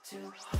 too high.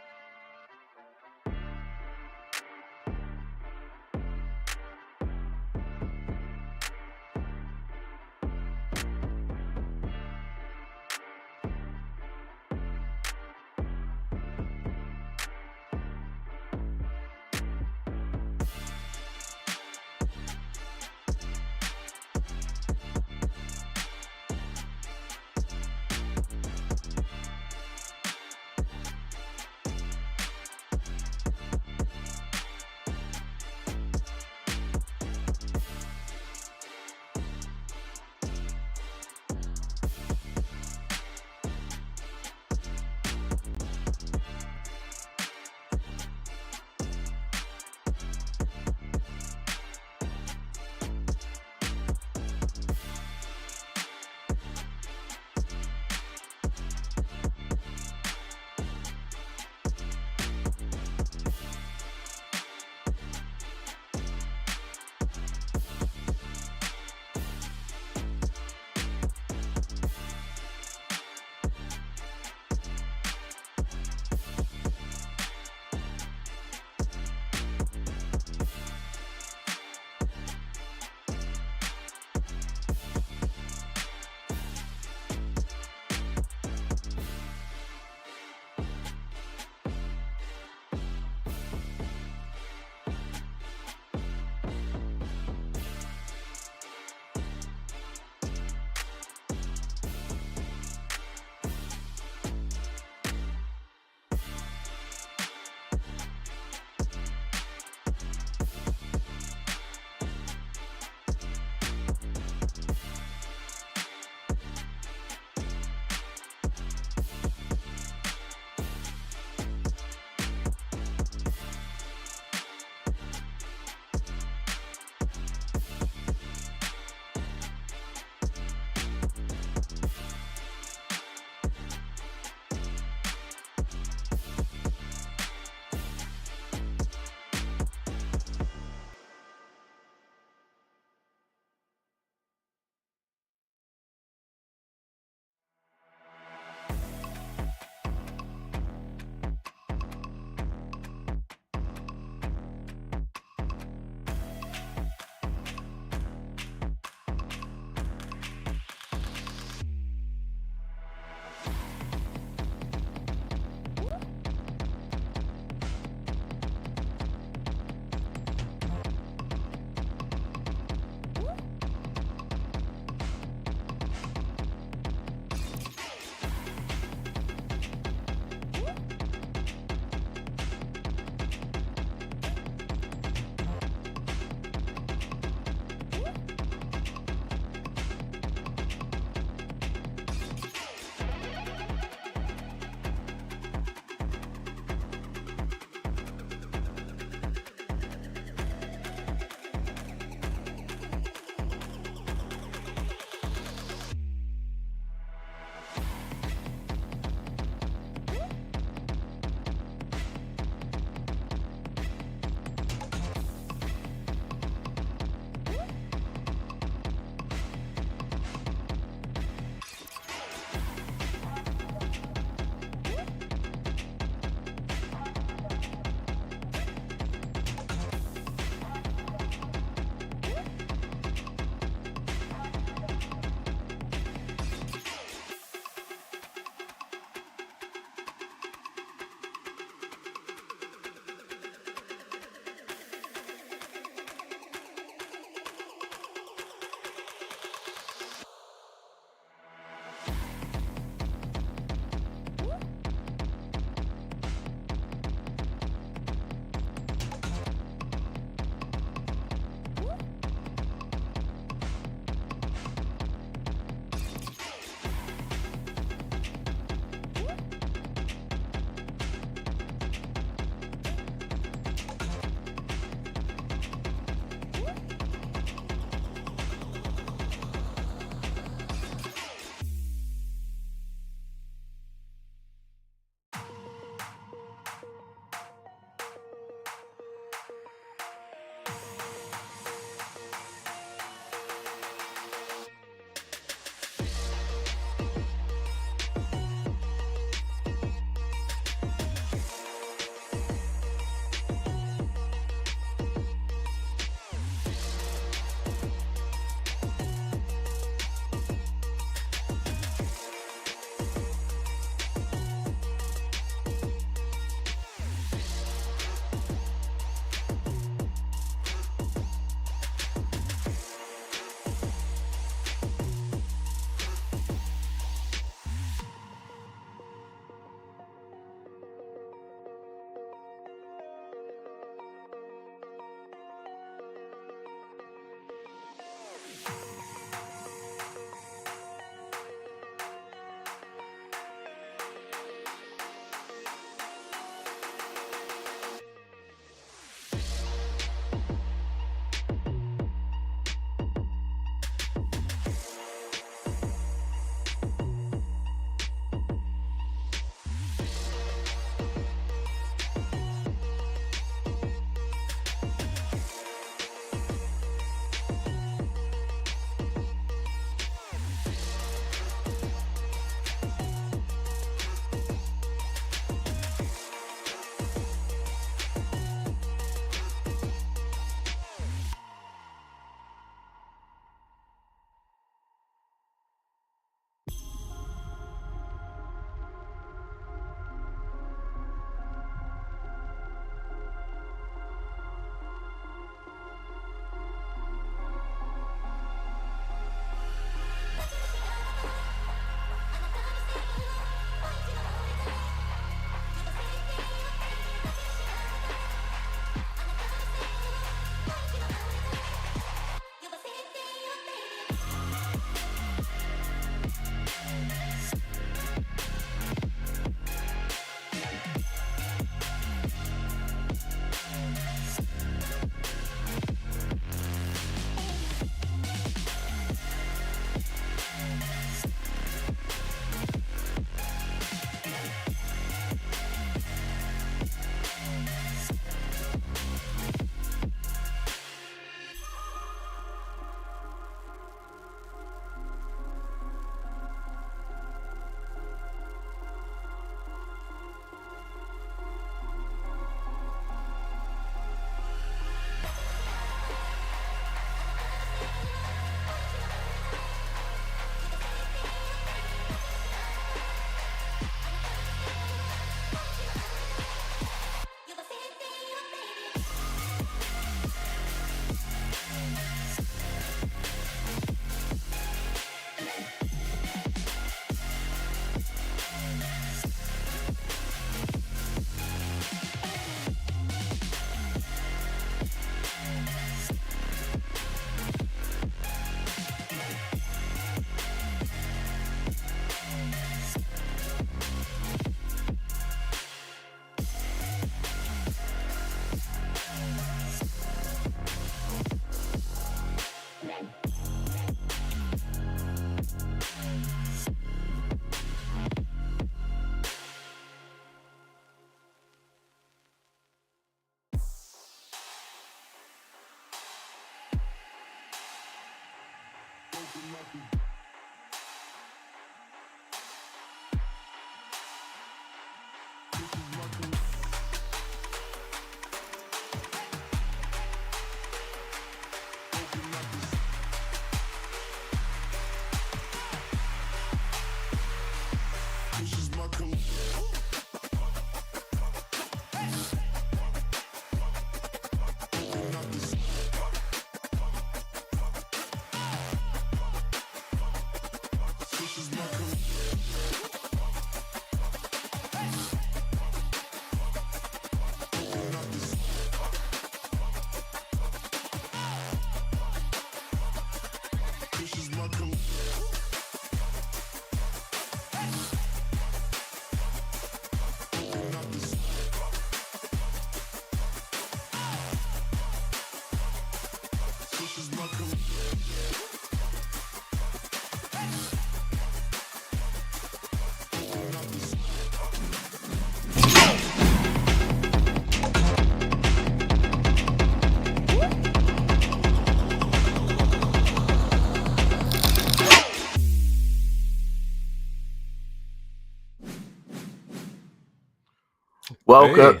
Welcome,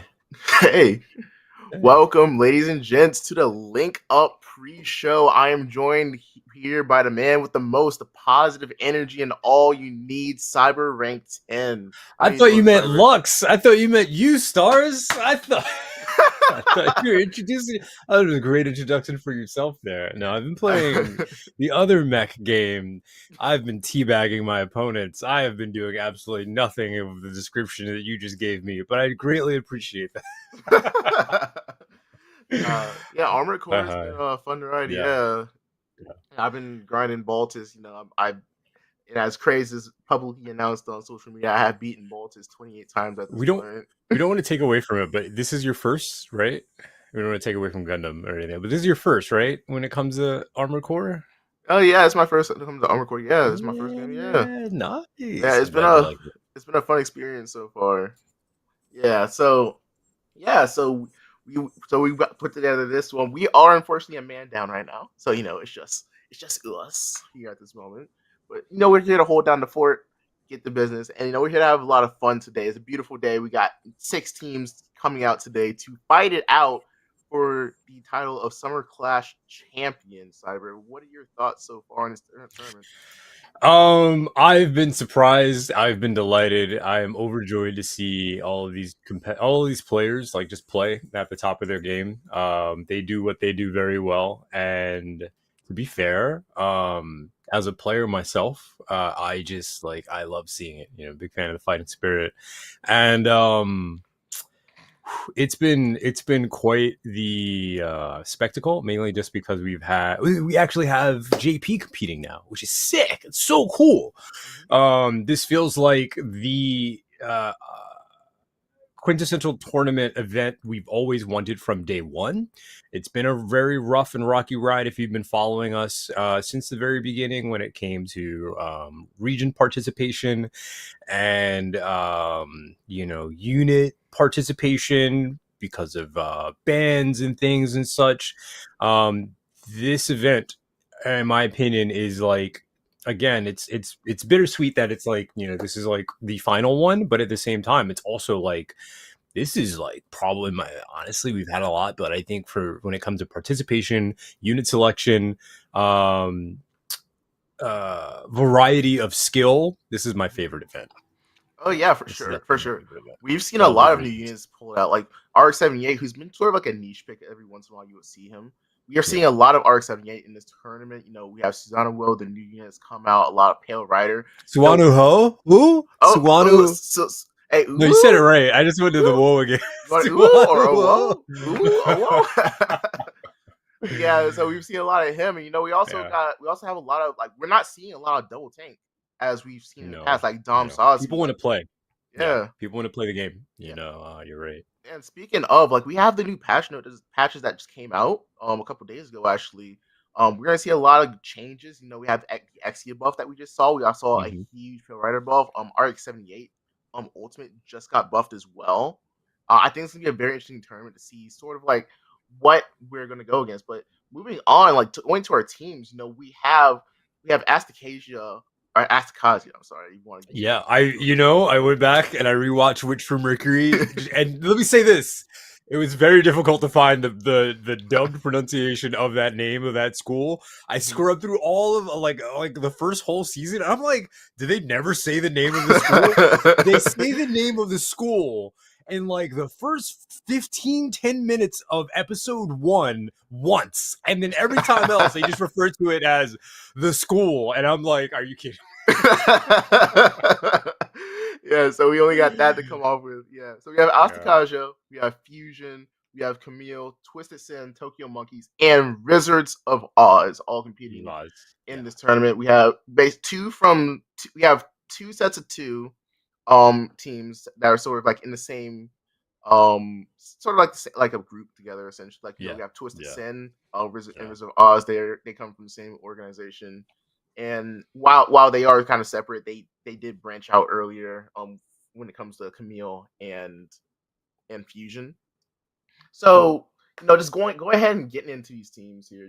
hey, welcome, ladies and gents, to the Link Up pre-show. I am joined here by the man with the most positive energy and all you need, Cyber Rank 10. I thought you meant Lux. I thought you meant you, Stars. I thought you were introducing. That was a great introduction for yourself there. No, I've been playing the other mech game. I've been teabagging my opponents. I have been doing absolutely nothing of the description that you just gave me, but I greatly appreciate that. Yeah, Armored Core has been fun to ride. Yeah. I've been grinding Baltus. As crazy as publicly announced on social media, I have beaten Baltus 28 times at this point. We don't want to take away from it, but this is your first, right? We don't want to take away from Gundam or anything, but this is your first, right? When it comes to Armored Core? Oh yeah, it's my first when it comes to Armored Core. Yeah, it's my first game. Yeah, nice. Yeah, it's been a fun experience so far. Yeah, so we got put together this one. We are unfortunately a man down right now, so it's just us here at this moment. But we're here to hold down the fort, get the business, and we're here to have a lot of fun today. It's a beautiful day. We got 6 teams coming out today to fight it out for the title of Summer Clash Champion. Cyber, what are your thoughts so far in this tournament? I've been surprised. I've been delighted. I am overjoyed to see all of these players just play at the top of their game. They do what they do very well, and to be fair, as a player myself, I just I love seeing it. Big fan of the fighting spirit, and it's been quite the spectacle, mainly just because we actually have JP competing now, which is sick. It's so cool. This feels like the quintessential tournament event we've always wanted from day one. It's been a very rough and rocky ride if you've been following us since the very beginning when it came to region participation and unit participation because of bans and things and such. This event, in my opinion, is again, it's bittersweet that it's this is the final one, but at the same time, it's also this is probably honestly, we've had a lot, but I think for when it comes to participation, unit selection, variety of skill, this is my favorite event. Oh yeah, for sure. We've seen a lot of new units pulled out, like RX-78, who's been sort of like a niche pick. Every once in a while, you will see him. We are seeing a lot of RX-78 in this tournament. We have Susanna Will, the new units come out. A lot of Pale Rider. Suwanu Ho? Who? Suwanu. Hey, no, you said it right. I just went to the whoa again. Yeah, so we've seen a lot of him, and we also have a lot of we're not seeing a lot of double tank as we've seen in the past, like Dom Sauce. People want to play. Yeah, people want to play the game. You're right. And speaking of, we have the new patches that just came out a couple days ago. Actually, we're gonna see a lot of changes. We have the Exia buff that we just saw. We also saw a huge Pale Rider buff. RX-78 Ultimate just got buffed as well. I think it's gonna be a very interesting tournament to see sort of what we're gonna go against. But moving on, going to our teams, we have we have Asticassia or Asticassia. I'm sorry, you want to get Yeah, I went back and I rewatched Witch from Mercury, and let me say this: it was very difficult to find the dubbed pronunciation of that name of that school. I scrubbed through all of like the first whole season. I'm like, did they never say the name of the school? They say the name of the school in like the first 10 minutes of episode 1 once, and then every time else they just refer to it as the school, and I'm like, are you kidding? Yeah, so we only got that to come off with. Yeah, so we have Asticassia, we have Fusion, we have Kamille, TwistedSin, Tokyo Monkeys, and Rizzards of Oz all competing in this tournament. We have we have two sets of two teams that are sort of like in the same sort of like a group together essentially. Like we have TwistedSin, Rizzards of Oz. They come from the same organization. And while they are kind of separate, they did branch out earlier when it comes to Kamille and Fusion. So just go ahead and getting into these teams here.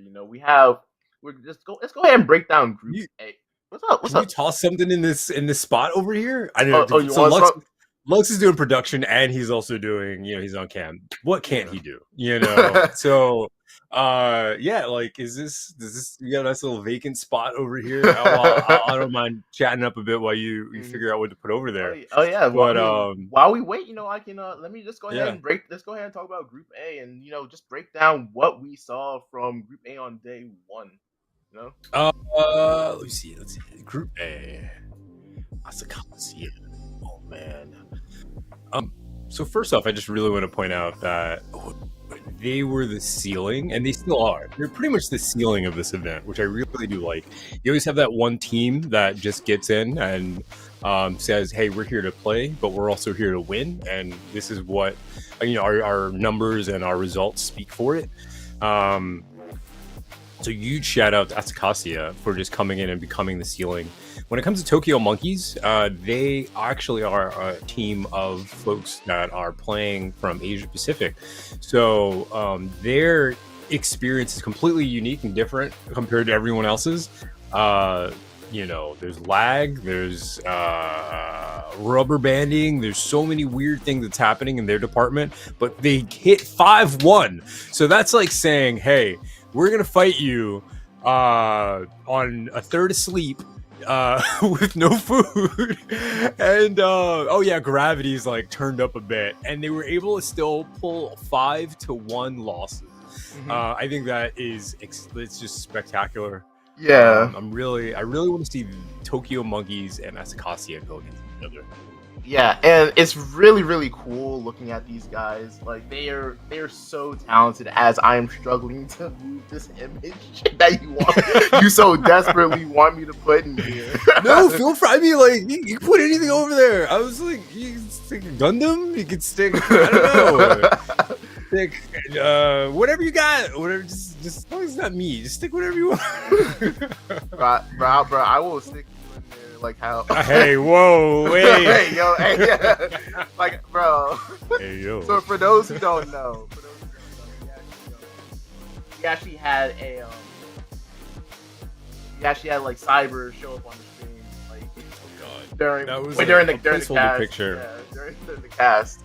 Let's go ahead and break down Group A. What's up? Can you toss something in this spot over here? I know. You want Lux is doing production and he's also doing, he's on cam. What can't he do? So does this you got a nice little vacant spot over here? I don't mind chatting up a bit while you figure out what to put over there. Oh yeah, but while we wait, I can let me just go ahead and let's go ahead and talk about Group A and just break down what we saw from Group A on day 1. Let me see. Group A. Asticassia. Oh man. So first off, I just really want to point out that they were the ceiling, and they still are. They're pretty much the ceiling of this event, which I really do like. You always have that one team that just gets in and says, "Hey, we're here to play, but we're also here to win," and this is what our numbers and our results speak for it. So huge shout out to Asticassia for just coming in and becoming the ceiling. When it comes to Tokyo Monkeys, they actually are a team of folks that are playing from Asia Pacific. So their experience is completely unique and different compared to everyone else's. There's lag, there's rubber banding, there's so many weird things that's happening in their department, but they hit 5-1. So that's like saying, hey, we're gonna fight you on a third asleep with no food, and gravity's like turned up a bit, and they were able to still pull 5-1 losses. I think that it's just spectacular. Yeah, I really want to see Tokyo Monkeys and Asticassia go against each other. Yeah, and it's really, really cool looking at these guys. Like they're so talented. As I am struggling to move this image that you so desperately want me to put in here. No, feel free. I mean, like you can put anything over there. I was like, you can stick Gundam. You can stick, I don't know, stick whatever you got. Whatever, just as long as it's not me, just stick whatever you want. bro, I will stick. Like how? Hey, whoa, wait. Hey, yo, hey, yeah. Like, bro. Hey, yo. So for those who don't know, he actually had like Cyber show up on the screen, like during the cast. Picture. Yeah, during the cast.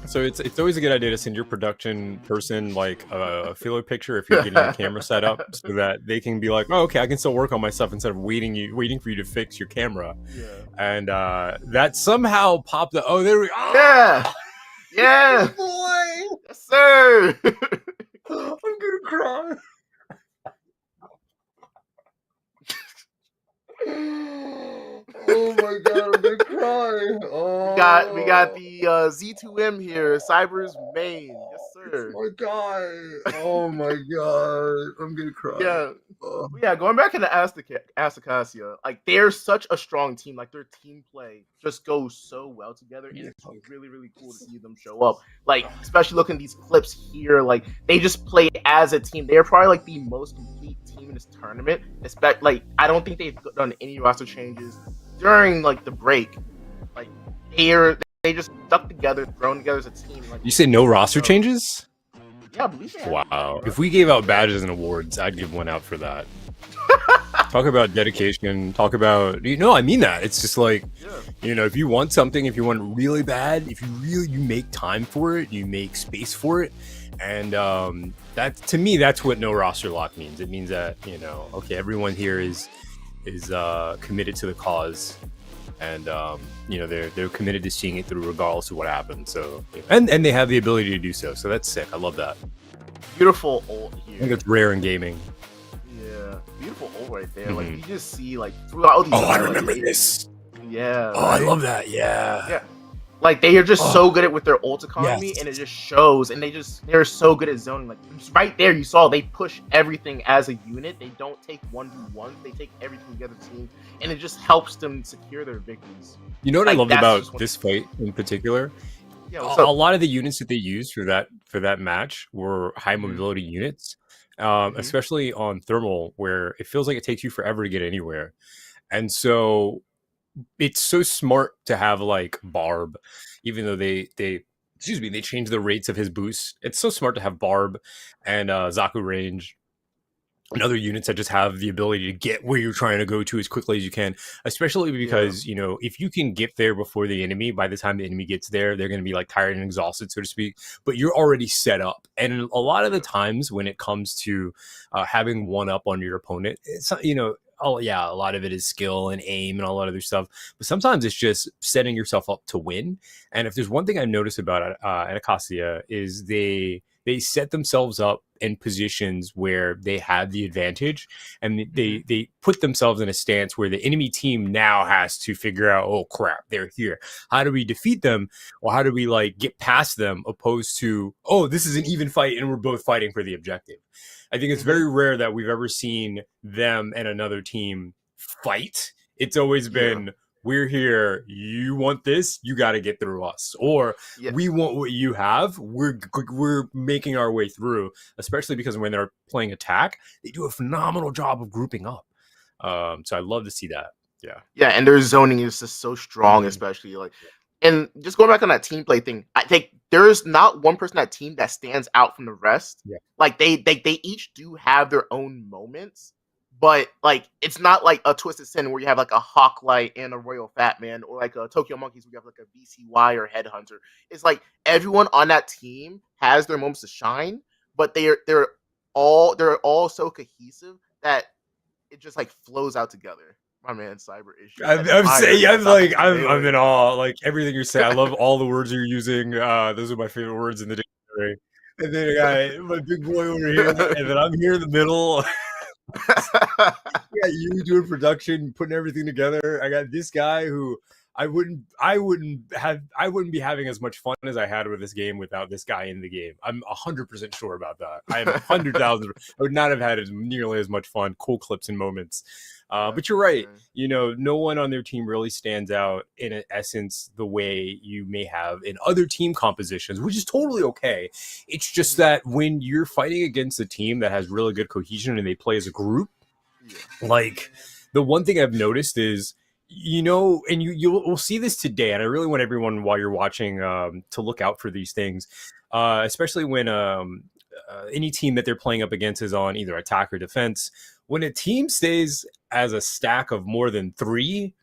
So it's always a good idea to send your production person like a filler picture if you're getting the camera set up, so that they can be like, oh, okay, I can still work on my stuff instead of waiting for you to fix your camera. Yeah. And that somehow popped up. Oh, there we go. Yeah. Boy. Yes, sir. I'm gonna cry. Oh my god, I'm gonna cry. Oh. We got the Z2M here, Cyber's main. Yes, sir. Oh my god. Oh my god. I'm gonna cry. Yeah. Yeah, going back into Asticassia, like they're such a strong team. Like their team play just goes so well together, and it's really, really cool to see them show up. Like, especially looking at these clips here, like they just play as a team. They're probably like the most complete team in this tournament. Like, I don't think they've done any roster changes during like the break. Like they just stuck together, thrown together as a team. Like, you say no roster changes? Yeah, I believe they have a badge, Wow. bro. If we gave out badges and awards, I'd give one out for that. Talk about dedication. Talk about I mean that. It's just like, Yeah. if you want something, if you want it really bad, if you make time for it, you make space for it, and that to me, that's what no roster lock means. It means that okay, everyone here is committed to the cause, and they're committed to seeing it through regardless of what happens. So and they have the ability to do so. So that's sick. I love that. Beautiful ult I here. think it's rare in gaming. Yeah, beautiful ult right there. Mhm. Like you just see like throughout these. Oh, I remember this. Yeah. Oh, right? I love that. Yeah. Yeah. Like they are just so good at with their ult economy, Yes. and it just shows. And they're so good at zoning. Like right there, you saw they push everything as a unit. They don't take 1v1. They take everything together team, and it just helps them secure their victories. You know what I Like, loved that's about just what- this fight in particular? Yeah, A what's up? lot of the units that they used for that match were high Mhm. mobility units, Mhm. especially on thermal, where it feels like it takes you forever to get anywhere. And so it's so smart to have like Barb, even though they changed the rates of his boosts. It's so smart to have Barb and Zaku range and other units that just have the ability to get where you're trying to go to as quickly as you can, especially because if you can get there before the enemy, by the time the enemy gets there, they're going to be like tired and exhausted, so to speak, but you're already set up. And a lot of the times when it comes to having one up on your opponent, it's oh yeah, a lot of it is skill and aim and all that other stuff, but sometimes it's just setting yourself up to win. And if there's one thing I noticed about Asticassia is they set themselves up in positions where they have the advantage, and they put themselves in a stance where the enemy team now has to figure out, oh crap, they're here. How do we defeat them? Or how do we like get past them, opposed to, oh, this is an even fight and we're both fighting for the objective. I think it's very rare that we've ever seen them and another team fight. It's always been, we're here, you want this, you got to get through us, or we want what you have, we're making our way through, especially because when they're playing attack, they do a phenomenal job of grouping up. So I love to see that. Yeah, and their zoning is just so strong, especially like, and just going back on that team play thing, I think there's not one person on that team that stands out from the rest. Like they each do have their own moments, but like it's not like a TwistedSin where you have like a Hawklight and a Royal Fat Man, or like a Tokyo Monkeys where you have like a BCY or Headhunter. It's like everyone on that team has their moments to shine, but they're all so cohesive that it just like flows out together. My man, Cyber issue. I'm in awe. Like everything you're saying, I love all the words you're using. Those are my favorite words in the dictionary. And then I got my big boy over here, and then I'm here in the middle. I got you doing production, putting everything together. I got this guy who I wouldn't be having as much fun as I had with this game without this guy in the game. I'm 100% sure about that. I am 100,000. I would not have had nearly as much fun, cool clips and moments. But you're right. No one on their team really stands out in essence the way you may have in other team compositions, which is totally okay. It's just that when you're fighting against a team that has really good cohesion and they play as a group, like the one thing I've noticed is, and you'll see this today, and I really want everyone while you're watching to look out for these things, especially when any team that they're playing up against is on either attack or defense. When a team stays as a stack of more than 3,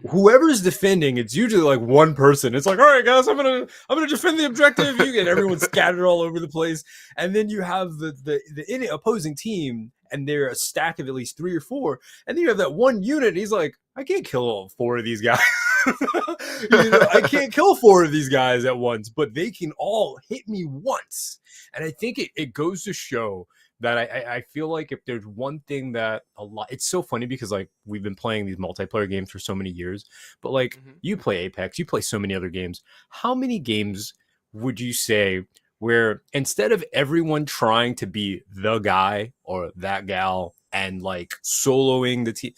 whoever's defending, it's usually like one person. It's like, all right, guys, I'm gonna defend the objective. You get everyone scattered all over the place, and then you have the opposing team, and they're a stack of at least 3 or 4, and then you have that one unit. And he's like, I can't kill all 4 of these guys. I can't kill 4 of these guys at once, but they can all hit me once. And I think it goes to show that I feel like if there's one thing that it's so funny because like we've been playing these multiplayer games for so many years, but like you play Apex, you play so many other games. How many games would you say where instead of everyone trying to be the guy or that gal and like soloing the team,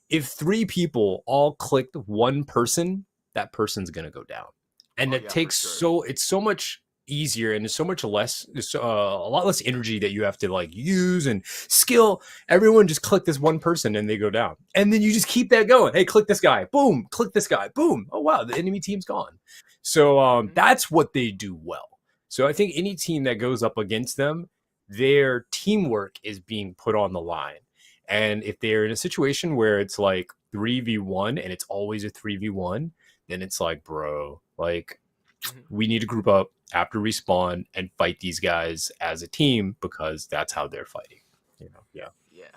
if 3 people all clicked one person, that person's gonna go down, and it takes it's so much easier and it's so much less, a lot less energy that you have to like use and skill. Everyone just click this one person and they go down, and then you just keep that going. Hey, click this guy, boom, click this guy, boom. Oh wow, the enemy team's gone. So that's what they do well. So I think any team that goes up against them, their teamwork is being put on the line. And if they're in a situation where it's like 3v1 and it's always a 3v1, then it's like, bro, like Mhm. we need to group up after respawn and fight these guys as a team because that's how they're fighting. Yeah. Yeah.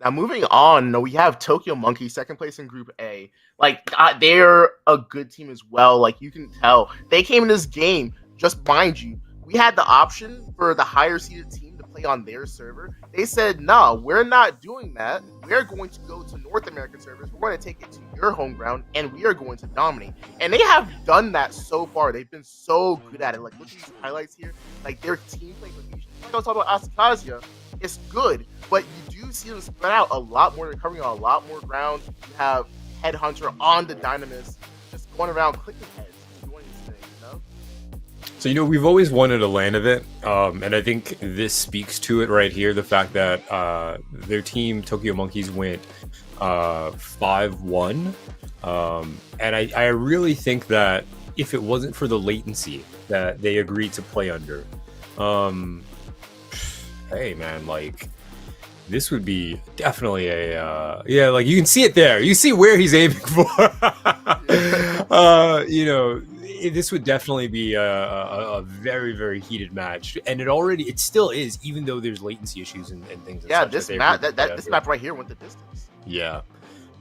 Now moving on, we have Tokyo Monkey second place in Group A. Like they're a good team as well. Like you can tell they came in this game. Just mind you, we had the option for the higher seeded team to play on their server. They said, "No, we're not doing that. We're going to go to North American servers. We're going to take it to your home ground, and we are going to dominate." And they have done that so far. They've been so good at it. Like look at these highlights here. Like their team play with these. Like I was talking about Asticassia, it's good, but you do see them spread out a lot more. They're covering a lot more ground. You have Headhunter on the Dynamis, just going around clicking heads, doing these things, you know? So, we've always wanted a LAN event, and I think this speaks to it right here. The fact that their team, Tokyo Monkeys, went 5-1. And I really think that if it wasn't for the latency that they agreed to play under, hey, man, like, this would be definitely like you can see it there. You see where he's aiming for. This would definitely be a very, very heated match, and it still is, even though there's latency issues and things. Yeah, this map, this map right here went the distance. Yeah.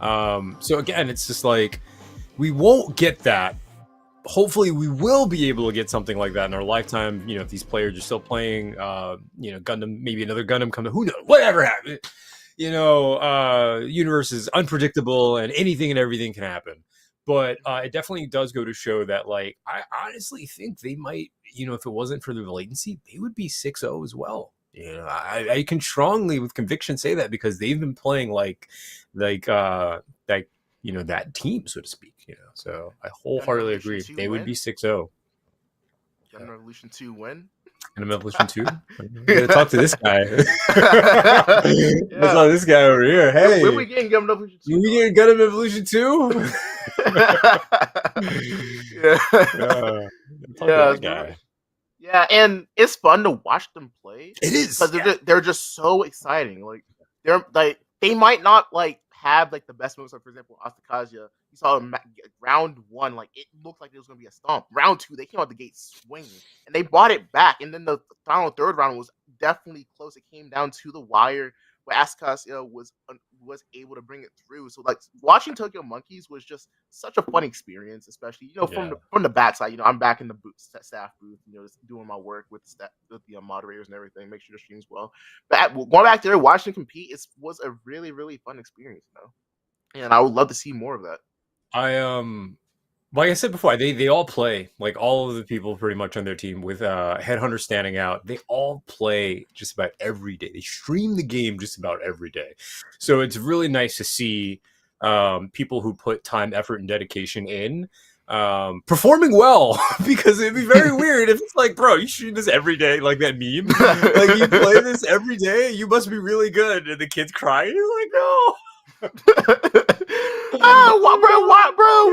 So again, it's just like we won't get that. Hopefully we will be able to get something like that in our lifetime. If these players are still playing, Gundam, maybe another Gundam comes, who knows, whatever happens. Universe is unpredictable and anything and everything can happen. But it definitely does go to show that, like, I honestly think they might, if it wasn't for the latency, they would be 6-0 as well. I can strongly, with conviction, say that because they've been playing like that team, so to speak. So I wholeheartly agree. They would be 6-0. Gundam Revolution 2 win. Gundam Revolution 2. I'm gonna talk to this guy. Let's talk to this guy over here. Hey, when we getting Gundam Revolution 2? We getting Gundam Revolution 2? Yeah, and it's fun to watch them play. It is because they're just so exciting. Like they might not have the best moves. Like for example, Asticassia, you saw round 1, it looked like it was gonna be a stomp. Round 2, they came out the gate swinging, and they brought it back. And then the final third round was definitely close. It came down to the wire, where Asticassia was able to bring it through. So watching Tokyo Monkeys was just such a fun experience, especially from the bat side. I'm back in the staff booth, just doing my work with the moderators and everything, make sure the stream's well. But going back there, watching them compete, was a really, really fun experience, and I would love to see more of that. Like I said before, they all play, like all of the people pretty much on their team, with Headhunter standing out. They all play just about every day. They stream the game just about every day. So it's really nice to see people who put time, effort, and dedication in performing well, because it'd be very weird if it's like, bro, you stream this every day, like that meme. Like, you play this every day, you must be really good. And the kid's crying. You're like, no.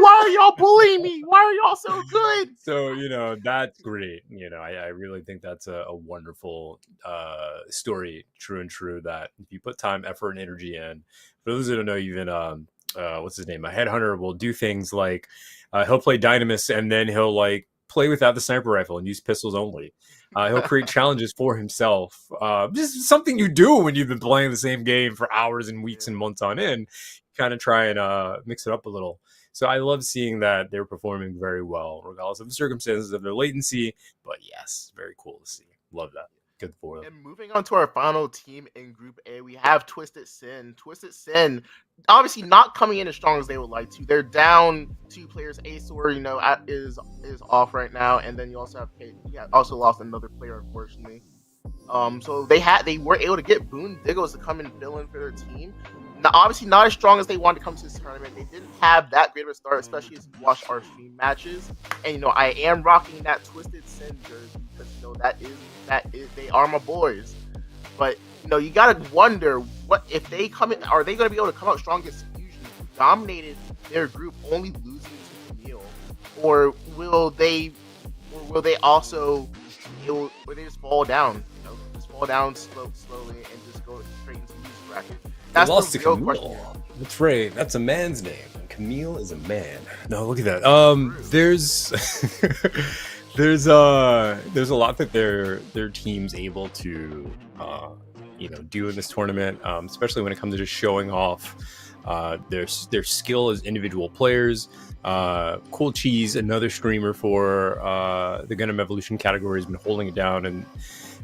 Why are y'all bullying me? Why are y'all so good? So that's great. I really think that's a wonderful story, true and true, that if you put time, effort, and energy in. For those who don't know, even what's his name, a Headhunter will do things like he'll play Dynamis, and then he'll play without the sniper rifle and use pistols only. He'll create challenges for himself. Just something you do when you've been playing the same game for hours and weeks and months on end. Kind of try and mix it up a little. So I love seeing that they're performing very well, regardless of the circumstances of their latency. But yes, very cool to see. Love that. Good for them. And moving on to our final team in Group A, we have TwistedSin. TwistedSin, obviously not coming in as strong as they would like to. They're down 2 players. Asor, is off right now, and then you also have also lost another player, unfortunately. So they were able to get Boone Diggles to come and fill in for their team. Now, obviously not as strong as they wanted to come to this tournament. They didn't have that great of a start, especially as you watch our stream matches. And I am rocking that TwistedSin jersey because they are my boys. But you gotta wonder, what if they come in? Are they going to be able to come out strong against Fusion, who dominated their group, only losing to Kamille, or will they also when they just fall down, just fall down slowly and just go straight into the loser bracket. That's lost the to real Kamille. question. That's right. That's a man's name. Kamille is a man. No, look at that. There's there's a lot that their team's able to do in this tournament, especially when it comes to just showing off their skill as individual players. Cool Cheese, another streamer for the Gundam Evolution category, has been holding it down,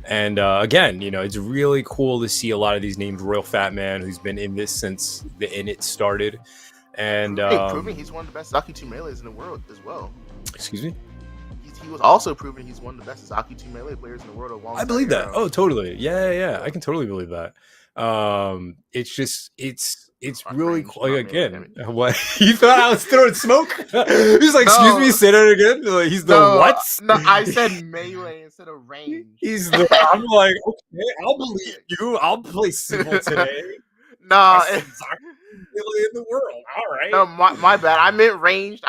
and again, it's really cool to see a lot of these names. Royal Fat Man, who's been in this since the Init started, and proving he's one of the best Zaki 2 melees in the world as well. Excuse me. He was also proving he's one of the best Zaki 2 melee players in the world. I believe that. Oh, totally. Yeah. I can totally believe that. It's really cool. Like, again, what you thought I was throwing smoke? He's like, excuse me, say that again. Like, he's the what? No, I said melee instead of range. I'm like, okay, I'll believe you. I'll play civil today. Nah, melee in the world. All right. No, my bad. I meant ranged.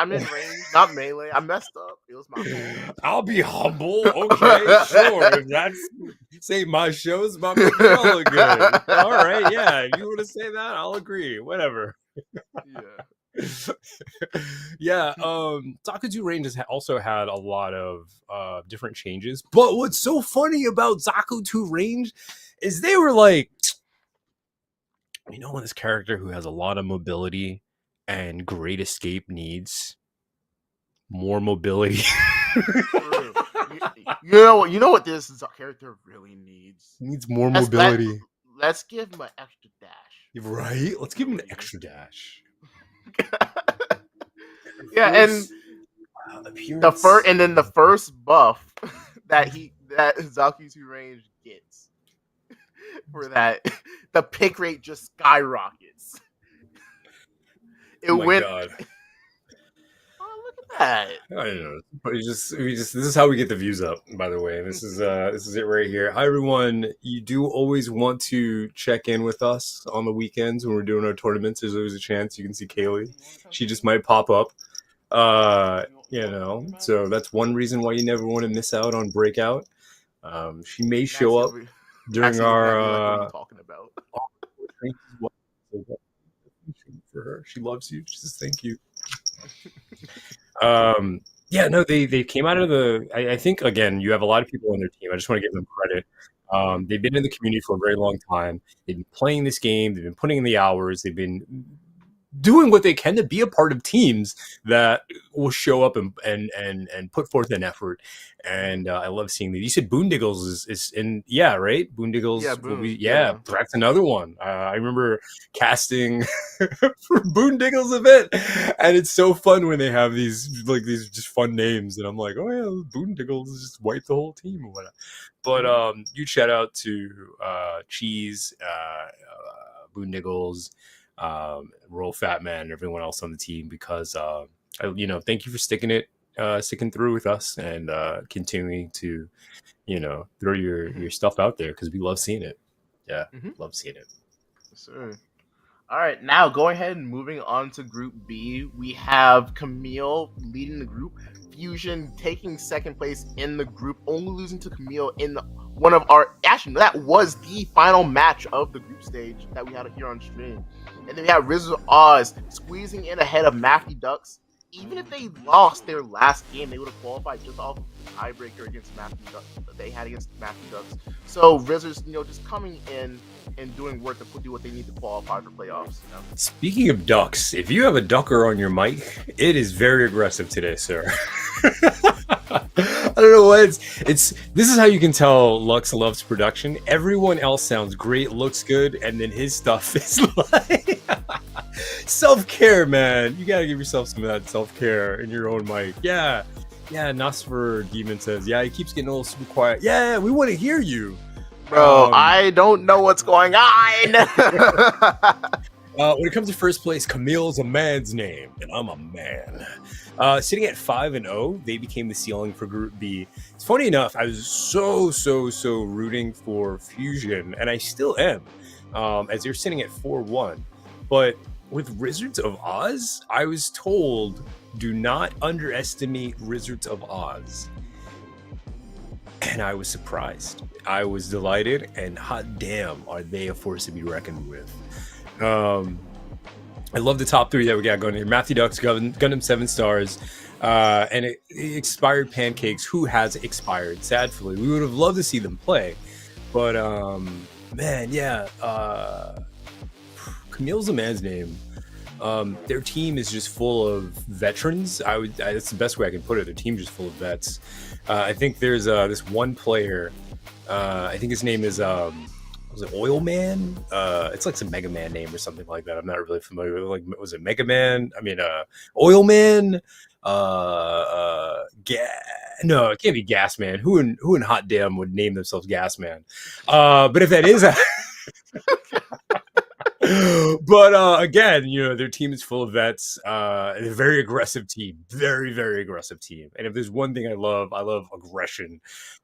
Not melee. I messed up. It was my fault. I'll be humble. Okay, sure. If that's say my show's my big girl good. All right, yeah. If you want to say that, I'll agree. Whatever. Yeah. Zaku 2 Range has also had a lot of different changes. But what's so funny about Zaku 2 Range is they were like, when this character who has a lot of mobility and great escape needs more mobility. You know what this character really needs? Needs more mobility. Let's give him an extra dash. Right? Let's give him an extra dash. Yeah, and the first buff that Zaku 2 Range gets for that, the pick rate just skyrockets. It went. God. Oh, look at that! I don't know. But we just this is how we get the views up. By the way, this is it right here. Hi everyone. You do always want to check in with us on the weekends when we're doing our tournaments. There's always a chance you can see Kaylee. She just might pop up. So that's one reason why you never want to miss out on Breakout. She may show up during our talking about. For her, she loves you. She says thank you. They came out of the. I think again, you have a lot of people on their team. I just want to give them credit. They've been in the community for a very long time. They've been playing this game. They've been putting in the hours. They've been doing what they can to be a part of teams that will show up and put forth an effort. And I love seeing that. You said Boondiggles is in, right? Boondiggles, that's another one. I remember casting for Boondiggles event, and it's so fun when they have these just fun names, and I'm like, oh yeah, Boondiggles just wipe the whole team or whatever. But huge shout out to Cheese, Boondiggles, Royal Fat Man, and everyone else on the team, because thank you for sticking through with us and continuing to throw your stuff out there, because we love seeing it. Love seeing it. Sure. All right, now going ahead and moving on to Group B, we have Kamille leading the group, Fusion taking second place in the group, only losing to Kamille in one of our, actually that was the final match of the group stage that we had here on stream. And then we have Rizzards Oz squeezing in ahead of Matthew Ducks. Even if they lost their last game, they would have qualified just off of the tiebreaker against Matthew Ducks that they had against Matthew Ducks. So Rizzards, just coming in and doing work to do what they need to qualify for playoffs. Speaking of ducks, if you have a ducker on your mic, it is very aggressive today, sir. I don't know what it's. This is how you can tell Lux loves production. Everyone else sounds great, looks good, and then his stuff is like self-care, man. You gotta give yourself some of that self-care in your own mic. Yeah, Nosfer Demon says, yeah, he keeps getting a little super quiet. Yeah, we want to hear you. Bro, I don't know what's going on. When it comes to first place, Kamille's a man's name, and I'm a man. Sitting at 5-0, they became the ceiling for Group B. It's funny enough, I was so rooting for Fusion, and I still am, as they're sitting at 4-1. But with Rizzards of Oz, I was told, do not underestimate Rizzards of Oz. and I was surprised. I was delighted, and hot damn, are they a force to be reckoned with. Um, I love the top three that we got going here. Matthew Ducks, Gundam 7 stars, and expired pancakes. Who has expired? Sadly, we would have loved to see them play, but man, yeah. Kamille's a man's name. Their team is just full of veterans. That's the best way I can put it. Their team's just full of vets. I think there's this one player. I think his name is was it Oil Man? It's like some Mega Man name or something like that. I'm not really familiar with it. Like, was it Mega Man? I mean, Oil Man. No, it can't be Gas Man. Who in hot damn would name themselves Gas Man? But if that is but again, their team is full of vets. A very aggressive team, very very aggressive team. And if there's one thing I love aggression.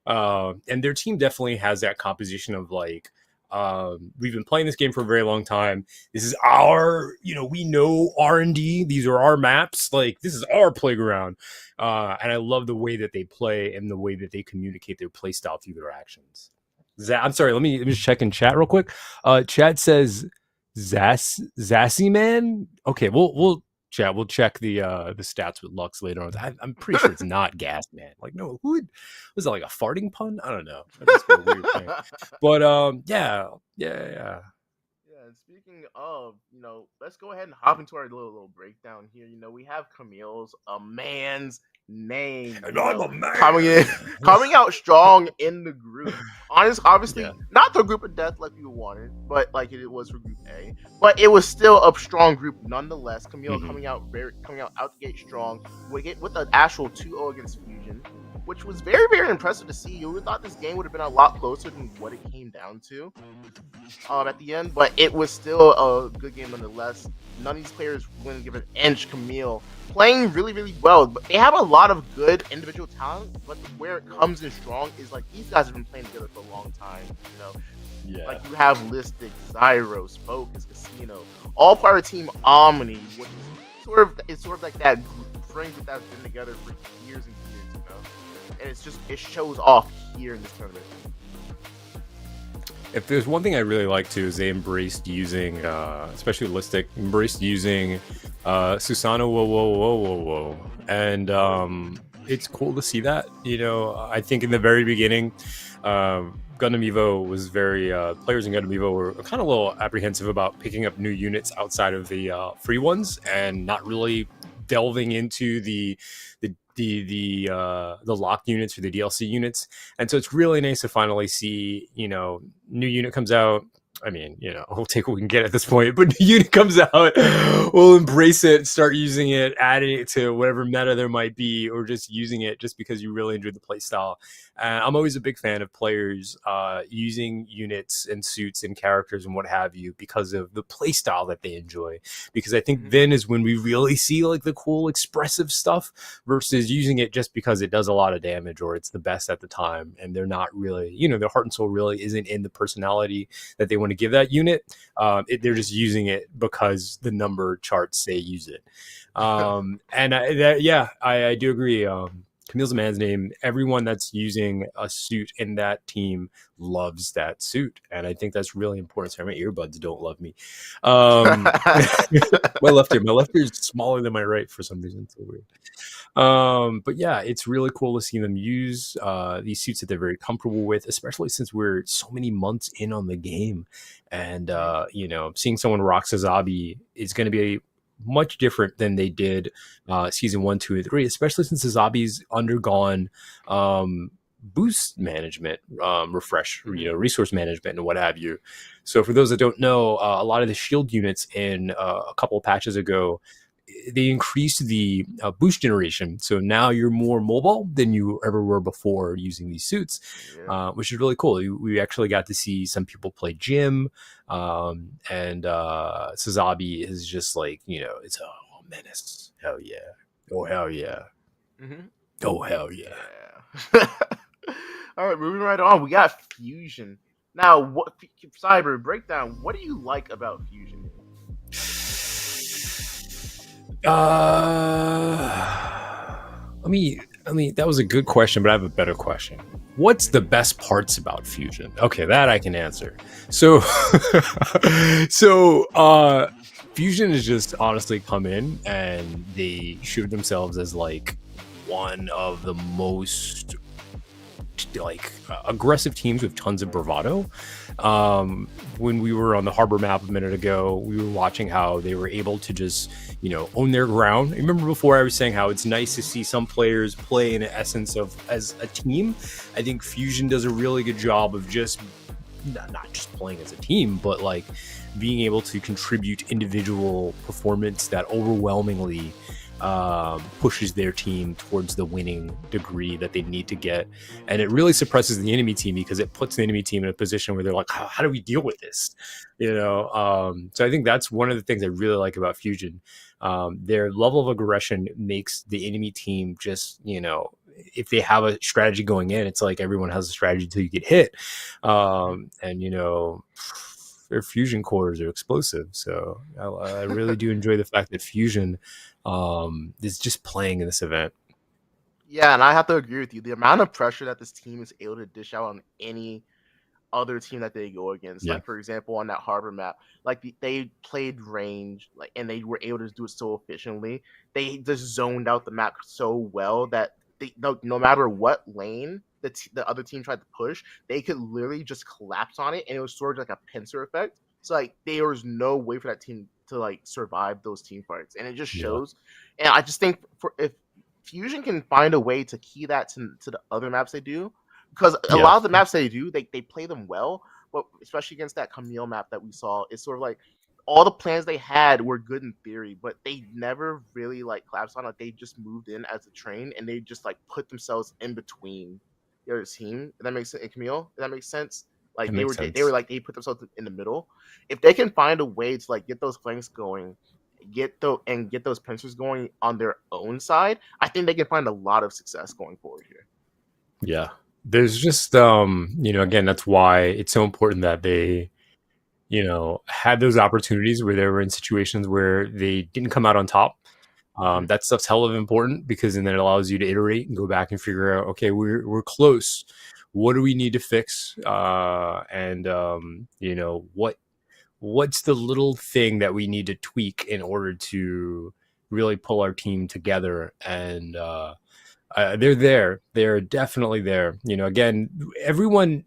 And their team definitely has that composition of like, we've been playing this game for a very long time. This is our, we know R&D. These are our maps. Like, this is our playground. And I love the way that they play and the way that they communicate their play style through their actions. I'm sorry. Let me just check in chat real quick. Chat says Zassy Man. Okay, we'll chat. We'll check the stats with Lux later on. I'm pretty sure it's not Gas Man. Like, no, was that like a farting pun? I don't know. That's a weird thing. But yeah. Yeah, and speaking of, let's go ahead and hop into our little breakdown here. We have Camille's a man's name. And I'm a man. Coming out strong in the group. Obviously, Yeah. not the group of death like we wanted, but like it was for Group A. But it was still a strong group nonetheless. Camille coming out out the gate strong with an actual 2-0 against Fusion, which was very, very impressive to see. You would have thought this game would have been a lot closer than what it came down to at the end, but it was still a good game nonetheless. None of these players wouldn't give an inch. Camille playing really, really well, but they have a lot of good individual talent, but where it comes in strong is like these guys have been playing together for a long time, Yeah. Like you have Listic, Zyros, Focus, Casino, all part of Team Omni, which is sort of like that friend group that's been together for years and years, and it shows off here in this tournament. If there's one thing I really like too, is they embraced using, especially Listic, embraced using Susano whoa, and it's cool to see that. I think in the very beginning, Gundam Evo was very players in Gundam Evo were kind of a little apprehensive about picking up new units outside of the free ones and not really delving into the locked units or the DLC units. And so it's really nice to finally see, new unit comes out. I mean, we'll take what we can get at this point, but new unit comes out, we'll embrace it, start using it, adding it to whatever meta there might be, or just using it just because you really enjoy the play style. I'm always a big fan of players using units and suits and characters and what have you because of the play style that they enjoy. Because I think then is when we really see like the cool expressive stuff versus using it just because it does a lot of damage or it's the best at the time and they're not really, their heart and soul really isn't in the personality that they want to give that unit. They're just using it because the number charts say use it. And I do agree. Camille's a man's name. Everyone that's using a suit in that team loves that suit, and I think that's really important. Sorry, my earbuds don't love me. My left ear is smaller than my right for some reason. It's so weird. But yeah, it's really cool to see them use these suits that they're very comfortable with, especially since we're so many months in on the game, and seeing someone rock Sazabi is going to be much different than they did season 1, 2, and 3, especially since Sazabi's undergone boost management, refresh, resource management and what have you. So for those that don't know, a lot of the shield units in a couple of patches ago, they increased the boost generation. So now you're more mobile than you ever were before using these suits, which is really cool. We actually got to see some people play Jim, and Sazabi is just like, it's a menace. Hell yeah. Oh, hell yeah. Mm-hmm. Oh, hell yeah. All right, moving right on. We got Fusion. Now, what Cyber breakdown? What do you like about Fusion? Let me I mean, that was a good question, but I have a better question. What's the best parts about Fusion? Okay, that I can answer. So, Fusion has just honestly come in and they showed themselves as like one of the most like aggressive teams with tons of bravado. When we were on the harbor map a minute ago, we were watching how they were able to just, own their ground. I remember before I was saying how it's nice to see some players play in an essence of as a team. I think Fusion does a really good job of just not just playing as a team, but like being able to contribute individual performance that overwhelmingly pushes their team towards the winning degree that they need to get. And it really suppresses the enemy team because it puts the enemy team in a position where they're like, how do we deal with this? So I think that's one of the things I really like about Fusion. Their level of aggression makes the enemy team just, if they have a strategy going in, it's like everyone has a strategy until you get hit. And their fusion cores are explosive. So I really do enjoy the fact that Fusion is just playing in this event. Yeah, and I have to agree with you. The amount of pressure that this team is able to dish out on any other team that they go against, Yeah. like for example on that harbor map, like they played range, like, and they were able to do it so efficiently. They just zoned out the map so well that no matter what lane the other team tried to push, they could literally just collapse on it, and it was sort of like a pincer effect. So like there was no way for that team to like survive those team fights, and it just Yeah. shows. And I just think for if Fusion can find a way to key that to the other maps they do, because a Yeah. lot of the maps they do, they play them well, but especially against that Kamille map that we saw, it's sort of like all the plans they had were good in theory, but they never really like collapsed on it. They just moved in as a train, and they just like put themselves in between the other team. If that makes sense, Camille. If that makes sense. It Like makes they were sense. like they put themselves in the middle. If they can find a way to like get those flanks going, get those pincers going on their own side, I think they can find a lot of success going forward here. Yeah. There's just again, that's why it's so important that they, had those opportunities where they were in situations where they didn't come out on top. Mm-hmm. That stuff's hell of important because then it allows you to iterate and go back and figure out, okay, we're close. What do we need to fix? And what's the little thing that we need to tweak in order to really pull our team together. And they're there. They're definitely there. Again, everyone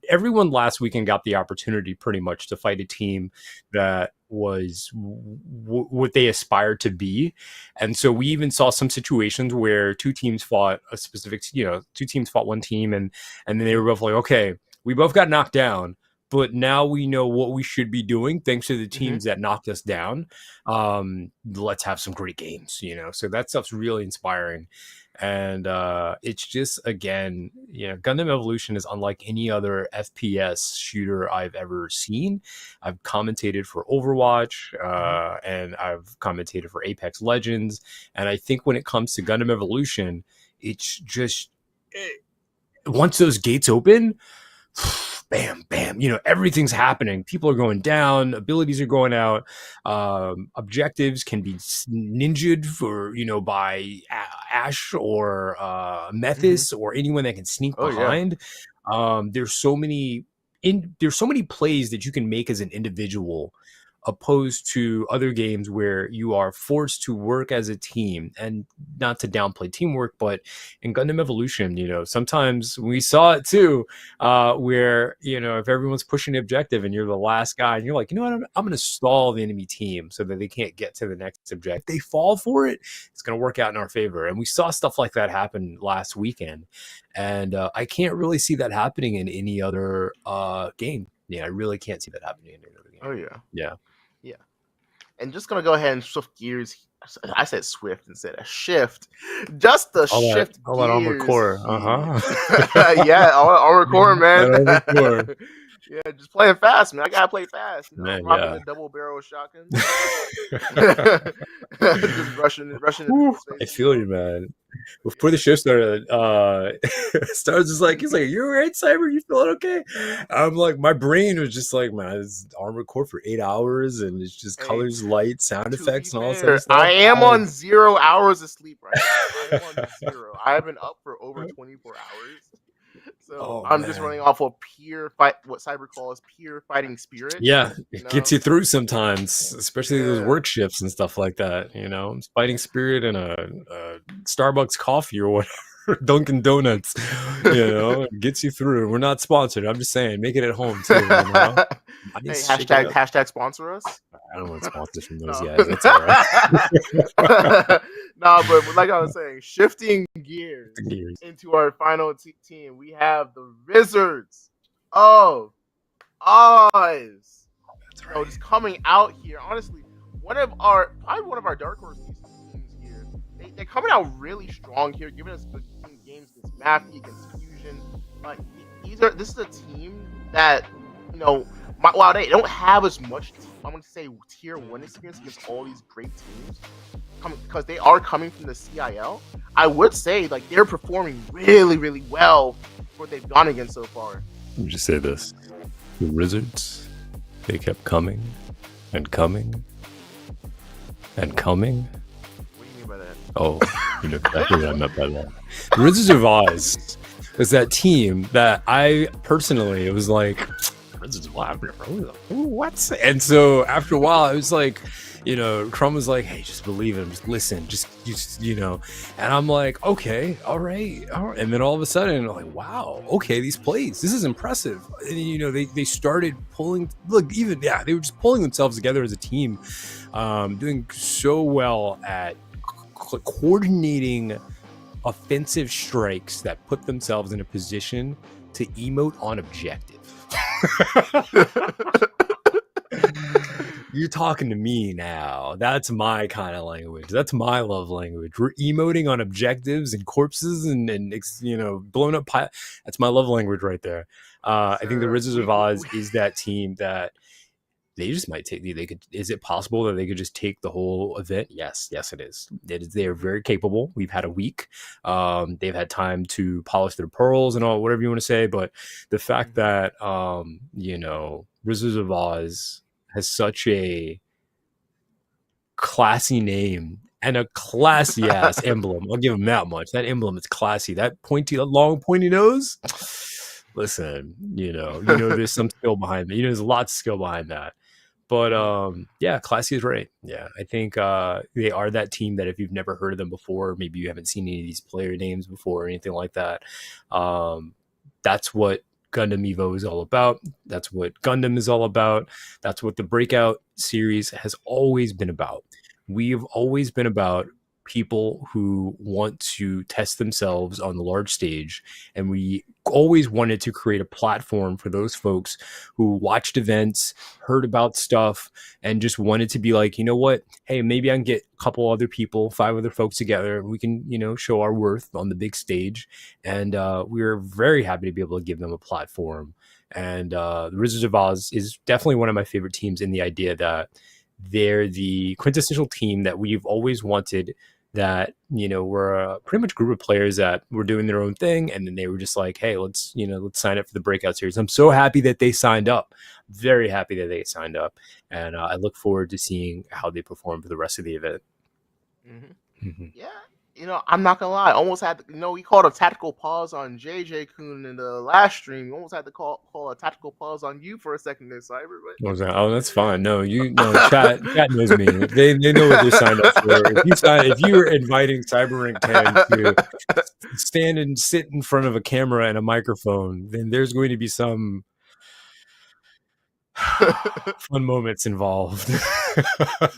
last weekend got the opportunity pretty much to fight a team that was what they aspired to be. And so we even saw some situations where two teams fought a specific, two teams fought one team, and then they were both like, okay, we both got knocked down, but now we know what we should be doing thanks to the Mm-hmm. teams that knocked us down. Let's have some great games, so that stuff's really inspiring. And it's just, again, Gundam Evolution is unlike any other FPS shooter I've ever seen. I've commentated for Overwatch, and I've commentated for Apex Legends, and I think when it comes to Gundam Evolution, it's just once those gates open, bam, bam, everything's happening. People are going down, abilities are going out, objectives can be ninja'd for, by Ash or Mm-hmm. Methis or anyone that can sneak Oh yeah. behind. There's so many plays that you can make as an individual, opposed to other games where you are forced to work as a team. And not to downplay teamwork, but in Gundam Evolution, sometimes we saw it too, where, if everyone's pushing the objective and you're the last guy and you're like, you know what, I'm going to stall the enemy team so that they can't get to the next objective. If they fall for it, it's going to work out in our favor. And we saw stuff like that happen last weekend. And I can't really see that happening in any other game. Yeah, I really can't see that happening in any other game. Oh yeah. Yeah. Yeah. And just gonna go ahead and shift gears. I said swift instead of shift. Just the shift All that armor gears core. here. Yeah, I'll record, man. That armor core. Yeah, just playing fast, man. I gotta play fast. You know, I'm Man, rocking yeah. the double barrel shotgun. Just rushing into Whew, people's I faces. You feel know. you, man. Before the Yeah. show started, Stars is like, he's like, "You alright, Cyber? You feeling okay?" I'm like, my brain was just like, man, it's Armored Core for 8 hours, and it's just Hey, colors, light, sound to be effects, and all this other fair, stuff. I am on 0 hours of sleep right now. I am on zero. I have been up for over 24 hours. So Oh I'm just running man, off of pure fight, what Cyber calls pure fighting spirit. yeah, You it gets know, you through sometimes, especially those yeah. work shifts and stuff like that. You know, fighting spirit and a Starbucks coffee or whatever, Dunkin' Donuts. You know, it gets you through. We're not sponsored. I'm just saying, make it at home too. You know, Hey, nice, shake it up. hashtag sponsor us. I don't want sponsors from those No, guys. That's all right. no, but like I was saying, shifting gears Years. into our final team, we have the Rizzards of Oz. That's You know, right. just coming out here. Honestly, probably one of our dark horse teams here. They're coming out really strong here, giving us good games against Mafia, against Fusion. Like this is a team that you know. While they don't have as much, I'm going to say tier 1 experience against all these great teams, because they are coming from the CIL. I would say like they're performing really, really well for what they've gone against so far. Let me just say this: the Rizzards, they kept coming and coming and coming. What do you mean by that? Oh, you know exactly what I meant by that. The Rizzards of Oz is that team that I personally, it was like, Rizzards of Oz, what? And so after a while, I was like, you know, Crumb was like, hey, just believe him, just listen, just, you know. And I'm like, okay, all right. And then all of a sudden, I'm like, wow, okay, these plays, this is impressive. And, you know, they started pulling, look, even, yeah, they were just pulling themselves together as a team, doing so well at coordinating offensive strikes that put themselves in a position to emote on objective. You're talking to me now. That's my kind of language. That's my love language. We're emoting on objectives and corpses and you know, blown up. That's my love language right there. I think the Sir, Rizzards of Oz is that team that they just might take. They could. Is it possible that they could just take the whole event? Yes, yes, it is. It is. They are very capable. We've had a week. They've had time to polish their pearls and all, whatever you want to say. But the fact that you know, Wizards of Oz has such a classy name and a classy ass emblem. I'll give them that much. That emblem is classy. That long pointy nose. Listen, you know, there's some skill behind that. You know, there's lots of skill behind that. But yeah, classy is right. Yeah, I think they are that team that if you've never heard of them before, maybe you haven't seen any of these player names before or anything like that. That's what Gundam Evo is all about. That's what Gundam is all about. That's what the Breakout series has always been about. We've always been about people who want to test themselves on the large stage, and we always wanted to create a platform for those folks who watched events, heard about stuff, and just wanted to be like, you know what, hey, maybe I can get a couple other people, 5 other folks together, and we can, you know, show our worth on the big stage. And we're very happy to be able to give them a platform. And the Wizards of Oz is definitely one of my favorite teams in the idea that they're the quintessential team that we've always wanted, that, you know, we're a pretty much group of players that were doing their own thing, and then they were just like, hey, let's sign up for the Breakout series. I'm so happy that they signed up, very happy that they signed up, and I look forward to seeing how they perform for the rest of the event. Mm-hmm. Yeah, you know, I'm not gonna lie. Almost had to, you know, we called a tactical pause on JJ Kun in the last stream. We almost had to call a tactical pause on you for a second there, Cyber. What was that? Oh, that's fine. No, chat knows me. They know what they signed up for. If you were inviting Cyberrank 10 to stand and sit in front of a camera and a microphone, then there's going to be some fun moments involved. Yeah.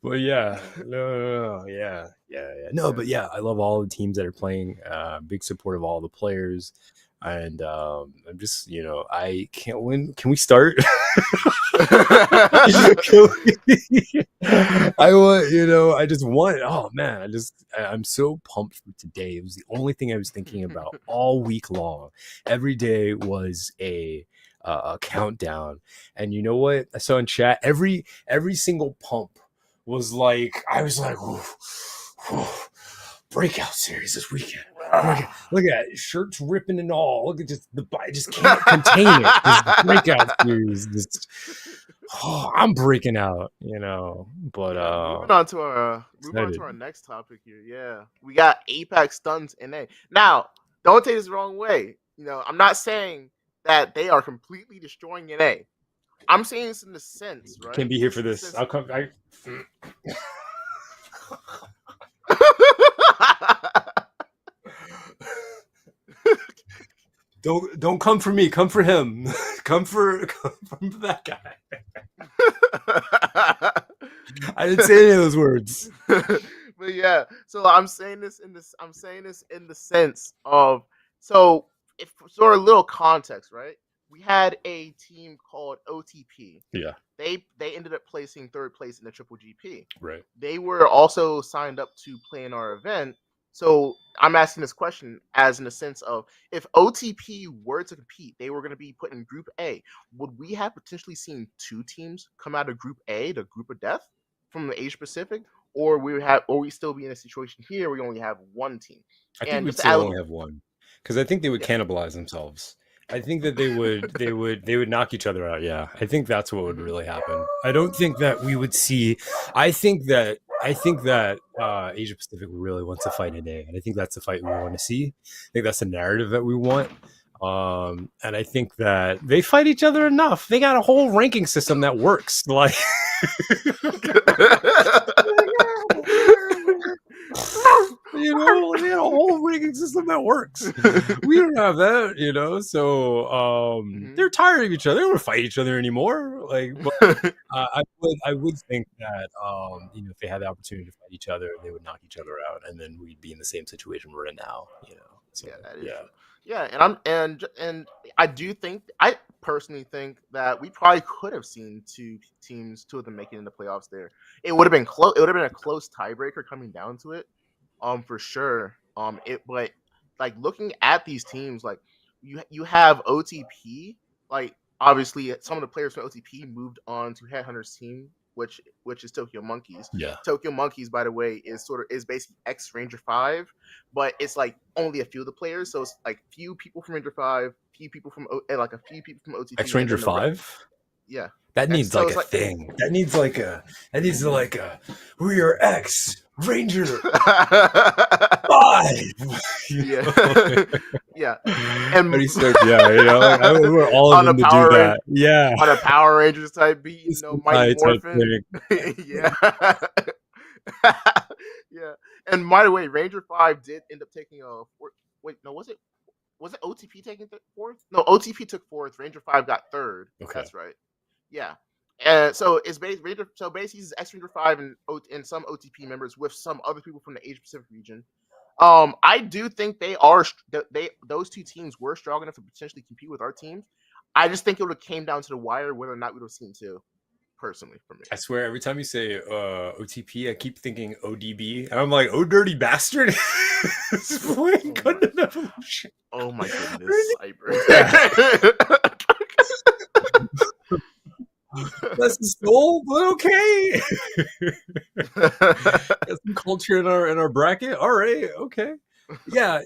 But yeah, no, yeah. No, but yeah, I love all the teams that are playing. Big support of all the players. and I'm just, I can't win. Can we start? I want, I just want. Oh man, I'm so pumped for today. It was the only thing I was thinking about all week long. Every day was a countdown, and you know what? I saw in chat every single pump was like, I was like, breakout series this weekend. Look at it. Shirts ripping and all. Look at I just can't contain it. This breakout series. I'm breaking out, But moving on to our next topic here. Yeah, we got Apex Stuns NA. Now, don't take this the wrong way. I'm not saying that they are completely destroying NA. I'm saying this in the sense, right? Can't be here for this. I'll come. Don't come for me. Come for him. Come for that guy. I didn't say any of those words. But yeah, so I'm saying this in the sense of, so if sort of little context, right? We had a team called OTP. Yeah. They ended up placing third place in the Triple GP. Right. They were also signed up to play in our event. So I'm asking this question as in the sense of, if OTP were to compete, they were going to be put in Group A. Would we have potentially seen two teams come out of Group A, the Group of Death, from the Asia Pacific, or we still be in a situation here where we only have one team? I think we'd still only have one, because I think they would cannibalize themselves. I think that they would knock each other out. Yeah, I think that's what would really happen. I don't think that we would see. I think that Asia Pacific really wants to fight in A, and I think that's the fight we want to see. I think that's the narrative that we want. And I think that they fight each other enough. They got a whole ranking system that works. Like, they got a whole ranking system that works. We don't have that, So they're tired of each other. They don't want to fight each other anymore. Like, but, I would think that if they had the opportunity to fight each other, they would knock each other out, and then we'd be in the same situation we're in now. So, yeah, that is true. Yeah, and I personally think that we probably could have seen two of them making it in the playoffs there. It would have been close. It would have been a close tiebreaker coming down to it, for sure. But like, looking at these teams, like you have OTP. Like, obviously, some of the players from OTP moved on to Headhunter's team, which is Tokyo Monkeys. Yeah. Tokyo Monkeys, by the way, is basically ex Ranger 5, but it's like only a few of the players. So it's like few people from Ranger 5, few people from a few people from OTP. Ex Ranger 5? Yeah. That needs like a thing. That needs like a we are ex Ranger 5. Yeah. Yeah. And we're all on of them to do that. Yeah. On a Power Rangers type beat, Mighty Morphin. Yeah. Yeah. And by the way, Ranger 5 did end up taking was it OTP taking fourth? No, OTP took fourth. Ranger 5 got third. Okay. That's right. Yeah. And so it's basically it's X Ranger 5 and some OTP members with some other people from the Asia Pacific region. I do think those two teams were strong enough to potentially compete with our teams. I just think it would have came down to the wire whether or not we would have seen two. Personally, for me, I swear every time you say OTP, I keep thinking ODB, and I'm like, oh dirty bastard. It's playing Gundam Evolution. Oh my goodness, Cyber. That's the soul, but okay. Got some culture in our bracket. All right, okay. Yeah,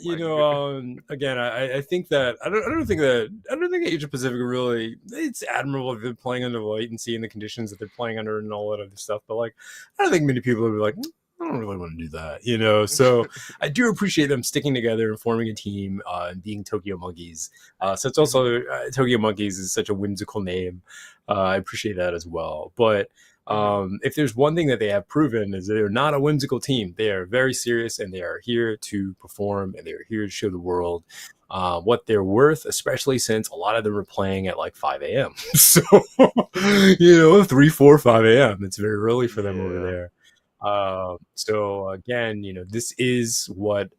again, I think that I don't think Asia Pacific really. It's admirable if they're playing under light and seeing the conditions that they're playing under and all that other stuff. But like, I don't think many people would be like, I don't really want to do that, So I do appreciate them sticking together and forming a team and being Tokyo Monkeys. So it's also Tokyo Monkeys is such a whimsical name. I appreciate that as well. But if there's one thing that they have proven is they're not a whimsical team. They are very serious, and they are here to perform, and they're here to show the world what they're worth, especially since a lot of them are playing at like 5 a.m. So, 3, 4, 5 a.m. It's very early for them over there. So again, this is what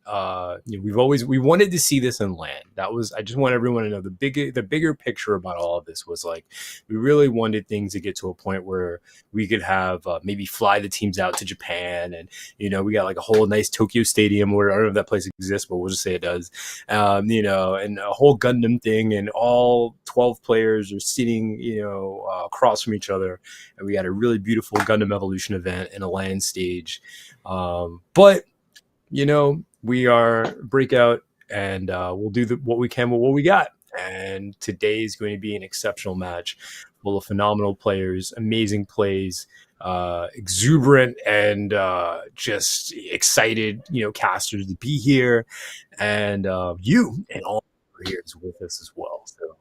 we wanted to see this in land. That was I just want everyone to know the bigger picture about all of this was like we really wanted things to get to a point where we could have maybe fly the teams out to Japan, and we got like a whole nice Tokyo Stadium where I don't know if that place exists, but we'll just say it does. And a whole Gundam thing, and all 12 players are sitting across from each other, and we had a really beautiful Gundam Evolution event in a land stage. But we are breakout, and we'll do what we can with what we got. And today is going to be an exceptional match full of phenomenal players, amazing plays, exuberant and just excited, casters to be here, and you and all here is with us as well. So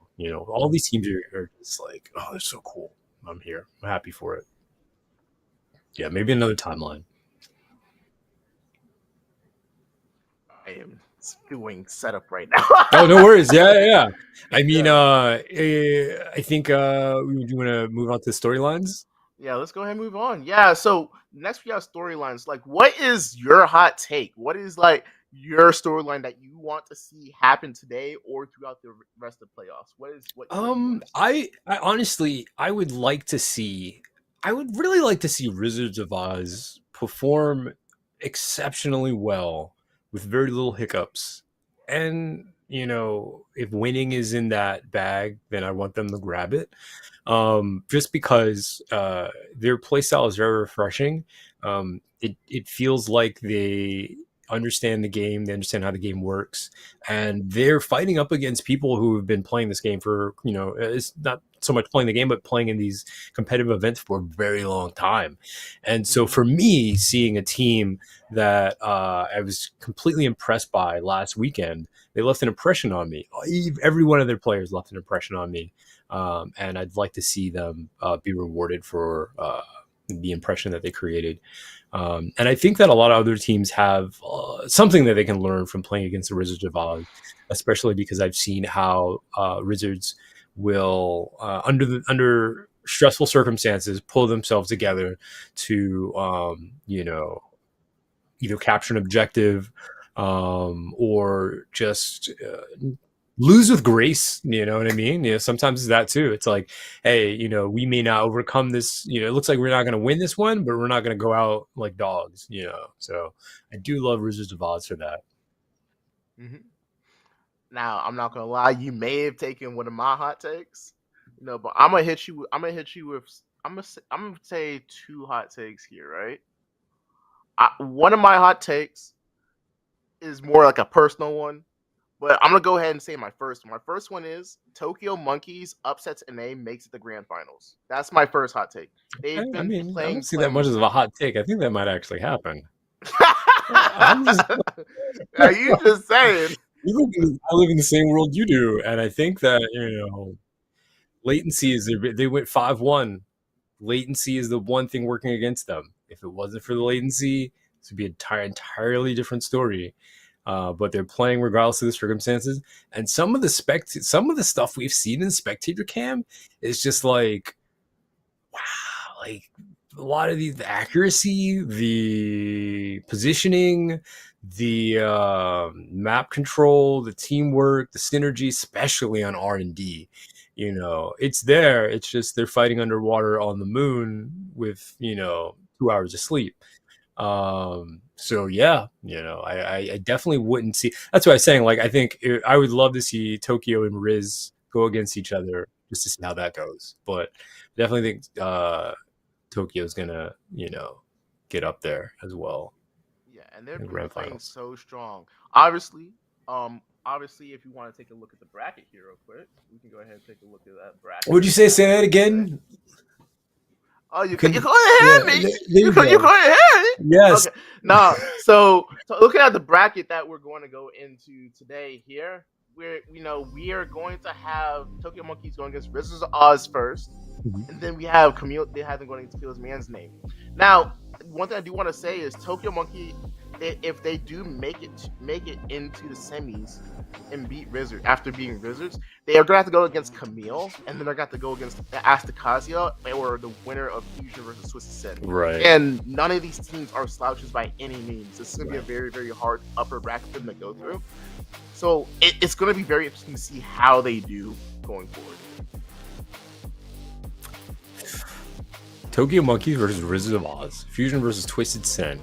all these teams are just like, oh, they're so cool. I'm here. I'm happy for it. Yeah, maybe another timeline. I am doing setup right now. Oh, no worries. Yeah. I mean, Yeah. I think we want to move on to storylines. Yeah, let's go ahead and move on. Yeah, so next we have storylines. Like, what is your hot take? What is like your storyline that you want to see happen today or throughout the rest of the playoffs? What are yours? I honestly, I would really like to see Rizzards of Oz perform exceptionally well with very little hiccups. And, if winning is in that bag, then I want them to grab it. Just because their playstyle is very refreshing. It feels like they understand the game, they understand how the game works, and they're fighting up against people who have been playing this game for, it's not so much playing the game, but playing in these competitive events for a very long time. And so Mm-hmm. for me, seeing a team that I was completely impressed by last weekend, they left an impression on me. Every one of their players left an impression on me, and I'd like to see them be rewarded for the impression that they created. And I think that a lot of other teams have something that they can learn from playing against the Rizzards of Oz, especially because I've seen how Rizzards will, under stressful circumstances, pull themselves together to, either capture an objective or just lose with grace. You know what I mean? Sometimes it's that too. It's like, hey, we may not overcome this. It looks like we're not going to win this one, but we're not going to go out like dogs. So I do love Wizards of Oz for that. Mm-hmm. Now, I'm not gonna lie, you may have taken one of my hot takes, but I'm gonna hit you. I'm gonna hit you with. I'm gonna say two hot takes here, right? One of my hot takes is more like a personal one, but I'm gonna go ahead and say my first one. My first one is Tokyo Monkeys upsets NA makes it the grand finals. That's my first hot take. They've I been mean, I don't playing see that much Clem. as a hot take. I think that might actually happen. I'm just Are you just saying? I live in the same world you do, and I think that latency is they went 5-1. Latency is the one thing working against them. If it wasn't for the latency, this would be an entirely different story. But they're playing regardless of the circumstances, and some of the stuff we've seen in spectator cam is just like, wow, like a lot of the accuracy, the positioning, the map control, the teamwork, the synergy, especially on R&D. It's there. It's just they're fighting underwater on the moon with 2 hours of sleep. So yeah, I definitely wouldn't see. That's what I was saying. Like, I think I would love to see Tokyo and Riz go against each other just to see how that goes. But definitely think Tokyo's gonna get up there as well Yeah, and they've in been grand playing finals. so strong. Obviously, obviously, if you want to take a look at the bracket here real quick, we can go ahead and take a look at that bracket Would you that we say have that for today. again? Oh, You you can, couldn't yeah. hear me. There you You go. couldn't hear me. Yes. Okay, no. So looking at the bracket that we're going to go into today here, we are going to have Tokyo Monkeys going against Rizzards of Oz first, Mhm. and then we have Kamille. They have them going against Kills Man's Name. Now, one thing I do want to say is Tokyo Monkey if they do make it into the semis and beat Rizzard after beating Rizzards, they are gonna have to go against Kamille, and then they're gonna have to go against Asticassia, or the winner of Fusion versus TwistedSin. Right. And none of these teams are slouches by any means. This is gonna be a Right. very, very hard upper bracket for them to go through. So it's gonna be very interesting to see how they do going forward. Tokyo Monkeys versus Wizards of Oz. Fusion versus TwistedSin.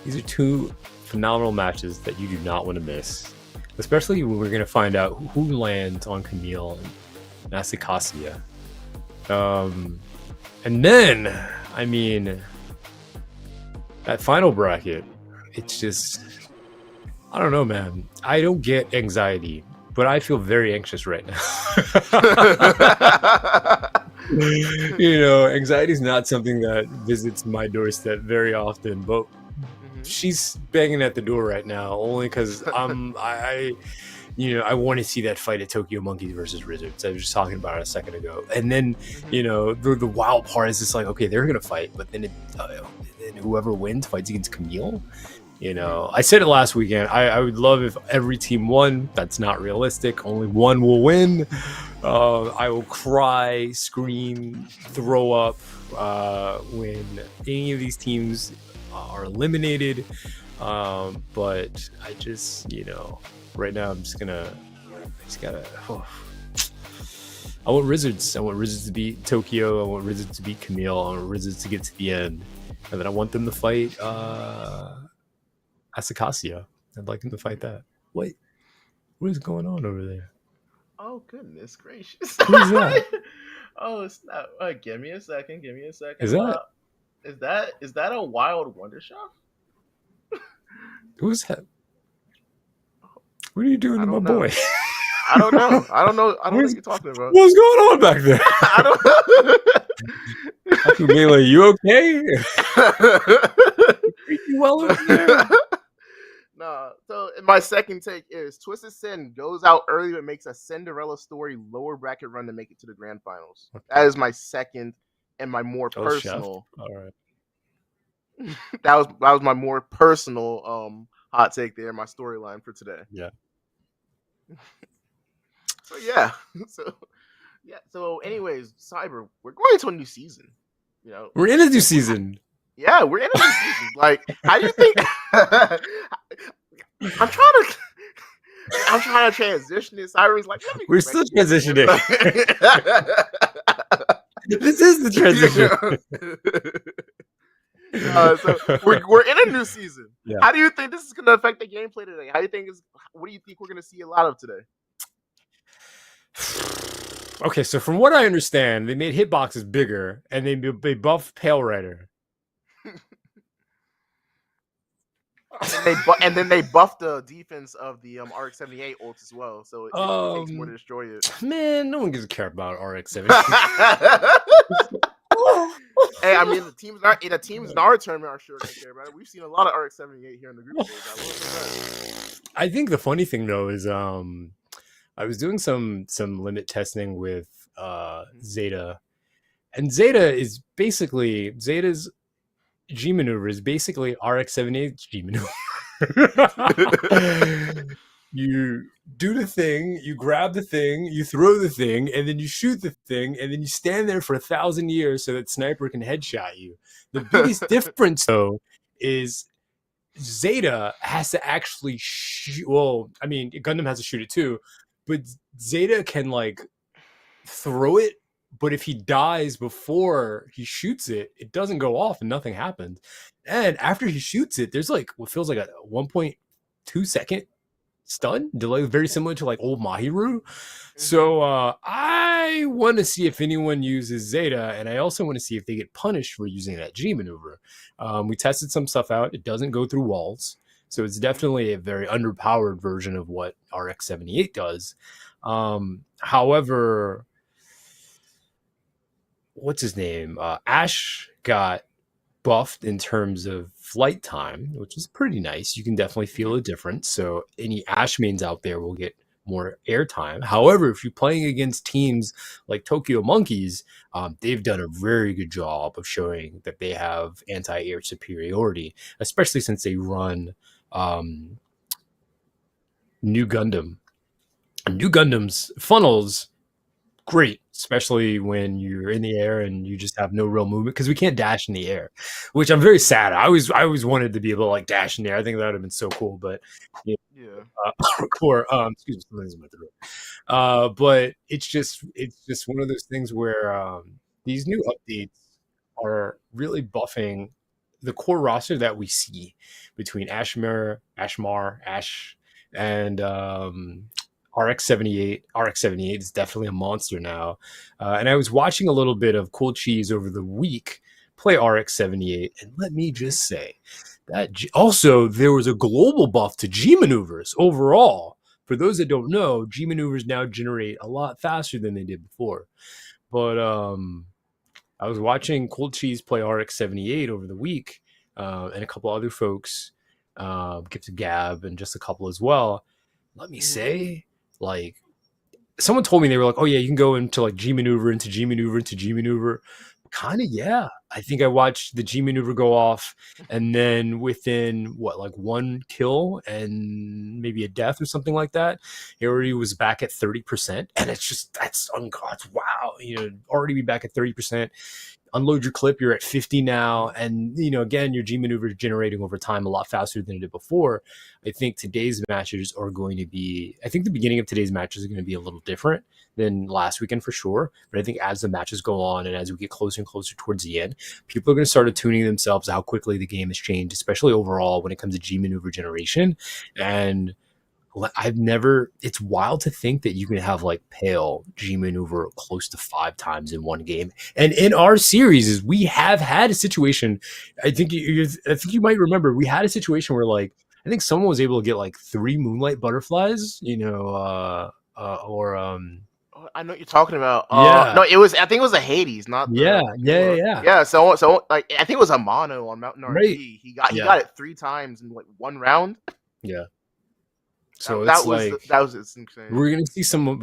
These are two phenomenal matches that you do not want to miss. Especially when we're going to find out who lands on Kamille and Asticassia. And then, I mean, that final bracket, it's just, I don't know, man. I don't get anxiety, but I feel very anxious right now. You know, anxiety is not something that visits my doorstep very often, but she's banging at the door right now only because I want to see that fight at Tokyo Monkeys versus Rizzards. I was just talking about it a second ago. And then, you know, the wild part is just like, okay, they're going to fight, but then whoever wins fights against Kamille. You know, I said it last weekend. I would love if every team won. That's not realistic. Only one will win. I will cry, scream, throw up when any of these teams are eliminated. But I just, you know, right now I'm just gotta. I want Rizzards. I want Rizzards to beat Tokyo. I want Rizzards to beat Kamille. I want Rizzards to get to the end, and then I want them to fight Asticassia. I'd like them to fight that. What is going on over there? Oh goodness gracious! Who's that? Oh, it's not. Give me a second. Give me a second. Is that? Is that a Wild Wonder Shop? Who's that? What are you doing to my boy? I don't know. I don't know what you're talking about. What's going on back there? I don't know. Kamille, you okay? You well over there? Nah. So my second take is TwistedSin goes out early but makes a Cinderella story lower bracket run to make it to the grand finals. Okay. That is my second and my more personal. All right. that was my more personal hot take there, my storyline for today. Yeah. So yeah. So anyways, Cyber, we're going to a new season. You know, we're in a new season. Yeah, we're in a new season. Like, how do you think? I'm trying to transition this. Cyrus, like, we're still transitioning. This is the transition. So we're in a new season. Yeah. How do you think this is going to affect the gameplay today? What do you think we're going to see a lot of today? Okay, so from what I understand, they made hitboxes bigger and they buffed Pale Rider. And then they buffed the defense of the RX-78 ult as well, so it takes more to destroy it. Man, no one gives a care about RX-78. Hey, I mean the teams in our tournament are sure gonna care about it. We've seen a lot of RX-78 here in the group stage. I think the funny thing though is I was doing some limit testing with Zeta, and Zeta's G maneuver is basically RX-78's G maneuver. You do the thing, you grab the thing, you throw the thing, and then you shoot the thing, and then you stand there for 1,000 years so that sniper can headshot you. The biggest difference, though, is Zeta has to actually shoot. Well, I mean, Gundam has to shoot it too, but Zeta can like throw it. But if he dies before he shoots it, it doesn't go off and nothing happens. And after he shoots it, there's like what feels like a 1.2 second stun delay, very similar to like old Mahiru. So I want to see if anyone uses Zeta, and I also want to see if they get punished for using that G maneuver. We tested some stuff out. It doesn't go through walls, so it's definitely a very underpowered version of what RX-78 does. However, what's his name? Ash got buffed in terms of flight time, which is pretty nice. You can definitely feel a difference. So any Ash mains out there will get more airtime. However, if you're playing against teams like Tokyo Monkeys, they've done a very good job of showing that they have anti-air superiority, especially since they run um, New Gundam. New Gundam's funnels great, especially when you're in the air and you just have no real movement because we can't dash in the air, which I'm very sad. I always wanted to be able to like dash in the air. I think that would have been so cool, but you Yeah. core excuse me, something's in my throat. But it's just one of those things where these new updates are really buffing the core roster that we see between Ash, and RX-78. RX-78 is definitely a monster now. And I was watching a little bit of Cool Cheese over the week play RX-78, and let me Mhm. just say that also there was a global buff to G maneuvers overall. For those that don't know, G maneuvers now generate a lot faster than they did before. But I was watching Cold Cheese play RX-78 over the week, and a couple other folks, Gifted Gab, and just a couple as well. Let me Mhm. say, like, someone told me they were like, "Oh yeah, you can go into like G maneuver into G maneuver into G maneuver." Kind of, yeah. I think I watched the G maneuver go off, and then within what, like one kill and maybe a death or something like that, he already was back at 30%, and it's just that's ungod's wow. Already be back at 30%. Unload your clip, you're at 50 now, and again, your G maneuver is generating over time a lot faster than it did before. I think today's matches are going to be, I think the beginning of today's matches are going to be a little different than last weekend for sure. But I think as the matches go on and as we get closer and closer towards the end, people are going to start attuning themselves to how quickly the game has changed, especially overall when it comes to G maneuver generation. And I've never, it's wild to think that you can have like Pale G maneuver close to 5 times in one game. And in our series, we have had a situation. I think you might remember we had a situation where like I think someone was able to get like 3 Moonlight Butterflies, or Oh, I know what you're talking about. yeah, No, it was. I think it was a Hades, not yeah, the yeah, yeah, pure. yeah, Yeah. So like, I think it was a mono on Mountain right, RG. He got yeah, it 3 times in like one round. yeah. So That it's that was like that was it's insane. we're gonna see some of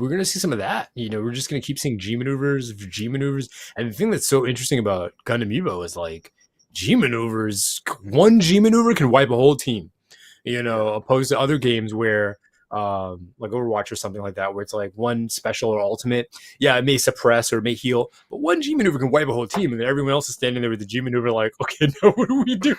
that. We're just gonna keep seeing G maneuvers. And the thing that's so interesting about Gundam Evo is like G maneuvers, one G maneuver can wipe a whole team, Yeah. opposed to other games where like Overwatch or something like that, where it's like one special or ultimate, yeah, it may suppress or it may heal, but one G maneuver can wipe a whole team, and then everyone else is standing there with the G maneuver like, okay, now what do we do?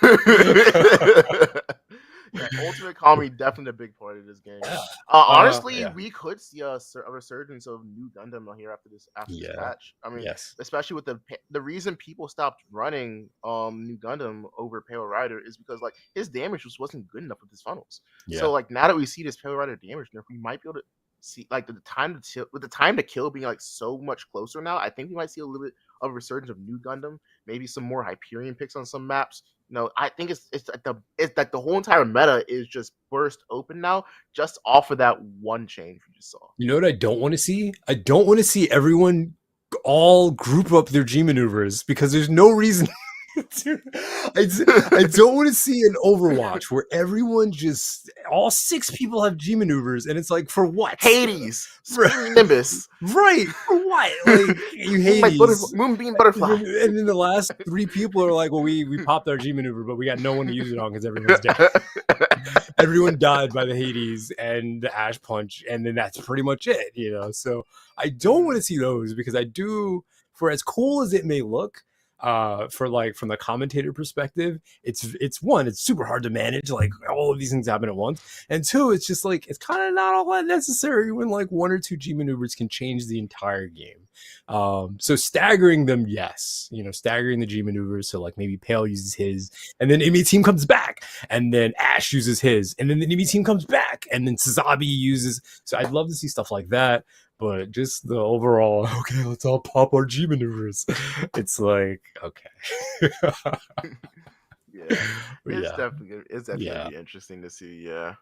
Yeah, Ultimate Comedy definitely a big part of this game. Yeah. Honestly, Yeah. we could see a resurgence of new Gundam here after this Yeah. patch. I mean, Yes. especially with the reason people stopped running new Gundam over Pale Rider is because like his damage just wasn't good enough with his funnels. So Yeah. like now that we see this Pale Rider damage nerf, we might be able to see like the time to kill being like so much closer now. I think we might see a little bit of a resurgence of new Gundam, maybe some more Hyperion picks on some maps. I think it's like the whole entire meta is just burst open now, just off of that one change we just saw. You know what I don't want to see? I don't want to see everyone all group up their G maneuvers because there's no reason to. I don't want to see an Overwatch where everyone just all 6 people have G maneuvers and it's like for what? Hades, Screaming Nimbus, Right. For what? Like you Hades. Moonbeam Butterfly. And then the last 3 people are like, well, we popped our G maneuver, but we got no one to use it on because everyone's dead. Everyone died by the Hades and the Ash Punch, and then that's pretty much it. So I don't want to see those because I do, for as cool as it may look, for like from the commentator perspective, it's one, it's super hard to manage, like all of these things happen at once, and two, it's just like it's kind of not all that necessary when like 1 or 2 G maneuvers can change the entire game. So staggering them, yes, staggering the G maneuvers. So like maybe Pale uses his, and then enemy team comes back, and then Ash uses his, and then the enemy team comes back, and then Sazabi uses. So I'd love to see stuff like that, but just the overall, okay, let's all pop our G maneuvers. It's like, okay. Yeah, it's Yeah. definitely gonna Yeah. be interesting to see. Yeah,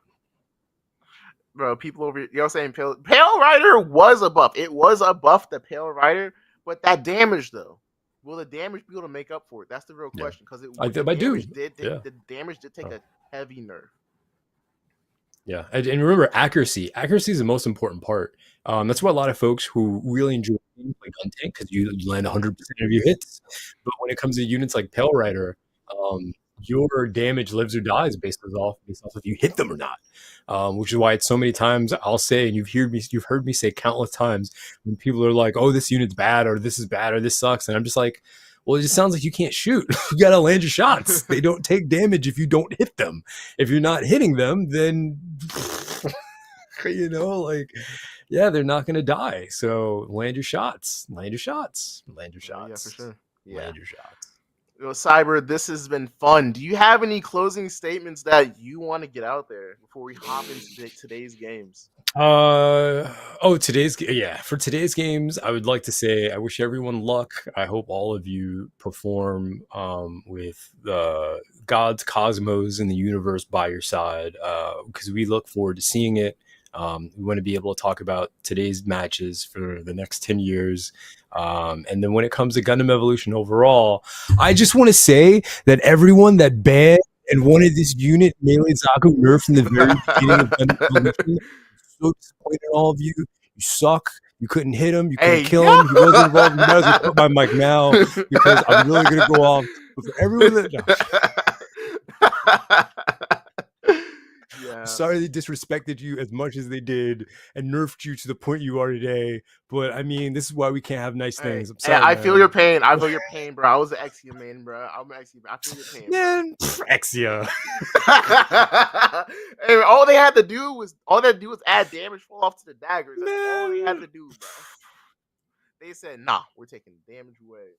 bro, people over here, saying Pale Rider was a buff. It was a buff to Pale Rider, but that damage though. Will the damage be able to make up for it? That's the real Yeah. question. Because I do. Yeah. the damage did take a heavy nerf. Yeah. And remember, accuracy. Accuracy is the most important part. That's why a lot of folks who really enjoy games like Untank, because you land 100% of your hits. But when it comes to units like Pale Rider, your damage lives or dies based off if you hit them or not. Which is why it's so many times I'll say, and you've heard me say countless times when people are like, "Oh, this unit's bad," or "This is bad," or "This sucks," and I'm just like, "Well, it just sounds like you can't shoot. You gotta land your shots. They don't take damage if you don't hit them. If you're not hitting them, then like, yeah, they're not gonna die. So land your shots. Land your shots. Land your Yeah, for shots. sure. Yeah. Land your shots." Cyber, this has been fun. Do you have any closing statements that you want to get out there before we hop into today's games? For today's games, I would like to say I wish everyone luck. I hope all of you perform with the gods, cosmos, and the universe by your side, because we look forward to seeing it. We want to be able to talk about today's matches for the next 10 years. And then when it comes to Gundam Evolution overall, I just want to say that everyone that banned and wanted this unit Melee Zaku nerfed in the very beginning of Gundam Evolution, so disappointed in all of you. You suck. You couldn't hit him. You couldn't Hey, kill him. He wasn't involved. You might as well put my mic now because I'm really going to go off. But for everyone that... Yeah. Sorry they disrespected you as much as they did and nerfed you to the point you are today. But I mean, this is why we can't have nice things. I'm sorry. I feel your pain. I feel your pain, bro. I was an Exia man, bro. I'm an Exia man. I feel your pain, man. Exia. Hey, all they had to do was add damage fall off to the daggers. That's all they had to do, bro. They said, "Nah, we're taking damage away."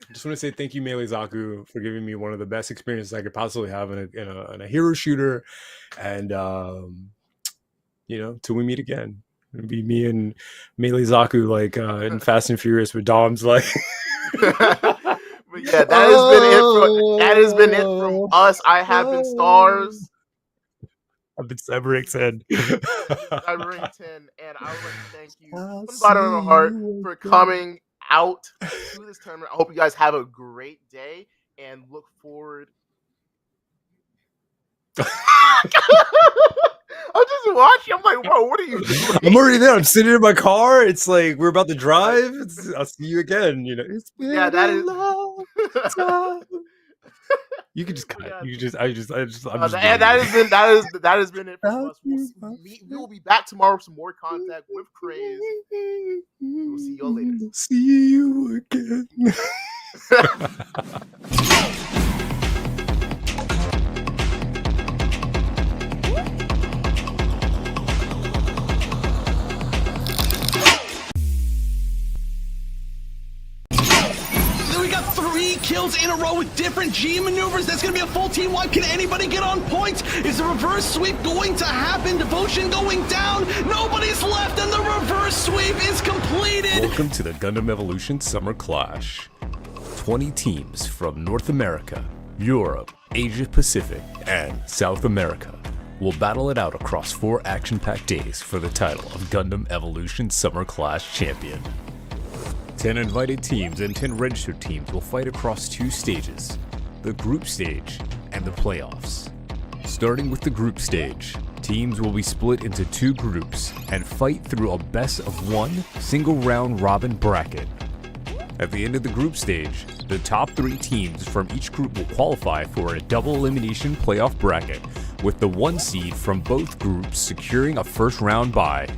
I just want to say thank you, Melee Zaku, for giving me one of the best experiences I could possibly have in a hero shooter, and till we meet again. It'll be me and Melee Zaku like in Fast and Furious with Dom's like. But yeah, that has been it from us. I have been Stars. I've been Cyber10. Cyber10, and I would like to thank you from the bottom of my heart for coming out to this tournament. I hope you guys have a great day and look forward. I'm just watching. I'm like, whoa, what are you doing? I'm already there. I'm sitting in my car. It's like we're about to drive. I'll see you again. It's been that is. You can just cut. Yeah. You can just. I'm just. That has been it from us. We will be back tomorrow with some more content with Craze. We'll see y'all later. See you again. Kills in a row with different G maneuvers. That's going to be a full team wipe. Can anybody get on points? Is the reverse sweep going to happen? Devotion going down. Nobody's left, and the reverse sweep is completed. Welcome to the Gundam Evolution Summer Clash. 20 teams from North America, Europe, Asia Pacific, and South America will battle it out across 4 action-packed days for the title of Gundam Evolution Summer Clash Champion. 10 invited teams and 10 registered teams will fight across 2 stages, the group stage and the playoffs. Starting with the group stage, teams will be split into 2 groups and fight through a best-of-1 single round robin bracket. At the end of the group stage, the top 3 teams from each group will qualify for a double elimination playoff bracket, with the 1 seed from both groups securing a first round bye.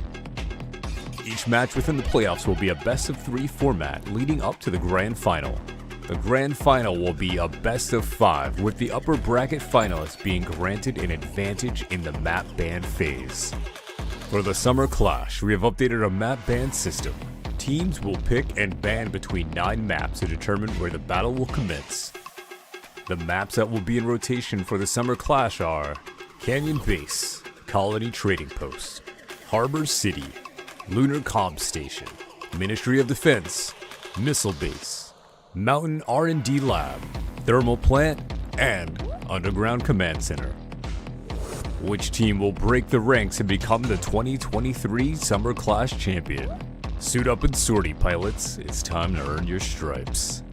Each match within the playoffs will be a best-of-3 format leading up to the grand final. The grand final will be a best-of-5, with the upper bracket finalists being granted an advantage in the map ban phase. For the Summer Clash, we have updated a map ban system. Teams will pick and ban between 9 maps to determine where the battle will commence. The maps that will be in rotation for the Summer Clash are Canyon Base, Colony Trading Post, Harbor City, Lunar Comm Station, Ministry of Defense, Missile Base, Mountain R&D Lab, Thermal Plant, and Underground Command Center. Which team will break the ranks and become the 2023 Summer Clash Champion? Suit up and sortie, pilots. It's time to earn your stripes.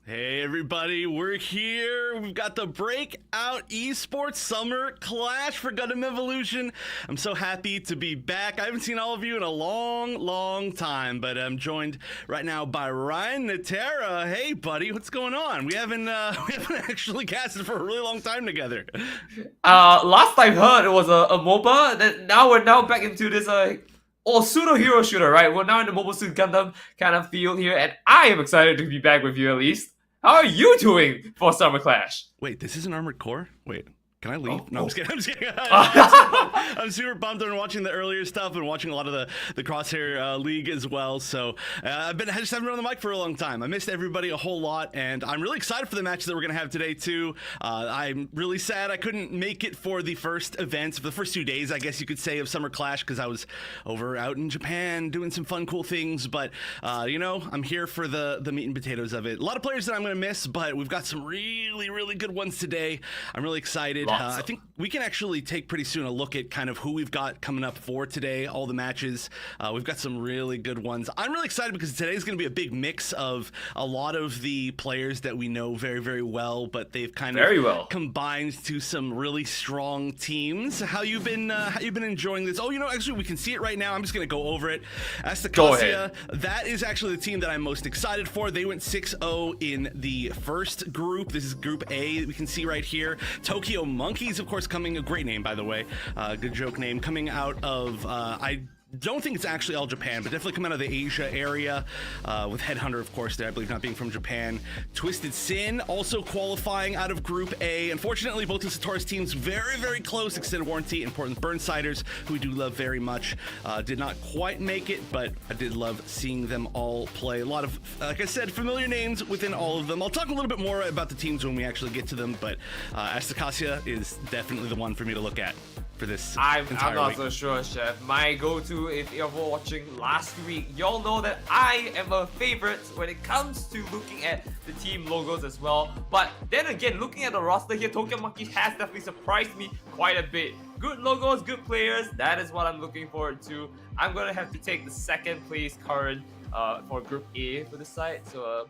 Hey everybody, we're here. We've got the Breakout Esports Summer Clash for Gundam Evolution. I'm so happy to be back. I haven't seen all of you in a long time, but I'm joined right now by Ryan Natera. Hey buddy, what's going on? We haven't actually casted for a really long time together. Last I heard it was a MOBA. That now we're back into this pseudo hero shooter, right? We're now in the Mobile Suit Gundam kind of field here, and I am excited to be back with you at least. How are you doing for Summer Clash? Wait, this is an Armored Core? Wait. Can I leave? No, I'm just kidding. I'm super pumped. I've been watching the earlier stuff and watching a lot of the Crosshair League as well. So I just haven't been on the mic for a long time. I missed everybody a whole lot, and I'm really excited for the match that we're going to have today, too. I'm really sad I couldn't make it for the first events, for the first 2 days, I guess you could say, of Summer Clash, because I was out in Japan doing some fun, cool things. But, I'm here for the meat and potatoes of it. A lot of players that I'm going to miss, but we've got some really good ones today. I'm really excited. I think we can actually take pretty soon a look at kind of who we've got coming up for today, all the matches. We've got some really good ones. I'm really excited because today's going to be a big mix of a lot of the players that we know very well, but they've kind of combined to some really strong teams. How you been enjoying this? Oh, actually we can see it right now. I'm just going to go over it. Asticassia, that is actually the team that I'm most excited for. They went 6-0 in the first group. This is Group A that we can see right here. Tokyo Monkeys, of course, coming, a great name, by the way, good joke name, coming out of, I don't think it's actually all Japan, but definitely come out of the Asia area, with Headhunter, of course, there, I believe, not being from Japan. TwistedSin also qualifying out of Group A. Unfortunately, both of Satoru's teams very close. Extended Warranty and Portland Burnsiders, who we do love very much, did not quite make it, but I did love seeing them all play. A lot of, like I said, familiar names within all of them. I'll talk a little bit more about the teams when we actually get to them, but Asticassia is definitely the one for me to look at for this I'm not week. so sure, Chef. My go-to, if you're watching last week, y'all know that I am a favorite when it comes to looking at the team logos as well. But then again, looking at the roster here, Tokyo Monkeys has definitely surprised me quite a bit. Good logos, good players, that is what I'm looking forward to. I'm gonna have to take the second place current for Group A for this side. So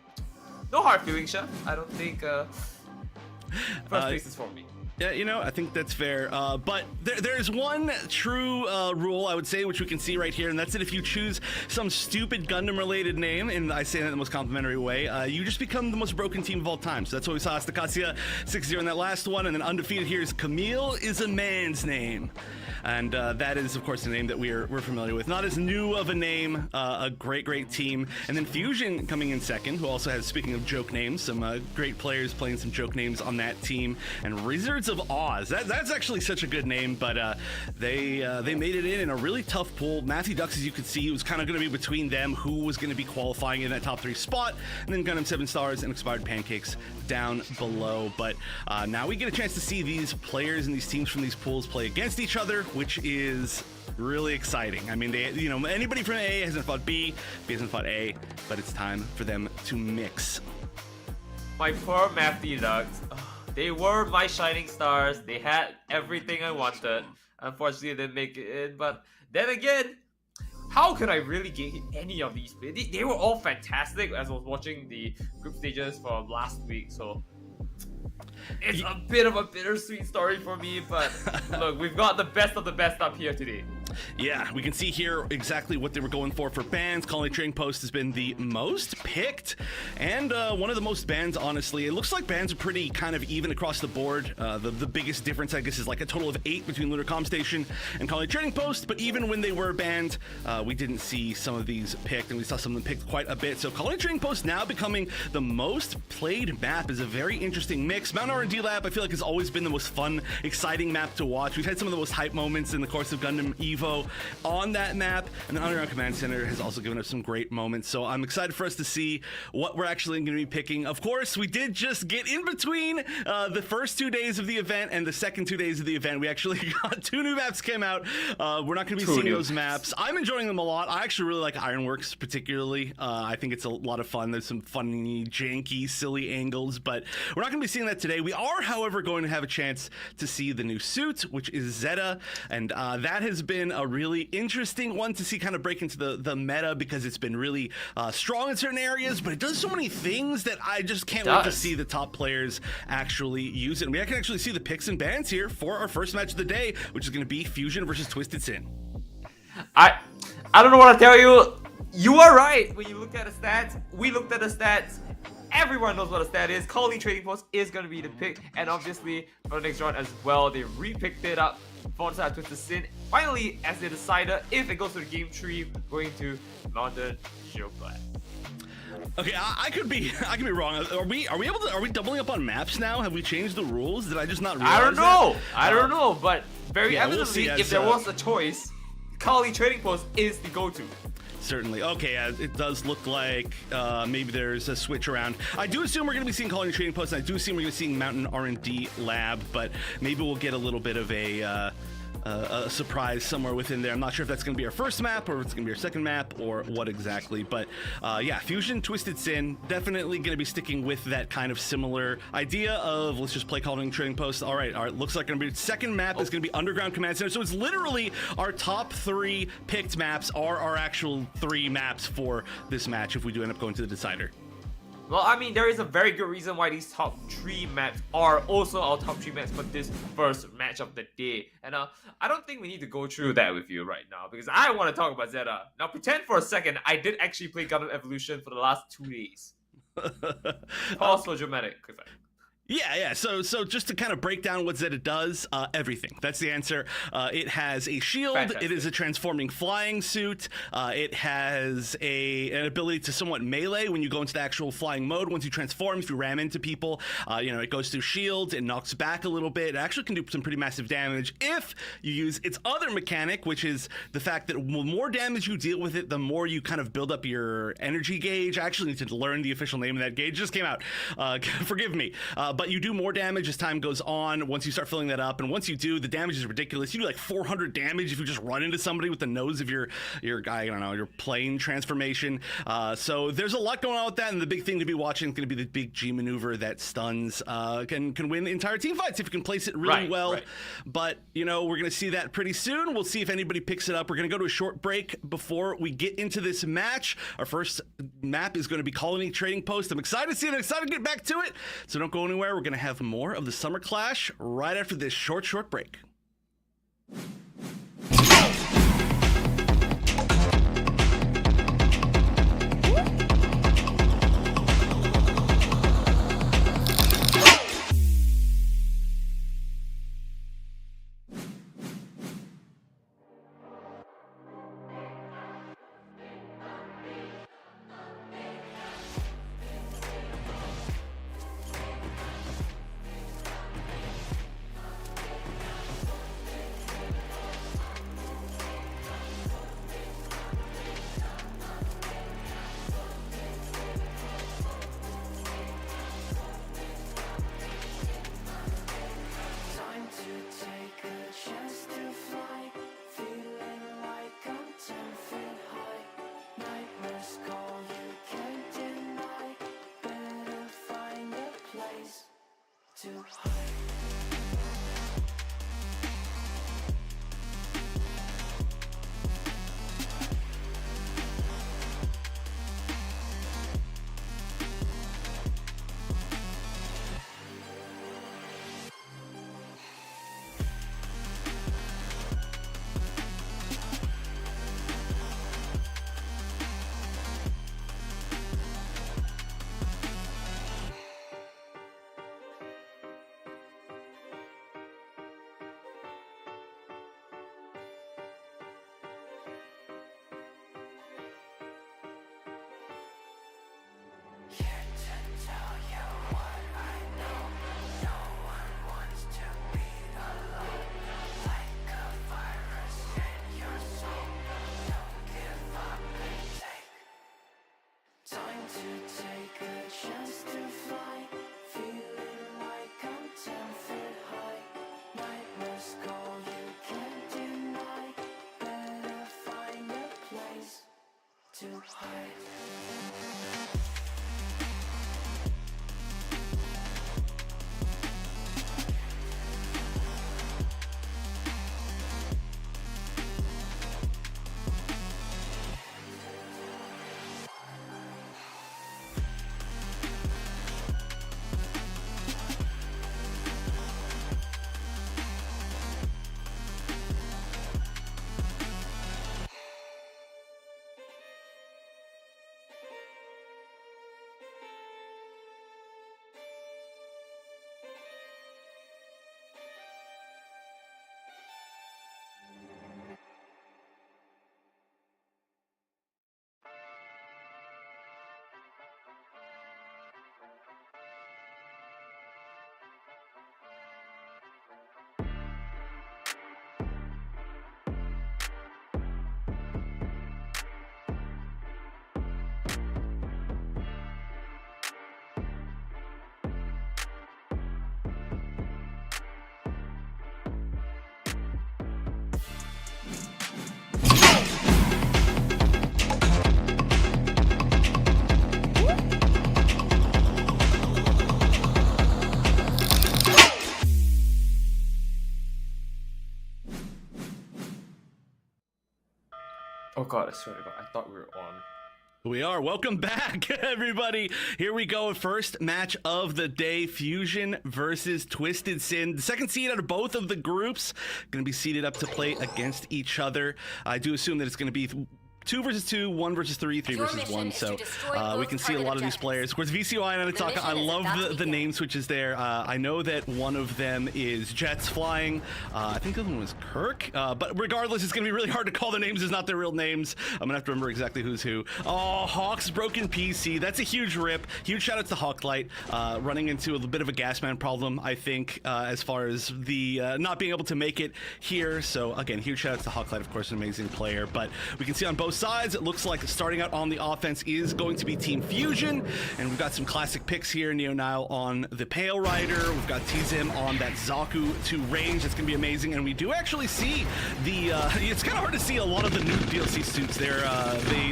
no hard feelings, Chef. I don't think first place is for me. Yeah, you know, I think that's fair. But there's one true rule, I would say, which we can see right here, and that's that if you choose some stupid Gundam-related name, and I say that in the most complimentary way, you just become the most broken team of all time. So that's what we saw Asticassia 6-0 in that last one, and then undefeated here is Kamille is a man's name. And that is, of course, a name that we're familiar with. Not as new of a name, a great team. And then Fusion coming in second, who also has, speaking of joke names, some great players playing some joke names on that team. And Rizzards of Oz, that's actually such a good name, but they made it in a really tough pool. Matthew Ducks, as you could see, was kind of going to be between them, who was going to be qualifying in that top 3 spot. And then Gundam 7 Stars and Expired Pancakes down below. But now we get a chance to see these players and these teams from these pools play against each other, which is really exciting. I mean, they, you know, anybody from A hasn't fought B hasn't fought A, but it's time for them to mix. My poor Matthew Ducks. They were my shining stars. They had everything I wanted. Unfortunately, they didn't make it in. But then again, how could I really get any of these? They were all fantastic as I was watching the group stages from last week. So it's a bit of a bittersweet story for me, but look, we've got the best of the best up here today. Yeah, we can see here exactly what they were going for bans. Colony Trading Post has been the most picked, and one of the most bans, honestly. It looks like bans are pretty kind of even across the board. The biggest difference, I guess, is like a total of 8 between Lunar Com Station and Colony Trading Post, but even when they were banned, we didn't see some of these picked, and we saw some of them picked quite a bit. So Colony Trading Post now becoming the most played map is a very interesting mix. Mount R&D Lab, I feel like, has always been the most fun, exciting map to watch. We've had some of the most hype moments in the course of Gundam Evo on that map, and the Underground Command Center has also given us some great moments. So I'm excited for us to see what we're actually going to be picking. Of course, we did just get in between the first 2 days of the event and the second 2 days of the event. We actually got 2 new maps came out. We're not going to be seeing those maps. I'm enjoying them a lot. I actually really like Ironworks particularly. I think it's a lot of fun. There's some funny, janky, silly angles, but we're not going to be seeing that today. We are, however, going to have a chance to see the new suit, which is Zeta, and that has been a really interesting one to see kind of break into the meta, because it's been really strong in certain areas, but it does so many things that I just can't wait to see the top players actually use it. And we can actually see the picks and bans here for our first match of the day, which is going to be Fusion versus TwistedSin. I don't know what to tell you. You are right. When you looked at the stats, we looked at the stats. Everyone knows what a stat is. Colony Trading Post is going to be the pick, and obviously for the next round as well, they re-picked it up for the side of TwistedSin. Finally, as they decided if it goes to the game tree, going to Mountain Geoclad. Okay, I could be wrong. Are we doubling up on maps now? Have we changed the rules? Did I just not realize I don't know. That? I don't know, but very yeah, evidently, we'll if there was a choice, Colony Trading Post is the go-to. Certainly. Okay, it does look like maybe there's a switch around. I do assume we're going to be seeing Colony Trading Post, and I do assume we're going to be seeing Mountain R&D Lab, but maybe we'll get a little bit of a surprise somewhere within there. I'm not sure if that's going to be our first map, or if it's going to be our second map, or what exactly. But yeah, Fusion, TwistedSin, definitely going to be sticking with that kind of similar idea of let's just play Colony Trading Post. All right, looks like going to be second map is going to be Underground Command Center. So it's literally our top 3 picked maps are our actual 3 maps for this match if we do end up going to the decider. Well, I mean, there is a very good reason why these top 3 maps are also our top 3 maps for this first match of the day. And I don't think we need to go through that with you right now, because I want to talk about Zeta. Now, pretend for a second I did actually play Gundam Evolution for the last 2 days. Pause for dramatic effect. Yeah. So just to kind of break down what Zeta does, everything. That's the answer. It has a shield. Fantastic. It is a transforming flying suit. It has an ability to somewhat melee when you go into the actual flying mode. Once you transform, if you ram into people, it goes through shield. It knocks back a little bit. It actually can do some pretty massive damage if you use its other mechanic, which is the fact that the more damage you deal with it, the more you kind of build up your energy gauge. I actually need to learn the official name of that gauge. It just came out. Forgive me. but you do more damage as time goes on once you start filling that up, and once you do, the damage is ridiculous. You do like 400 damage if you just run into somebody with the nose of your I don't know, your plane transformation. So there's a lot going on with that, and the big thing to be watching is going to be the big G maneuver that stuns can win entire team fights if you can place it really well. Right. But you know, we're going to see that pretty soon. We'll see if anybody picks it up. We're going to go to a short break before we get into this match. Our first map is going to be Colony Trading Post. I'm excited to see it. I'm excited to get back to it. So don't go anywhere. We're going to have more of the Summer Clash right after this short break. Oh god, I swear to god, I thought we were on. We are. Welcome back, everybody. Here we go. First match of the day, Fusion versus TwistedSin. The second seed out of both of the groups going to be seeded up to play against each other. I do assume that it's going to be 2 versus 2, 1 versus 3, 3 versus 1. So we can see a lot of these players. Of course, VCY and Anataka, I love the name switches there. I know that one of them is Jets flying. I think the other one was Kirk. But regardless, it's going to be really hard to call their names as not their real names. I'm going to have to remember exactly who's who. Oh, Hawk's broken PC. That's a huge rip. Huge shout out to Hawklight. Running into a bit of a gas man problem, I think, as far as the not being able to make it here. So again, huge shout out to Hawklight, of course, an amazing player. But we can see on both sides. It looks like starting out on the offense is going to be Team Fusion, and we've got some classic picks here. Neo Nile on the Pale Rider. We've got TZM on that Zaku to range. That's going to be amazing, and we do actually see the, it's kind of hard to see a lot of the new DLC suits there.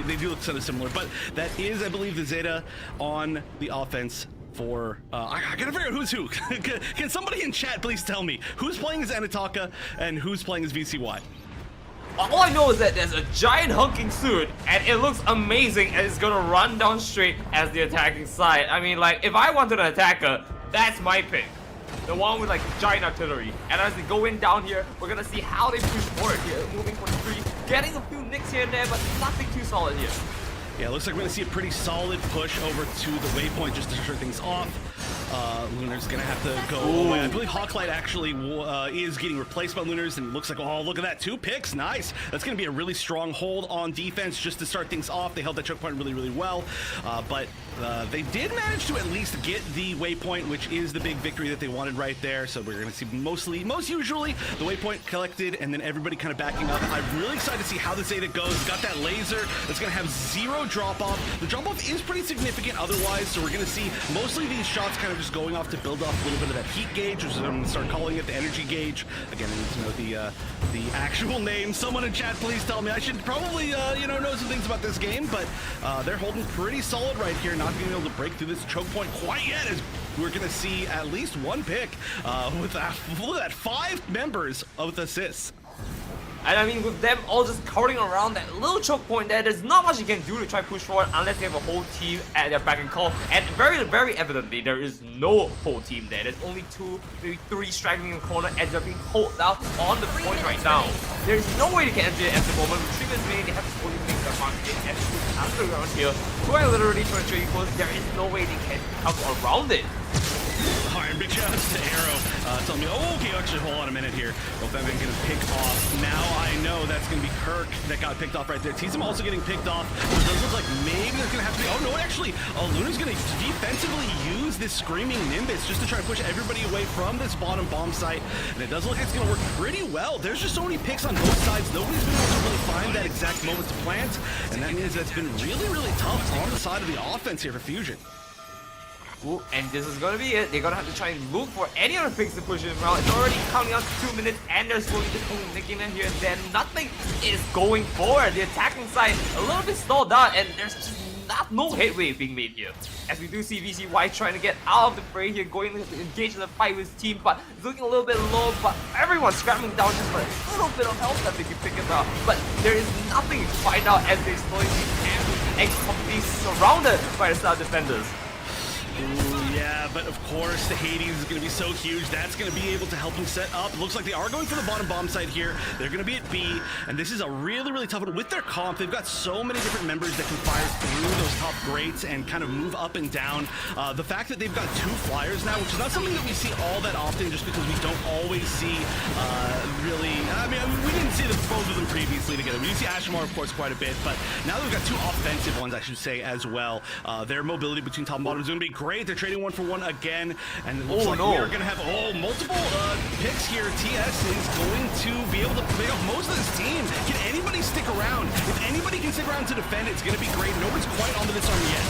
They do look sort of similar, but that is, I believe, the Zeta on the offense for, I gotta figure out who's who. Can somebody in chat please tell me who's playing as Anataka and who's playing as VCY? All I know is that there's a giant hulking suit, and it looks amazing, and it's gonna run down straight as the attacking side. I mean, like, if I wanted an attacker, that's my pick. The one with, like, giant artillery. And as they go in down here, we're gonna see how they push forward here. Moving for the 3, getting a few nicks here and there, but nothing too solid here. Yeah, it looks like we're gonna see a pretty solid push over to the waypoint just to start things off. Lunar's gonna have to go away. I believe Hawklight actually is getting replaced by Lunars, and it looks like, oh, look at that, 2 picks, nice. That's gonna be a really strong hold on defense just to start things off. They held that choke point really, really well, but they did manage to at least get the waypoint, which is the big victory that they wanted right there. So we're gonna see most usually the waypoint collected and then everybody kind of backing up. I'm really excited to see how the Zeta goes. Got that laser that's gonna have 0 drop off. The drop off is pretty significant otherwise, so we're gonna see mostly these shots kind of just going off to build off a little bit of that heat gauge, which is I'm gonna start calling it the energy gauge. Again, I need to know the actual name. Someone in chat, please tell me. I should probably know some things about this game, but they're holding pretty solid right here, not being able to break through this choke point quite yet, as we're gonna see at least 1 pick with that 5 members of assists. And I mean, with them all just covering around that little choke point there, there's not much you can do to try push forward unless they have a whole team at their back and call. And very, very evidently, there is no whole team there. There's only 2, maybe 3 straggling in the corner, and they're being held out on the point right now. There's no way they can enter it at the moment. With 3 minutes remaining, they have to fully make their mark in and shoot after the round here. Quite literally trying to show you close, there is no way they can come around it. Alright, big shout outs to Arrow telling me, oh, okay, actually, hold on a minute here. Well, I'm going to pick off. Now I know that's going to be Kirk that got picked off right there. TZM also getting picked off. It does look like maybe there's going to have to be, oh, no, actually, Luna's going to defensively use this Screaming Nimbus just to try to push everybody away from this bottom bomb site. And it does look like it's going to work pretty well. There's just so many picks on both sides. Nobody's been able to really find that exact moment to plant. And that means that's been really, really tough on the side of the offense here for Fusion. Ooh, and this is gonna be it. They're gonna have to try and look for any other picks to push it around. It's already counting out to 2 minutes, and they're slowly just nicking in here and there. Nothing is going forward. The attacking side a little bit stalled out, and there's just no headway being made here. As we do see VCY trying to get out of the fray here, going to engage in the fight with his team, but it's looking a little bit low, but everyone's scrambling down just for a little bit of help that they can pick it up. But there is nothing to find out as they slowly and completely surrounded by the star defenders. Ooh, yeah, but of course the Hades is going to be so huge. That's going to be able to help them set up. It looks like they are going for the bottom bomb site here. They're going to be at B, and this is a really, really tough one. With their comp, they've got so many different members that can fire through those top grates and kind of move up and down. The fact that they've got 2 flyers now, which is not something that we see all that often just because we don't always see really, I mean, we didn't see both of them previously together. We do see Ashmar, of course, quite a bit, but now they've got 2 offensive ones, I should say, as well. Their mobility between top and bottom is going to be great. They're trading 1 for 1 again, and it looks like we are going to have multiple picks here. TS is going to be able to pick up most of this team. Can anybody stick around? If anybody can stick around to defend, it's going to be great. Nobody's quite onto this army yet.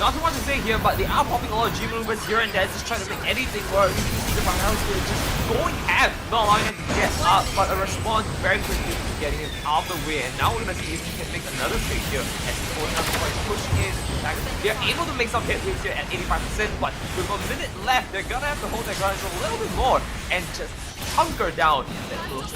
Not too much to say here, but they are popping a lot of G movements here and there, just trying to make anything work. You can see the Farmhouse here just going ham, not allowing him to get up, but a response very quickly to getting him out of the way. And now we're going to see if he can make another pick here as he's going up to push in. They're able to make some hit rates here at 85%, but with a minute left, they're going to have to hold their ground a little bit more and just hunker down that little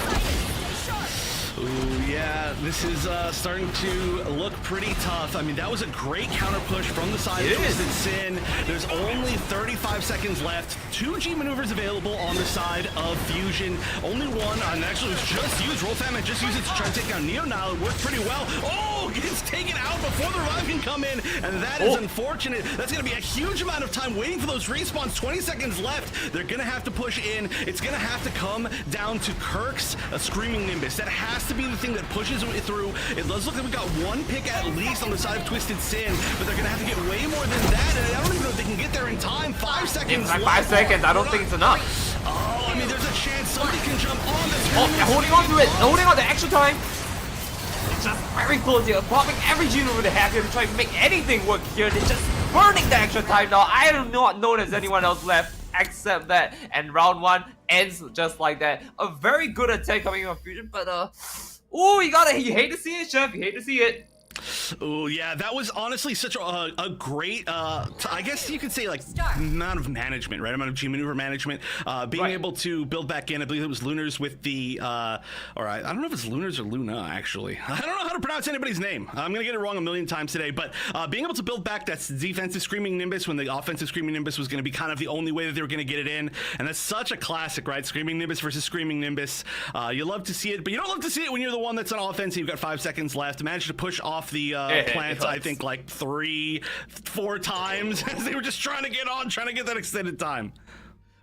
Ooh, yeah, this is starting to look pretty tough. I mean, that was a great counter push from the side of TwistedSin. There's only 35 seconds left. 2 G maneuvers available on the side of Fusion. Only 1, and actually it was just used. Roll Famine just used it to try to take down Neo Nile. It worked pretty well. Oh, gets taken out before the revive can come in, and that is unfortunate. That's going to be a huge amount of time waiting for those respawns. 20 seconds left. They're going to have to push in. It's going to have to come down to Kirk's Screaming Nimbus. That has to be the thing that pushes it through. It does look like we got 1 pick at least on the side of TwistedSin, but they're gonna have to get way more than that, and I don't even know if they can get there in time. 5 seconds left. 5 seconds, I don't think it's enough. Oh, I mean, there's a chance somebody can jump on this. Oh, they're holding on to it. They're holding on to extra time. just very close here, popping every G maneuver they have here to try and make anything work here. They're just burning the extra time now. I do not know there's anyone else left except that, and round 1 ends just like that. A very good attack coming in on Fusion, but oh, you hate to see it, Chef. You hate to see it. Oh yeah, that was honestly such a great, I guess you could say, like, amount of management, right? Amount of G maneuver management, being able to build back in. I believe it was Lunars with the, or I don't know if it's Lunars or Luna, actually. I don't know how to pronounce anybody's name. I'm gonna get it wrong a million times today, but being able to build back that defensive Screaming Nimbus when the offensive Screaming Nimbus was gonna be kind of the only way that they were gonna get it in, and that's such a classic, right? Screaming Nimbus versus Screaming Nimbus. You love to see it, but you don't love to see it when you're the one that's on offense and you've got 5 seconds left. Manage to push off the plants, I think, like 3-4 times as they were just trying to get on, trying to get that extended time.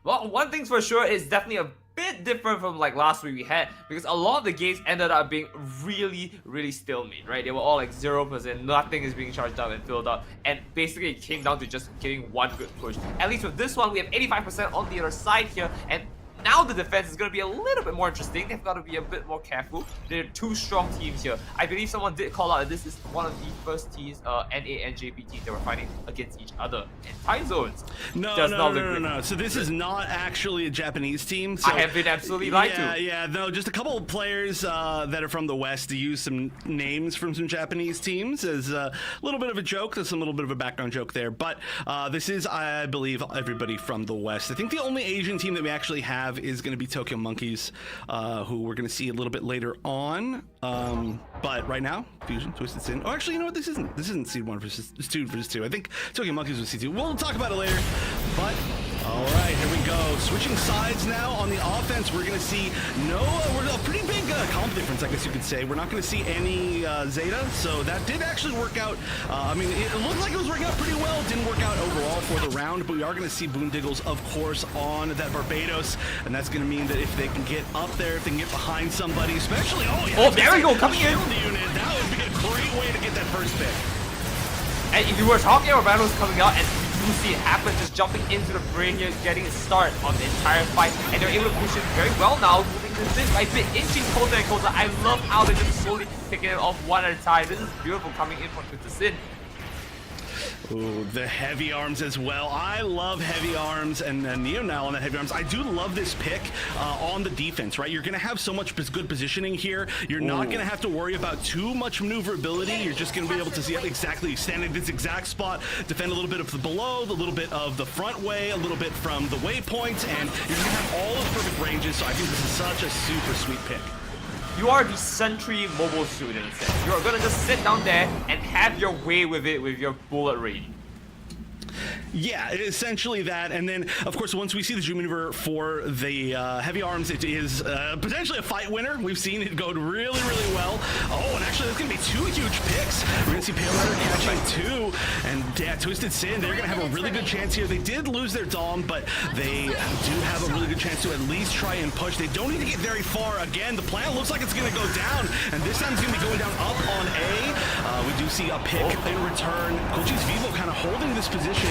Well, one thing's for sure is definitely a bit different from like last week we had, because a lot of the games ended up being really stalemate, right? They were all like 0%, nothing is being charged up and filled up, and basically it came down to just getting one good push. At least with this one, we have 85% on the other side here, and now the defense is going to be a little bit more interesting. They've got to be a bit more careful. They're 2 strong teams here. I believe someone did call out that this is one of the first teams, NA and JP teams that were fighting against each other in time zones. No. So this is not actually a Japanese team. So, I have been absolutely lied to. Yeah, no, just a couple of players that are from the West to use some names from some Japanese teams as a little bit of a joke. There's a little bit of a background joke there. But this is, I believe, everybody from the West. I think the only Asian team that we actually have is going to be Tokyo Monkeys, who we're going to see a little bit later on. But right now, Fusion, TwistedSin. Oh, actually, you know what? This isn't Seed 1 versus 2 versus 2. I think Tokyo Monkeys was Seed 2. We'll talk about it later. But all right, here we go. Switching sides now on the offense. We're going to see we're a pretty big comp difference, I guess you could say. We're not going to see any Zeta, so that did actually work out. I mean, it looked like it was working out pretty well. It didn't work out overall for the round, but we are going to see Boondiggles, of course, on that Barbados, and that's going to mean that if they can get up there, if they can get behind somebody, especially, there we go, coming in. Unit, that would be a great way to get that first pick. And if you were talking about battles coming out, and you see it happen, just jumping into the brain here, getting a start on the entire fight, and they're able to push it very well now, moving this bit by bit, inching closer and closer. I love how they're just slowly picking it off one at a time. This is beautiful coming in from TwistedSin. Ooh, the heavy arms as well. I love heavy arms, and Neo now on the heavy arms. I do love this pick on the defense, right? You're going to have so much good positioning here. You're not going to have to worry about too much maneuverability. You're just going to be able to see exactly stand in this exact spot, defend a little bit of the below, a little bit of the front way, a little bit from the waypoints, and you're going to have all those perfect ranges. So I think this is such a super sweet pick. You are the Sentry mobile suit in a sense. You're gonna just sit down there and have your way with it with your bullet rating. Yeah, essentially that, and then of course once we see the G maneuver for the heavy arms, it is potentially a fight winner. We've seen it go really well. Oh, and actually there's gonna be 2 huge picks. We're gonna see Pale Rider catching 2, and yeah, TwistedSin, they're gonna have a really good chance here. They did lose their Dom, but they do have a really good chance to at least try and push. They don't need to get very far. Again, the plant looks like it's gonna go down, and this time it's gonna be going down up on A. We do see a pick in return. Koji's Vivo kind of holding this position.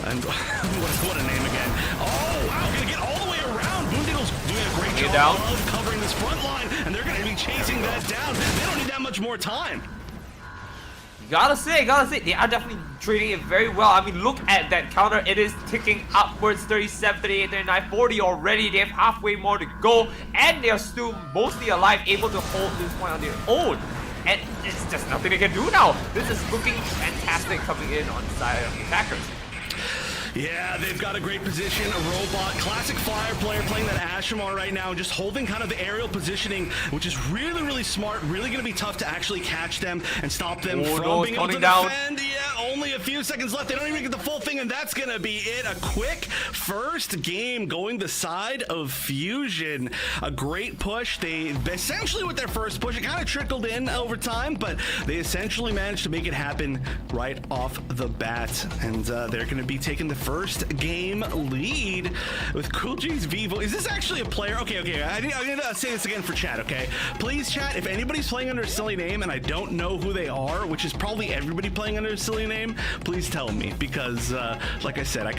And what a name again. Oh, wow, gonna get all the way around. Boondiggles doing a great job of covering this front line, and they're gonna be chasing that down. They don't need that much more time. Gotta say, they are definitely trading it very well. I mean, look at that counter. It is ticking upwards, 37, 38, 39, 40 already. They have halfway more to go, and they are still mostly alive, able to hold this point on their own. And it's just nothing they can do now. This is looking fantastic coming in on the side of the attackers. Yeah, they've got a great position, a robot, classic flyer player playing that Ashimar right now, and just holding kind of the aerial positioning, which is really smart, really going to be tough to actually catch them and stop them from being able to defend. Yeah, only a few seconds left. They don't even get the full thing, and that's going to be it. A quick first game going the side of Fusion. A great push. They essentially, with their first push, it kind of trickled in over time, but they essentially managed to make it happen right off the bat, and they're going to be taking the first game lead with Koji's Vivo. Is this actually a player? Okay. I'm gonna say this again for chat, okay? Please, chat, if anybody's playing under a silly name and I don't know who they are, which is probably everybody playing under a silly name, game, please tell me, because like I said, I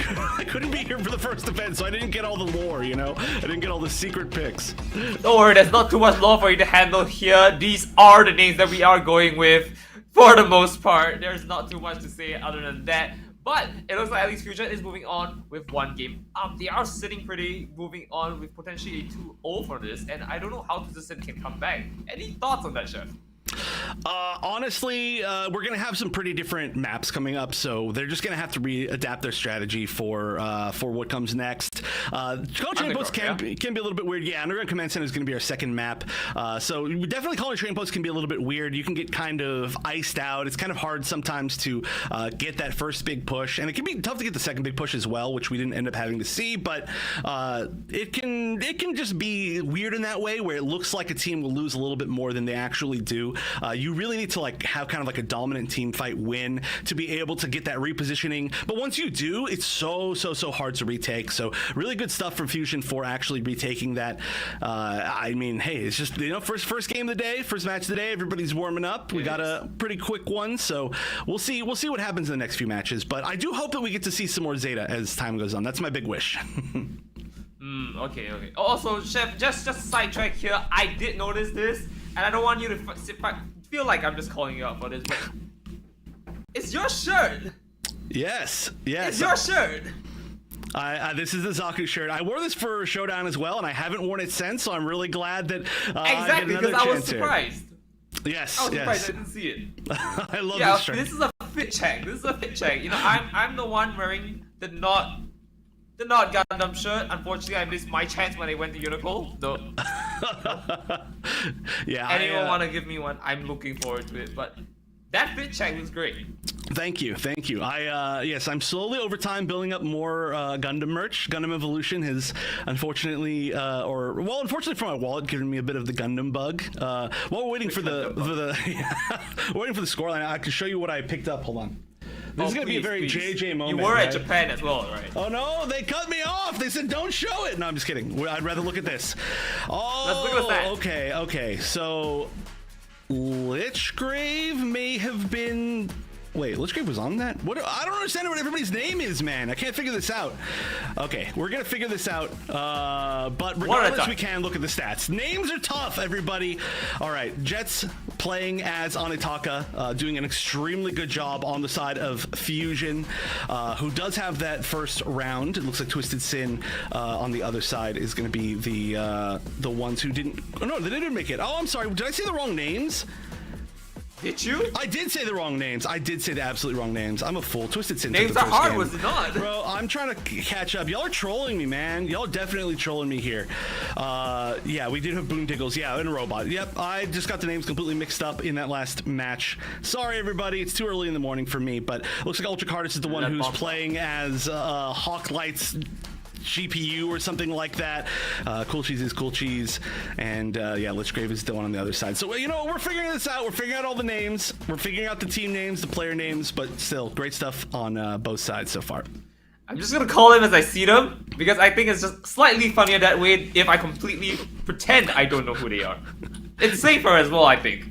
couldn't be here for the first event, so I didn't get all the lore, you know? I didn't get all the secret picks. Don't worry, there's not too much lore for you to handle here. These are the names that we are going with for the most part. There's not too much to say other than that. But it looks like at least Fusion is moving on with one game. They are sitting pretty, moving on with potentially a 2-0 for this, and I don't know how TwistedSin can come back. Any thoughts on that, Chef? Honestly, we're gonna have some pretty different maps coming up, so they're just gonna have to adapt their strategy for what comes next. Calling Train Post can be a little bit weird. Yeah, Underground Command Center is gonna be our second map, so definitely calling Train Post can be a little bit weird. You can get kind of iced out. It's kind of hard sometimes to get that first big push, and it can be tough to get the second big push as well, which we didn't end up having to see. But it can just be weird in that way, where it looks like a team will lose a little bit more than they actually do. You really need to like have kind of like a dominant team fight win to be able to get that repositioning. But once you do, it's so hard to retake. So really good stuff from Fusion for actually retaking that. I mean, hey, it's just, you know, first game of the day, first match of the day. Everybody's warming up. We got a pretty quick one, so we'll see what happens in the next few matches. But I do hope that we get to see some more Zeta as time goes on. That's my big wish. Okay. Also, Chef, just sidetrack here. I did notice this, and I don't want you to feel like I'm just calling you out for this, but it's your shirt. Yes. It's your shirt. This is the Zaku shirt. I wore this for Showdown as well, and I haven't worn it since, so I'm really glad that exactly, because I was surprised. Yes, I was surprised I didn't see it. I love this shirt. This is a fit check. You know, I'm the one wearing the not Gundam shirt. Unfortunately, I missed my chance when I went to Unical. Though. Yeah. Anyone want to give me one? I'm looking forward to it. But that fit check was great. Thank you. Yes, I'm slowly over time building up more Gundam merch. Gundam Evolution has unfortunately, unfortunately for my wallet, given me a bit of the Gundam bug. While we're waiting for the waiting for the scoreline, I can show you what I picked up. Hold on. This is gonna be a very JJ moment. You were at Japan as well, right? Oh no, they cut me off. They said don't show it. No, I'm just kidding. I'd rather look at this. Oh, let's look at that. Okay. So Lichgrave may have been. Wait, Lichgrave was on that? What? I don't understand what everybody's name is, man. I can't figure this out. Okay, we're gonna figure this out. But regardless, we can look at the stats. Names are tough, everybody. All right, Jet's playing as Anitaka, doing an extremely good job on the side of Fusion, who does have that first round. It looks like TwistedSin on the other side is gonna be the ones who didn't. Oh no, they didn't make it. Oh, I'm sorry. Did I say the wrong names? Did you? I did say the wrong names. I did say the absolutely wrong names. I'm a fool. TwistedSin. Names are hard, was it not? Bro, I'm trying to catch up. Y'all are trolling me, man. Y'all are definitely trolling me here. Yeah, we did have Boondiggles. Yeah, and a robot. Yep, I just got the names completely mixed up in that last match. Sorry, everybody. It's too early in the morning for me, but looks like Ultra Cardis is the one who's playing as Hawk Light's GPU or something like that. Cool Cheese is Cool Cheese, and yeah, Lichgrave is the one on the other side. So you know, we're figuring this out. We're figuring out all the names. We're figuring out the team names, the player names, but still, great stuff on both sides so far. I'm just gonna call them as I see them because I think it's just slightly funnier that way if I completely pretend I don't know who they are. It's safer as well, I think.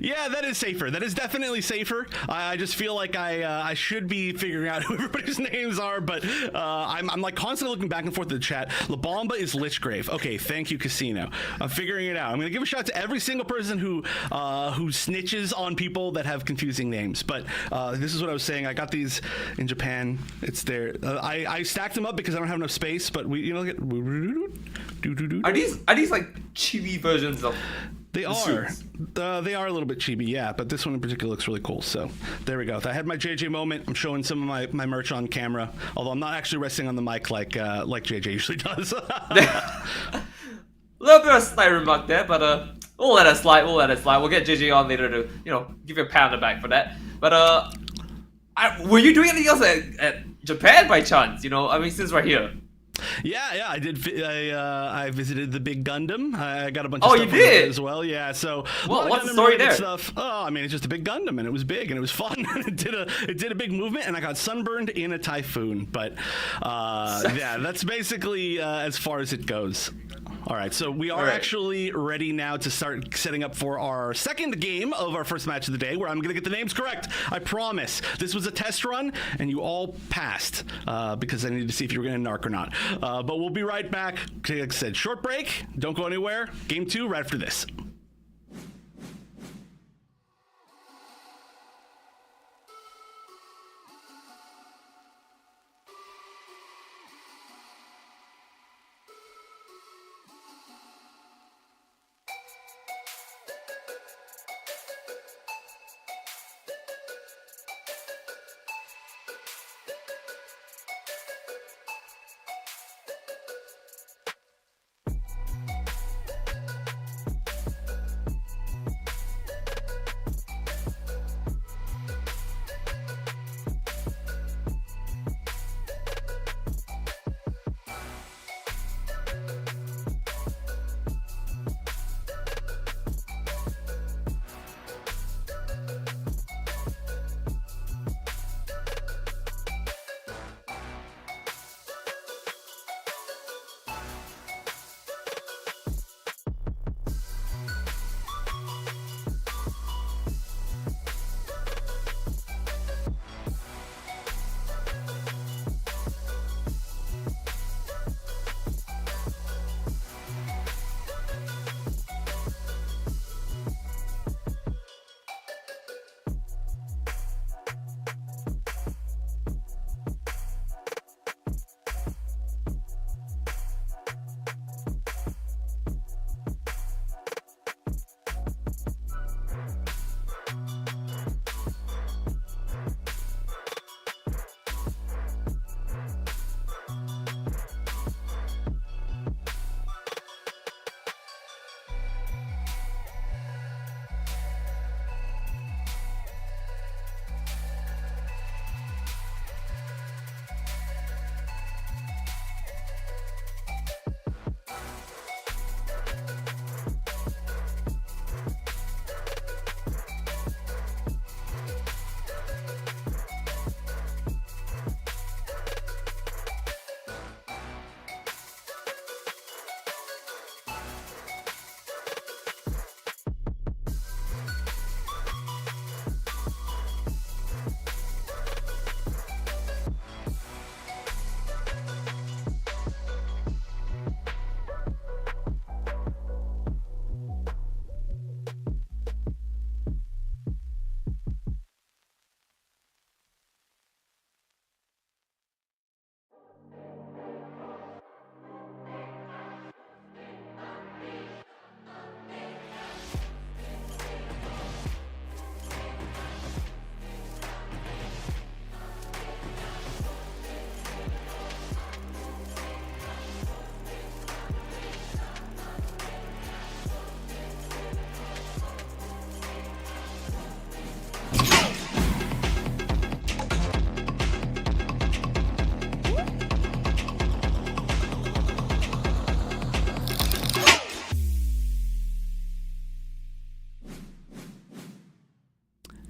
Yeah, that is safer. That is definitely safer. I just feel like I should be figuring out who everybody's names are, but I'm like constantly looking back and forth in the chat. La Bomba is Lichgrave. Okay, thank you, Casino. I'm figuring it out. I'm gonna give a shout out to every single person who snitches on people that have confusing names. But this is what I was saying. I got these in Japan. It's there. I stacked them up because I don't have enough space. But we, you know, are these like chibi versions of? They are. They are a little bit chibi, yeah, but this one in particular looks really cool. So there we go. I had my JJ moment. I'm showing some of my merch on camera, although I'm not actually resting on the mic like JJ usually does. A little bit of slight remark there, but we'll let it slide. We'll get JJ on later to, you know, give you a pat on the back for that. But were you doing anything else at Japan by chance? You know, I mean, since we're here. Yeah, I did. I visited the big Gundam. I got a bunch of stuff from there as well. Yeah, so what's the story there? Stuff. Oh, I mean, it's just a big Gundam, and it was big, and it was fun. It did a big movement, and I got sunburned in a typhoon. But yeah, that's basically as far as it goes. All right, so we are actually ready now to start setting up for our second game of our first match of the day, where I'm going to get the names correct. I promise. This was a test run, and you all passed because I needed to see if you were going to narc or not. But we'll be right back. Like I said, short break. Don't go anywhere. Game 2 right after this.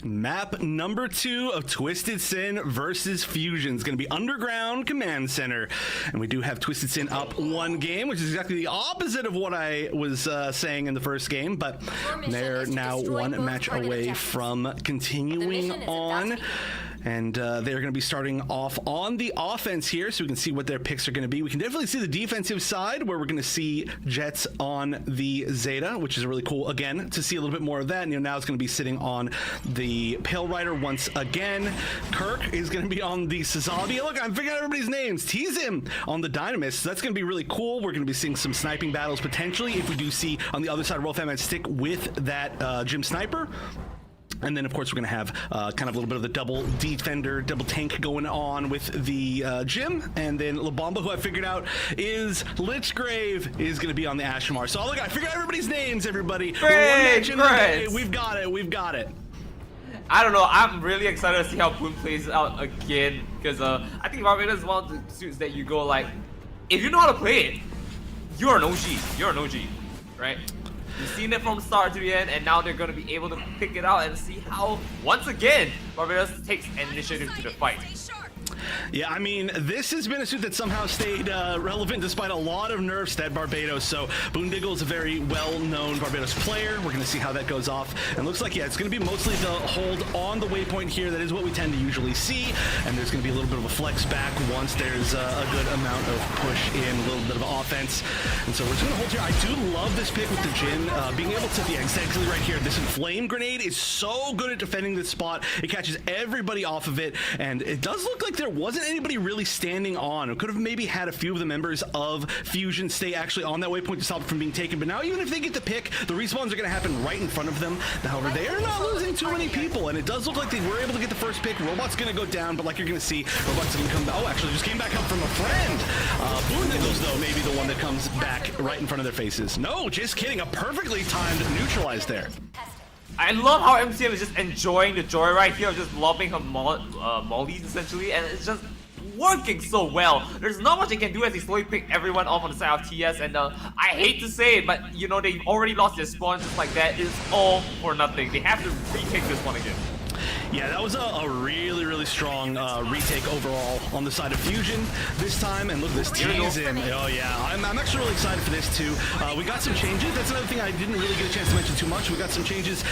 Map number 2 of TwistedSin versus Fusion is going to be Underground Command Center. And we do have TwistedSin up 1 game, which is exactly the opposite of what I was saying in the first game. But they're now 1 match away from continuing on. And they're going to be starting off on the offense here, so we can see what their picks are going to be. We can definitely see the defensive side, where we're going to see Jets on the Zeta, which is really cool, again, to see a little bit more of that. And, you know, now it's going to be sitting on the Pale Rider once again. Kirk is going to be on the Sazabi. Look, I'm figuring out everybody's names. Tease him on the Dynamis. So that's going to be really cool. We're going to be seeing some sniping battles, potentially, if we do see on the other side Rolfam and stick with that Gym Sniper. And then, of course, we're going to have kind of a little bit of the double defender, double tank going on with the Gym. And then Labamba, who I figured out is Lichgrave, is going to be on the Ashmar. So, look, I figured out everybody's names, everybody. Great. We've got it. We've got it. I don't know. I'm really excited to see how Boom plays out again. Because I think Barbados is one of the suits that you go like, if you know how to play it, you're an OG. You're an OG, right? You've seen it from start to the end, and now they're going to be able to pick it out and see how, once again, Barbados takes initiative to the fight. Yeah, I mean, this has been a suit that somehow stayed relevant despite a lot of nerfs at Barbados. So Boondiggle is a very well-known Barbados player. We're going to see how that goes off. And looks like, yeah, it's going to be mostly the hold on the waypoint here. That is what we tend to usually see. And there's going to be a little bit of a flex back once there's a good amount of push in, a little bit of offense. And so we're just going to hold here. I do love this pick with the Jin. Being able to, yeah, exactly right here. This flame grenade is so good at defending this spot. It catches everybody off of it. And it does look like there wasn't anybody really standing on. It could have maybe had a few of the members of Fusion stay actually on that waypoint to stop it from being taken. But now even if they get the pick, the respawns are going to happen right in front of them. However, they are not losing too many people. And it does look like they were able to get the first pick. Robot's going to go down, but like you're going to see, Robot's going to come back. Oh, actually, just came back up from a friend. Boondiggles, though, maybe the one that comes back right in front of their faces. No, just kidding. A perfectly timed neutralize there. I love how MCM is just enjoying the joy right here of just lobbing her mollies essentially, and it's just working so well. There's not much they can do as they slowly pick everyone off on the side of TS, and I hate to say it, but you know, they've already lost their spawn just like that. It's all for nothing. They have to retake this one again. Yeah, that was a really, really strong retake overall on the side of Fusion this time. And look at this TwistedSin. Oh, yeah. I'm actually really excited for this, too. We got some changes. That's another thing I didn't really get a chance to mention too much. We got some changes,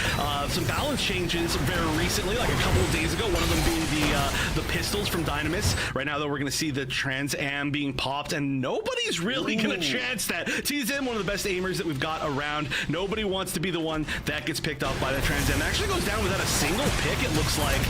some balance changes very recently, like a couple of days ago. One of them being the pistols from Dynamis. Right now, though, we're going to see the Trans Am being popped, and nobody's really going to chance that. TwistedSin, one of the best aimers that we've got around. Nobody wants to be the one that gets picked off by the Trans Am. It actually goes down without a single pick, it looks like.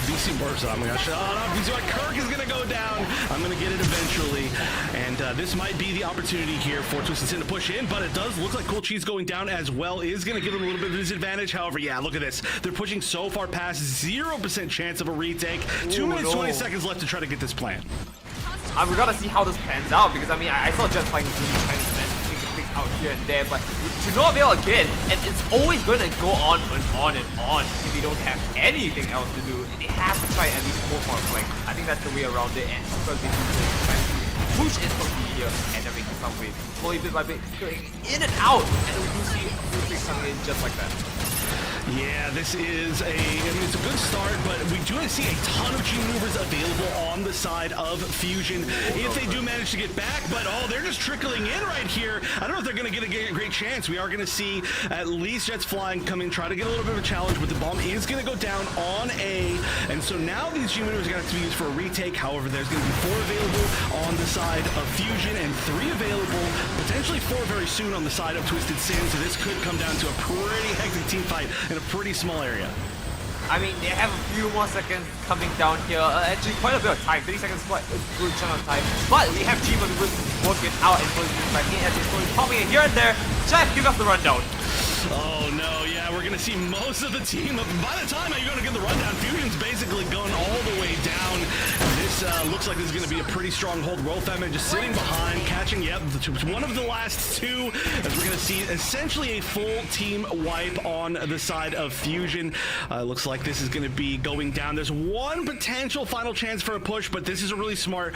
BC Burst, oh my gosh, oh no, BC Kirk is gonna go down. I'm gonna get it eventually. And this might be the opportunity here for TwistedSin to push in, but it does look like Cool Cheese going down as well is gonna give them a little bit of disadvantage. However, yeah, look at this. They're pushing so far past 0% chance of a retake. 2 minutes, 20 seconds left to try to get this plan. We gotta see how this pans out, because I mean, I saw Jet playing really tiny things out here and there, but to no avail again, and it's always going to go on and on and on if they don't have anything else to do. They have to try at least 4 more flank. I think that's the way around it, and because they do this, try to push in from here and then making some way, slowly bit by bit, going in and out, and we do see a few things coming in just like that. Yeah, this is I mean, it's a good start, but we do see a ton of G maneuvers available on the side of Fusion if they do manage to get back, but oh, they're just trickling in right here. I don't know if they're going to get a great chance. We are going to see at least Jets flying come in, try to get a little bit of a challenge, but the bomb is going to go down on A, and so now these G maneuvers are going to have to be used for a retake. However, there's going to be 4 available on the side of Fusion and 3 available, potentially 4 very soon on the side of TwistedSin, so this could come down to a pretty hectic team fight in a pretty small area. I mean, they have a few more seconds coming down here. Actually, quite a bit of time. 30 seconds is quite a good chunk of time. But we have G maneuvers working out and slowly back in as they're slowly popping in here and there. Jeff, give us the rundown. Oh no, yeah, we're gonna see most of the team. By the time you're gonna get the rundown, Fusion's basically going all the way down. This looks like this is gonna be a pretty strong hold. Rolfemin just sitting behind, catching, yep, one of the last 2, as we're gonna see essentially a full team wipe on the side of Fusion. Looks like this is gonna be going down. There's one potential final chance for a push, but this is a really smart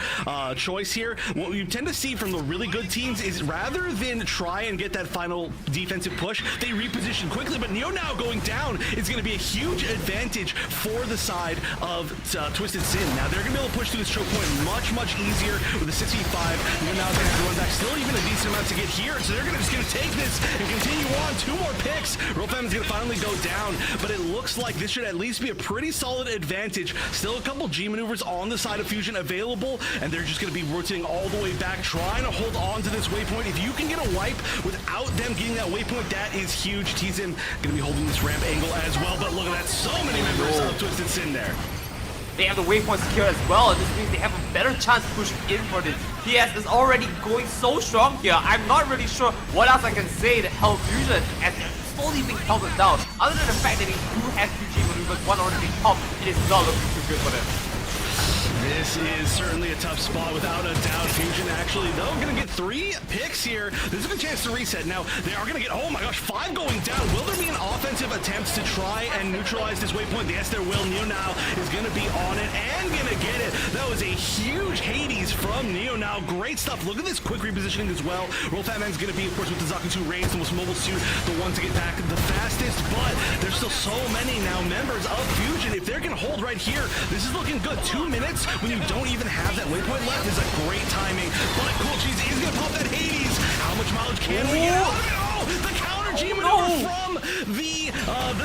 choice here. What we tend to see from the really good teams is rather than try and get that final defensive push, they reposition quickly, but Neo now going down is going to be a huge advantage for the side of TwistedSin. Now they're going to be able to push through this choke point much easier with a 6v5. Neo now is going to have to run back, still even a decent amount to get here, so they're just going to take this and continue on. 2 more picks. Rolfem is going to finally go down, but it looks like this should at least be a pretty solid advantage. Still a couple G maneuvers on the side of Fusion available, and they're just going to be rotating all the way back, trying to hold on to this waypoint. If you can get a wipe without them getting that waypoint, that is huge. TwistedSin going to be holding this ramp angle as well, but look at that, so many members of TwistedSin there. They have the waypoint secure as well, and this means they have a better chance pushing in for this. TS is already going so strong here. I'm not really sure what else I can say to help Fusion as they're slowly being pelted down. Other than the fact that they do have 2 G maneuvers, one already being popped, it is not looking too good for them. This is certainly a tough spot without a doubt. Fusion actually, though, going to get 3 picks here. This is a good chance to reset. Now, they are going to get, oh my gosh, 5 going down. Will there be an offensive attempt to try and neutralize this waypoint? Yes, there will. Neo now is going to be on it and going to get it. That was a huge Hades from Neo now. Great stuff. Look at this quick repositioning as well. Rolfatman's going to be, of course, with the Zaku 2 Raids, the most mobile suit, the one to get back the fastest, but there's still so many now members of Fusion. If they're going to hold right here, this is looking good. 2 minutes when you you don't even have that waypoint left is a great timing. But Cool Cheese is going to pop that Hades. How much mileage can we get out of it? Oh, the counter G maneuver from the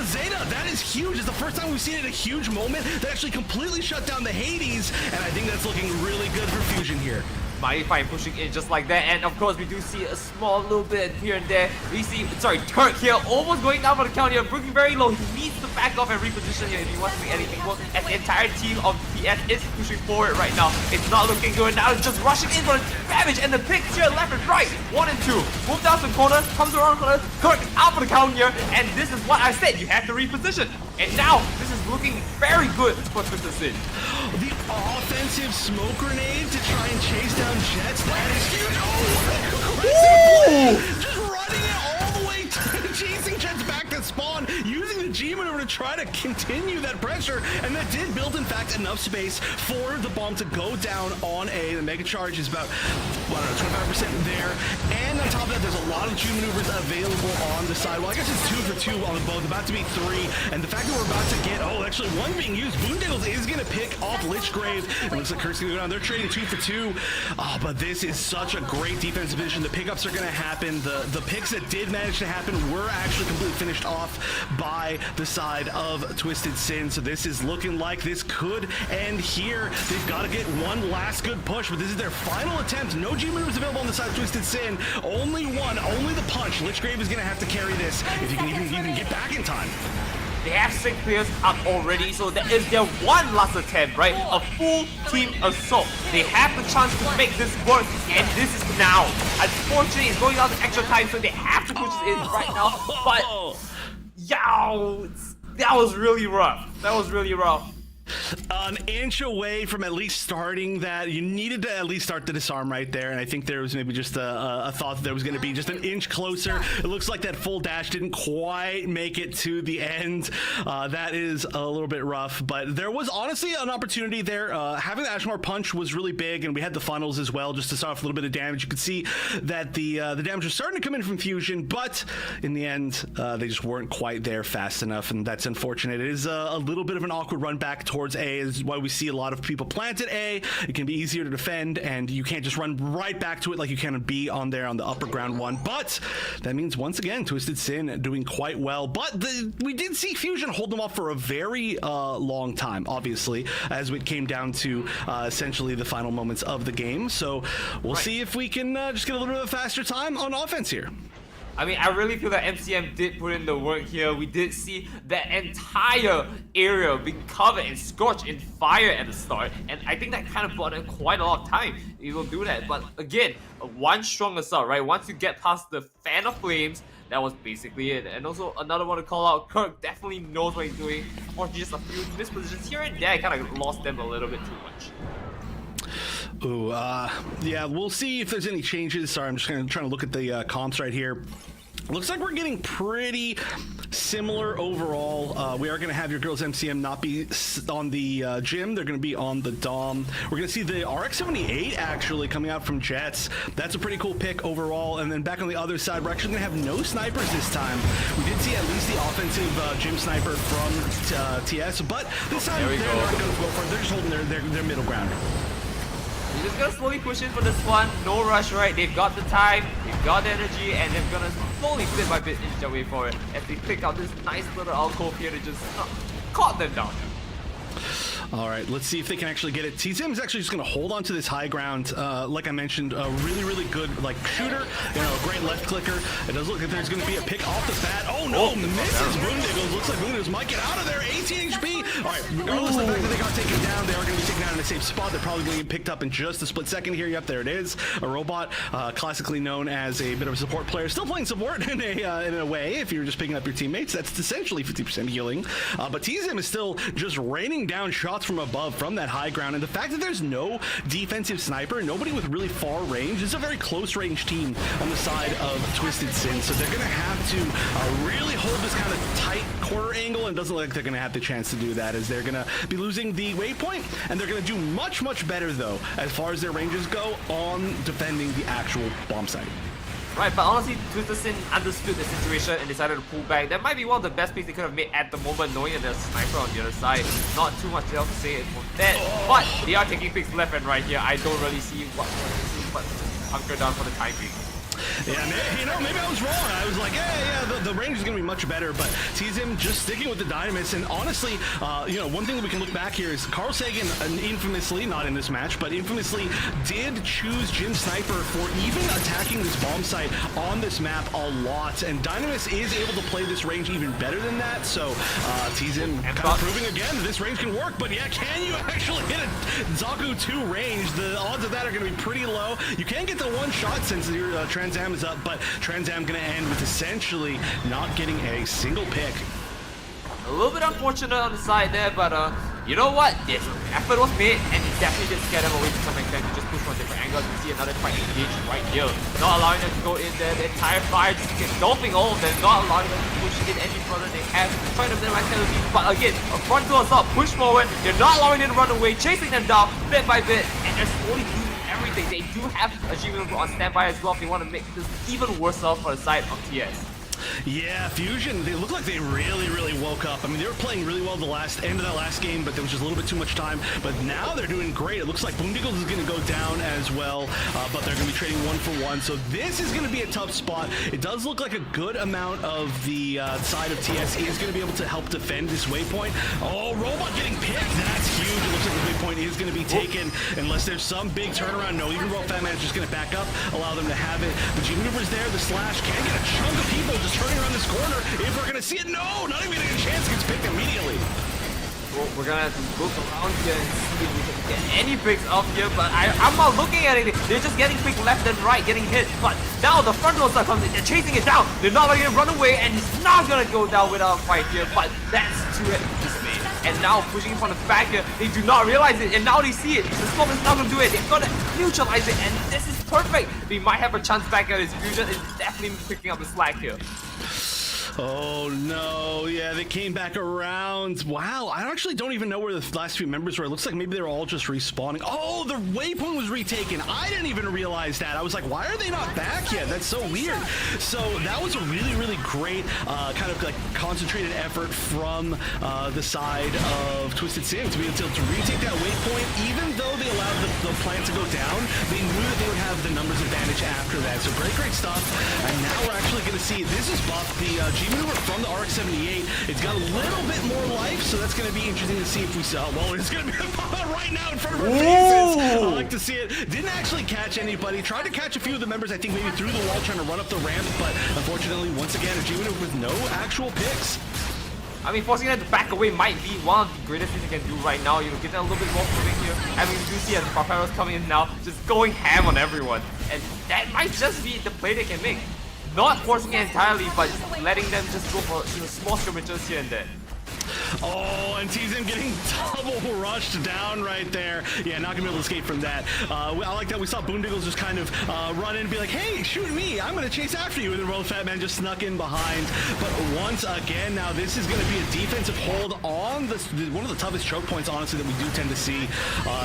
Zeta. That is huge. It's the first time we've seen it in a huge moment that actually completely shut down the Hades, and I think that's looking really good for Fusion here. Mighty Fine pushing in just like that, and of course we do see a small little bit here and there. We see, sorry, Kirk here almost going down for the count here, looking very low. He needs to back off and reposition here if he wants to make anything work, as the entire team of TS is pushing forward right now. It's not looking good. Now it's just rushing in for the damage, and the picks here left and right. 1 and 2. Move down to the corner, comes around the corner, Kirk out for the count here, and this is what I said, you have to reposition. And now this is looking very good for TwistedSin. The offensive smoke grenade to try and chase down Jets. That is huge. Oh, just running it all the way, chasing Jets back to spawn, using the G maneuver to try to continue that pressure. And that did build, in fact, enough space for the bomb to go down on A. The mega charge is about, I don't know, 25% there. And on top of that, there's a lot of G maneuvers available on the side. Well, I guess it's 2 for 2 on the both, about to be 3. And the fact that we're about to get, actually 1 being used, Boondiggles is going to pick off Lichgrave. It looks like Kirk's going to go down. They're trading 2 for 2. But this is such a great defensive position. The pickups are going to happen. The picks that did manage to happen were actually completely finished off by the side of TwistedSin. So this is looking like this could end here. They've got to get one last good push, but this is their final attempt. No G maneuvers available on the side of TwistedSin. Only one, only the punch. Lichgrave is going to have to carry this if you can even get back in time. They have 6 players up already, so that is their one last attempt, right? A full team assault. They have the chance to make this work, and this is now. Unfortunately, it's going down to extra time, so they have to push it in right now. But, yow, that was really rough. That was really rough. An inch away from at least starting that. You needed to at least start the disarm right there, and I think there was maybe just a thought that there was going to be just an inch closer. It looks like that full dash didn't quite make it to the end. That is a little bit rough, but there was honestly an opportunity there. Having the Ashmore punch was really big, and we had the funnels as well just to start off a little bit of damage. You could see that the damage was starting to come in from Fusion, but in the end, they just weren't quite there fast enough, and that's unfortunate. It is a little bit of an awkward run back towards A. This is why we see a lot of people plant at A. It can be easier to defend, and you can't just run right back to it like you can be on there on the upper ground one. But that means, once again, TwistedSin doing quite well. But we did see Fusion hold them off for a very long time, obviously, as it came down to essentially the final moments of the game. So we'll see if we can just get a little bit of a faster time on offense here. I mean, I really feel that MCM did put in the work here. We did see that entire area be covered and scorched in fire at the start, and I think that kind of bought in quite a lot of time. You will do that, but again, one strong assault, right? Once you get past the fan of flames, that was basically it. And also another one to call out, Kirk definitely knows what he's doing. Or just a few mispositions here and there, kind of lost them a little bit too much. Ooh, yeah, we'll see if there's any changes. Sorry, I'm just trying to look at the comps right here. Looks like we're getting pretty similar overall. We are going to have your girls MCM not be on the gym. They're going to be on the Dom. We're going to see the RX-78 actually coming out from Jets. That's a pretty cool pick overall. And then back on the other side, we're actually going to have no snipers this time. We did see at least the offensive gym sniper from TS, but this time they're not going to go for it. They're just holding their middle ground. You're just gonna slowly push in for this one, no rush, right? They've got the time, they've got the energy, and they're gonna slowly bit by bit inch their way forward as they pick out this nice little alcove here to just caught them down. All right, let's see if they can actually get it. TZM is actually just going to hold on to this high ground. Like I mentioned, a really, really good shooter. You know, a great left clicker. It does look like there's going to be a pick off the bat. Oh no, misses Boondiggles. Looks like Boondiggles might get out of there. 18 HP. All right, regardless of the fact that they got taken down, they are going to be taken down in a safe spot. They're probably going to get picked up in just a split second here. Yep, there it is. A robot, classically known as a bit of a support player. Still playing support in a way. If you're just picking up your teammates, that's essentially 50% healing. But TZM is still just raining down shots from above, from that high ground, and the fact that there's no defensive sniper, nobody with really far range, it's a very close range team on the side of TwistedSin, so they're going to have to really hold this kind of tight corner angle, and it doesn't look like they're going to have the chance to do that, as they're going to be losing the waypoint, and they're going to do much, much better, though, as far as their ranges go, on defending the actual bomb site. Right, but honestly, TwistedSin understood the situation and decided to pull back. That might be one of the best picks they could have made at the moment, knowing that there's a sniper on the other side. Not too much else to say for that, but they are taking picks left and right here. I don't really see what but just hunker down for the time being. Yeah, maybe I was wrong. I was like, the range is going to be much better, but TwistedSin just sticking with the Dynamis. And honestly, one thing that we can look back here is Carl Sagan infamously, not in this match, but infamously did choose Jin Sniper for even attacking this bomb site on this map a lot. And Dynamis is able to play this range even better than that. So TwistedSin kind of proving again that this range can work. But yeah, can you actually hit a Zaku 2 range? The odds of that are going to be pretty low. You can get the one shot since your Trans Am is up, but Trans Am gonna end with essentially not getting a single pick. A little bit unfortunate on the side there, but you know what? This effort was made, and it definitely did scare them away to some extent to just push from different angles. We see another fight engaged right here, not allowing them to go in there. The entire fire just engulfing all of them, not allowing them to push in any further. They have trying to minimize penalties, but again, a front door's up, push forward. They're not allowing them to run away, chasing them down bit by bit, and they're slowly losing everything. They do have a G-Maneuver on standby as well if they want to make this even worse off for the side of TS. Yeah, Fusion, they look like they really woke up. I mean, they were playing really well the end of that last game, but there was just a little bit too much time. But now they're doing great. It looks like Boondiggles is going to go down as well, but they're going to be trading 1-for-1. So this is going to be a tough spot. It does look like a good amount of the side of TS is going to be able to help defend this waypoint. Oh, Robot getting picked. That's huge. It looks like the waypoint is going to be taken unless there's some big turnaround. No, even Raw Fat Man is just going to back up, allow them to have it. The G-Maneuver's there. The slash can get a chunk of people just turning around this corner. If we're gonna see it, no, not even getting a chance. Gets picked immediately. Well, we're gonna have to look around here and see if we can get any picks up here, but I'm not looking at anything. They're just getting picked left and right, getting hit. But now the front row start coming. They're chasing it down. They're not letting it run away, and he's not gonna go down without a fight here. But that's too it. And now pushing from the back here, they do not realize it, and now they see it. The smoke is not gonna do it. They've got to neutralize it, and this is perfect. They might have a chance back at his fusion. Is definitely picking up the slack here. Oh no, yeah, they came back around. Wow, I actually don't even know where the last few members were. It looks like maybe they were all just respawning. Oh, the waypoint was retaken. I didn't even realize that. I was like, why are they not back yet? That's so weird. So that was a really great kind of like concentrated effort from the side of TwistedSin to be able to retake that waypoint. Even though they allowed the plant to go down, they knew that they would have the numbers advantage after that. So great stuff. And now we're actually going to see, this is buff, the G-Maneuver from the RX-78. It's got a little bit more life, so that's going to be interesting to see if we saw. Well, it's going to be right now in front of our faces. I like to see it. Didn't actually catch anybody. Tried to catch a few of the members, I think maybe through the wall trying to run up the ramp, but unfortunately, once again, a G-Maneuver with no actual picks. I mean, forcing them to back away might be one of the greatest things you can do right now. You know, give them a little bit more moving here. I mean, you do see as the Barbaros coming in now, just going ham on everyone. And that might just be the play they can make. Not forcing it entirely, but just letting them just go for small skirmishes here and there. Oh, and TwistedSin getting double rushed down right there. Yeah, not gonna be able to escape from that. I like that we saw Boondiggles just kind of run in and be like, hey, shoot me, I'm gonna chase after you. And the Royal Fat Man just snuck in behind. But once again, now this is gonna be a defensive hold on one of the toughest choke points, honestly, that we do tend to see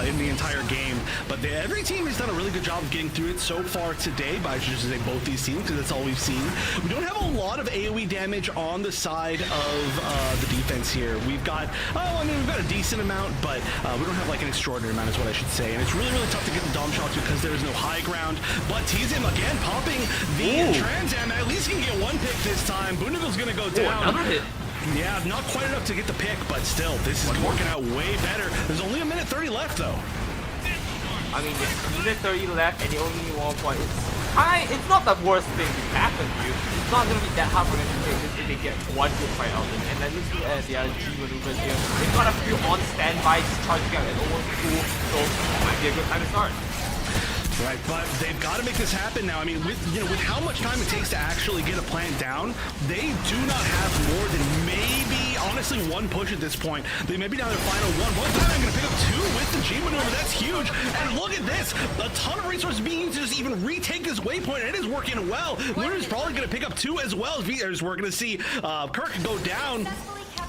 in the entire game. But every team has done a really good job of getting through it so far today, but I should just say both these teams, because that's all we've seen. We don't have a lot of AoE damage on the side of the defense here. We've got, we've got a decent amount, but we don't have like an extraordinary amount is what I should say. And it's really tough to get the dom shots because there is no high ground. But TwistedSin again popping the Trans Am. At least can get one pick this time. Boondiggle's gonna go down. Another hit. Yeah, not quite enough to get the pick, but still, this is working out way better. There's only a minute 30 left though. I mean, there's a minute 30 left and they only need 1 point. It's not the worst thing to happen to you. It's not going to be that hard for them to take this if they get one good fight out of it. And then looking at the other G maneuvers here, they've got a few on standby, just charging out at almost full, so it might be a good time to start. Right, but they've got to make this happen now. I mean, with how much time it takes to actually get a plant down, they do not have more than maybe, honestly, one push at this point. They may be down to their final one. One time, I'm going to pick up two with the G maneuver. That's huge. And look at this. A ton of resources being used to just even retake this waypoint, and it is working well. Luna's probably going to pick up two as well. As we're going to see Kirk go down.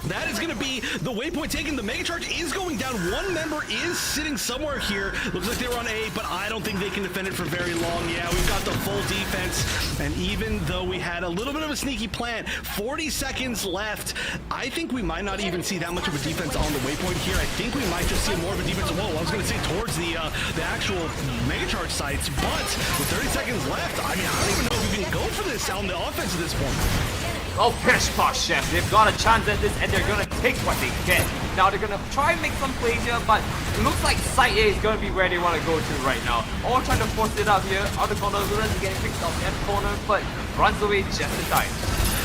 That is going to be the waypoint taken. The Mega Charge is going down. One member is sitting somewhere here. Looks like they were on A, but I don't think they can defend it for very long. Yeah, we've got the full defense. And even though we had a little bit of a sneaky plant, 40 seconds left, I think we might not even see that much of a defense on the waypoint here. I think we might just see more of a defense. Whoa, I was going to say towards the actual Mega Charge sites, but with 30 seconds left, I mean, I don't even know if we can go for this on the offense at this point. Oh, pish posh, Chef. They've got a chance at this and they're gonna take what they get. Now they're gonna try and make some plays here, but it looks like side A is gonna be where they want to go to right now. All trying to force it up here. Other corner, Rizzards is getting picked up left corner, but runs away just in time.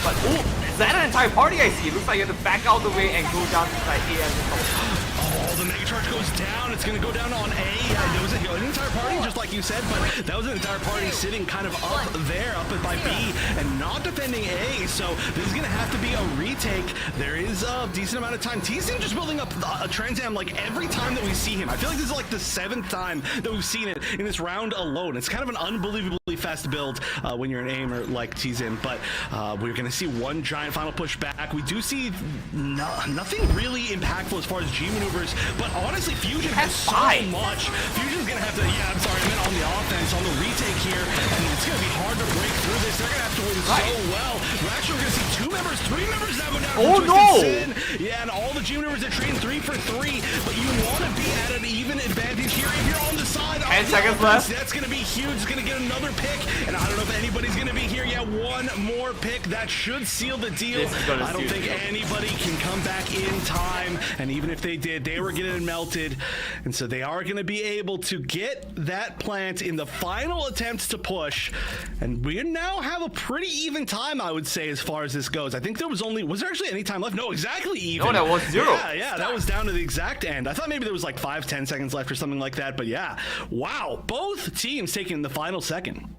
But oh, is that an entire party I see? It looks like you have to back out the way and go down to side A as well. Oh, the Mega Charge goes down. It's going to go down on A. There was an entire party, just like you said, but that was an entire party sitting kind of up there, up by B, and not defending A. So this is going to have to be a retake. There is a decent amount of time. TwistedSin just building up a Trans Am like every time that we see him. I feel like this is like the 7th time that we've seen it in this round alone. It's kind of an unbelievably fast build when you're an aimer like TwistedSin, but we're going to see one giant final push back. We do see nothing really impactful as far as G maneuvers, but honestly, Fusion has so much. Fusion's gonna have to, yeah, I'm sorry, I meant on the offense, on the retake here, and it's gonna be hard to break through this. They're gonna have to win so well. We're actually gonna see 2 members, 3 members now go down. Oh no! Yeah, and all the G maneuvers are trading 3 for 3, but you want to be at an even advantage here if you're on the side. 10 seconds left. That's gonna be huge. It's gonna get another pick, and I don't know if anybody's gonna be here. Yeah, one more pick. That should seal the deal. I don't think anybody can come back in time, and even if they did, they were getting melted, and so they are going to be able to get that plant in the final attempt to push, and we now have a pretty even time, I would say, as far as this goes. I think there was there actually any time left? No, exactly even. No, that was 0. Yeah, that was down to the exact end. I thought maybe there was like 5-10 seconds left or something like that, but yeah, wow, both teams taking the final second.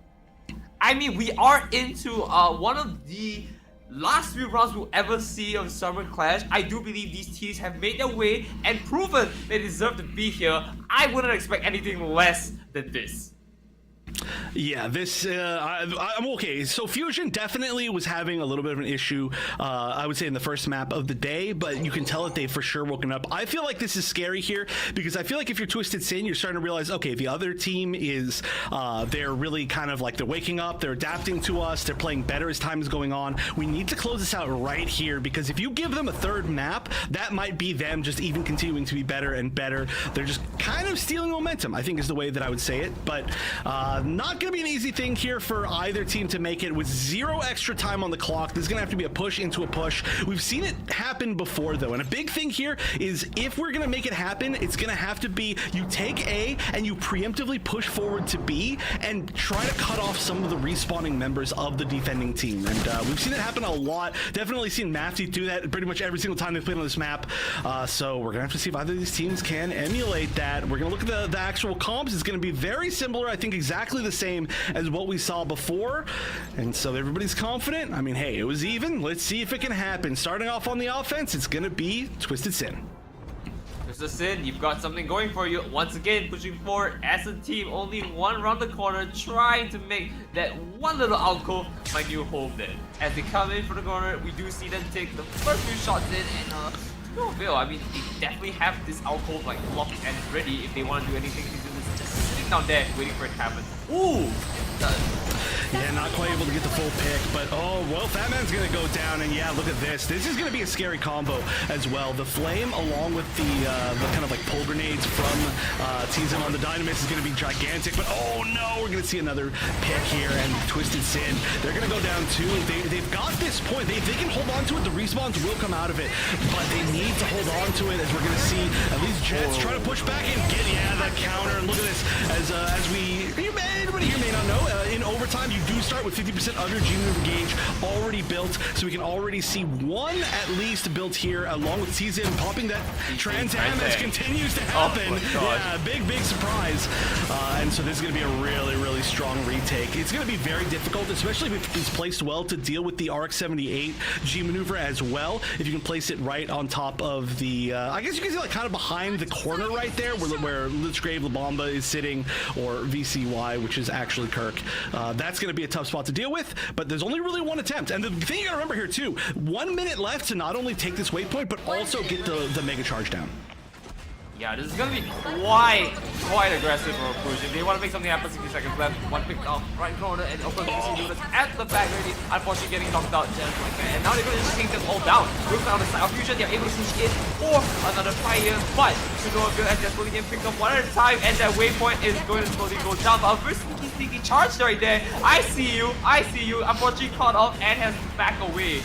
I mean, we are into one of the last few rounds we'll ever see of Summer Clash. I do believe these teams have made their way and proven they deserve to be here. I wouldn't expect anything less than this. Yeah, this, I'm okay. So Fusion definitely was having a little bit of an issue, I would say, in the first map of the day, but you can tell that they've for sure woken up. I feel like this is scary here because I feel like if you're TwistedSin, you're starting to realize, okay, the other team is, they're really kind of like, they're waking up, they're adapting to us, they're playing better as time is going on. We need to close this out right here because if you give them a third map, that might be them just even continuing to be better and better. They're just kind of stealing momentum, I think is the way that I would say it, but not going to be an easy thing here for either team to make it with 0 extra time on the clock. This is going to have to be a push into a push. We've seen it happen before, though, and a big thing here is if we're going to make it happen, it's going to have to be you take A and you preemptively push forward to B and try to cut off some of the respawning members of the defending team. And we've seen it happen a lot. Definitely seen Mafty do that pretty much every single time they've played on this map. So we're going to have to see if either of these teams can emulate that. We're going to look at the actual comps. It's going to be very similar, I think exactly the same as what we saw before, and so everybody's confident. I mean, hey, it was even. Let's see if it can happen. Starting off on the offense, it's gonna be TwistedSin. TwistedSin, you've got something going for you. Once again, pushing forward as a team, only one around the corner, trying to make that one little alcove my new home there. As they come in for the corner, we do see them take the first few shots in, and no avail. I mean, they definitely have this alcove like locked and ready if they want to do anything. Just sitting down there waiting for it to happen. Ooh! Yeah, not quite able to get the full pick, but oh, well, Fat Man's gonna go down, and yeah, look at this. This is gonna be a scary combo as well. The flame along with the kind of like pull grenades from TwistedSin on the Dynamis is gonna be gigantic, but oh no, we're gonna see another pick here, and TwistedSin, they're gonna go down too. They've got this point. They can hold on to it. The respawns will come out of it, but they need to hold on to it as we're gonna see at least Jets try to push back and get, yeah, that counter, and look at this, as anybody here may not know, in overtime, you do start with 50% of your G maneuver gauge already built, so we can already see one at least built here, along with TwistedSin popping that Trans Am as continues to happen. Yeah, big surprise. And so this is going to be a really, really strong retake. It's going to be very difficult, especially if it's placed well, to deal with the RX-78 G maneuver as well. If you can place it right on top of the, I guess you can see like kind of behind the corner right there, where Lichgrave La Bomba is sitting, or VCY, which is actually Kirk. That's going to to be a tough spot to deal with, but there's only really one attempt. And the thing you got to remember here, too, 1 minute left to not only take this waypoint, but also get the Mega Charge down. Yeah, this is gonna be quite aggressive for Push. If they want to make something happen, 60 seconds left. One pick off right corner, and of course you see Lucas at the back already. Unfortunately getting knocked out just like that. And now they're gonna just take them all down. Lucas on the side of Fusion, they're able to push in or another try here, but to no good as they're slowly getting picked up one at a time, and that waypoint is going to slowly go down. But a very sneaky charge right there. I see you. Unfortunately caught off and has to back away.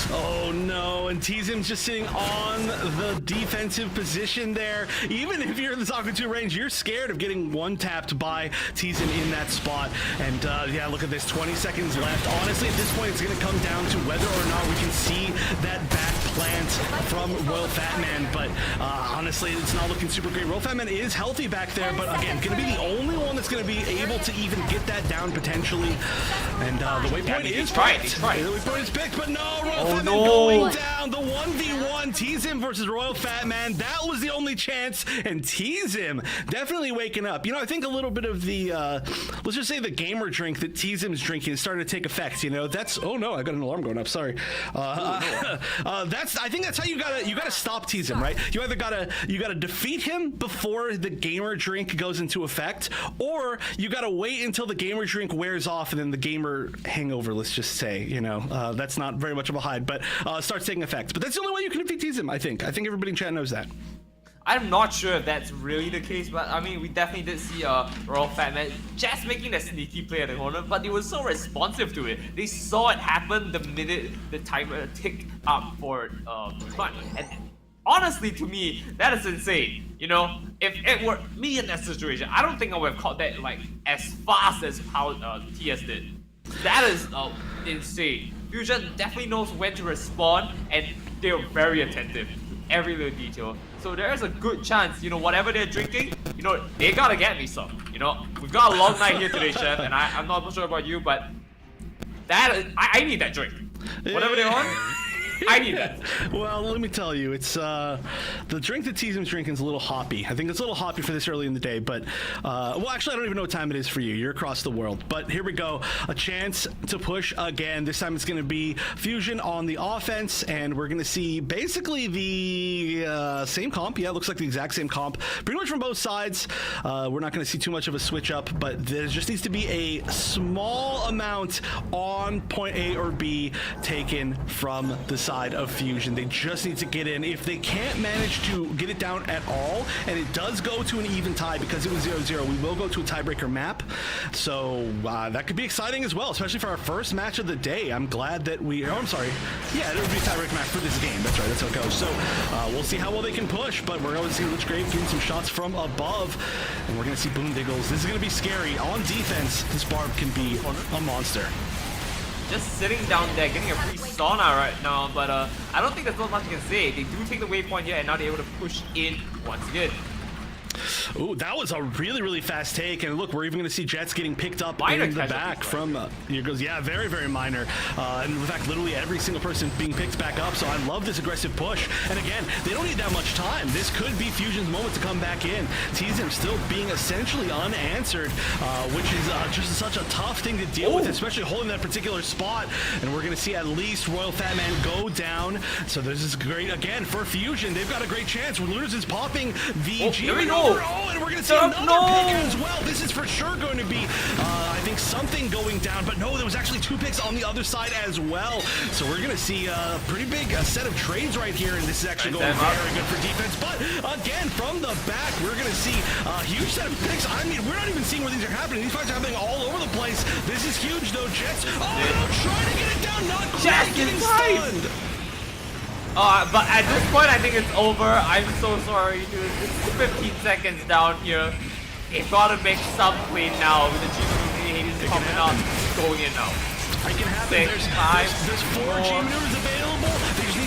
Oh no, and TwistedSin's just sitting on the defensive position there. Even if you're in the Soccer 2 range, you're scared of getting one-tapped by TwistedSin in that spot. And yeah, look at this, 20 seconds left. Honestly, at this point, it's going to come down to whether or not we can see that back plant from Royal Fatman. But honestly, it's not looking super great. Royal Fatman is healthy back there, but again, going to be the only one that's going to be able to even get that down potentially. And the waypoint is picked. The waypoint is picked, but no, Royal Fatman going down. The 1v1, TwistedSin versus Royal Fatman. That was the only chance, and TwistedSin definitely waking up. You know, I think a little bit of the, let's just say the gamer drink that TwistedSin's drinking is starting to take effect. You know, that's, oh no, I got an alarm going up. Sorry. I think that's how you gotta stop TwistedSin, right? You either gotta defeat him before the gamer drink goes into effect, or you gotta wait until the gamer drink wears off and then the gamer hangover, let's just say, you know, that's not very much of a hide, but starts taking effect. But that's the only way you can defeat TwistedSin, I think. I think everybody in chat knows that. I'm not sure if that's really the case, but I mean, we definitely did see Royal Fatman just making that sneaky play at the corner, but they were so responsive to it. They saw it happen the minute the timer ticked up for Smart. And honestly, to me, that is insane. You know, if it were me in that situation, I don't think I would have caught that like as fast as how TS did. That is insane. Fusion definitely knows when to respond, and they're very attentive to every little detail. So there's a good chance, you know, whatever they're drinking, you know, they gotta get me some. You know, we've got a long night here today, Chef, and I'm not sure about you, but I need that drink. Whatever they're on, I need that. Well, let me tell you, it's the drink that TwistedSin's drinking is a little hoppy. I think it's a little hoppy for this early in the day, but well, actually, I don't even know what time it is for you. You're across the world, but here we go. A chance to push again. This time it's going to be Fusion on the offense, and we're going to see basically the same comp. Yeah, it looks like the exact same comp, pretty much from both sides. We're not going to see too much of a switch up, but there just needs to be a small amount on point A or B taken from the side of Fusion. They just need to get in. If they can't manage to get it down at all, and it does go to an even tie because it was 0-0, we will go to a tiebreaker map. So that could be exciting as well, especially for our first match of the day. I'm glad that I'm sorry. Yeah, it would be a tiebreaker match for this game. That's right. That's how it goes. So we'll see how well they can push, but we're going to see Lichgrave getting some shots from above, and we're going to see Boondiggles. This is going to be scary. On defense, this Barb can be a monster. Just sitting down there, getting a free sauna right now, but I don't think there's not much you can say. They do take the waypoint here, and now they're able to push in once again. Ooh, that was a really, really fast take. And look, we're even going to see Jets getting picked up in the back from, here goes, yeah, very, very minor. And in fact, literally every single person being picked back up. So I love this aggressive push. And again, they don't need that much time. This could be Fusion's moment to come back in. TwistedSin still being essentially unanswered, which is just such a tough thing to deal with, especially holding that particular spot. And we're going to see at least Royal Fatman go down. So this is great, again, for Fusion. They've got a great chance. Lunars is popping the and we're going to see another pick as well. This is for sure going to be, I think, something going down. But no, there was actually 2 picks on the other side as well. So we're going to see a pretty big set of trades right here. And this is actually going very good for defense. But again, from the back, we're going to see a huge set of picks. I mean, we're not even seeing where these are happening. These fights are happening all over the place. This is huge, though. Jets, trying to get it down. Not quite getting stunned. But at this point, I think it's over. I'm so sorry, dude. It's 15 seconds down here. They've got to make some play now with the G Hades coming out, going in now. It can happen. There's 4 G maneuvers available.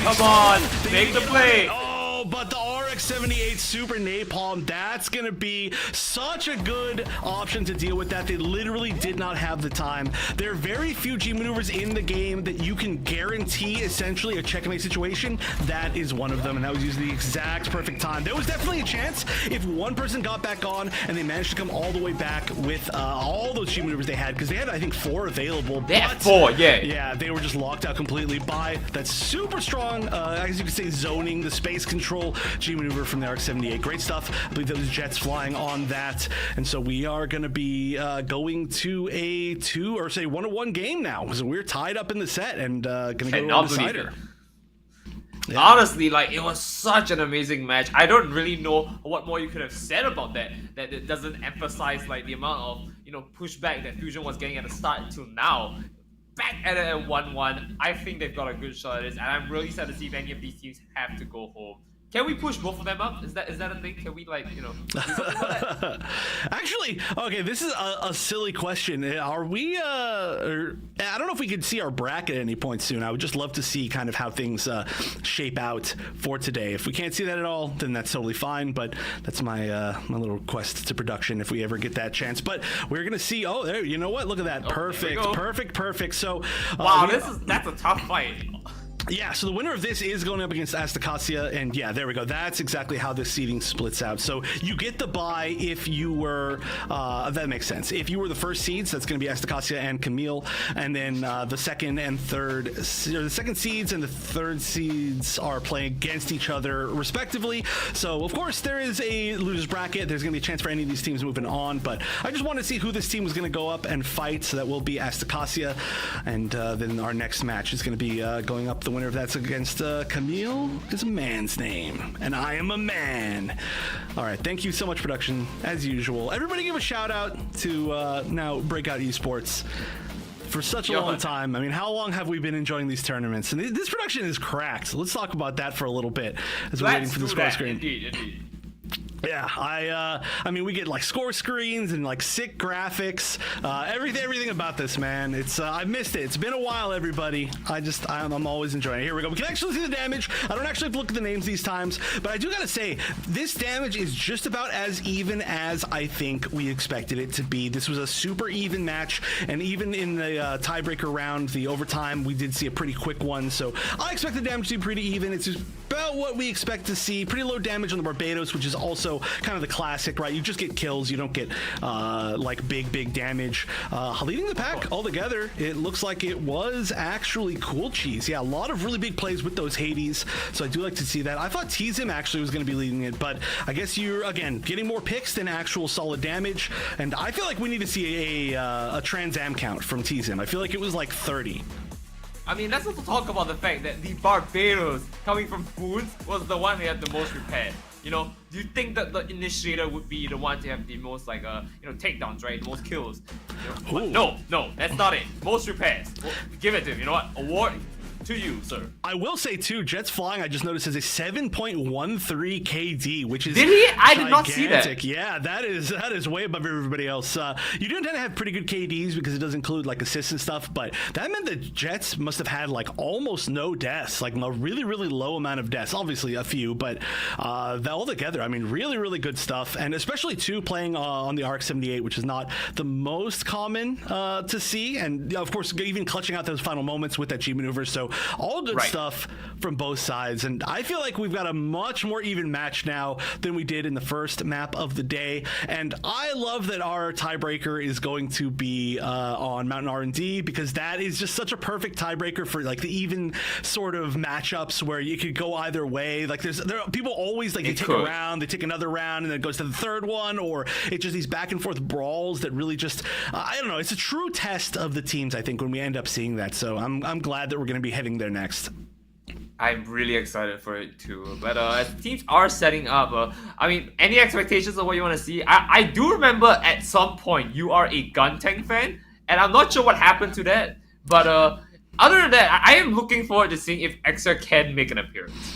Come on, make the play. Oh, but the RX RX-78 Super Napalm. That's going to be such a good option to deal with that. They literally did not have the time. There are very few G maneuvers in the game that you can guarantee essentially a checkmate situation. That is one of them, and that was using the exact perfect time. There was definitely a chance if one person got back on and they managed to come all the way back with all those G maneuvers they had, because they had, I think, 4 available. They had 4, yeah. Yeah, they were just locked out completely by that super strong, as you could say, zoning, the space control G maneuver from the RX-78. Great stuff. I believe those jets flying on that. And so we are going to be going to a 1-1 game now. So we're tied up in the set and going to go on the decider. Yeah. Honestly, like, it was such an amazing match. I don't really know what more you could have said about that it doesn't emphasize like the amount of, you know, pushback that Fusion was getting at the start until now. Back at it at 1-1, I think they've got a good shot at this, and I'm really sad to see if any of these teams have to go home. Can we push both of them up? Is that a thing? Can we, like, you know, do something about that? Actually, okay, this is a silly question. Are we, I don't know if we could see our bracket at any point soon. I would just love to see kind of how things shape out for today. If we can't see that at all, then that's totally fine, but that's my my little request to production if we ever get that chance. But we're going to see, oh, there, you know what? Look at that. Oh, Perfect. So, wow, that's a tough fight. Yeah, so the winner of this is going up against Asticassia, and yeah, there we go. That's exactly how this seeding splits out. So you get the bye if you were, that makes sense. If you were the first seeds, that's going to be Asticassia and Kamille, and then the second seeds and the third seeds are playing against each other respectively. So of course there is a loser's bracket. There's going to be a chance for any of these teams moving on, but I just want to see who this team is going to go up and fight. So that will be Asticassia, and then our next match is going to be going up. The winner of that's against Kamille is a man's name, and I am a man. All right, thank you so much, production, as usual. Everybody give a shout out to now Breakout Esports for such a long time. I mean, how long have we been enjoying these tournaments? And this production is cracked. So let's talk about that for a little bit as we're waiting for the score screen. Indeed. Yeah, I mean, we get like score screens and like sick graphics, everything about this, man. It's I've missed it. It's been a while, everybody. I'm always enjoying it. Here we go. We can actually see the damage. I don't actually have to look at the names these times, but I do gotta say this damage is just about as even as I think we expected it to be. This was a super even match, and even in the tiebreaker round, the overtime, we did see a pretty quick one. So I expect the damage to be pretty even. It's just about what we expect to see. Pretty low damage on the Barbados, which is also kind of the classic, right? You just get kills, you don't get like big damage. Leading the pack altogether, it looks like it was actually Cool Cheese. Yeah, a lot of really big plays with those Hades, so I do like to see that. I thought TwistedSin actually was going to be leading it, but I guess you're, again, getting more picks than actual solid damage, and I feel like we need to see a Trans Am count from TwistedSin. I feel like it was like 30. I mean, let's also talk about the fact that the Barbados coming from Foods was the one that had the most repair. You know, do you think that the initiator would be the one to have the most, like, takedowns, right? The most kills? You know? No, that's not it. Most repairs. Well, give it to him. You know what? Award to you, sir. I will say too, Jets Flying, I just noticed, has a 7.13 KD, which is did he? I did not see that. Yeah, that is way above everybody else. You do tend to have pretty good KDs because it does include like assists and stuff, but that meant that Jets must have had like almost no deaths, like a really low amount of deaths. Obviously a few, but all together, I mean, really good stuff, and especially too playing on the RX-78, which is not the most common to see, and of course even clutching out those final moments with that G maneuver. So all good stuff from both sides, and I feel like we've got a much more even match now than we did in the first map of the day, and I love that our tiebreaker is going to be on Mountain R&D, because that is just such a perfect tiebreaker for like the even sort of matchups where you could go either way. Like there are people always like they take a round, they take another round, and then it goes to the third one, or it's just these back and forth brawls that really just I don't know, it's a true test of the teams, I think, when we end up seeing that. So I'm glad that we're going to be heading there next. I'm really excited for it too. But as teams are setting up, I mean, any expectations of what you want to see? I do remember at some point you are a Gun Tank fan, and I'm not sure what happened to that. But other than that, I am looking forward to seeing if Exer can make an appearance.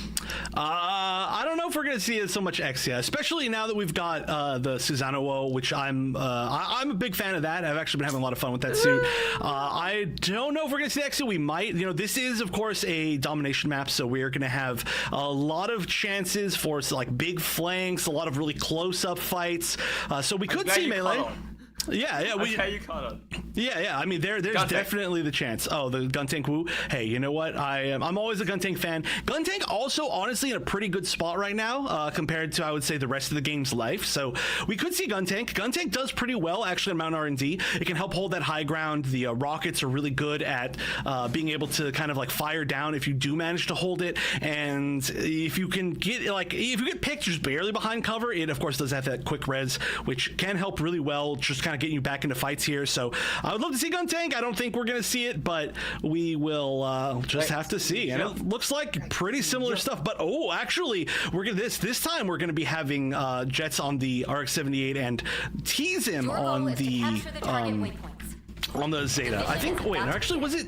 I don't know if we're gonna see so much Exia, especially now that we've got the Susanoo, which I'm a big fan of that. I've actually been having a lot of fun with that suit. I don't know if we're gonna see Exia. We might. You know, this is of course a domination map, so we're gonna have a lot of chances for like big flanks, a lot of really close-up fights. So we could see melee. Yeah, You caught on. Yeah. I mean, there's definitely the chance. Oh, the Guntank Woo. Hey, you know what? I'm always a Guntank fan. Guntank also, honestly, in a pretty good spot right now compared to, I would say, the rest of the game's life. So we could see Guntank. Guntank does pretty well, actually, on Mount R&D. It can help hold that high ground. The rockets are really good at being able to kind of like fire down if you do manage to hold it. And if you can get, like, if you get picked just barely behind cover, it, of course, does have that quick res, which can help really well, just kind of getting you back into fights here. So I would love to see Guntank. I don't think we're going to see it, but we will just have to see. And it looks like pretty similar stuff. But actually, we're gonna this time we're going to be having Jets on the RX-78 and tease him on the Zeta. I think, wait, actually, was it?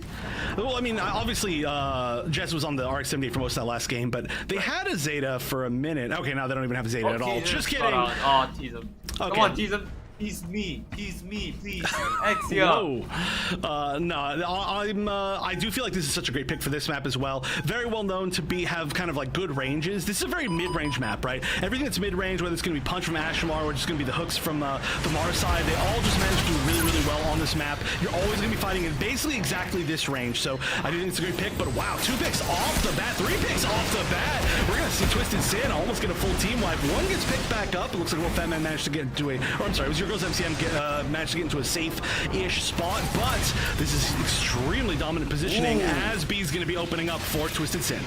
Well, I mean, obviously, Jess was on the RX-78 for most of that last game, but they had a Zeta for a minute. Okay, now they don't even have a Zeta at all. Just kidding. Oh, tease him. Okay. Come on, tease him. Tease me, please. Exia. No, I do feel like this is such a great pick for this map as well. Very well known to have kind of like good ranges. This is a very mid-range map, right? Everything that's mid-range, whether it's going to be Punch from Ashmar or just going to be the hooks from the Mars side, they all just manage to do really, really well on this map. You're always going to be fighting in basically exactly this range. So I do think it's a great pick, but wow, 2 picks off the bat, 3 picks off the bat. We're going to see TwistedSin almost get a full team wipe. One gets picked back up. It looks like Fat Man managed to get into a, or I'm sorry, it was your girls MCM managed to get into a safe-ish spot, but this is extremely dominant positioning as B's going to be opening up for TwistedSin.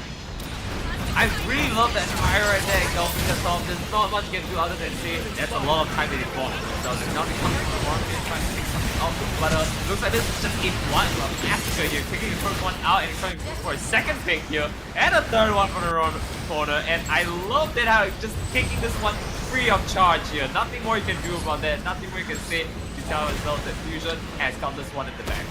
I really love that fire right there, because there's not much you can do other than say that's a lot of time that they bought. So now they come to the market and trying to pick something out. But looks like this is just a one of Asticassia here, taking the first one out and trying to go for a second pick here, and a third one from the wrong corner. And I love that how just taking this one free of charge here. Nothing more you can do about that. Nothing more you can say to tell yourself that Fusion has got this one in the back.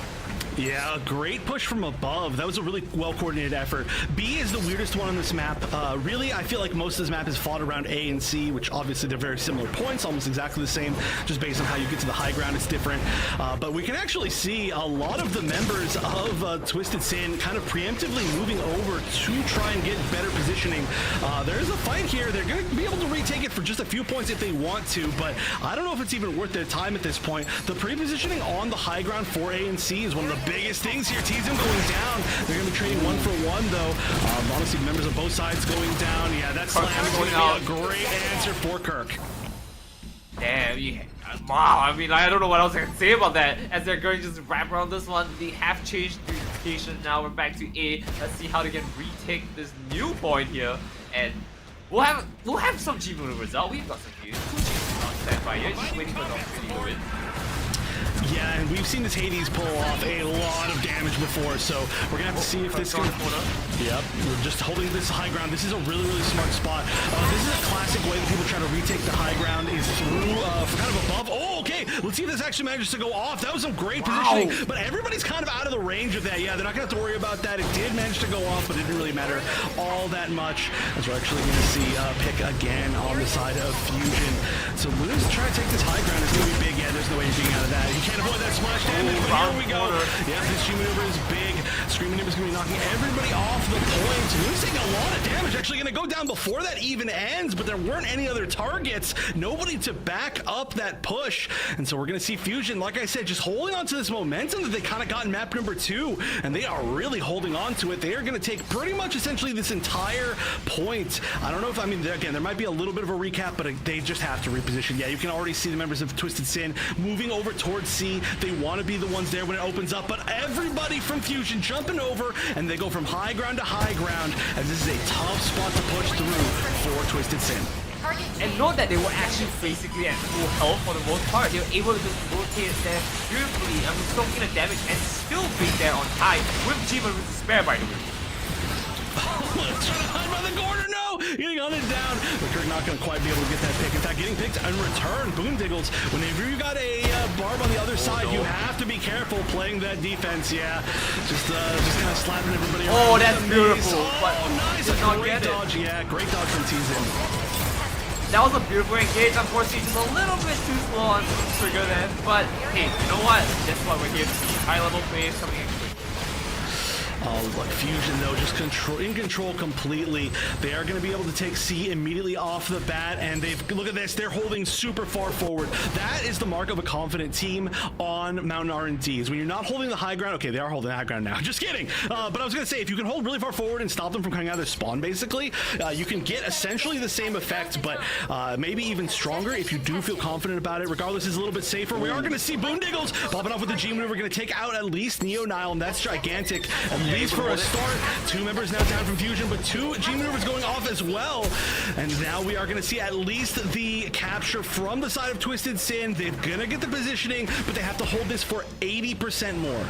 Yeah, great push from above. That was a really well-coordinated effort. B is the weirdest one on this map. Really, I feel like most of this map is fought around A and C, which obviously they're very similar points, almost exactly the same, just based on how you get to the high ground, it's different. But we can actually see a lot of the members of TwistedSin kind of preemptively moving over to try and get better positioning. There is a fight here. They're going to be able to retake it for just a few points if they want to, but I don't know if it's even worth their time at this point. The pre-positioning on the high ground for A and C is one of the biggest things here. Tease him going down. They're going to be trading 1 for 1, though. Honestly, members of both sides going down. Yeah, that slam is going to be a great answer for Kirk. Damn, wow, I mean, I don't know what else I can say about that. As they're going to just wrap around this one, they have changed the location. Now we're back to A. Let's see how they can retake this new point here. And we'll have some G maneuvers out. We've got some G. 2 G's on standby here, just waiting for the opportunity to win. Yeah, and we've seen this Hades pull off a lot of damage before, so we're gonna have to see if this can. Yep, we're just holding this high ground. This is a really, really smart spot. This is a classic way that people try to retake the high ground is through kind of above. Oh, okay. Let's see if this actually manages to go off. That was some great positioning, but everybody's kind of out of the range of that. Yeah, they're not gonna have to worry about that. It did manage to go off, but it didn't really matter all that much. As we're actually gonna see pick again on the side of Fusion. So Luna's trying to take this high ground. It's gonna be big. Yeah, there's no way you're getting out of that. You can't avoid that splash damage, but here we go. Yeah, this G maneuver is big. Scream maneuver is going to be knocking everybody off the point. Losing a lot of damage. Actually going to go down before that even ends, but there weren't any other targets. Nobody to back up that push. And so we're going to see Fusion, like I said, just holding on to this momentum that they kind of got in map number 2, and they are really holding on to it. They are going to take pretty much essentially this entire point. I don't know if, I mean, again, there might be a little bit of a recap, but they just have to reposition. Yeah, you can already see the members of TwistedSin moving over towards C. They want to be the ones there when it opens up, but everybody from Fusion jumping over, and they go from high ground to high ground, as this is a tough spot to push through for TwistedSin. And note that they were actually basically at full health for the most part. They were able to just rotate there beautifully, I mean, soaking the damage and still being there on time with G-Man with the spare, by the way. Let's try to hide by the corner. No, you're holding on it down. But Kirk not going to quite be able to get that pick. In fact, getting picked in return. Boondiggles, whenever you got a barb on the other side, you have to be careful playing that defense. Yeah, just kind of slapping everybody around. Oh, that's beautiful. Oh, nice. Did not Great get it. dodge. Yeah, great dodge from TwistedSin. That was a beautiful engage. Unfortunately, just a little bit too slow on trigger then. But hey, you know what? That's what we're here to see. High level plays coming in quick. Oh, but Fusion though, just in control completely. They are going to be able to take C immediately off the bat, and look at this. They're holding super far forward. That is the mark of a confident team on Mountain R&Ds. When you're not holding the high ground, okay, they are holding the high ground now. Just kidding. But I was going to say, if you can hold really far forward and stop them from coming out of their spawn, basically, you can get essentially the same effect, but maybe even stronger if you do feel confident about it. Regardless, is a little bit safer. We are going to see Boondiggles popping off with the G maneuver. We're going to take out at least Neo Nile, and that's gigantic. At least for a start. 2 members now down from Fusion, but 2 G maneuvers going off as well. And now we are going to see at least the capture from the side of TwistedSin. They're going to get the positioning, but they have to hold this for 80% more.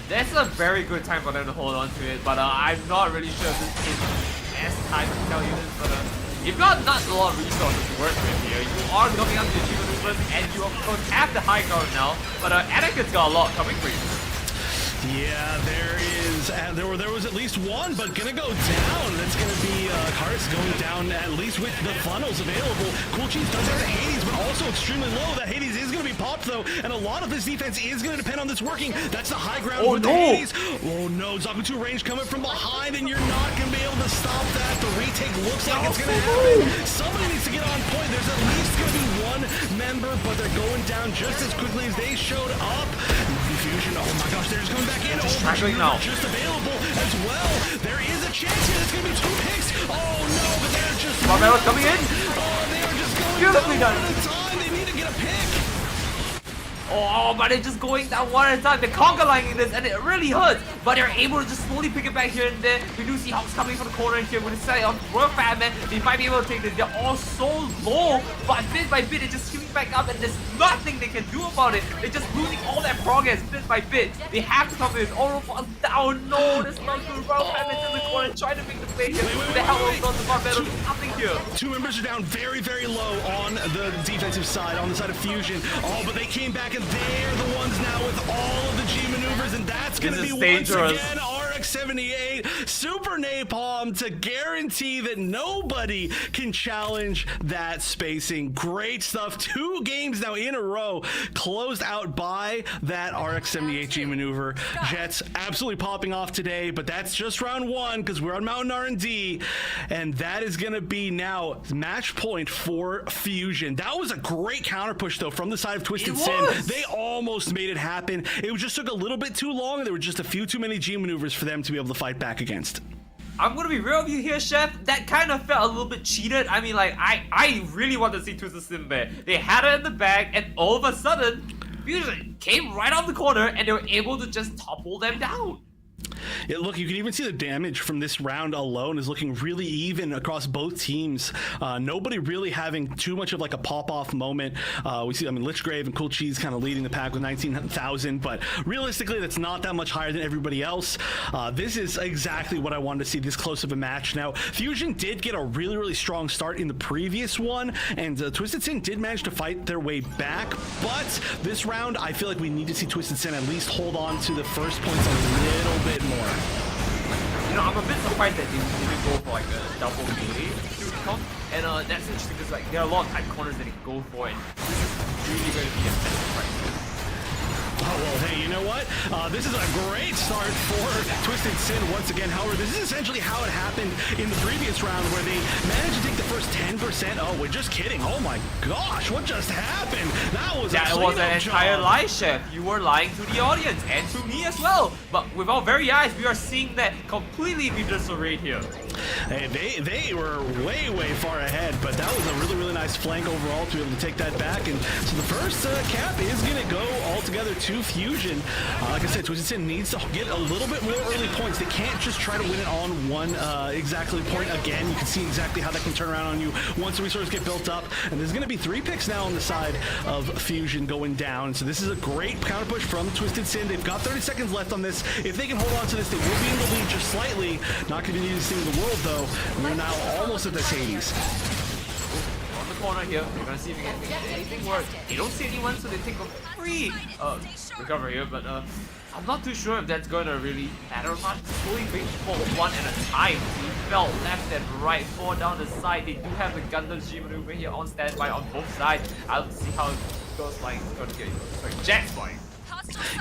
That's a very good time for them to hold on to it, but I'm not really sure if this is the best time to tell you this, but you've got not a lot of resources to work with here. You are looking up to the G maneuvers, and you of course have the high ground now, but Atticassia got a lot coming for you. Yeah, there is. There was at least one, but gonna go down. That's gonna be Karis going down at least with the funnels available. Cool Cheese does have the Hades, but also extremely low. That Hades is gonna be popped though, and a lot of this defense is gonna depend on this working. That's the high ground with the Hades. Oh no, Zakutu range coming from behind, and you're not gonna be able to stop that. The retake looks like it's gonna happen. Somebody needs to get on point. There's at least gonna be one member, but they're going down just as quickly as they showed up. Fusion, oh my gosh, they're just coming back in. Oh, just available as well. There is a chance here. It's going to be 2 picks. Oh no, but they're just coming in. Oh, they are just going Beautifully down done. one at a time. They need to get a pick. Oh, but it's just going down one at a time. They're conga lining this, and it really hurts. But they're able to just slowly pick it back here and there. We do see Hawks coming from the corner here with a set of Royal Fatman. They might be able to take this. They're all so low, but bit by bit, it's just shooting back up, and there's nothing they can do about it. They're just losing all that progress bit by bit. They have to come in. All falls down. No, there's not good. Royal Fatman's in the corner trying to make the play here. The hell is not the Barbaro? Nothing here. 2 members are down very, very low on the defensive side, on the side of Fusion. Oh, but they came back, and they're the ones now with all of the G maneuvers, and that's going to be dangerous. Once again RX-78 Super Napalm to guarantee that nobody can challenge that spacing. Great stuff. 2 games now in a row closed out by that RX-78 G maneuver. Jets absolutely popping off today, but that's just round 1 because we're on Mountain R&D, and that is going to be now match point for Fusion. That was a great counter push though from the side of TwistedSin. They almost made it happen. It just took a little bit too long, and there were just a few too many G maneuvers for them to be able to fight back against. I'm gonna be real with you here, Chef. That kind of felt a little bit cheated. I mean, like, I really want to see TwistedSin there. They had it in the bag, and all of a sudden, Fusion came right off the corner, and they were able to just topple them down. Yeah, look, you can even see the damage from this round alone is looking really even across both teams. Nobody really having too much of like a pop-off moment. We see, I mean, Lichgrave and Cool Cheese kind of leading the pack with 19,000, but realistically, that's not that much higher than everybody else. This is exactly what I wanted to see this close of a match. Now, Fusion did get a really, really strong start in the previous one, and TwistedSin did manage to fight their way back, but this round, I feel like we need to see TwistedSin at least hold on to the first points a little bit more. You know, I'm a bit surprised that they didn't go for like a double melee to come, and that's interesting because like there are a lot of tight corners that they can go for, and this is really going to be a best right. Oh, well, hey, you know what? This is a great start for TwistedSin once again. However, this is essentially how it happened in the previous round where they managed to take the first 10%. Oh, we're just kidding. Oh my gosh, what just happened? That was an entire lie, Chef. You were lying to the audience and to me as well. But with our very eyes, we are seeing that completely be disarrayed here. Hey, they were way, way far ahead, but that was a really, really nice flank overall to be able to take that back. And so the first cap is going to go altogether to Fusion. Like I said, TwistedSin needs to get a little bit more early points. They can't just try to win it on one exactly point again. You can see exactly how that can turn around on you once the resources get built up. And there's going to be 3 picks now on the side of Fusion going down. So this is a great counter push from TwistedSin. They've got 30 seconds left on this. If they can hold on to this, they will be in the lead just slightly. Not going to be the easiest thing in the world world, though. We're now almost at this Hades. On the corner here, they're gonna see if they can make anything work. They don't see anyone, so they take a free recover here, but I'm not too sure if that's gonna really matter much. Slowly being pulled one at a time. He fell left and right, 4 down the side. They do have the Gundam G maneuver here on standby on both sides. I'll see how it goes. Like, gonna get Jack's flying.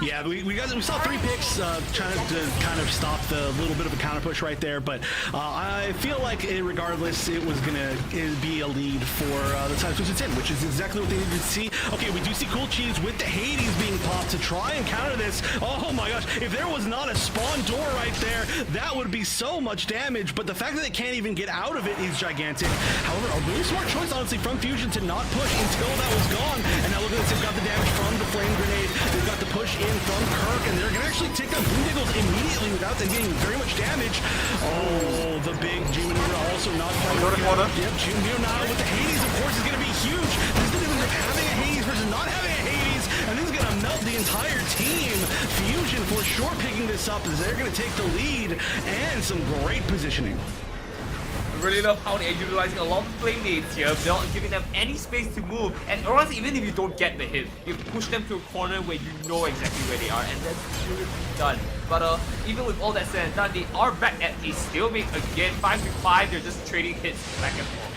Yeah, we saw 3 picks trying to kind of stop the little bit of a counter push right there, but I feel like regardless, it was gonna be a lead for the side of TwistedSin, which is exactly what they needed to see. Okay, we do see Cool Cheese with the Hades being popped to try and counter this. Oh my gosh, if there was not a spawn door right there, that would be so much damage, but the fact that they can't even get out of it is gigantic. However, a really smart choice, honestly, from Fusion to not push until that was gone, and now look at this, they've got the damage from the flame grenade, they've got the push in from Kirk, and they're gonna actually take down Boondiggles immediately without them getting very much damage. Oh, the big G maneuver also not quite working out. Yep, Junior now with the Hades, of course, is gonna be huge. This is the difference of having a Hades versus not having a Hades, and this is gonna melt the entire team. Fusion for sure picking this up as they're gonna take the lead, and some great positioning. I really love how they're utilizing a lot of flame nades here, not giving them any space to move. And honestly, even if you don't get the hit, you push them to a corner where you know exactly where they are, and that's beautifully done. But even with all that said and done, they are back at a stalemate again, 5v5. They're just trading hits back and forth.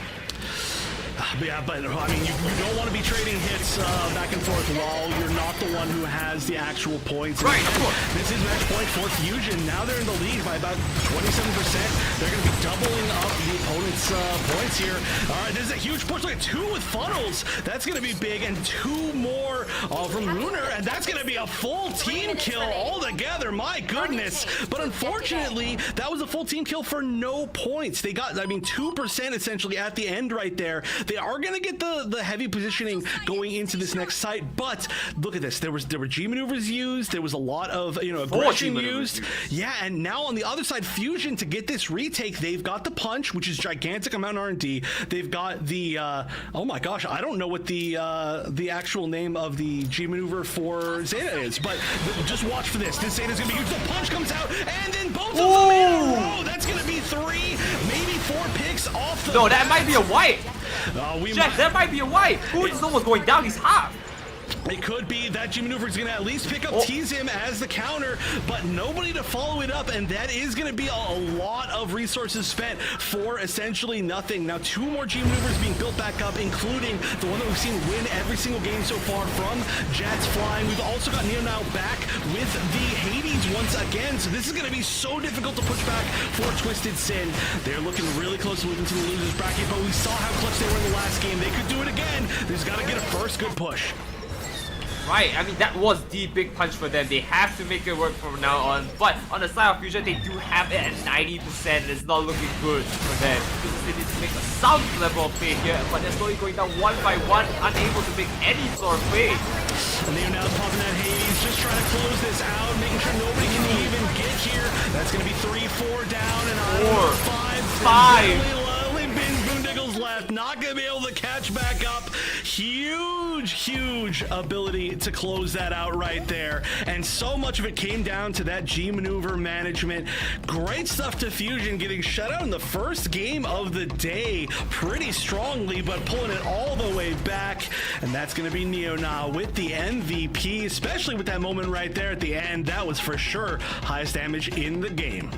Yeah, but I mean, you don't want to be trading hits back and forth while you're not the one who has the actual points. Right, of course. This is match point for Fusion. Now they're in the lead by about 27%. They're going to be doubling up the opponent's points here. All right, this is a huge push. Look at 2 with funnels. That's going to be big, and 2 more from Lunar, and that's going to be a full team kill altogether. My goodness. But unfortunately, that was a full team kill for no points. They got, I mean, 2% essentially at the end right there. They are going to get the heavy positioning going into this next site, but look at this. There were G maneuvers used. There was a lot of aggression used. Yeah, and now on the other side, Fusion to get this retake. They've got the punch, which is gigantic amount of R&D. They've got the oh my gosh, I don't know what the actual name of the G maneuver for Zeta is, but just watch for this. This Zeta's gonna be huge. The punch comes out, and then both of them in a row. That's gonna be 3, maybe 4 picks off the. No, that might be a wipe. Jack, that might be a wipe. Who's almost going down? He's half. It could be that G maneuver is going to at least pick up Tease him as the counter, but nobody to follow it up, and that is going to be a lot of resources spent for essentially nothing. Now, 2 more G maneuvers being built back up, including the one that we've seen win every single game so far from Jats Flying. We've also got Neo now back with the Hades once again, so this is going to be so difficult to push back for TwistedSin. They're looking really close to moving to the losers bracket, but we saw how clutch they were in the last game. They could do it again. They just got to get a first good push. Right, I mean, that was the big punch for them. They have to make it work from now on. But on the side of Fusion, they do have it at 90%. It's not looking good for them. They need to make some level of play here, but they're slowly going down one by one, unable to make any sort of play. And they're now popping that Hades, just trying to close this out, making sure nobody can even get here. That's going to be 3, 4 down, and 5. Boondiggles left, not going to be able to catch back up. Huge ability to close that out right there. And so much of it came down to that G maneuver management. Great stuff to Fusion, getting shut out in the first game of the day pretty strongly, but pulling it all the way back. And that's going to be Neo now with the MVP, especially with that moment right there at the end. That was for sure highest damage in the game.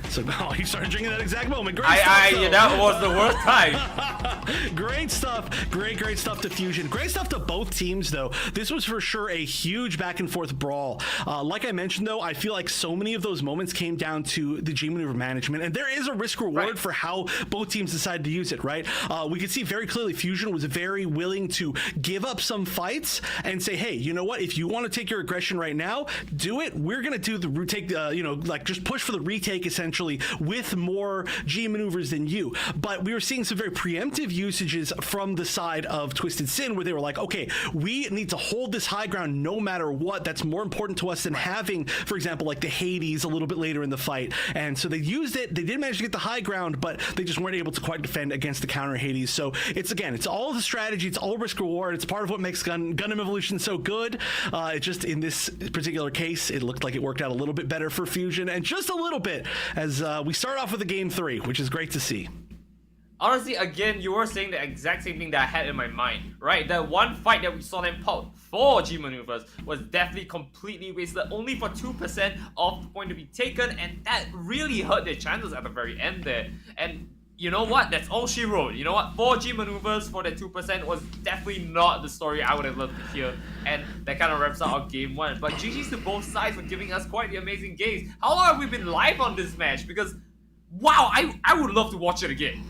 So, oh, he started drinking that exact moment. Great stuff, yeah, that was the worst time. Great stuff. Great stuff to Fusion. Great stuff to both teams, though. This was for sure a huge back and forth brawl. Like I mentioned, though, I feel like so many of those moments came down to the G maneuver management, and there is a risk reward for how both teams decided to use it, right? We could see very clearly Fusion was very willing to give up some fights and say, hey, you know what? If you want to take your aggression right now, do it. We're going to do the retake, just push for the retake, essentially, with more G maneuvers than you. But we were seeing some very preemptive usages from the side of TwistedSin, where they were like, okay, we need to hold this high ground no matter what. That's more important to us than having, for example, like the Hades a little bit later in the fight. And so they used it. They did manage to get the high ground, but they just weren't able to quite defend against the counter Hades. So it's all the strategy. It's all risk reward. It's part of what makes Gundam Evolution so good. It just, in this particular case, it looked like it worked out a little bit better for Fusion, and just a little bit, as because we start off with a game 3, which is great to see. Honestly, again, you were saying the exact same thing that I had in my mind, right? That one fight that we saw them pop for G maneuvers was definitely completely wasted, only for 2% of the point to be taken, and that really hurt their chances at the very end there. And you know what? That's all she wrote. You know what? 4G maneuvers for that 2% was definitely not the story I would have loved to hear. And that kind of wraps up our game 1. But GG's to both sides for giving us quite the amazing games. How long have we been live on this match? Because, wow, I would love to watch it again.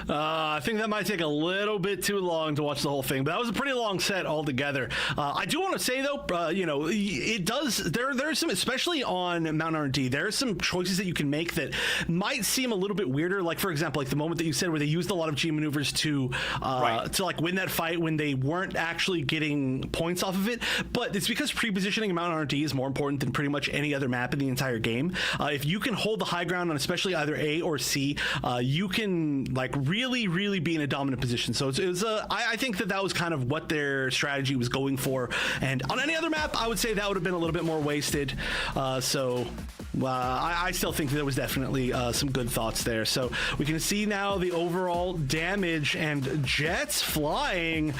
I think that might take a little bit too long to watch the whole thing, but that was a pretty long set altogether. I do want to say though, you know, it does. There's some, especially on Mount R&D, there are some choices that you can make that might seem a little bit weirder. Like for example, like the moment that you said where they used a lot of G maneuvers to like win that fight when they weren't actually getting points off of it. But it's because pre-positioning Mount R&D is more important than pretty much any other map in the entire game. If you can hold the high ground on especially either A or C, you can like really be in a dominant position. So I think that was kind of what their strategy was going for. And on any other map, I would say that would have been a little bit more wasted. I still think there was definitely some good thoughts there. So we can see now the overall damage and Jets flying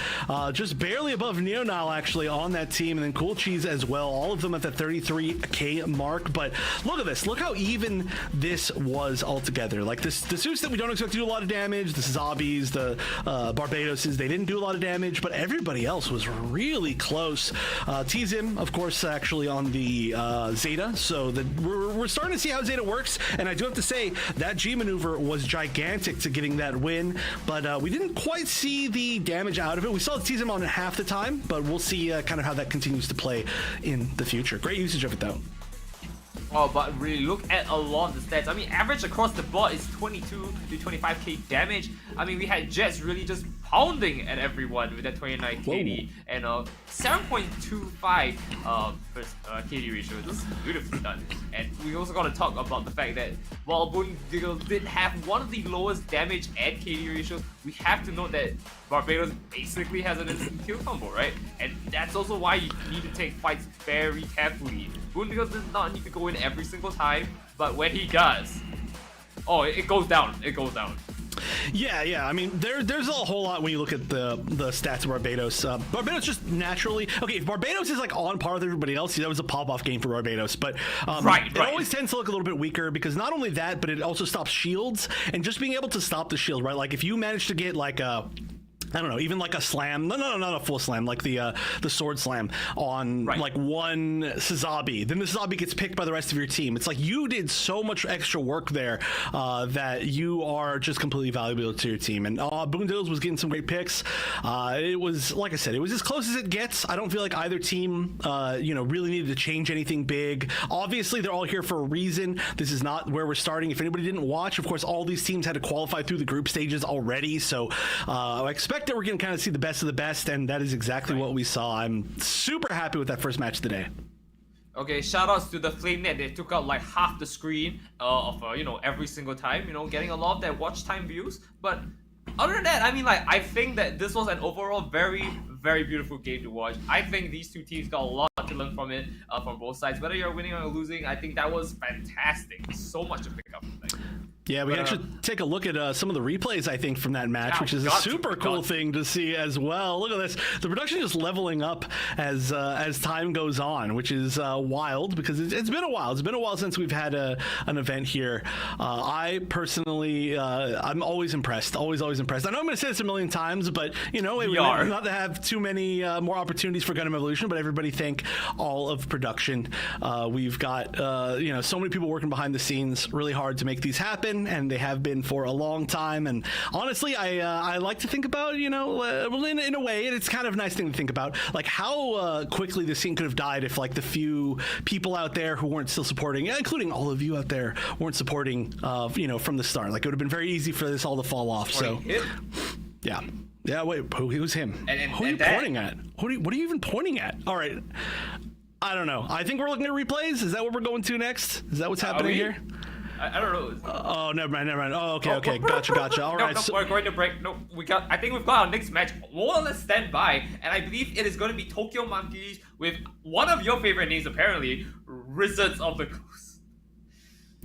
just barely above Neonile actually on that team, and then Cool Cheese as well. All of them at the 33k mark. But look at this. Look how even this was altogether. Like the suits that we don't expect to do a lot of damage, the Zombies, the Barbadoses, they didn't do a lot of damage, but everybody else was really close. TZim, of course, actually on the Zeta, so we're starting to see how Zeta works, and I do have to say that G maneuver was gigantic to getting that win, but we didn't quite see the damage out of it. We saw TZim on half the time, but we'll see kind of how that continues to play in the future. Great usage of it though. Oh, but really look at a lot of the stats. I mean, average across the board is 22 to 25k damage. I mean, we had Jets really just pounding at everyone with that 29 KD and 7.25 KD ratio. This is beautifully done. And we also got to talk about the fact that while Boondiggle did have one of the lowest damage and KD ratios, we have to note that Barbados basically has an instant kill combo, right? And that's also why you need to take fights very carefully. Boondiggle does not need to go in every single time, but when he does, oh, it goes down. It goes down. Yeah. I mean, there's a whole lot when you look at the stats of Barbados. Barbados just naturally, okay, if Barbados is like on par with everybody else, that was a pop-off game for Barbados. But it always tends to look a little bit weaker because not only that, but it also stops shields and just being able to stop the shield, right? Like if you manage to get like a, I don't know, even like a slam, not a full slam, like the sword slam on like one Sazabi, then the Sazabi gets picked by the rest of your team. It's like you did so much extra work there that you are just completely valuable to your team. And Boondiggles was getting some great picks. It was, like I said, it was as close as it gets. I don't feel like either team, really needed to change anything big. Obviously, they're all here for a reason. This is not where we're starting. If anybody didn't watch, of course, all these teams had to qualify through the group stages already. So I expect that we're going to kind of see the best of the best, and that is exactly what we saw. I'm super happy with that first match today. Okay, shoutouts to the FlameNet. They took out like half the screen of every single time, getting a lot of that watch time views. But other than that, I mean, like, I think that this was an overall very, very beautiful game to watch. I think these two teams got a lot to learn from it, from both sides. Whether you're winning or losing, I think that was fantastic. So much to pick up from that. Yeah, we can actually take a look at some of the replays, I think, from that match, which is a super cool thing to see as well. Look at this. The production is leveling up as time goes on, which is wild because it's been a while. It's been a while since we've had an event here. I personally, I'm always impressed, always impressed. I know I'm going to say this a million times, but, not to have too many more opportunities for Gundam Evolution, but everybody thank all of production. We've got, so many people working behind the scenes really hard to make these happen. And they have been for a long time. And honestly, I like to think about, in a way, it's kind of a nice thing to think about, like how quickly the scene could have died if like the few people out there who weren't still supporting, including all of you out there, weren't supporting, from the start. Like it would have been very easy for this all to fall off. So, yeah. Wait, who's him? Who are you pointing at? What are you even pointing at? All right. I don't know. I think we're looking at replays. Is that what we're going to next? Is that what's happening here? I don't know. Oh, never mind. Oh, okay. Gotcha. All right. No, we're going to break. No, I think we've got our next match more or less stand by, and I believe it is going to be Tokyo Monkeys with one of your favorite names, apparently, Rizzards of the Coast.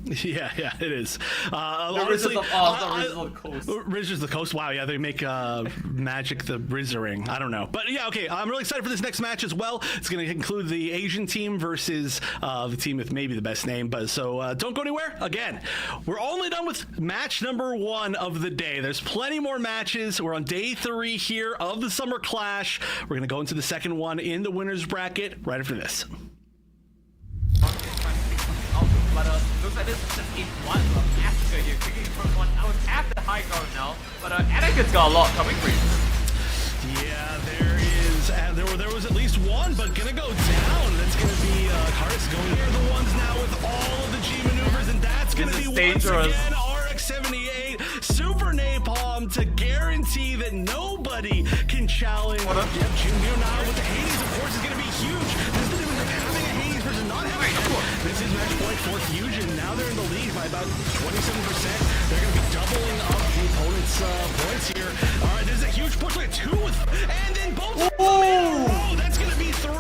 Yeah, it is. The Honestly, Rizzards of Oz, the Rizzards of the Coast. Rizzards of the Coast. Wow, yeah, they make Magic the Rizzering. I don't know. But yeah, okay, I'm really excited for this next match as well. It's going to include the Asian team versus the team with maybe the best name. But so don't go anywhere. Again, we're only done with match number 1 of the day. There's plenty more matches. We're on day 3 here of the Summer Clash. We're going to go into the second one in the winner's bracket right after this. But looks like this is just a one of Asticassia here, taking the first one. I was at the high ground now, but Anakin's got a lot coming for you. Yeah, there is. There was at least one, but gonna go down. That's gonna be Cardis going here. The ones now with all of the G maneuvers, and that's gonna be dangerous. Once again RX-78 Super Napalm to guarantee that nobody can challenge. Yep, Junior now with the Hades, of course, is gonna be huge. This is the difference of having a Hades versus not having it. This is match point for Fusion. Now they're in the lead by about 27%. They're going to be doubling up the opponent's points here. All right, this is a huge push. Look at 2 with, and then both of them in a row. That's going to be 3,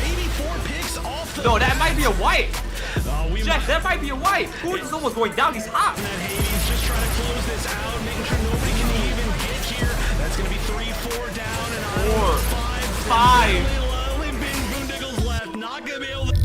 maybe 4 picks off the. No, that might be a wipe. Jeff, that might be a wipe. Gordon's almost going down. He's hot. And then Hades just trying to close this out, making sure nobody can even get here. That's going to be 3, 4 down, and 5. Only big Boondiggles left. Not going to be able to.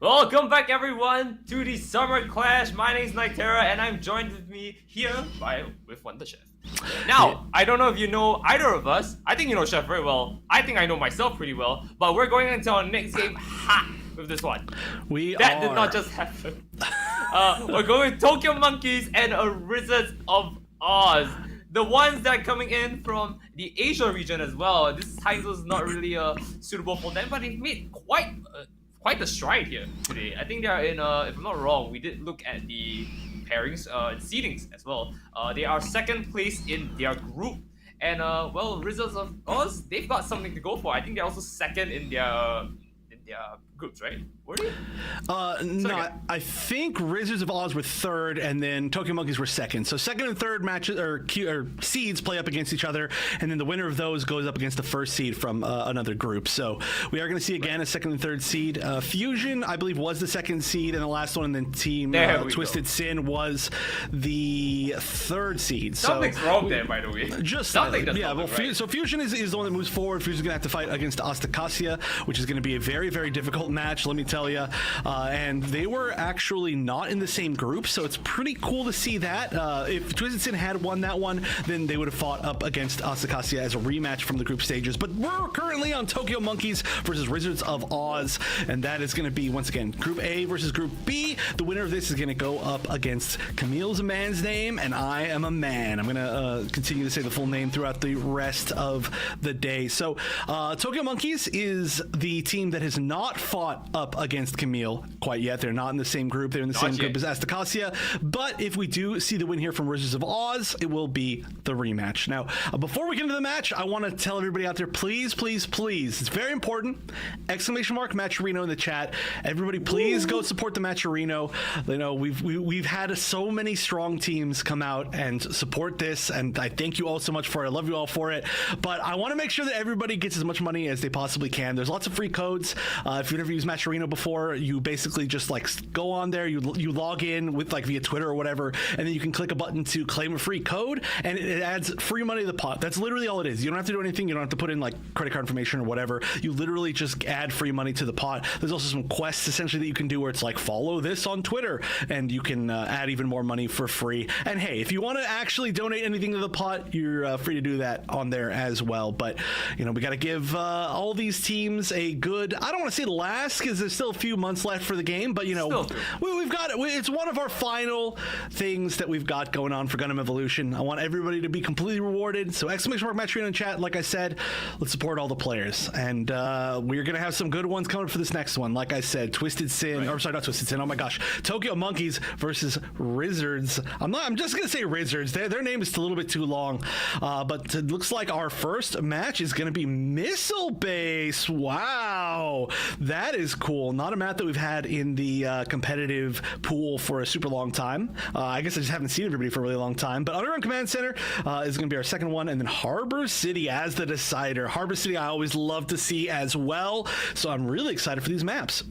Welcome back, everyone, to the Summer Clash. My name's Nightera, and I'm joined with me here with Wonder Chef. Now, I don't know if you know either of us. I think you know Chef very well. I think I know myself pretty well. But we're going into our next game hot with this one. That did not just happen. We're going with Tokyo Monkeys and a Rizzards of Oz. The ones that are coming in from the Asia region as well. This title is not really suitable for them, but they've made quite the stride here today. I think they are in, if I'm not wrong, we did look at the pairings and seedings as well. They are second place in their group. And, well, Rizzards of Oz, they've got something to go for. I think they're also second in their groups, right? Were they? No, I think Rizzards of Oz were third, and then Tokyo Monkeys were second. So second and third matches or seeds play up against each other, and then the winner of those goes up against the first seed from another group. So we are going to see again a second and third seed. Fusion, I believe, was the second seed in the last one, and then Team TwistedSin was the third seed. Something's wrong there, by the way. Just something. Yeah. Well, right. So Fusion is the one that moves forward. Fusion's going to have to fight against Asticassia, which is going to be a very, very difficult match. Let me tell you. And they were actually not in the same group, so it's pretty cool to see that. If TwistedSin had won that one, then they would have fought up against Asticassia as a rematch from the group stages. But we're currently on Tokyo Monkeys versus Rizzards of Oz, and that is going to be, once again, Group A versus Group B. The winner of this is going to go up against Kamille's a man's name, and I am a man. I'm going to continue to say the full name throughout the rest of the day. So Tokyo Monkeys is the team that has not fought up against Kamille quite yet. They're not in the same group. They're in the same group as Asticassia. But if we do see the win here from Rizzards of Oz, it will be the rematch. Now, before we get into the match, I want to tell everybody out there, please, please, please, it's very important, exclamation mark Matcherino in the chat. Everybody, please go support the Matcherino. You know, we've had so many strong teams come out and support this, and I thank you all so much for it. I love you all for it. But I want to make sure that everybody gets as much money as they possibly can. There's lots of free codes. If you've never used Matcherino before, you basically just like go on there, you log in with like via Twitter or whatever, and then you can click a button to claim a free code, and it adds free money to the pot. That's literally all it is. You don't have to do anything. You don't have to put in like credit card information or whatever. You literally just add free money to the pot. There's also some quests essentially that you can do where it's like follow this on Twitter, and you can add even more money for free. And hey, if you want to actually donate anything to the pot, you're free to do that on there as well. But you know, we got to give all these teams a good, I don't want to say last because there's still a few months left for the game, but you know, we've got it's one of our final things that we've got going on for Gundam Evolution. I want everybody to be completely rewarded. So exclamation mark Matcherino in chat. Like I said, let's support all the players, and we're gonna have some good ones coming for this next one. Like I said, TwistedSin, or sorry, not TwistedSin. Oh my gosh, Tokyo Monkeys versus Rizzards. I'm just gonna say Rizzards. Their name is a little bit too long, but it looks like our first match is gonna be Missile Base. Wow, that is cool. Not a map that we've had in the competitive pool for a super long time. I guess I just haven't seen everybody for a really long time. But Underground Command Center is going to be our second one, and then Harbor City as the decider. Harbor City I always love to see as well, so I'm really excited for these maps.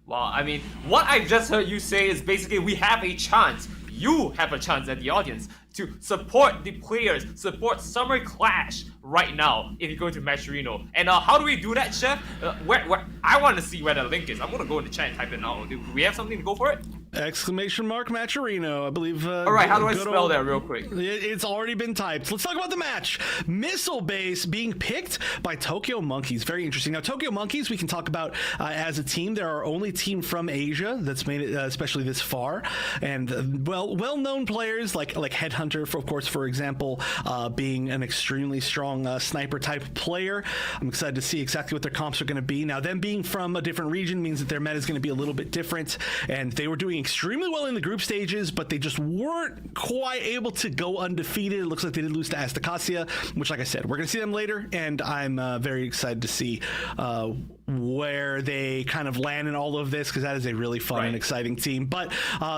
Well, I mean, what I just heard you say is basically we have a chance. You have a chance at the audience to support the players, support Summer Clash right now if you go to Matcherino. And how do we do that, Chef? Where I want to see where the link is. I'm going to go in the chat and type it now. Do we have something to go for it? Exclamation mark Matcherino, I believe. All right, how do I spell that real quick? It's already been typed. Let's talk about the match. Missile Base being picked by Tokyo Monkeys. Very interesting. Now, Tokyo Monkeys, we can talk about as a team. They're our only team from Asia that's made it especially this far. And well-known players like Headhunter, of course, for example, being an extremely strong sniper type player. I'm excited to see exactly what their comps are going to be. Now, them being from a different region means that their meta is going to be a little bit different. And they were doing extremely well in the group stages, but they just weren't quite able to go undefeated. It looks like they did lose to Asticassia, which, like I said, we're going to see them later, and I'm very excited to see where they kind of land in all of this, because that is a really fun and exciting team. But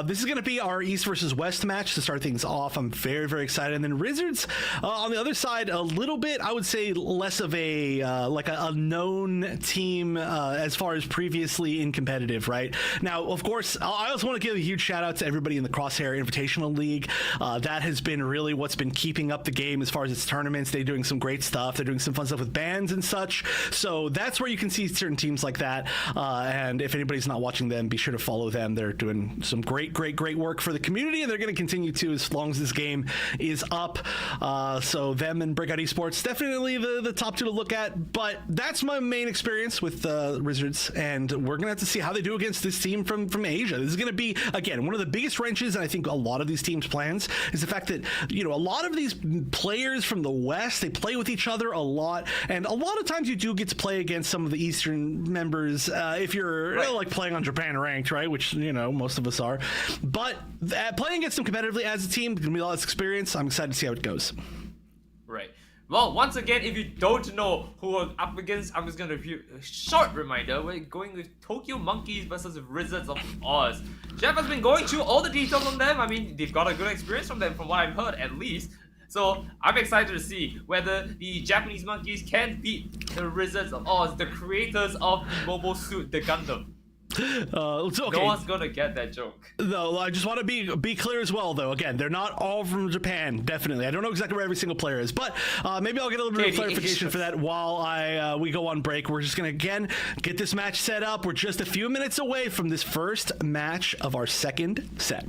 this is going to be our East versus West match to start things off. I'm very, very excited. And then Rizzards on the other side, a little bit, I would say, less of a like a known team as far as previously in competitive, right? Now, of course, I also want to give a huge shout out to everybody in the Crosshair Invitational League. That has been really what's been keeping up the game as far as its tournaments. They're doing some great stuff. They're doing some fun stuff with bands and such. So that's where you can see certain teams like that. And if anybody's not watching them, be sure to follow them. They're doing some great work for the community, and they're going to continue to as long as this game is up. So them and Breakout Esports, definitely the top two to look at. But that's my main experience with Rizzards, and we're going to have to see how they do against this team from Asia. This is going to be, again, one of the biggest wrenches, and I think a lot of these teams' plans is the fact that, you know, a lot of these players from the West, they play with each other a lot, and a lot of times you do get to play against some of the Eastern members if you're like playing on Japan ranked, right? Which, you know, most of us are. But playing against them competitively as a team, gonna be a lot of experience. I'm excited to see how it goes. Right. Well, once again, if you don't know who we're up against, I'm just gonna give you a short reminder. We're going with Tokyo Monkeys versus Rizzards of Oz. Jeff has been going through all the details on them. I mean, they've got a good experience from them, from what I've heard, at least. So I'm excited to see whether the Japanese monkeys can beat the Rizzards of Oz, the creators of the mobile suit, the Gundam. Okay. No one's gonna get that joke. No, I just want to be clear as well, though. Again, they're not all from Japan, definitely. I don't know exactly where every single player is, but maybe I'll get a little bit of clarification for that while we go on break. We're just going to, again, get this match set up. We're just a few minutes away from this first match of our second set.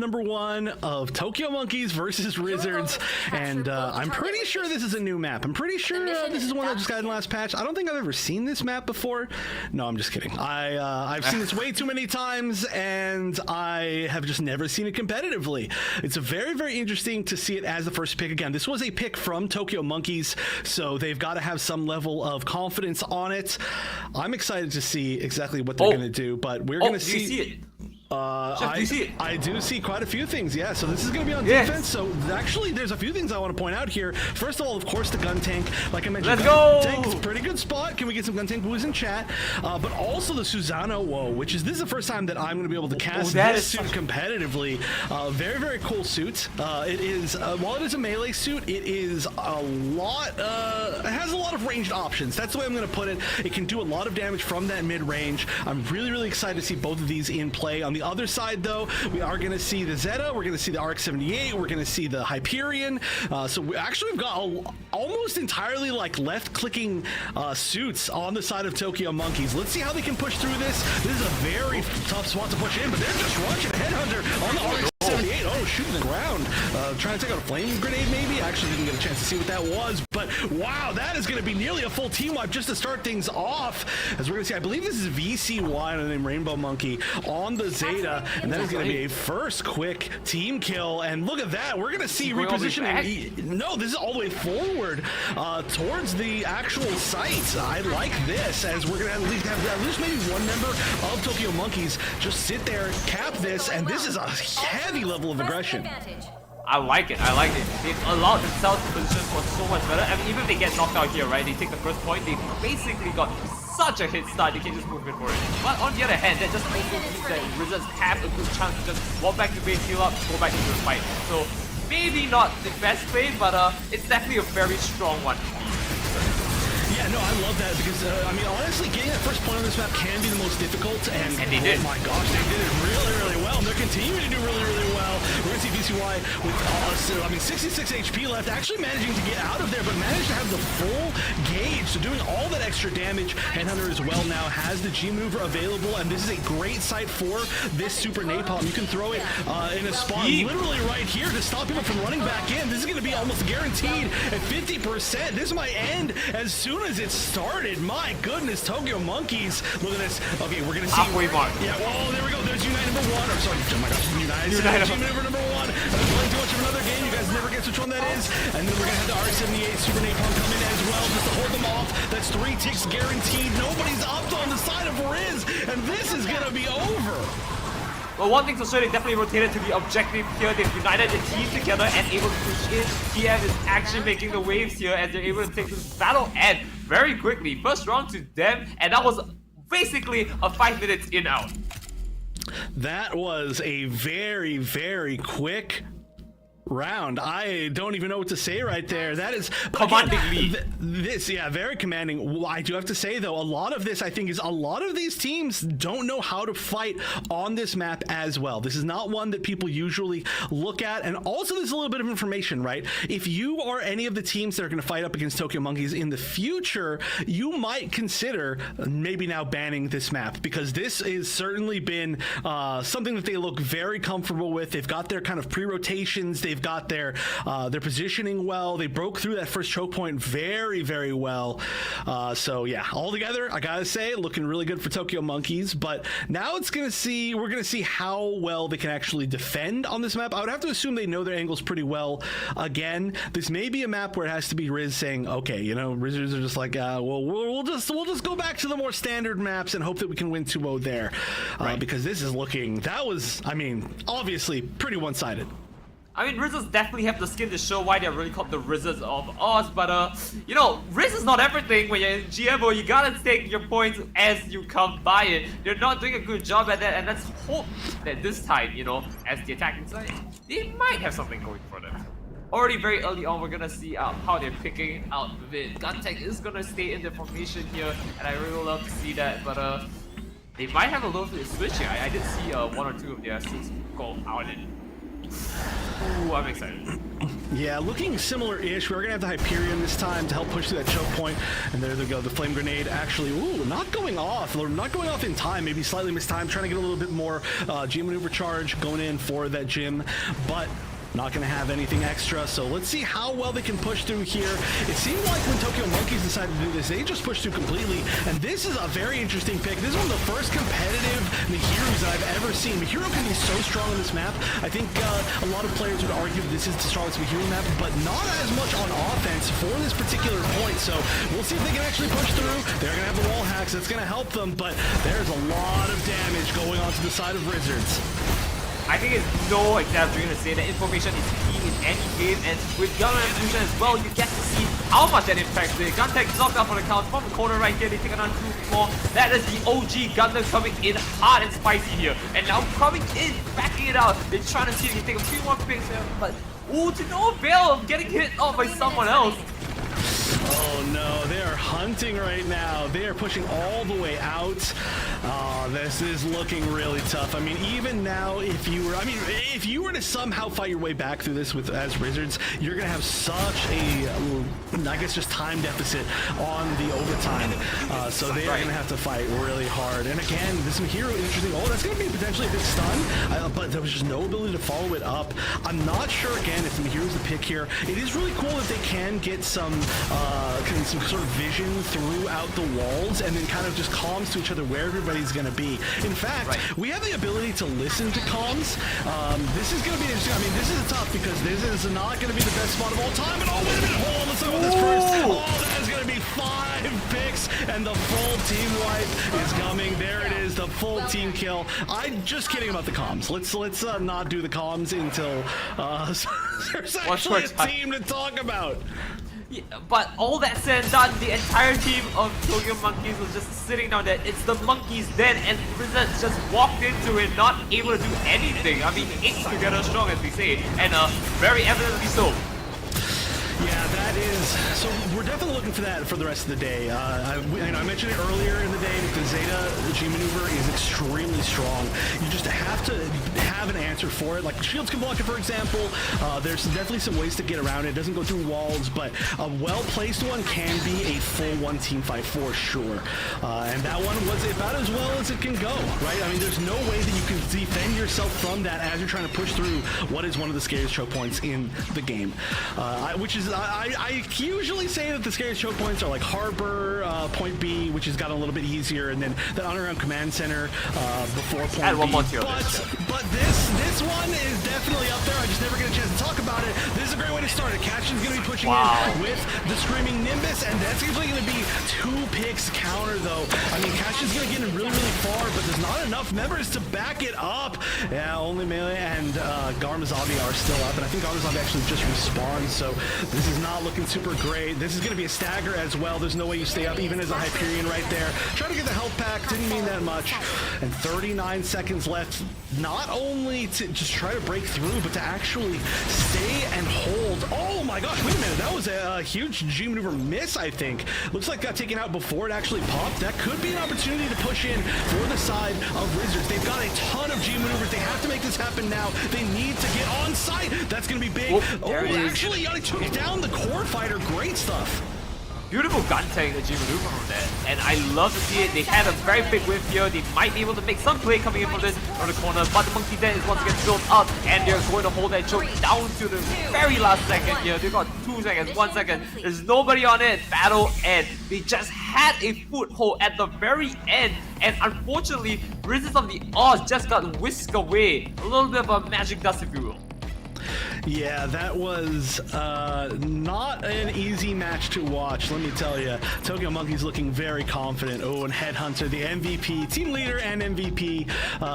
number 1 of Tokyo Monkeys versus Rizzards, and I'm pretty sure this is a new map. I'm pretty sure this is one that just got in the last patch. I don't think I've ever seen this map before. No, I'm just kidding. I've seen this way too many times, and I have just never seen it competitively. It's a very, very interesting to see it as the first pick. Again, this was a pick from Tokyo Monkeys, so they've got to have some level of confidence on it. I'm excited to see exactly what they're going to do, but we're going to see. Do you see it? Chef, do you see it? I do see quite a few things, yeah. So this is going to be on defense. So actually, there's a few things I want to point out here. First of all, of course, the gun tank. Like I mentioned, Let's go! Tank's a pretty good spot. Can we get some gun tank boos in chat? But also the Susanoo, this is the first time that I'm going to be able to cast this suit competitively. Very, very cool suit. It is, while it is a melee suit, it is a lot, it has a lot of ranged options. That's the way I'm going to put it. It can do a lot of damage from that mid-range. I'm really, really excited to see both of these in play. On the other side, though, we are going to see the Zeta, we're going to see the RX-78, we're going to see the Hyperion. So we've got almost entirely like left-clicking suits on the side of Tokyo Monkeys. Let's see how they can push through this. This is a very tough spot to push in, but they're just rushing Headhunter on the RX-78. Oh, shooting the ground. Trying to take out a flame grenade, maybe. Actually didn't get a chance to see what that was, but wow, that is going to be nearly a full team wipe just to start things off. As we're going to see, I believe this is VCY named Rainbow Monkey on the Zeta, and that is going to be a first quick team kill. And look at that, we're going to see repositioning. No, this is all the way forward towards the actual site. I like this, as we're going to have at least maybe one member of Tokyo Monkeys just sit there, cap this, and this is a heavy level of aggression. I like it. They've allowed themselves to position for so much better. I mean, even if they get knocked out here, right, they take the first point, they basically got such a hit start, they can just move in for it. But on the other hand, that just also means that Rizzards have a good chance to just walk back to base, heal up, go back into the fight. So maybe not the best play, but it's definitely a very strong one. Yeah, no, I love that because, I mean, honestly, getting that first point on this map can be the most difficult, and they did. Oh my gosh, they did it really, really well, and they're continuing to do really, really well. We're going to see VCY with, 66 HP left, actually managing to get out of there, but managed to have the full gauge, so doing all that extra damage. Headhunter as well now has the G mover available, and this is a great site for this Super Napalm. You can throw it in a spot literally right here to stop people from running back in. This is going to be almost guaranteed at 50%. This might end as soon as it started. My goodness, Tokyo Monkeys. Look at this. Okay, we're going to see. Halfway mark. Yeah, well, there we go. There's Unite number 1. Or sorry, oh my gosh, Unite. Team member number 1. I'm playing too much of another game. You guys never guess which one that is. And then we're going to have the RX-78 Super Napalm come in as well just to hold them off. That's 3 ticks guaranteed. Nobody's up on the side of Riz. And this is going to be over. Well, one thing for sure, they definitely rotated to the objective here. They've united the team together and able to push in. TF is actually making the waves here as they're able to take this battle end very quickly. First round to them, and that was basically a 5 minutes in out. That was a very, very quick round. I don't even know what to say right there. That is commanding lead. Very commanding. I do have to say though, a lot of this I think is a lot of these teams don't know how to fight on this map as well. This is not one that people usually look at, and also there's a little bit of information, right? If you are any of the teams that are going to fight up against Tokyo Monkeys in the future, you might consider maybe now banning this map, because this has certainly been something that they look very comfortable with. They've got their kind of pre-rotations, they've got their positioning well. They broke through that first choke point very, very well. So yeah, altogether, I gotta say, looking really good for Tokyo Monkeys. But now we're gonna see how well they can actually defend on this map. I would have to assume they know their angles pretty well. Again, this may be a map where it has to be Riz saying, okay, you know, Rizzards are just like, well, we'll just go back to the more standard maps and hope that we can win 2-0 there, because this is looking. That was, I mean, obviously pretty one-sided. I mean, Rizzards definitely have the skin to show why they're really called the Rizzards of Oz, but you know, Riz is not everything when you're in GMO. You gotta take your points as you come by it. They're not doing a good job at that, and let's hope that this time, you know, as the attacking side, they might have something going for them. Already very early on, we're gonna see how they're picking out the Guntech is gonna stay in the formation here, and I really love to see that, but they might have a little bit of switch here. I did see 1 or 2 of their suits go out in. Ooh, I'm excited. Yeah, looking similar-ish. We're gonna have the Hyperion this time to help push through that choke point. And there they go. The flame grenade actually, not going off. Not going off in time. Maybe slightly missed time. Trying to get a little bit more G maneuver charge going in for that gym, but not going to have anything extra, so let's see how well they can push through here. It seemed like when Tokyo Monkeys decided to do this, they just pushed through completely, and this is a very interesting pick. This is one of the first competitive Mihiru's that I've ever seen. Mihiru can be so strong on this map. I think a lot of players would argue that this is the strongest Mihiru map, but not as much on offense for this particular point, so we'll see if they can actually push through. They're going to have the wall hacks. That's going to help them, but there's a lot of damage going on to the side of Rizzards. I think it's no exaggeration to say that information is key in any game, and with Gundam Evolution as well, you get to see how much that impacts it. Guntek knocked out for the count from the corner right here. They take another 2 more. That is the OG Gundam coming in hot and spicy here, and now coming in, backing it out. They're trying to see if they can take a few more picks here, but to no avail of getting hit off by someone else. Oh no, they are hunting right now. They are pushing all the way out. Oh, this is looking really tough. I mean, even now, if you were to somehow fight your way back through this as Rizzards, you're gonna have such a, I guess, just time deficit on the overtime. So they are gonna have to fight really hard. And again, this Mihiru, interesting. Oh, that's gonna be potentially a big stun, but there was just no ability to follow it up. I'm not sure again if Mihiru's the pick here. It is really cool that they can get some sort of vision throughout the walls and then kind of just comms to each other where everybody's going to be. In fact, we have the ability to listen to comms. This is going to be interesting. I mean, this is tough because this is not going to be the best spot of all time. And oh, wait a minute. Hold on, let's talk about this first. Oh, that is going to be 5 picks and the full team wipe is coming. There it is, the full team kill. I'm just kidding about the comms. Let's not do the comms until there's actually a team to talk about. Yeah, but all that said and done, the entire team of Tokyo Monkeys was just sitting down there. It's the Monkeys then, and Rizzards just walked into it, not able to do anything. I mean, it's together strong, as we say, and very evidently so. Yeah, that is. So we're definitely looking for that for the rest of the day. I mentioned it earlier in the day. The Zeta G maneuver is extremely strong. You just have to have an answer for it. Like shields can block it, for example. There's definitely some ways to get around it. It doesn't go through walls, but a well-placed one can be a full one-team fight for sure. And that one was about as well as it can go, right? I mean, there's no way that you can defend yourself from that as you're trying to push through what is one of the scariest choke points in the game, which is I usually say that the scariest choke points are like Harbor, Point B, which has gotten a little bit easier, and then the underground command center before Point Add one B. more to But this one is definitely up there. I just never get a chance to talk about it. This is a great way to start it. Cashin's going to be pushing in with the Screaming Nimbus, and that's usually going to be 2 picks counter, though. I mean, Cashin's going to get really, really far, but there's not enough members to back it up. Yeah, only Melee and Garmazabi are still up, and I think Garmazabi actually just respawned, so this is not looking super great. This is going to be a stagger as well. There's no way you stay up, even as a Hyperion right there. Trying to get the health pack, didn't mean that much. And 39 seconds left, not only to just try to break through, but to actually stay and hold. Oh my gosh, wait a minute. That was a huge G maneuver miss, I think. Looks like got taken out before it actually popped. That could be an opportunity to push in for the side of Rizzards. They've got a ton of G maneuvers. They have to make this happen now. They need to get on site. That's going to be big. Actually, Yanni took down the core fighter. Great stuff. Beautiful gun tank G maneuver on that, and I love to see it. They had a very big whiff here. They might be able to make some play coming in from this on the corner, but the Monkey Den is once again filled up, and they're going to hold that choke down to the very last second here. They've got 2 seconds, 1 second. There's nobody on it. Battle end. They just had a foothold at the very end, and unfortunately, Rizzards of the Oz just got whisked away. A little bit of a magic dust, if you will. Yeah, that was not an easy match to watch, let me tell you. Tokyo Monkeys looking very confident. Oh, and Headhunter, the MVP, team leader and MVP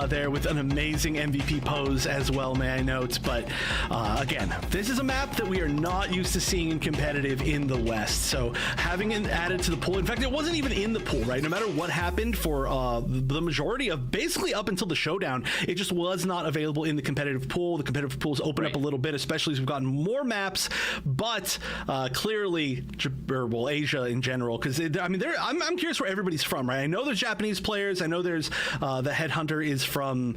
there with an amazing MVP pose as well, may I note. But again, this is a map that we are not used to seeing in competitive in the West. So having it added to the pool, in fact, it wasn't even in the pool, right? No matter what happened for the majority of basically up until the showdown, it just was not available in the competitive pool. The competitive pools opened up a little bit especially as we've gotten more maps, but clearly, well, Asia in general, because I mean, I'm curious where everybody's from, right? I know there's Japanese players. I know there's the Headhunter is from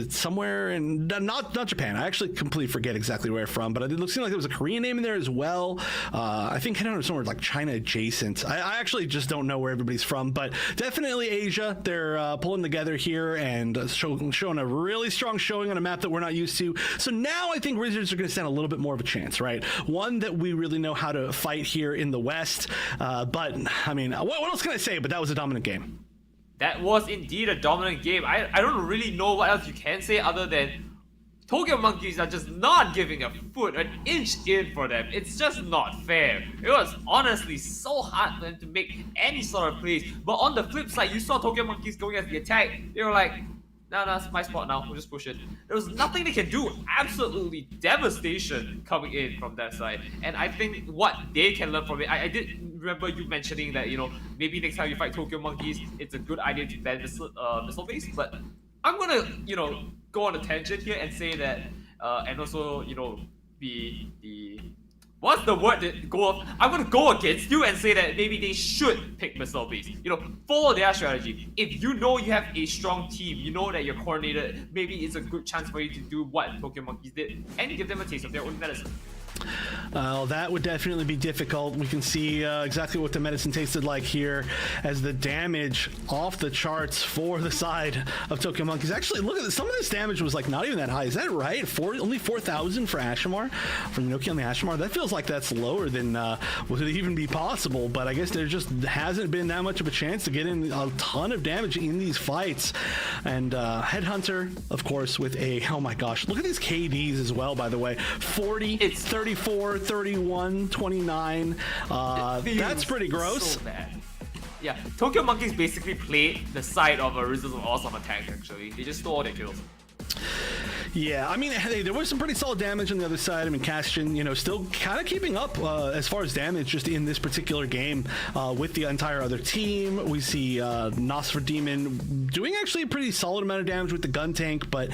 somewhere in not Japan. I actually completely forget exactly where from, but it seemed like there was a Korean name in there as well. I think Headhunter is somewhere like China adjacent. I actually just don't know where everybody's from, but definitely Asia. They're pulling together here and showing a really strong showing on a map that we're not used to. So now I think Rizzards are going to stand a little bit more of a chance, right? One that we really know how to fight here in the West. But I mean, what else can I say? But that was a dominant game. That was indeed a dominant game. I don't really know what else you can say other than Tokyo Monkeys are just not giving a foot, an inch in for them. It's just not fair. It was honestly so hard for them to make any sort of plays. But on the flip side, you saw Tokyo Monkeys going at the attack. They were like, no, it's my spot now. We'll just push it. There was nothing they can do. Absolutely devastation coming in from that side. And I think what they can learn from it, I did remember you mentioning that, you know, maybe next time you fight Tokyo Monkeys, it's a good idea to ban missile base. But I'm gonna, you know, go on a tangent here and say that, and also, you know, the what's the word that go? I'm gonna go against you and say that maybe they should pick missile base. You know, follow their strategy. If you know you have a strong team, you know that you're coordinated, maybe it's a good chance for you to do what Tokyo Monkeys did and give them a taste of their own medicine. That would definitely be difficult. We can see exactly what the medicine tasted like here as the damage off the charts for the side of Tokyo Monkeys. Actually, look at this. Some of this damage was like not even that high. Is that right? Only 4,000 for Ashimar, for Noki on the Ashimar. That feels like that's lower than would it even be possible. But I guess there just hasn't been that much of a chance to get in a ton of damage in these fights. And Headhunter, of course, with a, oh my gosh, look at these KDs as well, by the way. 40, it's 34, 31, 29. That's pretty gross. So bad. Yeah, Tokyo Monkeys basically played the side of a Rizzards of awesome attack, actually. They just stole all their kills. Yeah, I mean, hey, there was some pretty solid damage on the other side. I mean, Castian, you know, still kind of keeping up as far as damage just in this particular game with the entire other team. We see Nosfer Demon doing actually a pretty solid amount of damage with the gun tank, but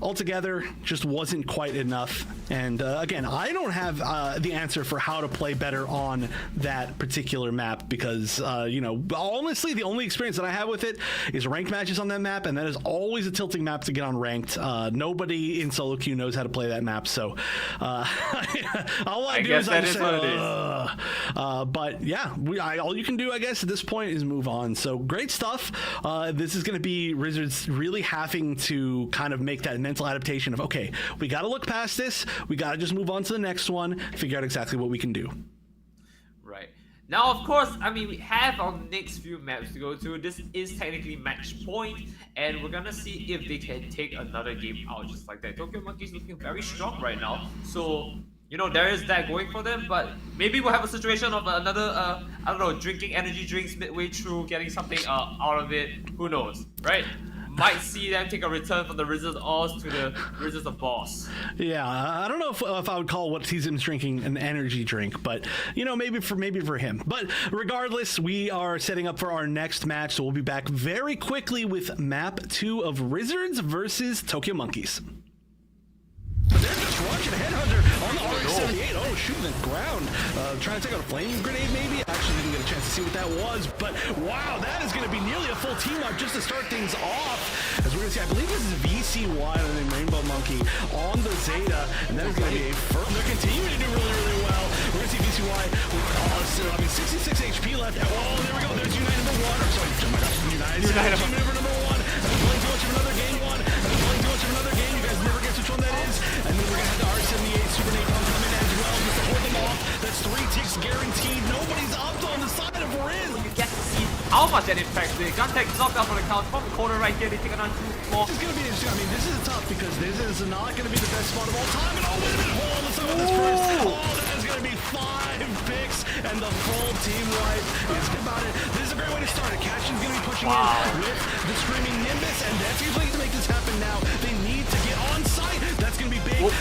altogether just wasn't quite enough. And again, I don't have the answer for how to play better on that particular map because, you know, honestly, the only experience that I have with it is ranked matches on that map, and that is always a tilting map to get on ranked. Nobody in solo queue knows how to play that map, so all I do is I just say, but yeah, all you can do, I guess, at this point is move on. So great stuff. This is going to be Rizzards really having to kind of make that mental adaptation of, okay, we got to look past this. We got to just move on to the next one, figure out exactly what we can do. Right. Now, of course, I mean, we have our next few maps to go to. This is technically match point, and we're gonna see if they can take another game out just like that. Tokyo Monkeys looking very strong right now, so you know there is that going for them. But maybe we'll have a situation of another, I don't know, drinking energy drinks midway through, getting something out of it. Who knows, right? Might see them take a return from the Rizzards Oz to the Rizzards of Boss. Yeah, I don't know if I would call what he's drinking an energy drink, but you know, maybe for him. But regardless, we are setting up for our next match, so we'll be back very quickly with map 2 of Rizzards versus Tokyo Monkeys. They're just rushing Headhunter on the RX-78. Oh, shooting the ground. Trying to take out a flame grenade, maybe? Actually didn't get a chance to see what that was, but wow, that is going to be nearly a full team up just to start things off. As we're going to see, I believe this is VCY and then Rainbow Monkey on the Zeta, and that is going to be a first. They're continuing to do really, really well. We're going to see VCY with 66 HP left. Oh, there we go. There's Unite number 1. Or sorry, oh my gosh, Unite number 1. I've been playing too much of another game one. I've been playing too much of another game. You guys never guess which one that is. And then we're going to have the R78 Super Napalm come in as well just to hold them off. That's 3 ticks guaranteed. Nobody's up on the side of Riz. You get to see how much that impacts the gun tech knocked out from the count from the corner right here. They take another 2 more. This is going to be interesting. I mean, this is tough because this is not going to be the best spot of all time. And oh, wait a minute. Hold on. Let's talk about this first. Oh, that is going to be 5 picks and the full team wipe is about it. This is a great way to start it. Cashin's going to be pushing in with the Screaming Nimbus, and that's usually to make this happen now. They need to get on site. That's going to be big.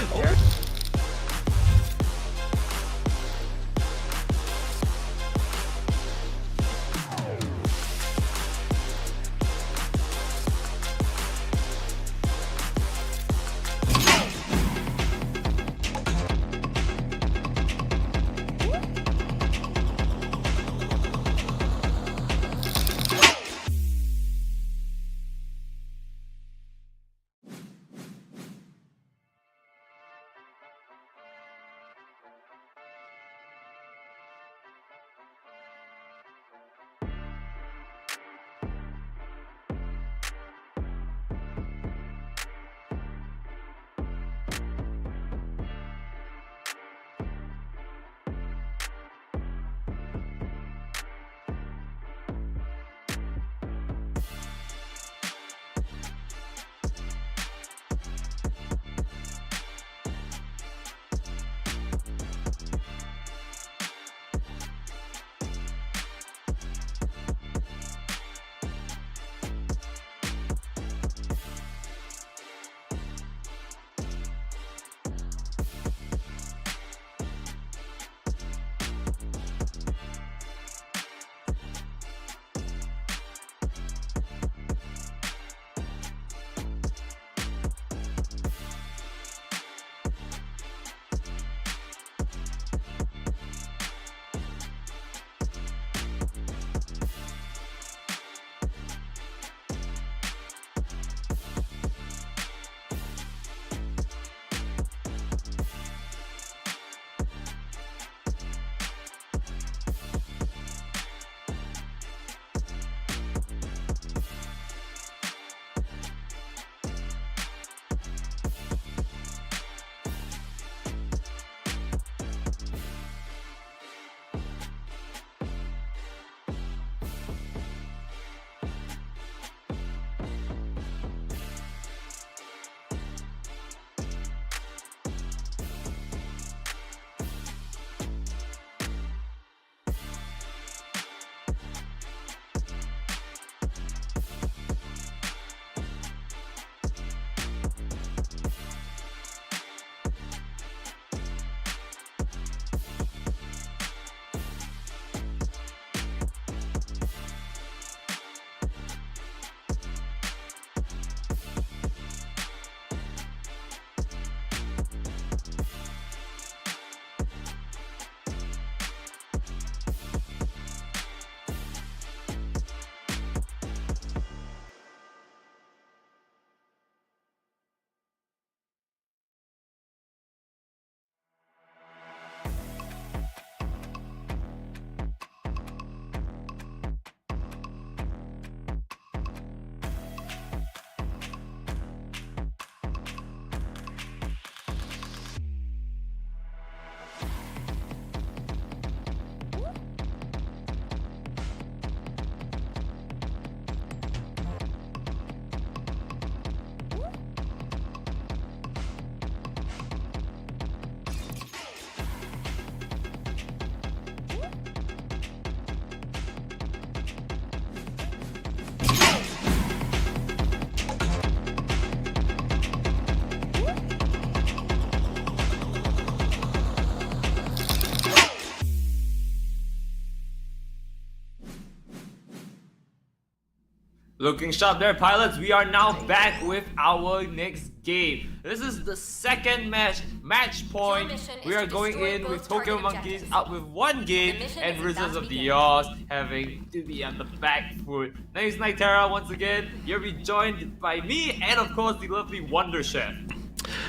Looking sharp there, pilots. We are now back with our next game. This is the second match, match point. We are going in with Tokyo Monkeys up with 1 game and Rizzards of the Yaws having to be on the back foot. Name's Nightera once again. You'll be joined by me and of course the lovely Wonder Chef.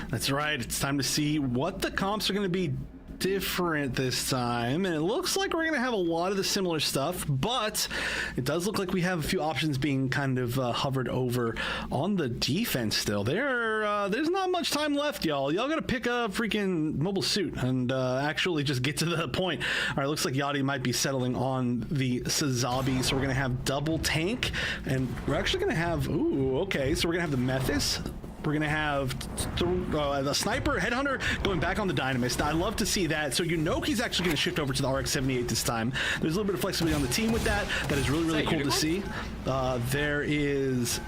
That's right. It's time to see what the comps are going to be different this time, and it looks like we're gonna have a lot of the similar stuff, but it does look like we have a few options being kind of hovered over on the defense still. There's not much time left, y'all gotta pick a freaking mobile suit and actually just get to the point. All right, looks like Yachty might be settling on the Sazabi, so we're gonna have double tank, and we're actually gonna have so we're gonna have the Mephis. We're going to have the Sniper, Headhunter going back on the Dynamist. I love to see that. So Yunoki's actually going to shift over to the RX-78 this time. There's a little bit of flexibility on the team with that. That is really, really cool to see. There is...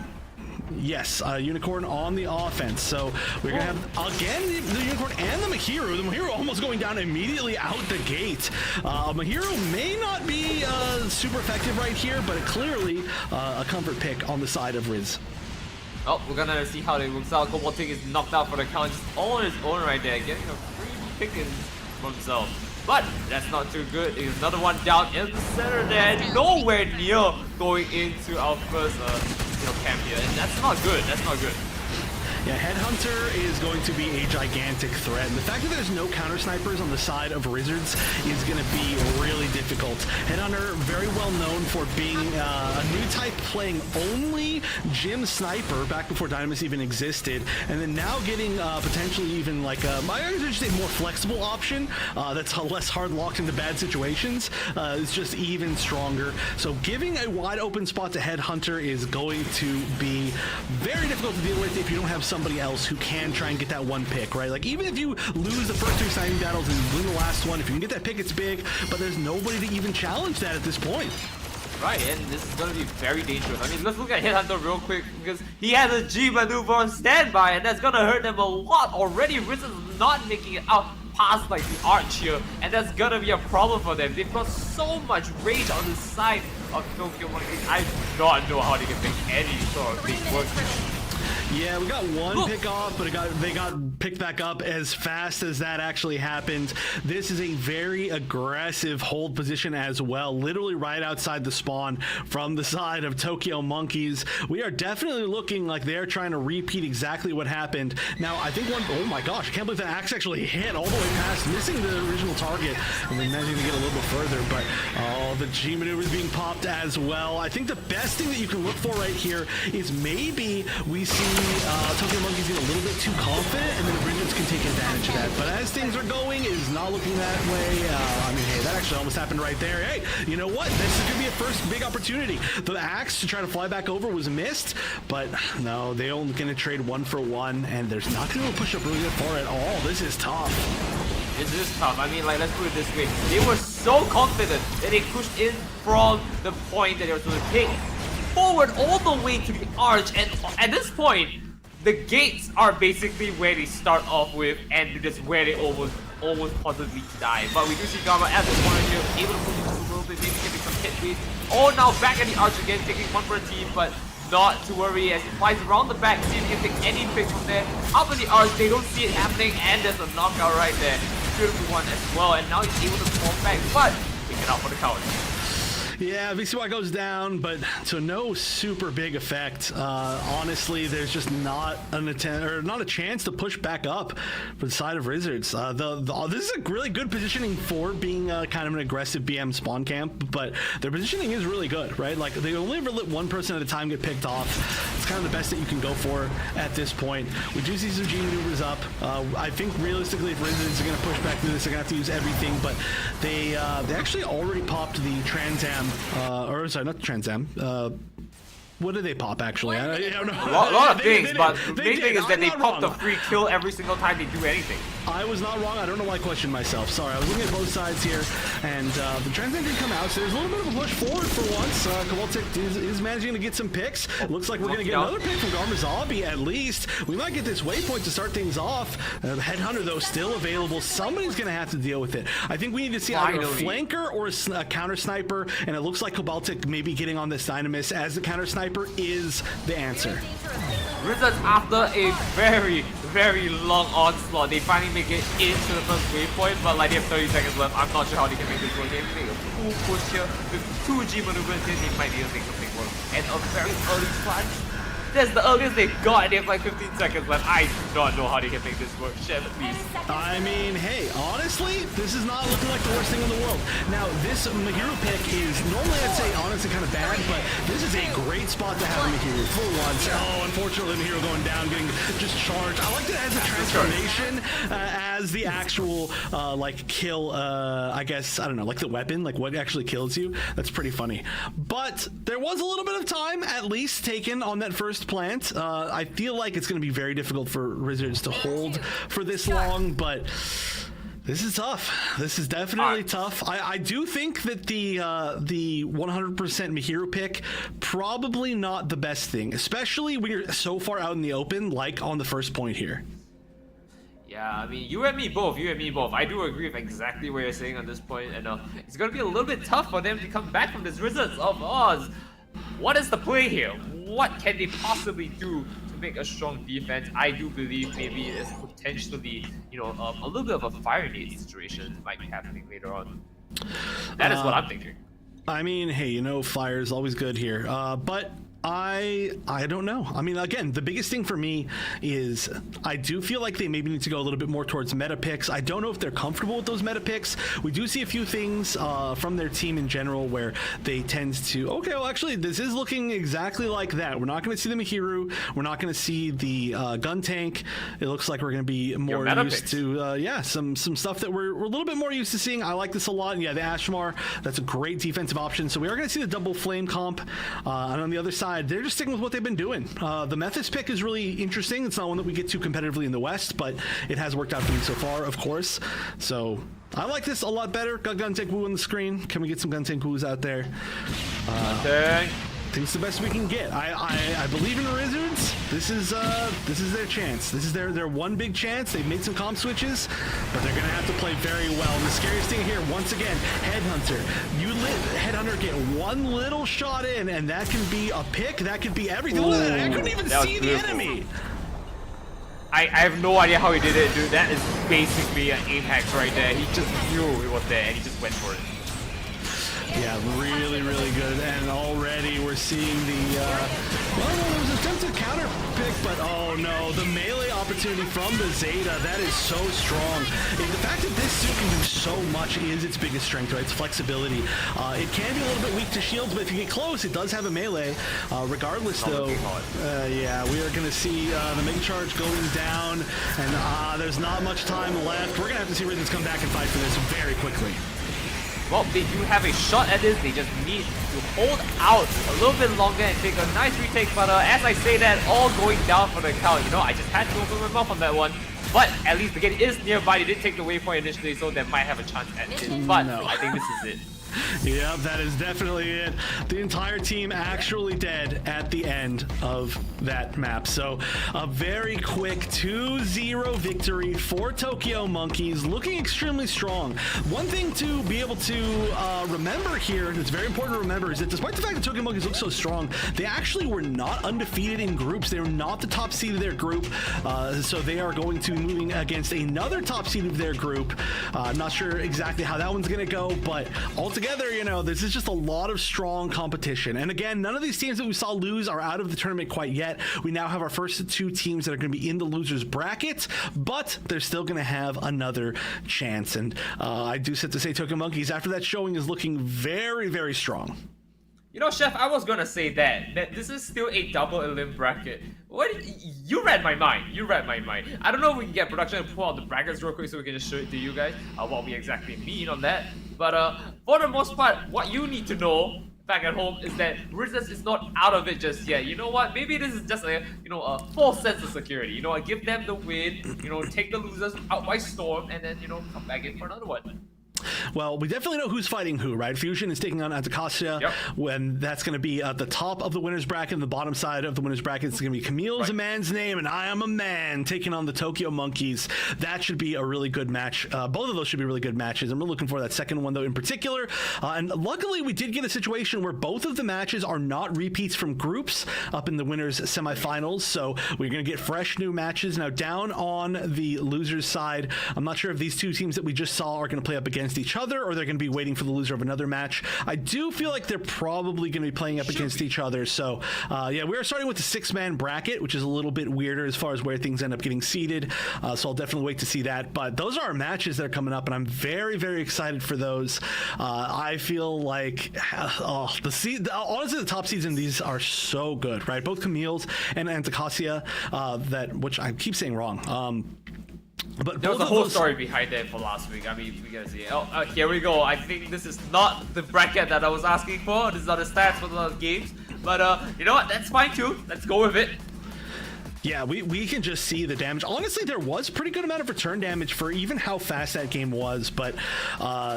Yes, Unicorn on the offense. So we're going to have, again, the Unicorn and the Mahiro. The Mahiro almost going down immediately out the gate. Mahiro may not be super effective right here, but clearly a comfort pick on the side of Riz. Oh, we're gonna see how it works out. Kobolting is knocked out for the count, just all on his own right there, getting a free pickings for himself. But that's not too good. There's another one down in the center there, nowhere near going into our first camp here, and that's not good. That's not good. Yeah, Headhunter is going to be a gigantic threat. And the fact that there's no counter snipers on the side of Rizzards is going to be really difficult. Headhunter, very well known for being a new type playing only Gym Sniper back before Dynamis even existed. And then now getting potentially even like I would just say more flexible option that's less hard locked into bad situations is just even stronger. So giving a wide open spot to Headhunter is going to be very difficult to deal with if you don't have somebody else who can try and get that one pick, right? Like, even if you lose the first 2 sniping battles and win the last one, if you can get that pick, it's big, but there's nobody to even challenge that at this point. Right, and this is going to be very dangerous. I mean, let's look at Headhunter real quick, because he has a G maneuver on standby, and that's going to hurt them a lot already. Rizzards is not making it out past like the arch here, and that's going to be a problem for them. They've got so much rage on the side of Tokyo Monkeys. I do not know how they can make any sort of big work. Yeah, we got one pick off, but they got picked back up as fast as that actually happened. This is a very aggressive hold position as well, literally right outside the spawn from the side of Tokyo Monkeys. We are definitely looking like they're trying to repeat exactly what happened. Now, I think oh my gosh, I can't believe that axe actually hit all the way past, missing the original target, and then managing to get a little bit further, but the G maneuvers being popped as well. I think the best thing that you can look for right here is maybe we see Tokyo Monkeys get a little bit too confident, and then Rizzards can take advantage of that. But as things are going, it is not looking that way. I mean, hey, that actually almost happened right there. Hey, you know what? This is going to be a first big opportunity. The axe to try to fly back over was missed, but no, they're only going to trade 1 for 1, and there's not going to push up really far at all. This is tough. This is tough. I mean, like, let's put it this way. They were so confident that they pushed in from the point that they were supposed to take forward all the way to the arch, and at this point the gates are basically where they start off with, and that's where they almost possibly die. But we do see Gamma at this point here, able to push it a little bit, maybe getting some hit with. Oh, now back at the arch again, taking 1 for a team, but not to worry as he flies around the back, see if he can take any picks from there. Up in the arch, they don't see it happening, and there's a knockout right there. Beautiful one as well, and now he's able to fall back, but pick it out for the count. Yeah, VCY goes down, but to no super big effect. Honestly, there's just not a chance to push back up for the side of Rizzards. This is a really good positioning for being kind of an aggressive BM spawn camp, but their positioning is really good, right? Like, they only ever let 1 person at a time get picked off. It's kind of the best that you can go for at this point. We do see some G maneuvers up. I think realistically, if Rizzards are going to push back through this, they're going to have to use everything, but they actually already popped the Trans Am. Or sorry, not the Trans Am. What did they pop actually? I don't know. A lot of things, but the main thing is that they pop the free kill every single time they do anything. I was not wrong. I don't know why I questioned myself. Sorry, I was looking at both sides here, and the transcend didn't come out, so there's a little bit of a push forward for once. Kowalczyk is managing to get some picks. It looks like we're going to get another pick from Garmazabi at least. We might get this waypoint to start things off. The Headhunter, though, still available. Somebody's going to have to deal with it. I think we need to see either a flanker or a counter sniper, and it looks like Kowalczyk maybe getting on this Dynamis as the counter sniper is the answer. Rizzards, after a very, very long onslaught, they finally make it into the first waypoint, but like they have 30 seconds left. I'm not sure how they can make this work. They have to make a full push here with 2 G maneuvers here. They might be able to make something work. And a very early clutch. That's the earliest they got, and they have like 15 seconds left. I do not know how they can make this work. Chef, please. I mean, hey, honestly, this is not looking like the worst thing in the world. Now, this Mihiru pick is normally, I'd say, honestly, kind of bad, but this is a great spot to have Mihiru for once. Oh, unfortunately, Mihiru going down, getting just charged. I like it as a transformation, as the actual, like, kill, I guess, I don't know, like the weapon, like what actually kills you. That's pretty funny. But there was a little bit of time, at least, taken on that first plant. I feel like it's going to be very difficult for Rizzards to hold for this long, but this is tough. This is definitely tough. I do think that the 100% Mihiru pick, probably not the best thing, especially when you're so far out in the open, like on the first point here. Yeah, I mean, you and me both. I do agree with exactly what you're saying on this point, and it's going to be a little bit tough for them to come back from this Rizzards of Oz. What is the play here? What can they possibly do to make a strong defense? I do believe maybe it's potentially, you know, a little bit of a fire nade situation might be happening later on. That is what I'm thinking. I mean, hey, you know, fire is always good here, but I don't know. I mean, again, the biggest thing for me is I do feel like they maybe need to go a little bit more towards meta picks. I don't know if they're comfortable with those meta picks. We do see a few things from their team in general where they tend to, okay, well, actually, this is looking exactly like that. We're not going to see the Mihiru. We're not going to see the gun tank. It looks like we're going to be more used to, yeah, some stuff that we're a little bit more used to seeing. I like this a lot. And yeah, the Ashmar, that's a great defensive option. So we are going to see the double flame comp. And on the other side, they're just sticking with what they've been doing. The Memphis pick is really interesting. It's not one that we get too competitively in the West, but it has worked out for me so far, of course. So I like this a lot better. Got Guntank Woo on the screen. Can we get some Guntank Woos out there? I think it's the best we can get. I believe in Rizzards. This is their chance. This is their one big chance. They've made some comp switches, but they're gonna have to play very well. And the scariest thing here, once again, Headhunter. Headhunter get one little shot in, and that can be a pick. That could be everything. Look at that. I couldn't even see the enemy. I have no idea how he did it, dude. That is basically an aim hack right there. He just knew it was there, and he just went for it. Yeah, really, really good. And already we're seeing the, well, there was an attempt to counter pick, but oh no, the melee opportunity from the Zeta, that is so strong. And the fact that this suit can do so much is its biggest strength, right? Its flexibility. It can be a little bit weak to shields, but if you get close, it does have a melee. Regardless, though, yeah, we are going to see the Mega Charge going down, and there's not much time left. We're going to have to see Rizzards come back and fight for this very quickly. Well, they do have a shot at this. They just need to hold out a little bit longer and take a nice retake. But as I say that, all going down for the count. You know, I just had to open my mouth on that one. But at least the gate is nearby. They did take the waypoint initially, so they might have a chance at it. But no. I think this is it. Yep, that is definitely it. The entire team actually dead at the end of that map. So a very quick 2-0 victory for Tokyo Monkeys, looking extremely strong. One thing to be able to remember here, and it's very important to remember, is that despite the fact that Tokyo Monkeys look so strong, they actually were not undefeated in groups. They were not the top seed of their group. So they are going to be moving against another top seed of their group. I'm not sure exactly how that one's going to go, but altogether, you know, this is just a lot of strong competition. And again, none of these teams that we saw lose are out of the tournament quite yet. We now have our first two teams that are going to be in the losers bracket, but they're still going to have another chance. And I do set to say Tokyo Monkeys, after that showing, is looking very, very strong. You know, Chef, I was gonna say that this is still a double elim bracket. What? You read my mind. You read my mind. I don't know if we can get production and pull out the brackets real quick so we can just show it to you guys what we exactly mean on that. But for the most part, what you need to know back at home is that Rizzards is not out of it just yet. You know what? Maybe this is just a false sense of security. I give them the win. Take the losers out by storm, and then come back in for another one. Well, we definitely know who's fighting who, right? Fusion is taking on Asticassia, when that's going to be at the top of the winner's bracket, and the bottom side of the winner's bracket is going to be Kamille's a man's name, and I am a man taking on the Tokyo Monkeys. That should be a really good match. Both of those should be really good matches. I'm really looking for that second one, though, in particular. And luckily, we did get a situation where both of the matches are not repeats from groups up in the winners' semifinals, so we're going to get fresh new matches. Now, down on the losers' side, I'm not sure if these two teams that we just saw are going to play up against each other, or they're going to be waiting for the loser of another match. I do feel like they're probably going to be playing up against each other. So, we're starting with the 6-man bracket, which is a little bit weirder as far as where things end up getting seeded. So I'll definitely wait to see that. But those are our matches that are coming up, and I'm very, very excited for those. I feel like, honestly, the top seeds in these are so good, right? Both Kamille's and Asticassia, which I keep saying wrong. But there was a whole story behind that for last week. I mean, we gotta see it. Here we go. I think this is not the bracket that I was asking for. This is not the stats for the games. But you know what? That's fine too. Let's go with it. Yeah, we can just see the damage. Honestly, there was pretty good amount of return damage for even how fast that game was, but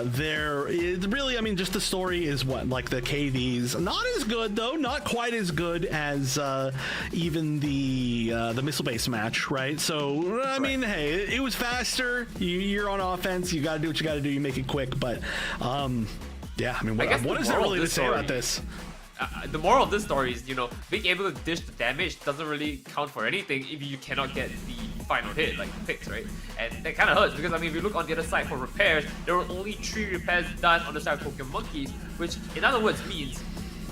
there is really, I mean, just the story is like the KDs. Not as good, though. Not quite as good as even the missile-based match, right? So, I mean, hey, it was faster. You're on offense. You got to do what you got to do. You make it quick, but yeah, I mean, what is there really to say about this? The moral of this story is, being able to dish the damage doesn't really count for anything if you cannot get the final hit, like the picks, right? And that kind of hurts because, I mean, if you look on the other side for repairs, there were only 3 repairs done on the side of Tokyo Monkeys, which, in other words, means,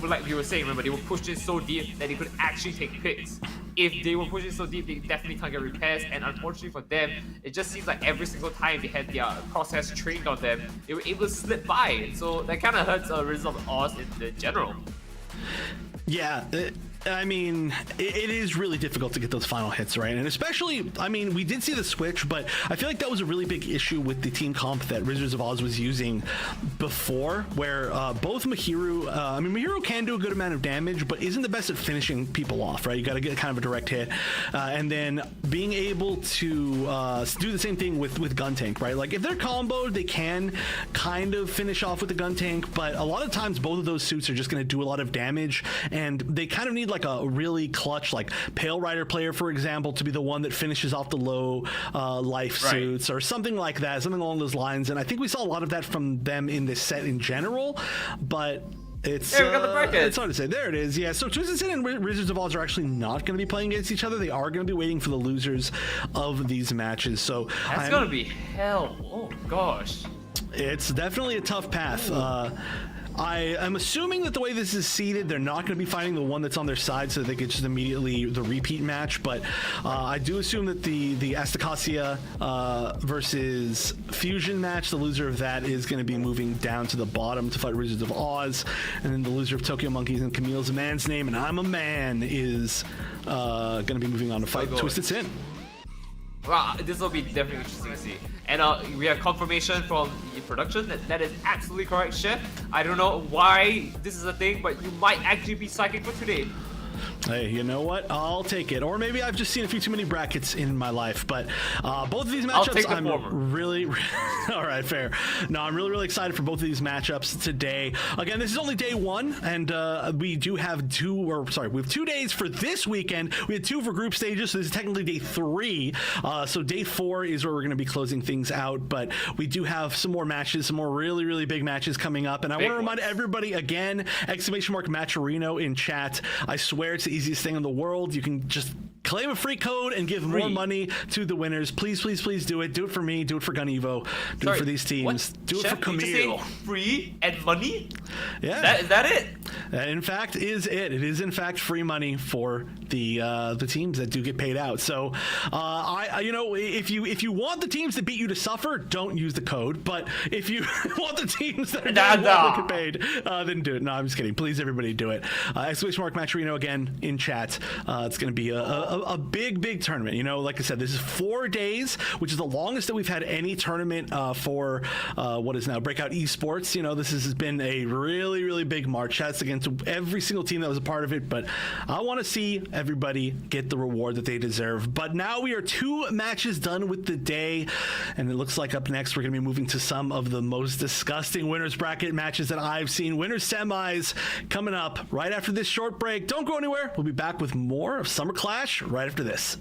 like we were saying, remember, they were pushed in so deep that they could actually take picks. If they were pushing so deep, they definitely can't get repairs, and unfortunately for them, it just seems like every single time they had their crosshairs trained on them, they were able to slip by, and so that kind of hurts Rizzards of Oz in the general. Yeah, I mean, it is really difficult to get those final hits, right? And especially, I mean, we did see the switch, but I feel like that was a really big issue with the team comp that Rizzards of Oz was using before, where both Mihiru can do a good amount of damage, but isn't the best at finishing people off, right? You got to get kind of a direct hit. And then being able to do the same thing with Gun Tank, right? Like, if they're comboed, they can kind of finish off with the Gun Tank, but a lot of times both of those suits are just going to do a lot of damage, and they kind of need like a really clutch, like Pale Rider player, for example, to be the one that finishes off the low life suits or something like that, something along those lines. And I think we saw a lot of that from them in this set in general, but it's, we got the bracket. It's hard to say. There it is. Yeah, so TwistedSin and Rizzards of Oz are actually not going to be playing against each other. They are going to be waiting for the losers of these matches. So that's going to be hell. Oh, gosh. It's definitely a tough path. I am assuming that the way this is seeded, they're not going to be fighting the one that's on their side, so they could just immediately the repeat match. But I do assume that the Asticassia versus Fusion match, the loser of that is going to be moving down to the bottom to fight Rizzards of Oz, and then the loser of Tokyo Monkeys and Kamille's a man's name, and I'm a man is going to be moving on to fight TwistedSin. Wow, this will be definitely interesting to see. And we have confirmation from the production that is absolutely correct, Chef. I don't know why this is a thing, but you might actually be psychic for today. Hey, you know what? I'll take it. Or maybe I've just seen a few too many brackets in my life. But both of these matchups, I'm really all right, fair. No, I'm really excited for both of these matchups today. Again, this is only day 1, and we do have 2 days for this weekend. We had 2 for group stages, so this is technically day 3. So day 4 is where we're going to be closing things out. But we do have some more matches, some more really big matches coming up. And I want to remind everybody again, !Matcherino in chat. I swear it's the easiest thing in the world. You can just claim a free code and give more money to the winners. Please do it. Do it for me. Do it for Gun Evo. Do it for these teams. What? Do Chef, it for Kamille. Free and money? Yeah. Is that it? That in fact is it. It is in fact free money for the teams that do get paid out. So if you want the teams that beat you to suffer, don't use the code. But if you want the teams that are get paid, then do it. No, I'm just kidding. Please, everybody, do it. !Matcherino again in chat. It's going to be a big tournament. Like I said, this is 4 days, which is the longest that we've had any tournament for what is now Breakout Esports. This has been a really big March. That's against every single team that was a part of it. But I want to see everybody get the reward that they deserve. But now we are 2 matches done with the day, and it looks like up next we're going to be moving to some of the most disgusting winners bracket matches that I've seen. Winners semis coming up right after this short break. Don't go anywhere. We'll be back with more of Summer Clash right after this.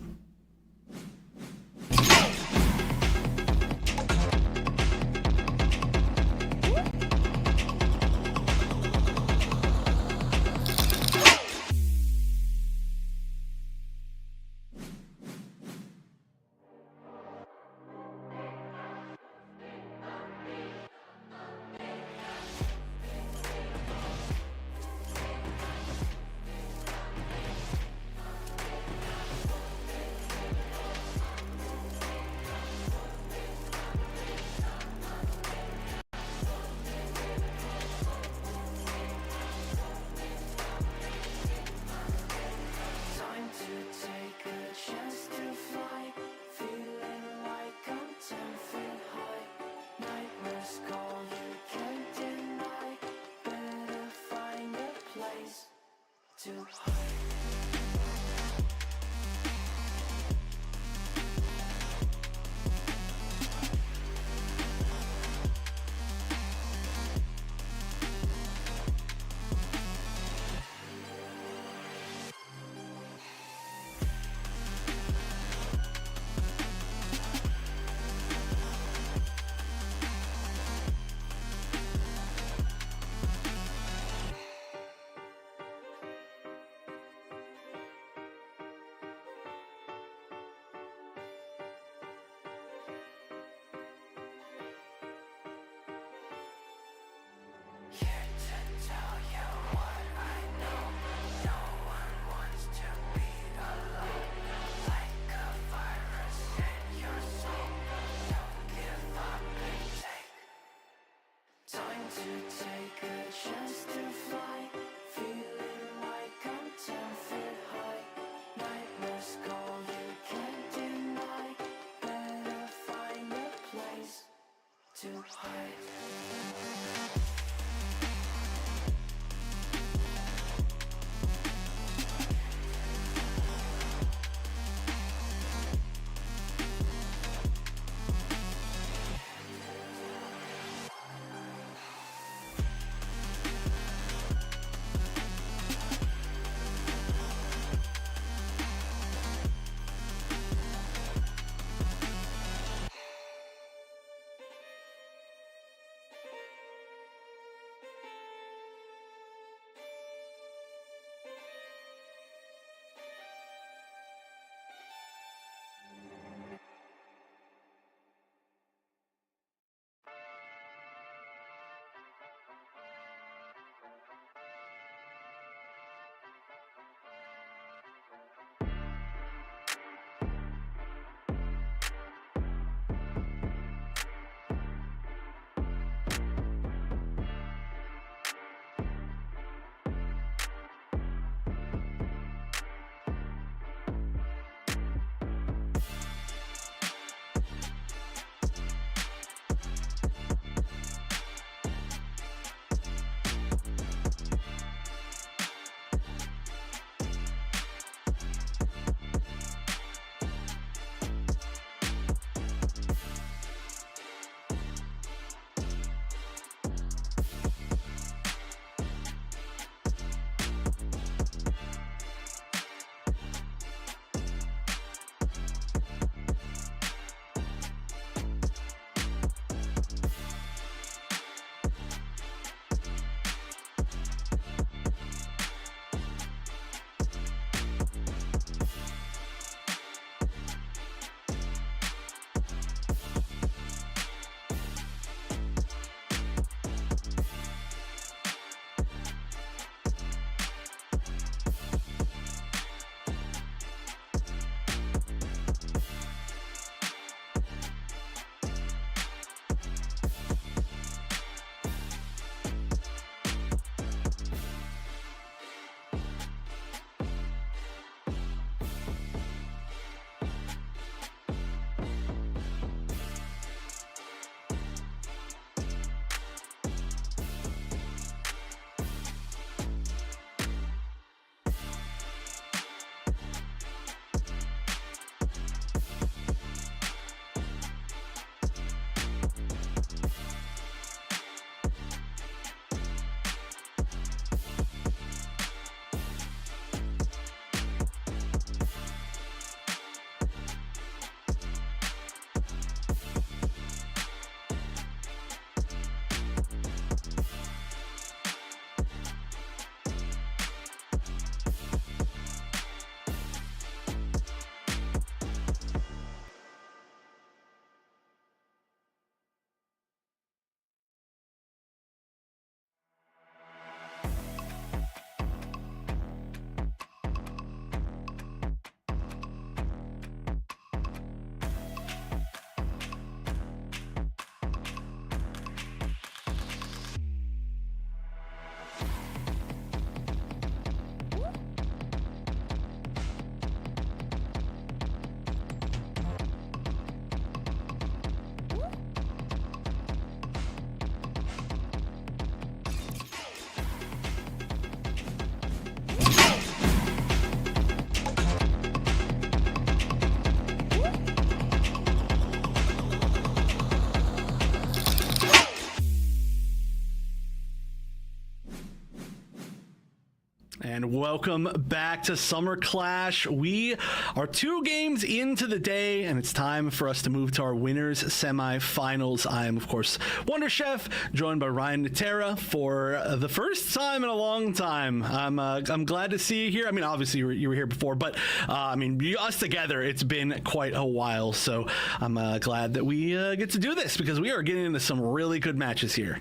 And welcome back to Summer Clash. We are 2 games into the day, and it's time for us to move to our winners semifinals. I am, of course, Wonder Chef, joined by Ryan Natera for the first time in a long time. I'm glad to see you here. I mean, obviously you were here before, but I mean, us together, it's been quite a while. So I'm glad that we get to do this because we are getting into some really good matches here.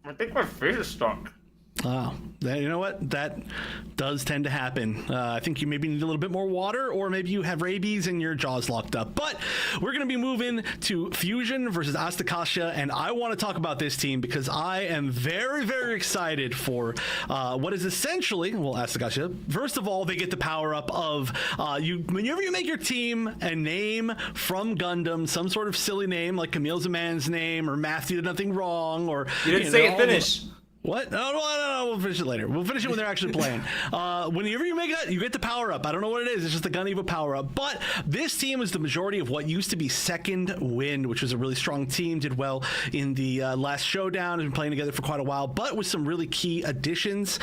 I think my face is stuck. Oh, you know what? That does tend to happen. I think you maybe need a little bit more water, or maybe you have rabies and your jaw's locked up. But we're going to be moving to Fusion versus Asticassia, and I want to talk about this team because I am very, very excited for what is essentially, well, Asticassia. First of all, they get the power up of whenever you make your team a name from Gundam, some sort of silly name like Kamille's a man's name, or Matthew did nothing wrong, or You didn't say it finish. What? No, we'll finish it later. We'll finish it when they're actually playing. Whenever you make that, you get the power up. I don't know what it is. It's just the Gun Evo power up. But this team is the majority of what used to be Second Wind, which was a really strong team. Did well in the last showdown. Has been playing together for quite a while, but with some really key additions.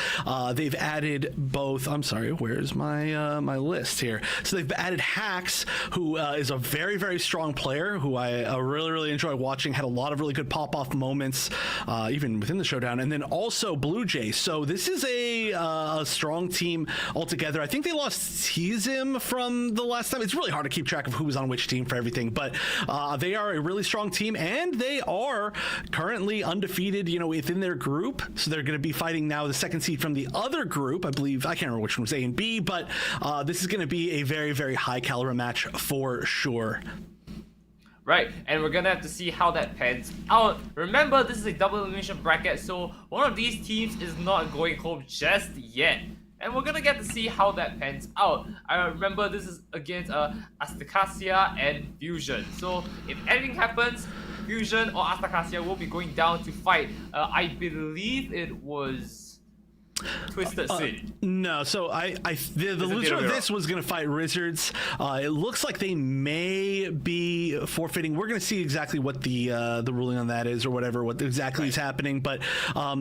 They've added both. I'm sorry. Where's my my list here? So they've added Hax, who is a very, very strong player, who I really, really enjoy watching. Had a lot of really good pop-off moments, even within the showdown. And then also Blue Jay. So this is a strong team altogether. I think they lost Tizim from the last time. It's really hard to keep track of who was on which team for everything, but they are a really strong team, and they are currently undefeated, within their group. So they're going to be fighting now the second seed from the other group. I believe, I can't remember which one was A and B, but this is going to be a very, very high caliber match for sure. Right, and we're gonna have to see how that pans out. Remember, this is a double elimination bracket, so one of these teams is not going home just yet. And we're gonna get to see how that pans out. I remember this is against Asticassia and Fusion. So if anything happens, Fusion or Asticassia will be going down to fight. I believe it was TwistedSin. No, so the loser of this was going to fight Rizzards. It looks like they may be forfeiting. We're going to see exactly what the ruling on that is, or whatever, what exactly is happening. But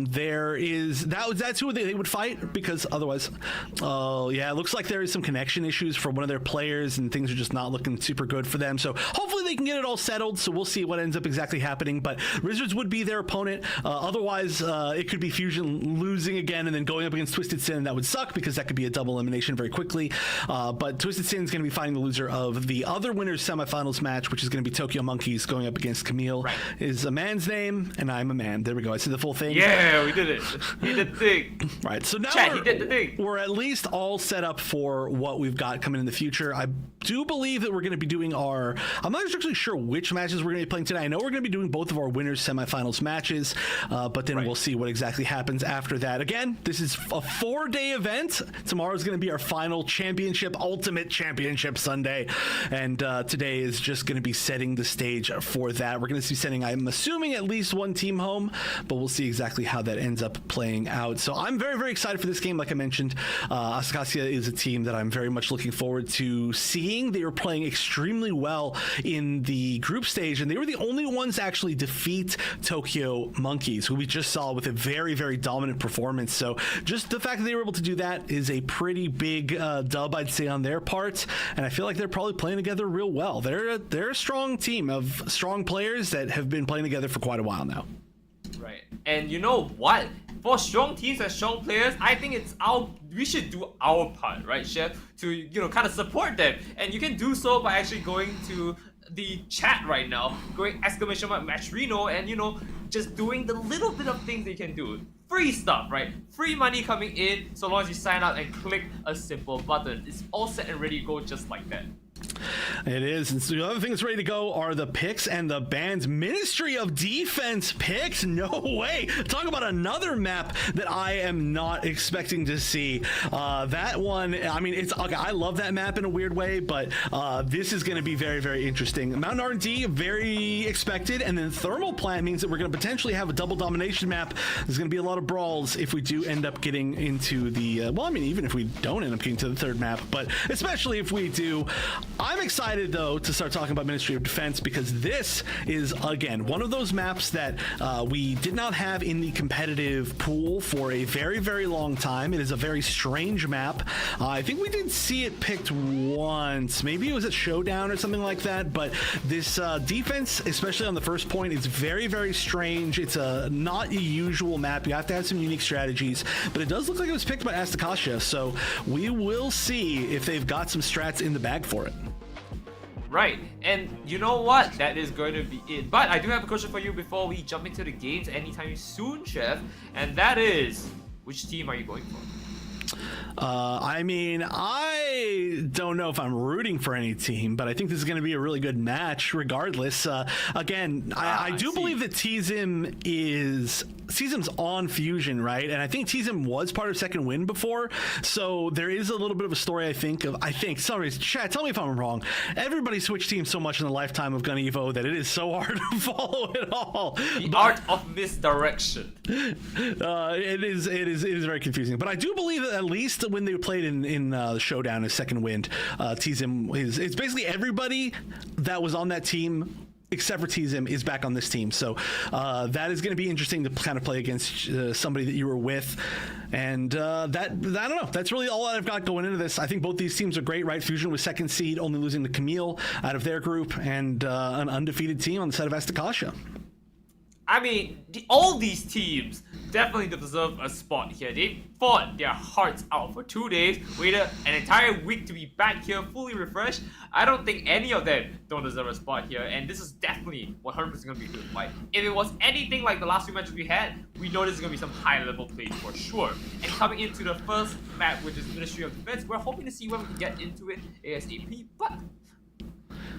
there is that's who they would fight, because otherwise, yeah, it looks like there is some connection issues for one of their players, and things are just not looking super good for them. So hopefully they can get it all settled. So we'll see what ends up exactly happening. But Rizzards would be their opponent. Otherwise, it could be Fusion losing again and then going up against TwistedSin. That would suck because that could be a double elimination very quickly. But TwistedSin is going to be fighting the loser of the other winners semifinals match, which is going to be Tokyo Monkeys going up against Kamille. Right. Is a man's name, and I'm a man. There we go. I see the full thing. Yeah, we did it. He did the thing. Right. So now Chat, he did the thing. We're at least all set up for what we've got coming in the future. I do believe that we're going to be doing I'm not actually sure which matches we're going to be playing today. I know we're going to be doing both of our winners semifinals matches, but then we'll see what exactly happens after that. Again, this is a 4-day event. Tomorrow's going to be our final championship, ultimate championship Sunday, and today is just going to be setting the stage for that. We're going to be sending, I'm assuming, at least one team home, but we'll see exactly how that ends up playing out. So I'm very, very excited for this game. Like I mentioned, Asticassia is a team that I'm very much looking forward to seeing. They were playing extremely well in the group stage, and they were the only ones to actually defeat Tokyo Monkeys, who we just saw with a very, very dominant performance. So just the fact that they were able to do that is a pretty big dub, I'd say, on their part, and I feel like they're probably playing together real well. They're a strong team of strong players that have been playing together for quite a while now. Right, and you know what? For strong teams and strong players, I think we should do our part, right, Chef? To kind of support them, and you can do so by actually going to the chat right now, going !matchreno, and just doing the little bit of things they can do. Free stuff, right? Free money coming in, so long as you sign up and click a simple button. It's all set and ready to go just like that. It is. And so the other thing that's ready to go are the picks and the band's Ministry of Defense picks. No way. Talk about another map that I am not expecting to see. That one, I mean, it's okay. I love that map in a weird way, but this is going to be very, very interesting. Mountain R&D, very expected. And then Thermal Plant means that we're going to potentially have a double domination map. There's going to be a lot of brawls if we do end up getting into the, well, I mean, even if we don't end up getting to the third map, but especially if we do, I'm excited, though, to start talking about Ministry of Defense because this is, again, one of those maps that we did not have in the competitive pool for a very, very long time. It is a very strange map. I think we did see it picked once. Maybe it was at Showdown or something like that, but this defense, especially on the first point, is very, very strange. It's a not a usual map. You have to have some unique strategies, but it does look like it was picked by Asticassia, so we will see if they've got some strats in the bag for it. Right, and you know what? That is going to be it. But I do have a question for you before we jump into the games anytime soon, Chef, and that is, which team are you going for? I mean, I don't know if I'm rooting for any team, but I think this is going to be a really good match regardless. Again, I do believe that T-Zim's on Fusion, right? And I think T-Zim was part of Second Wind before, so there is a little bit of a story, I think, sorry, chat, tell me if I'm wrong. Everybody switched teams so much in the lifetime of Gun Evo that it is so hard to follow it all. The art of misdirection. It is very confusing, but I do believe that at least when they played in the Showdown as Second Wind, T-Zim it's basically everybody that was on that team except for T-Zim is back on this team. So that is going to be interesting to kind of play against somebody that you were with. And I don't know. That's really all I've got going into this. I think both these teams are great, right? Fusion was second seed, only losing to Kamille out of their group, and an undefeated team on the side of Asticassia. I mean, all these teams definitely deserve a spot here. They fought their hearts out for 2 days, waited an entire week to be back here fully refreshed. I don't think any of them don't deserve a spot here, and this is definitely 100% going to be a good fight. If it was anything like the last few matches we had, we know this is going to be some high-level play for sure. And coming into the first map, which is Ministry of Defense, we're hoping to see when we can get into it ASAP, but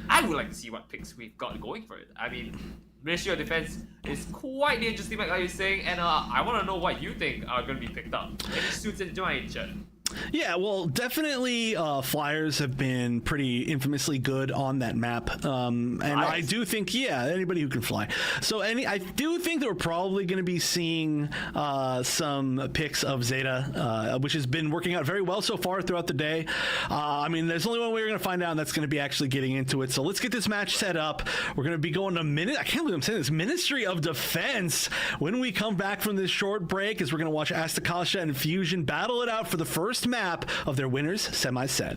I would like to see what picks we've got going for it. I mean, Ministry of Defense is quite the interesting map, like you're saying, and I want to know what you think are going to be picked up. Any suits in join, chat? Yeah, well, definitely Flyers have been pretty infamously good on that map. And nice. I do think, yeah, anybody who can fly. So I do think that we're probably going to be seeing some picks of Zeta, which has been working out very well so far throughout the day. I mean, there's only one way we're going to find out, and that's going to be actually getting into it. So let's get this match set up. We're going to be going a minute. I can't believe I'm saying this. Ministry of Defense. When we come back from this short break, is we're going to watch Asticassia and Fusion battle it out for the first map of their winners semi-set.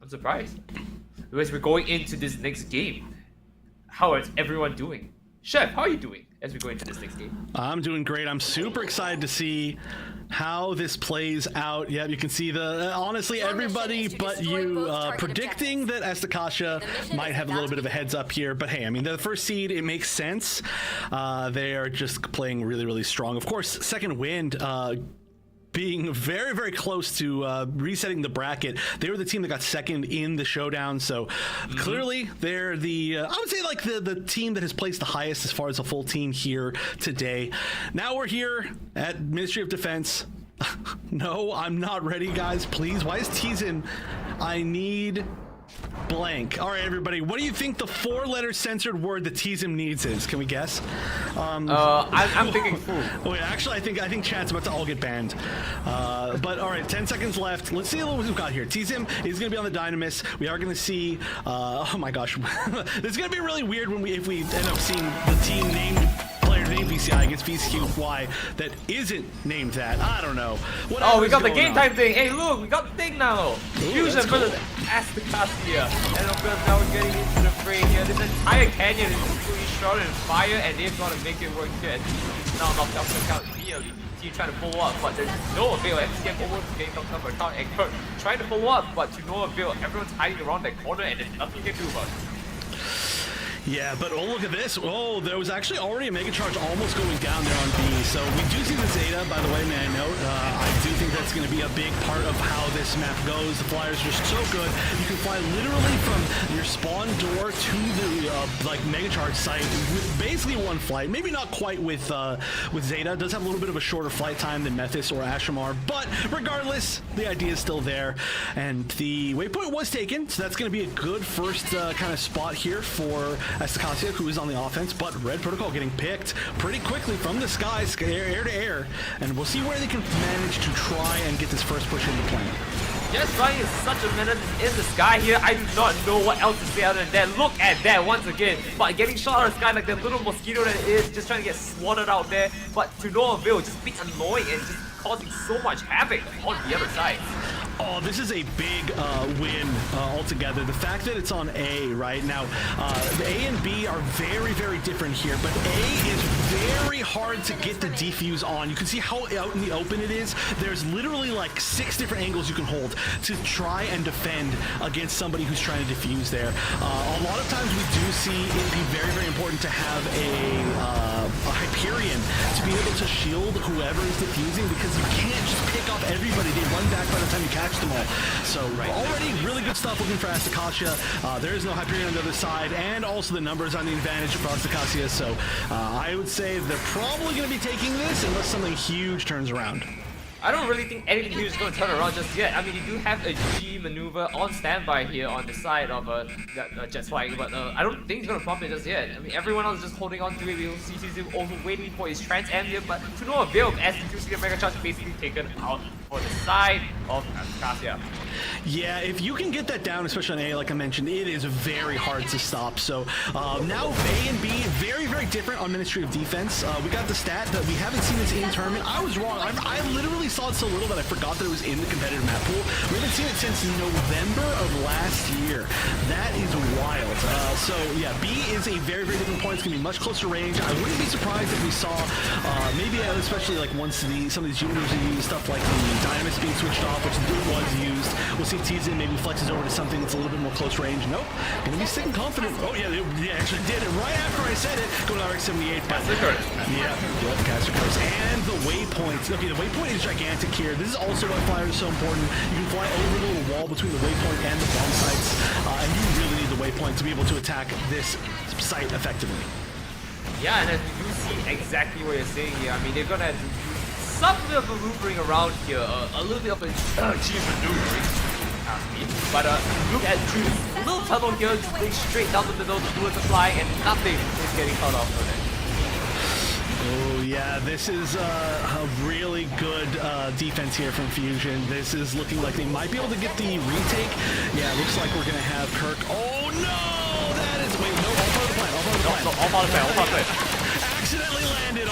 I'm surprised. Because we're going into this next game. How is everyone doing? Chef, how are you doing as we go into this next game? I'm doing great. I'm super excited to see how this plays out. Yeah, you can see the honestly everybody but you predicting that Asticassia might have a little bit of a heads up here. But hey, I mean, the first seed, it makes sense. They are just playing really, really strong. Of course, Second Wind being very, very close to resetting the bracket. They were the team that got second in the showdown, so clearly they're the I would say like the team that has placed the highest as far as a full team here today. Now we're here at Ministry of Defense. No, I'm not ready, guys. Please, why is TwistedSin? I need blank. All right, everybody, what do you think the 4-letter censored word that TwistedSin needs is? Can we guess? I'm thinking food. Oh wait, actually, I think chat's about to all get banned. But all right, 10 seconds left. Let's see what we've got here. TwistedSin is going to be on the Dynamis. We are going to see. Oh my gosh, this is going to be really weird when if we end up seeing the team named player named VCI against VCQY that isn't named that. I don't know. Oh, we got the game time thing. Hey, look, we got the thing now. Fusion versus Asticassia. And of course, now we're getting into the fray here. This entire canyon is completely shrouded in fire, and they've got to make it work here. And now knocked out the count immediately. Team trying to follow up, but there's no avail. FCM almost getting knocked out by count, and Kurt trying to follow up, but to no avail. Everyone's hiding around that corner, and there's nothing you can do about it. Yeah, but oh, look at this. Oh, there was actually already a Mega Charge almost going down there on B. So we do see the Zeta, by the way, may I note. I do think that's going to be a big part of how this map goes. The flyers are so good. You can fly literally from your spawn door to the like Mega Charge site with basically one flight. Maybe not quite with Zeta. It does have a little bit of a shorter flight time than Methis or Ashamar, but regardless, the idea is still there. And the waypoint was taken, so that's going to be a good first kind of spot here for Asticassia, who is on the offense, but Red Protocol getting picked pretty quickly from the skies, air to air, and we'll see where they can manage to try and get this first push into play. Yes, Ryan is such a menace in the sky here. I do not know what else to say other than that. Look at that once again. But getting shot out of the sky like that little mosquito that it is, just trying to get swatted out there. But to no avail, just being annoying and just causing so much havoc on the other side. Oh, this is a big win altogether. The fact that it's on A right now, the A and B are very, very different here, but A is very hard to get the defuse on. You can see how out in the open it is. There's literally like 6 different angles you can hold to try and defend against somebody who's trying to defuse there. A lot of times we do see it be very, very important to have a Hyperion to be able to shield whoever is defusing, because you can't just pick off everybody. They run back by the time you catch them all. So already really good stuff looking for Asticassia. There is no Hyperion on the other side, and also the numbers on the advantage for Asticassia. So I would say they're probably going to be taking this unless something huge turns around. I don't really think anything huge is going to turn around just yet. I mean, you do have a G maneuver on standby here on the side of Jet's flying, but I don't think he's going to pump it just yet. I mean, everyone else is just holding on to it. We'll see CC also waiting for his trans ambient, but to no avail as you do see the Mega Charge basically taken out for the side of Asticassia. Yeah, if you can get that down, especially on A, like I mentioned, it is very hard to stop. So now A and B, very, very different on Ministry of Defense. We got the stat that we haven't seen this in tournament. I was wrong. I literally saw it so little that I forgot that it was in the competitive map pool. We haven't seen it since November of last year. That is wild. So yeah, B is a very, very different point. It's gonna be much closer range. I wouldn't be surprised if we saw maybe especially like once some of these units are used, stuff like the Dynamis being switched off, which was used. We'll see if TwistedSin maybe flexes over to something that's a little bit more close range. Nope, gonna be sitting confident. Oh yeah, they actually did it right after I said it. Going to RX-78. Yeah, caster curse. And the waypoints. Okay, the waypoint is gigantic here. This is also why flyers are so important. You can fly over the little wall between the waypoint and the bomb sites, and you really need the waypoint to be able to attack this site effectively. Yeah, and as we do see exactly what you're saying here, I mean, they're gonna have to do some bit of maneuvering around here, a little bit of a cheap maneuvering, ask me. But look at Juice, a little tunnel here, just going straight down the middle, the bullets are flying, and nothing is getting cut off from it. Oh yeah, this is a really good defense here from Fusion. This is looking like they might be able to get the retake. Yeah, it looks like we're gonna have Kirk. Oh no, that is wait, no, all part of the plan. All part of the plan. Accidentally landed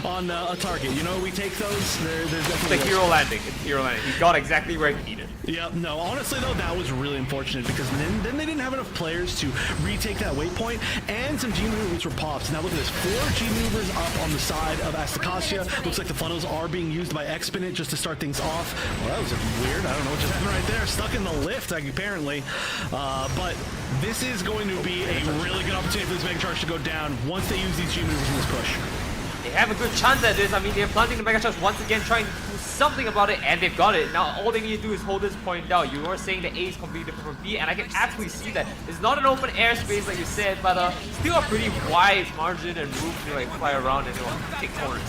on a target. You know, we take those. There's definitely it's a hero landing. It's hero landing. He got exactly where he needed. Yeah, no, honestly though, that was really unfortunate because then they didn't have enough players to retake that waypoint, and some G maneuvers were popped. Now look at this, 4 G maneuvers up on the side of Asticassia. Looks like the funnels are being used by Exponent just to start things off. Well, that was weird. I don't know what just happened right there. Stuck in the lift, apparently. But this is going to be a really good opportunity for this Mega Charge to go down once they use these G maneuvers in this push. They have a good chance at this. I mean, they're planting the Mega Charge once again, trying to do something about it, and they've got it. Now, all they need to do is hold this point down. You were saying the A is completely different from B, and I can absolutely see that. It's not an open airspace like you said, but still a pretty wide margin and room to like fly around and take corners.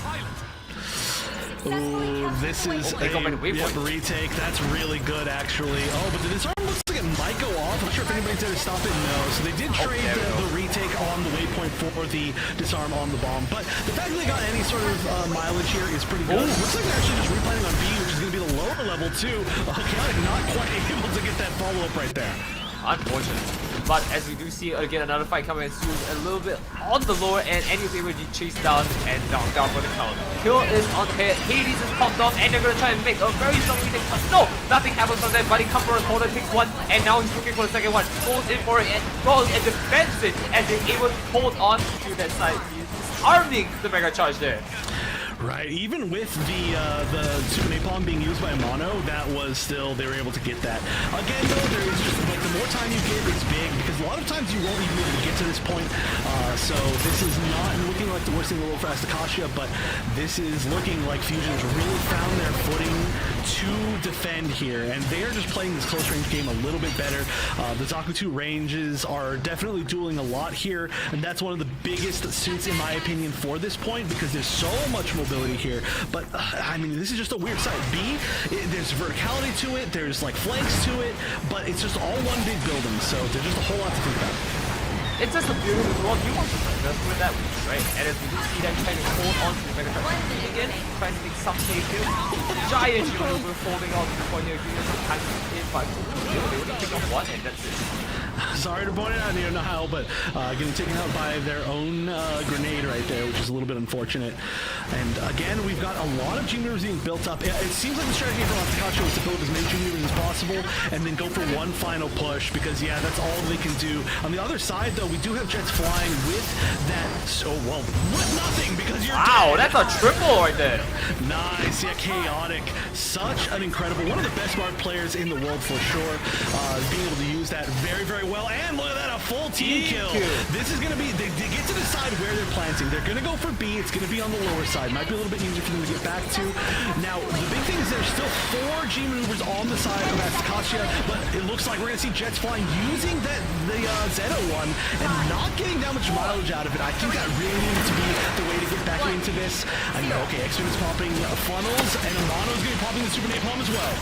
Ooh, this is a retake. That's really good, actually. Oh, but the disarm looks like it might go off. I'm not sure if anybody's there to stop it. No. So they did trade the retake on the waypoint for the disarm on the bomb. But the fact that they got any sort of mileage here is pretty good. Looks like they're actually just replanning on B, which is going to be the lower level too. Chaotic not quite able to get that follow-up right there. Unfortunate. But as we do see again another fight coming in soon, a little bit on the lower end, and he's able to chase down and knock down for the count. Kill is on head, Hades is popped off, and they're gonna try and make a very strong retake, but no! Nothing happens from that. Buddy comes for a corner, takes one, and now he's looking for the second one. Goes in for it and goes and defends it as they're able to hold on to that side. He's disarming the Mega Charge there. Right, even with the Super Napalm being used by Mono, that was still, they were able to get that. Again though, there is just, like, the more time you give is big, because a lot of times you won't even be able to get to this point, so this is not looking like the worst thing in the world for Asticassia, but this is looking like Fusion's really found their footing to defend here, and they are just playing this close range game a little bit better. The Zaku 2 ranges are definitely dueling a lot here, and that's one of the biggest suits, in my opinion, for this point, because there's so much mobility here. But I mean, this is just a weird site. B, there's verticality to it, there's like flanks to it, but it's just all one big building, so there's just a whole lot to think about. It's just a beautiful world. You want to play that's where that works, right? And as we do see them trying to hold on to the Mega Charge again, trying to make some take here. Giant G-Maneuver holding on to the point here, giving us some time to hit, but they only pick up one, and that's it. Sorry to point it out here, Nihal, but getting taken out by their own grenade right there, which is a little bit unfortunate. And again, we've got a lot of G-Maneuvers being built up. It seems like the strategy for Asticassia was to build as many G-Maneuvers as possible and then go for one final push, because yeah, that's all they can do. On the other side, though, we do have jets flying with that, so well, with nothing, because you're dead. That's a triple right there. Nice, yeah, Chaotic. Such an incredible, one of the best smart players in the world for sure. Being able to use that very, very well, and look at that, a full team kill. This is going to be, they get to decide where they're planting. They're going to go for B, it's going to be on the lower side. Might be a little bit easier for them to get back to. Now, the big thing is there's still 4 G maneuvers on the side of Asticassia, but it looks like we're going to see jets flying using the Zeta one and not getting that much mileage out of it. I think that really needs to be the way to get back into this. I mean, okay, X-Men is popping funnels, and Amano's going to be popping the Super Napalm as well.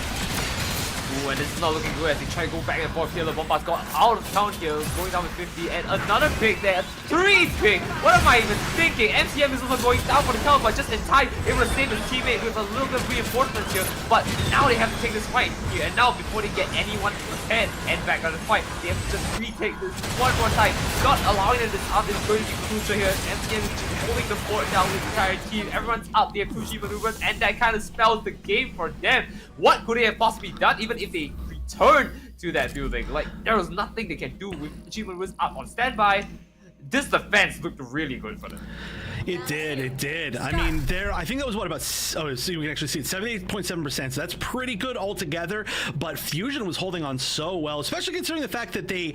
Ooh, and this is not looking good as they try to go back and forth here. The Bombard's got out of town here, going down with 50, and another pick there. 3 pick! What am I even thinking? MCM is also going down for the count, but just in time, able to save his teammate with a little bit of reinforcements here. But now they have to take this fight here, and now before they get anyone prepared and back on the fight, they have to just retake this one more time. Not allowing them this up is going to be crucial here. MCM is just holding the fort down with the entire team. Everyone's up, they have 2 G maneuvers, and that kind of spells the game for them. What could they have possibly done? Even if they return to that building. Like, there was nothing they can do with Achievement was up on standby. This defense looked really good for them. It did. I mean, I think that was what, about, so you can actually see it, 78.7%, so that's pretty good altogether, but Fusion was holding on so well, especially considering the fact that they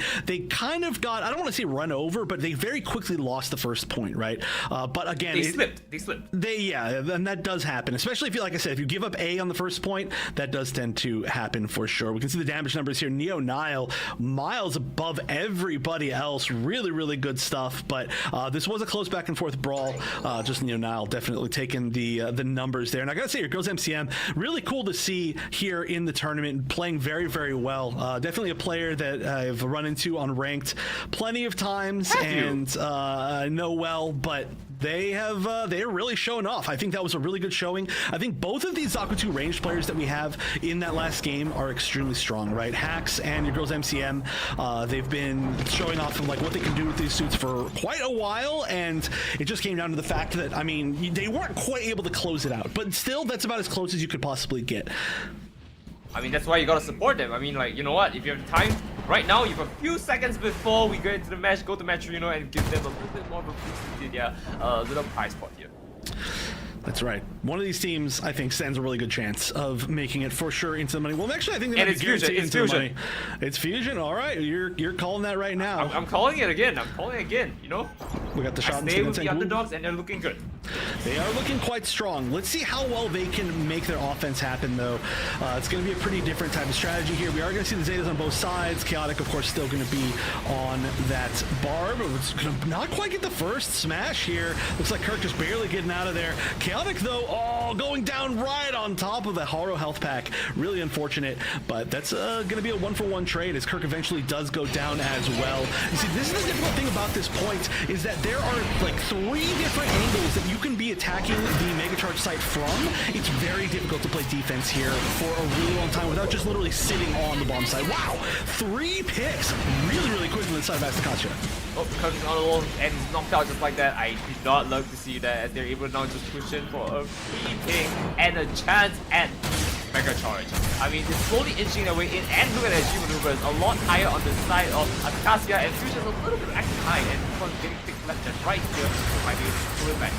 kind of got, I don't want to say run over, but they very quickly lost the first point, right? But again, They slipped. Yeah, and that does happen, especially if you, like I said, if you give up A on the first point, that does tend to happen for sure. We can see the damage numbers here. Neo Nile, miles above everybody else. Really, really good stuff, but this was a close back and forth brawl. Just Neo Nile definitely taking the numbers there. And I gotta say, your girls MCM, really cool to see here in the tournament, playing very, very well. Definitely a player that I've run into on ranked plenty of times and know well, but they're really showing off. I think that was a really good showing. I think both of these Zakutu ranged players that we have in that last game are extremely strong, right? Hax and your girls MCM, they've been showing off of like what they can do with these suits for quite a while, and it just came down to the fact that, I mean, they weren't quite able to close it out, but still, that's about as close as you could possibly get. I mean, that's why you gotta support them. I mean, like, you know what? If you have the time, right now, you have a few seconds before we go into the match, go to match, you know, and give them a little bit more of a boost in their little prize pot here. That's right. One of these teams, I think, stands a really good chance of making it for sure into the money. Well, actually, I think they might be guaranteed into the money. It's Fusion. All right, you're calling that right now. I'm calling it again. You know. We got the shot. Stay with the underdogs, and they're looking good. They are looking quite strong. Let's see how well they can make their offense happen, though. It's going to be a pretty different type of strategy here. We are going to see the Zetas on both sides. Chaotic, of course, still going to be on that bar, but it's going to not quite get the first smash here. Looks like Kirk just barely getting out of there. Chaotic, though, going down right on top of the Haro health pack. Really unfortunate, but that's going to be a 1-for-1 trade as Kirk eventually does go down as well. You see, this is the difficult thing about this point, is that there are like 3 different angles that you can be attacking the Mega Charge site from. It's very difficult to play defense here for a really long time without just literally sitting on the bomb side. Wow, 3 picks really, really quick on the side of Asticassia. Oh, Kirk's on alone and he's knocked out just like that. I did not love to see that, as they're able to now just push in for a free pick and a chance at Mega Charge. I mean, it's slowly inching their way in, and look at that G maneuvers, a lot higher on the side of Asticassia, and Fusion's a little bit acting high, and this one's getting picked left and right here. Might be able to pull it back.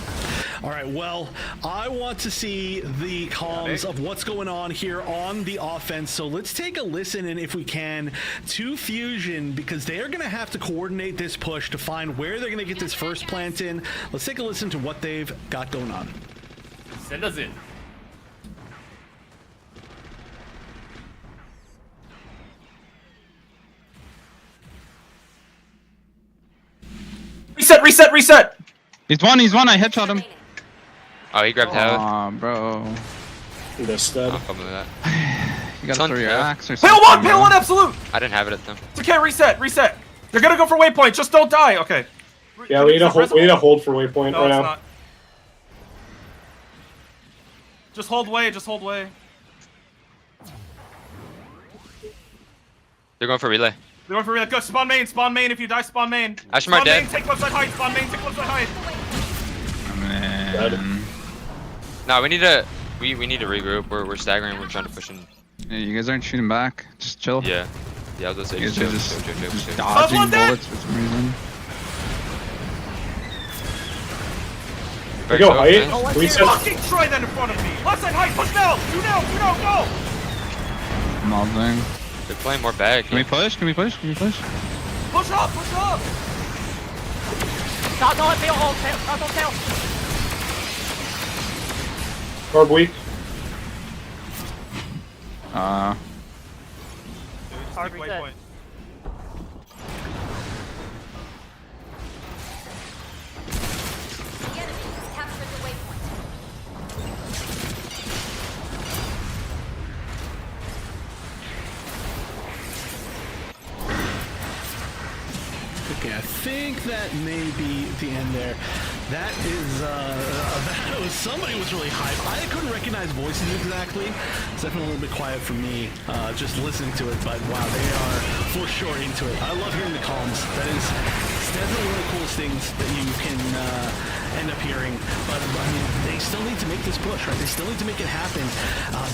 All right, well, I want to see the comms of what's going on here on the offense, so let's take a listen, and if we can, to Fusion, because they are going to have to coordinate this push to find where they're going to get this first plant in. Let's take a listen to what they've got going on. Send us in. Reset! He's one, I headshot him. Oh, he grabbed head. Aw, bro. I'll come with that. You gotta throw your axe or Pale something. one, absolute! I didn't have it at them. It's okay, reset. They're gonna go for waypoint, just don't die, okay. Yeah, we need a hold for waypoint No, right it's now. not. Just hold way. They're going for relay. They're going for real. Go, spawn main, if you die, spawn main. Ashmar dead. Take left side height, spawn main, take left side height. Man. No, we need to regroup. We're staggering, we're trying to push in. Yeah, you guys aren't shooting back. Just chill. Yeah, I was gonna say You guys are just chill. dodging bullets for some reason. We go height. Reset. Fucking try that in front of me. Left side height, push now. Do now, go. Mobbing. They're playing more back. Can we push? Push Push up. Orb weak. Take waypoint. Okay, I think that may be the end there. That was somebody was really hype. I couldn't recognize voices exactly. It's definitely a little bit quiet for me, just listening to it. But wow, they are for sure into it. I love hearing the comms. That is definitely one of the coolest things that you can end up hearing. But I mean, they still need to make this push, right? They still need to make it happen.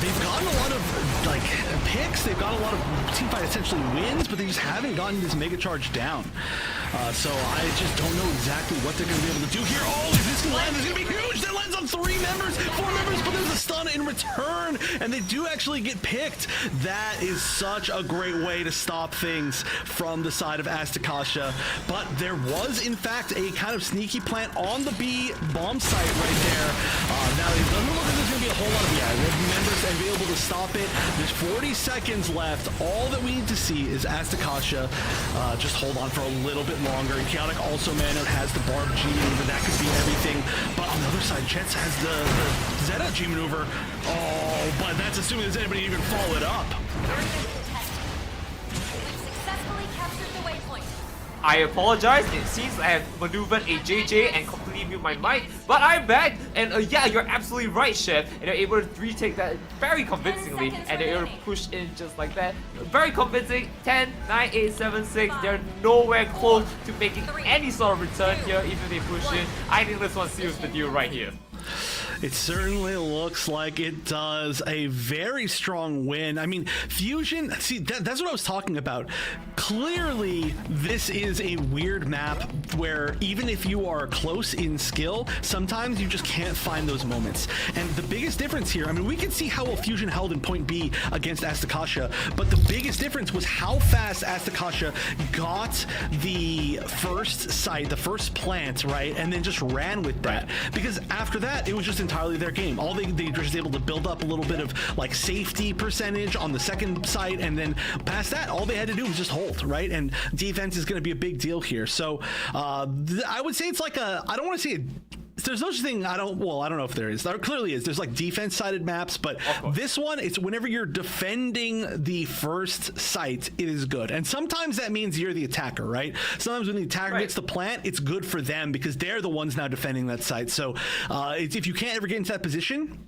They've gotten a lot of like picks. They've got a lot of teamfight essentially wins, but they just haven't gotten this mega charge down. So I just don't know exactly what they're going to be able to do here. Oh, is this going to land? It's going to be huge. That lands on 3 members, 4 members, but there's a stun in return, and they do actually get picked. That is such a great way to stop things from the side of Asticassia. But there was, in fact, a kind of sneaky plant on the B bomb site right there. Now, it doesn't look like there's going to be a whole lot of members available to stop it. There's 40 seconds left. All that we need to see is Asticassia just hold on for a little bit longer. Chaotic also, man, has the Barb G maneuver. That could be everything. But on the other side, Jets has the Zeta G maneuver. Oh, but that's assuming there's anybody even follow it up. I apologize, it seems I have maneuvered a JJ and completely mute my mic, but I'm back, and yeah, you're absolutely right, Chef, and they're able to retake that very convincingly, and they're able to push in just like that. Very convincing, 10, 9, 8, 7, 6, they're nowhere close to making any sort of return here, even if they push in. I think this one seals the deal right here. It certainly looks like it does. A very strong win. I mean, Fusion, see, that's what I was talking about. Clearly, this is a weird map where even if you are close in skill, sometimes you just can't find those moments. And the biggest difference here, I mean, we can see how well Fusion held in point B against Asticassia, but the biggest difference was how fast Asticassia got the first site, the first plant, right? And then just ran with that. Because after that, it was just entirely their game. All they were just able to build up a little bit of like safety percentage on the second site, and then past that, all they had to do was just hold, right? And defense is going to be a big deal here. So I would say it's like a, I don't want to say there's no such thing. I don't know if there is. There clearly is. There's like defense-sided maps, but this one, it's whenever you're defending the first site, it is good. And sometimes that means you're the attacker, right? Sometimes when the attacker gets the plant, it's good for them because they're the ones now defending that site. So if you can't ever get into that position,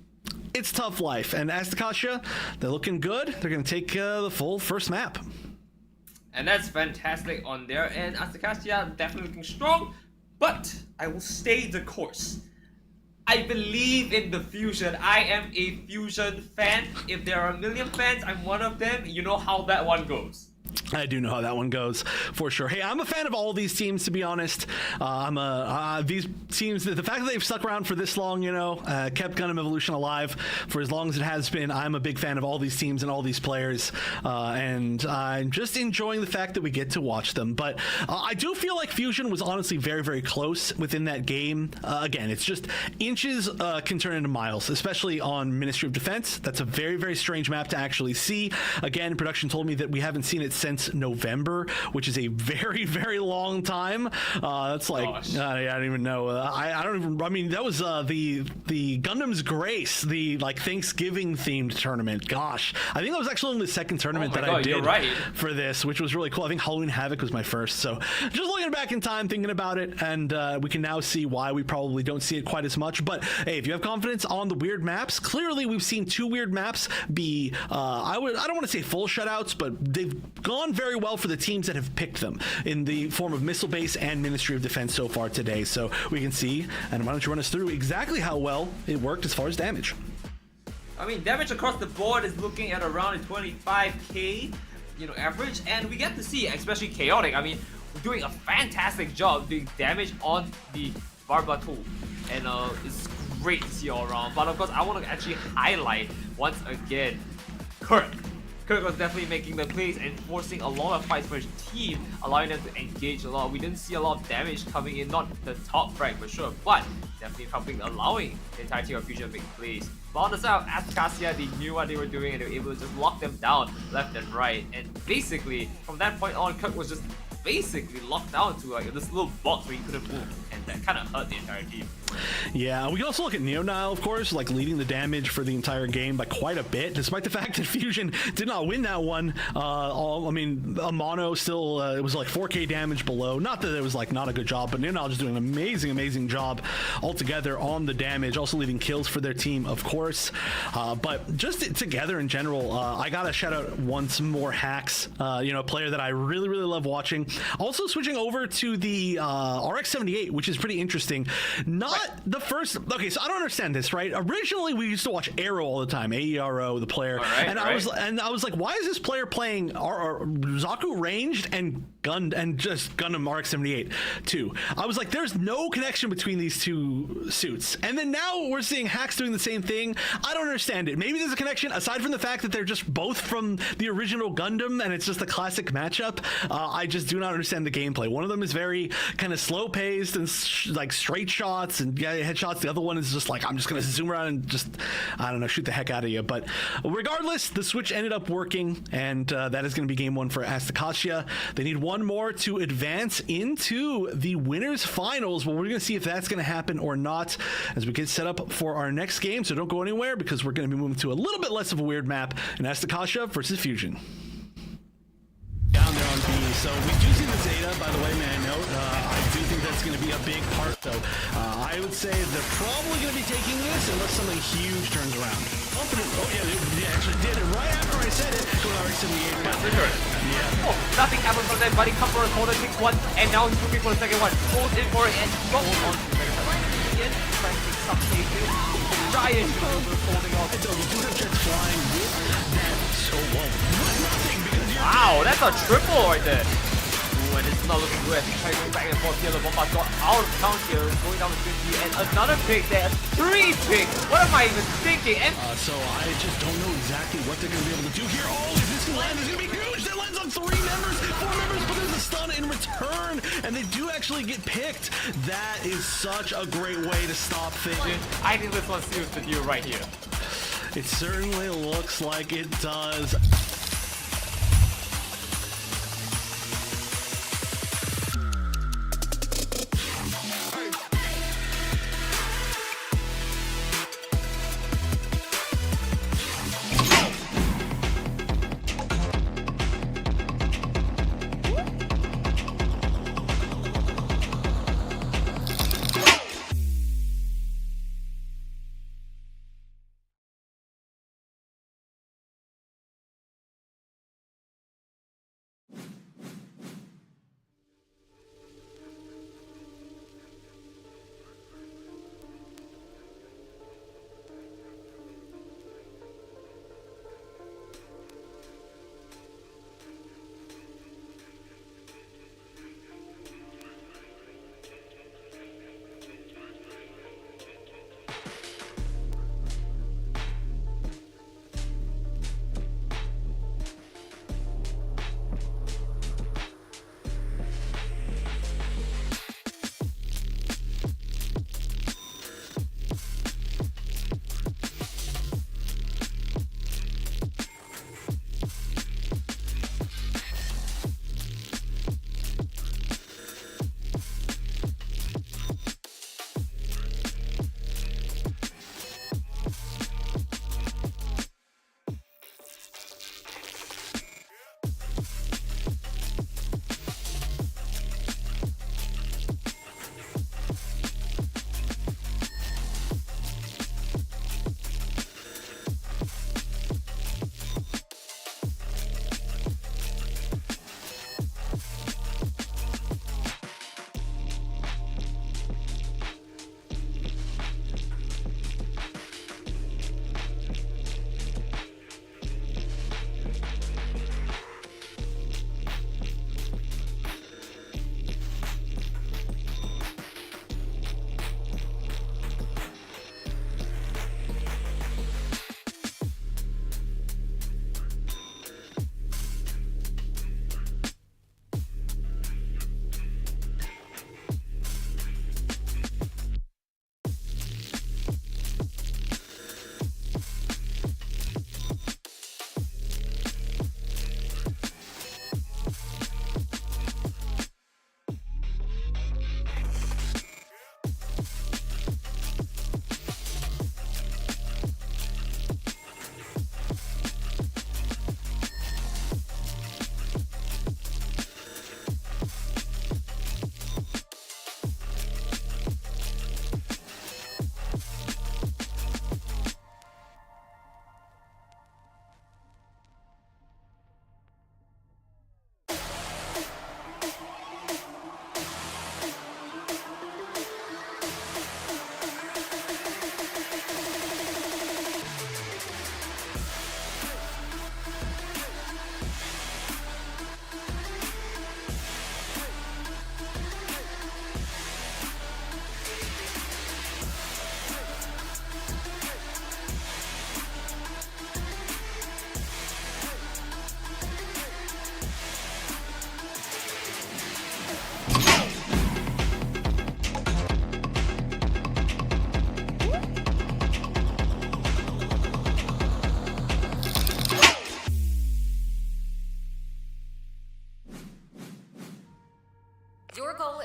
it's tough life. And Asticassia, they're looking good. They're going to take the full first map. And that's fantastic on their end. Asticassia definitely looking strong. But I will stay the course. I believe in the Fusion. I am a Fusion fan. If there are a million fans, I'm one of them. You know how that one goes. I do know how that one goes for sure. Hey, I'm a fan of all these teams, to be honest. These teams, the fact that they've stuck around for this long, you know, kept Gundam Evolution alive for as long as it has been. I'm a big fan of all these teams and all these players, and I'm just enjoying the fact that we get to watch them. But I do feel like Fusion was honestly very, very close within that game. Again, it's just inches can turn into miles, especially on Ministry of Defense. That's a very, very strange map to actually see. Again, production told me that we haven't seen it since November, which is a very, very long time. That's like, I don't even know. I mean, that was the Gundam's Grace, the like Thanksgiving themed tournament. Gosh, I think that was actually only the second tournament I did for this, which was really cool. I think Halloween Havoc was my first. So just looking back in time, thinking about it, and we can now see why we probably don't see it quite as much. But hey, if you have confidence on the weird maps, clearly we've seen 2 weird maps be, I don't want to say full shutouts, but they've gone very well for the teams that have picked them in the form of Missile Base and Ministry of Defense so far today. So we can see, and why don't you run us through exactly how well it worked as far as damage. I mean, damage across the board is looking at around a 25k, you know, average, and we get to see, especially Chaotic. I mean, we're doing a fantastic job doing damage on the Barba tool, and it's great to see all around. But of course, I want to actually highlight once again Kirk. Kirk was definitely making the plays and forcing a lot of fights for his team, allowing them to engage a lot. We didn't see a lot of damage coming in, not the top frag for sure, but definitely helping, allowing the entire team of Fusion to make plays. But on the side of Asticassia, they knew what they were doing and they were able to just lock them down left and right. And basically, from that point on, Kirk was just basically locked down to like this little box where he couldn't move, and that kind of hurt the entire team. Yeah, we can also look at Neonile, of course, like leading the damage for the entire game by quite a bit, despite the fact that Fusion did not win that one. I mean, Amano still, it was like 4k damage below. Not that it was like not a good job, but Neonile just doing an amazing, amazing job altogether on the damage, also leaving kills for their team, of course. But just together in general, I gotta shout out once more Hacks, you know, a player that I really, really love watching. Also switching over to the RX-78, which is pretty interesting. Not the first. Okay, so I don't understand this, right? Originally, we used to watch Arrow all the time, AERO, the player, and I was like, why is this player playing Zaku ranged and just Gundam RX-78 too? I was like, there's no connection between these two suits, and then now we're seeing Hacks doing the same thing. I don't understand it. Maybe there's a connection aside from the fact that they're just both from the original Gundam, and it's just a classic matchup. I just do not understand the gameplay. One of them is very kind of slow paced and like straight shots and headshots. The other one is just like, I'm just gonna zoom around and just, I don't know, shoot the heck out of you. But regardless, the switch ended up working, and that is going to be game one for Asticassia. They need one more to advance into the winners finals. Well, we're going to see if that's going to happen or not as we get set up for our next game. So don't go anywhere, because we're going to be moving to a little bit less of a weird map in Asticassia versus Fusion. Down there on B. So we do see the Zeta, by the way, may I note. I do think that's going to be a big part, though. I would say they're probably going to be taking this unless something huge turns around. Confident. Oh, yeah, they actually did it right after I said it. Go to RX-78. Yeah. Oh, nothing happens from that. Buddy come for a corner, takes one, and now he's looking for the second one. Pulls in for it and goes on to the second one. Again, trying to take some cases. Giant shoulders holding on. So we do have jets flying with that. So nothing, because you're... Wow, that's a triple right there. Ooh, and it's not looking good. He's trying to go back and forth here. The Bomba got out of town here, going down to 50, and another pick there. 3 picks. What am I even thinking? And so I just don't know exactly what they're going to be able to do here. Oh, is this land is going to be huge. That lands on 3 members, 4 members, but there's a stun in return, and they do actually get picked. That is such a great way to stop things. I think this one seals the deal right here. It certainly looks like it does.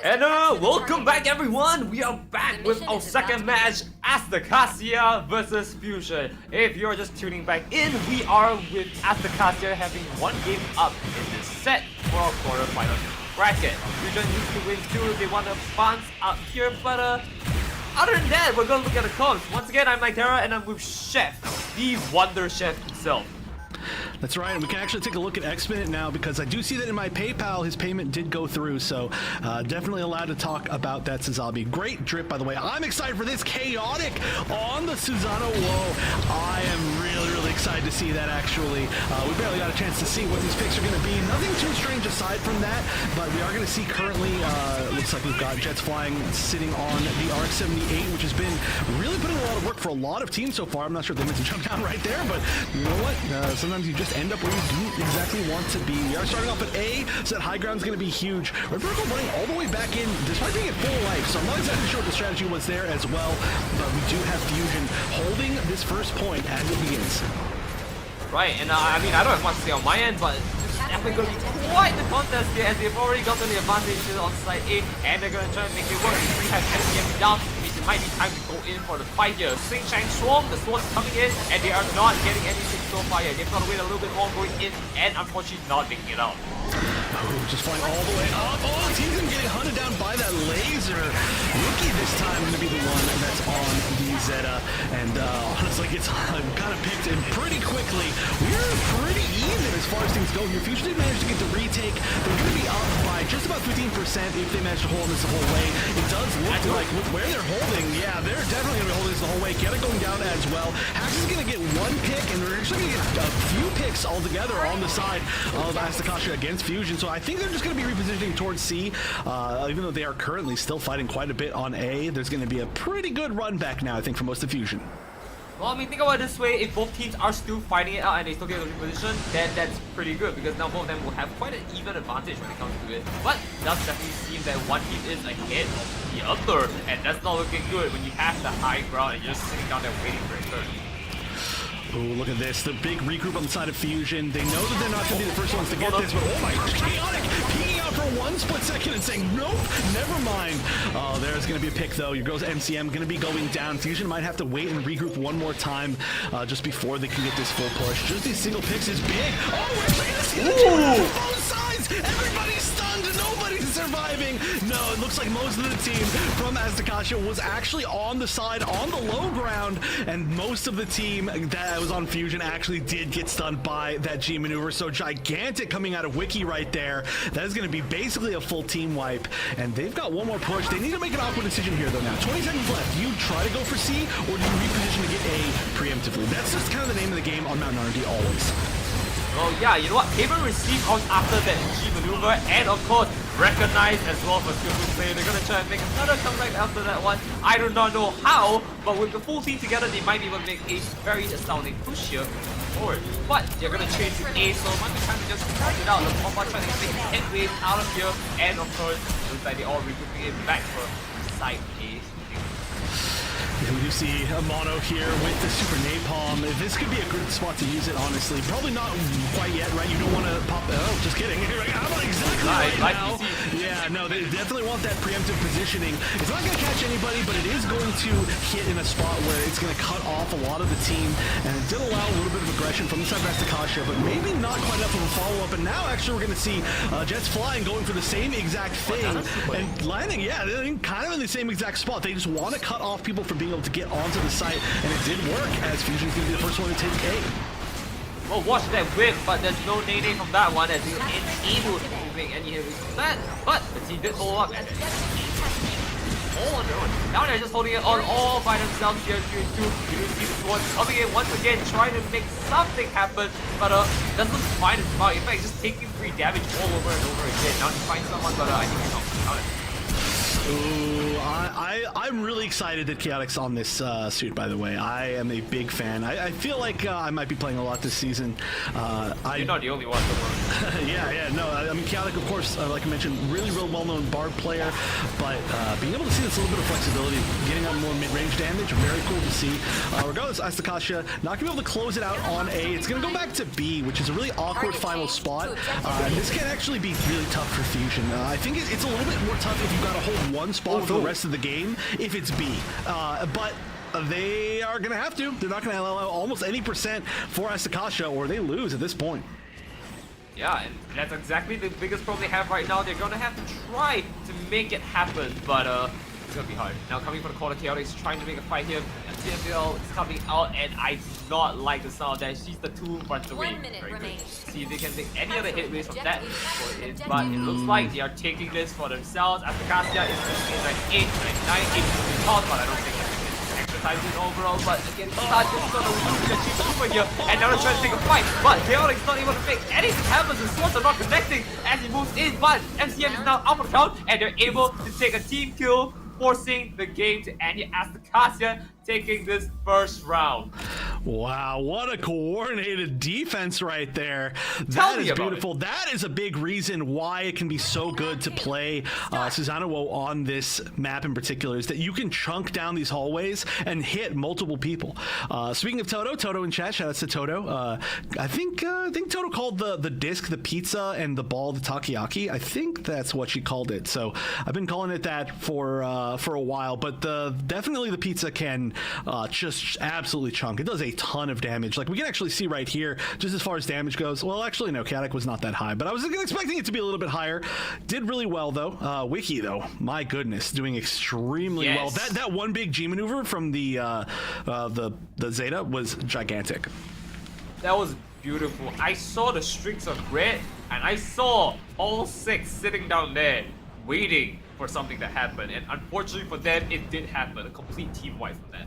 And welcome back everyone! We are back with our second match, Asticassia versus Fusion. If you're just tuning back in, we are with Asticassia having one game up in this set for our quarterfinal bracket. Fusion needs to win 2 if they want to advance up here, but other than that, we're gonna look at the comps. Once again, I'm Nitera and I'm with Chef, the Wonder Chef himself. That's right, and we can actually take a look at X-Minute now because I do see that in my PayPal his payment did go through, so definitely allowed to talk about that Suzabi. Great drip, by the way. I'm excited for this chaotic on the Susanoo. Whoa, I am really excited to see that actually. We barely got a chance to see what these picks are going to be. Nothing too strange aside from that, but we are going to see currently, looks like we've got Jets flying sitting on the RX-78, which has been really putting a lot of work for a lot of teams so far. I'm not sure if they meant to jump down right there, but you know what? Sometimes you just end up where you don't exactly want to be. We are starting off at A, so that high ground is going to be huge. We're running all the way back in, despite being at full life, so I'm not exactly sure what the strategy was there as well, but we do have Fusion holding this first point as it begins. Right, and I mean, I don't have much to say on my end, but it's definitely going to be quite the contest here as they've already gotten the advantage on side A, and they're going to try and make it work. We have SPM down, it might be time to go in for the fight here. Sing Shang Swarm, the swords coming in, and they are not getting anything so far yet. They've got to wait a little bit more going in, and unfortunately not making it out. Oh, just flying all the way up. Oh, TwistedSin getting hunted down by that laser. Rookie this time going to be the one that's on the Zeta, and honestly gets kind of picked in pretty quickly. We're pretty even as far as things go here. Fusion did manage to get the retake. They're going to be up by just about 15% if they manage to hold this the whole way. It does look like with where they're holding, yeah, they're definitely going to be holding this the whole way. Get it going down as well. Hax is going to get 1 pick, and they're actually going to get a few picks altogether on the side of Asticassia against Fusion. So I think they're just going to be repositioning towards C, even though they are currently still fighting quite a bit on A. There's going to be a pretty good run back now, I think, for most of Fusion. Well, I mean, think about it this way, if both teams are still fighting it out and they still get a reposition, then that's pretty good because now both of them will have quite an even advantage when it comes to it. But it does definitely seem that one team is ahead of the other, and that's not looking good when you have the high ground and you're just sitting down there waiting for a turn. Oh, look at this. The big regroup on the side of Fusion. They know that they're not going to be the first ones to get this, but oh my gosh, chaotic! Peeking out for 1 split second and saying, nope, never mind. Oh, there's going to be a pick, though. Your girl's MCM going to be going down. Fusion might have to wait and regroup one more time just before they can get this full push. Just these single picks is big. Oh, we're actually going to see the turn on both sides. Everybody's stunned. Nobody's surviving. No, it looks like most of the team from Asticassia was actually on the side, on the low ground, and most of the team that was on Fusion actually did get stunned by that G maneuver. So gigantic coming out of Wiki right there. That is going to be basically a full team wipe, and they've got one more push. They need to make an awkward decision here though now. 20 seconds left. Do you try to go for C, or do you reposition to get A preemptively? That's just kind of the name of the game on Mount R&D always. Well, yeah, you know what? Payment received comes after that G maneuver, and of course, recognized as well for skillful play. They're gonna try and make another comeback after that one. I do not know how, but with the full team together, they might be able to make a very astounding push here forward. But they're gonna change to A, so it might be time to just try it out. The Pop trying to take headway out of here, and of course, looks like they all regrouping it back for side A. Yeah, we do see a mono here with the Super Napalm. This could be a good spot to use it, honestly. Probably not quite yet, right? You don't want to pop... Oh, just kidding. I'm not exactly right now. Yeah, no, they definitely want that preemptive positioning. It's not going to catch anybody, but it is going to hit in a spot where it's going to cut off a lot of the team, and it did allow a little bit of aggression from the side of Asticassia, but maybe not quite enough of a follow-up. And now, actually, we're going to see Jets flying, going for the same exact thing, and landing, yeah, kind of in the same exact spot. They just want to cut off people from being able to get onto the site, and it did work as Fusion's going to be the first one to take A. Well, watch that whip, but there's no nade from that one as he was unable to make any hit with that. But the team did hold up and all on their own. Now they're just holding it on all by themselves here. You see the swords coming in once again, trying to make something happen, but doesn't find his mark. In fact, just taking free damage all over and over again. Now he finds someone, but I think he's not counted. Ooh, I I'm really excited that Chaotic's on this suit, by the way. I am a big fan. I feel like I might be playing a lot this season. You're not the only one. yeah, no, I mean, Chaotic, of course, like I mentioned, really well-known Bard player, but being able to see this little bit of flexibility, getting on more mid-range damage, very cool to see. Regardless, Asticassia not going to be able to close it out on A. It's going to go back to B, which is a really awkward final spot. And this can actually be really tough for Fusion. I think it's a little bit more tough if you've got to hold one spot for the rest of the game if it's B. But they are going to have to. They're not going to allow almost any percent for Asticassia, or they lose at this point. Yeah, and that's exactly the biggest problem they have right now. They're gonna have to try to make it happen, but it's gonna be hard. Now coming from the corner, Chaotic is trying to make a fight here. TFL is coming out, and I do not like the sound that she's the two runs away. 1 minute Very good. remaining. See if they can take any other hit waves from that. But it looks like they are taking this for themselves. Asticassia is in like 8, 9, 8 calls, but I don't think exercising overall, but again, Start just gonna lose the achievement over here, and now they're trying to take a fight, but Chaotic's not able to make anything happen. The swords are not connecting as he moves in, but MCM is now out of the count, and they're able to take a team kill, forcing the game to end. Asticassia taking this first round. Wow, what a coordinated defense right there. Tell That me is about beautiful. That is a big reason why it can be so good to play Susanoo on this map in particular, is that you can chunk down these hallways and hit multiple people. Speaking of Toto in chat, shout outs to Toto. I think Toto called the disc the pizza and the ball the takoyaki. I think that's what she called it. So I've been calling it that for a while, but definitely the pizza can just absolutely chunk. It does a ton of damage. Like we can actually see right here, just as far as damage goes. Well, actually, no, Chaotic was not that high, but I was expecting it to be a little bit higher. Did really well though. Wiki though, my goodness, doing extremely well. That one big G maneuver from the Zeta was gigantic. That was beautiful. I saw the streaks of red, and I saw all 6 sitting down there waiting for something to happen, and unfortunately for them, it did happen. A complete team wipe from that.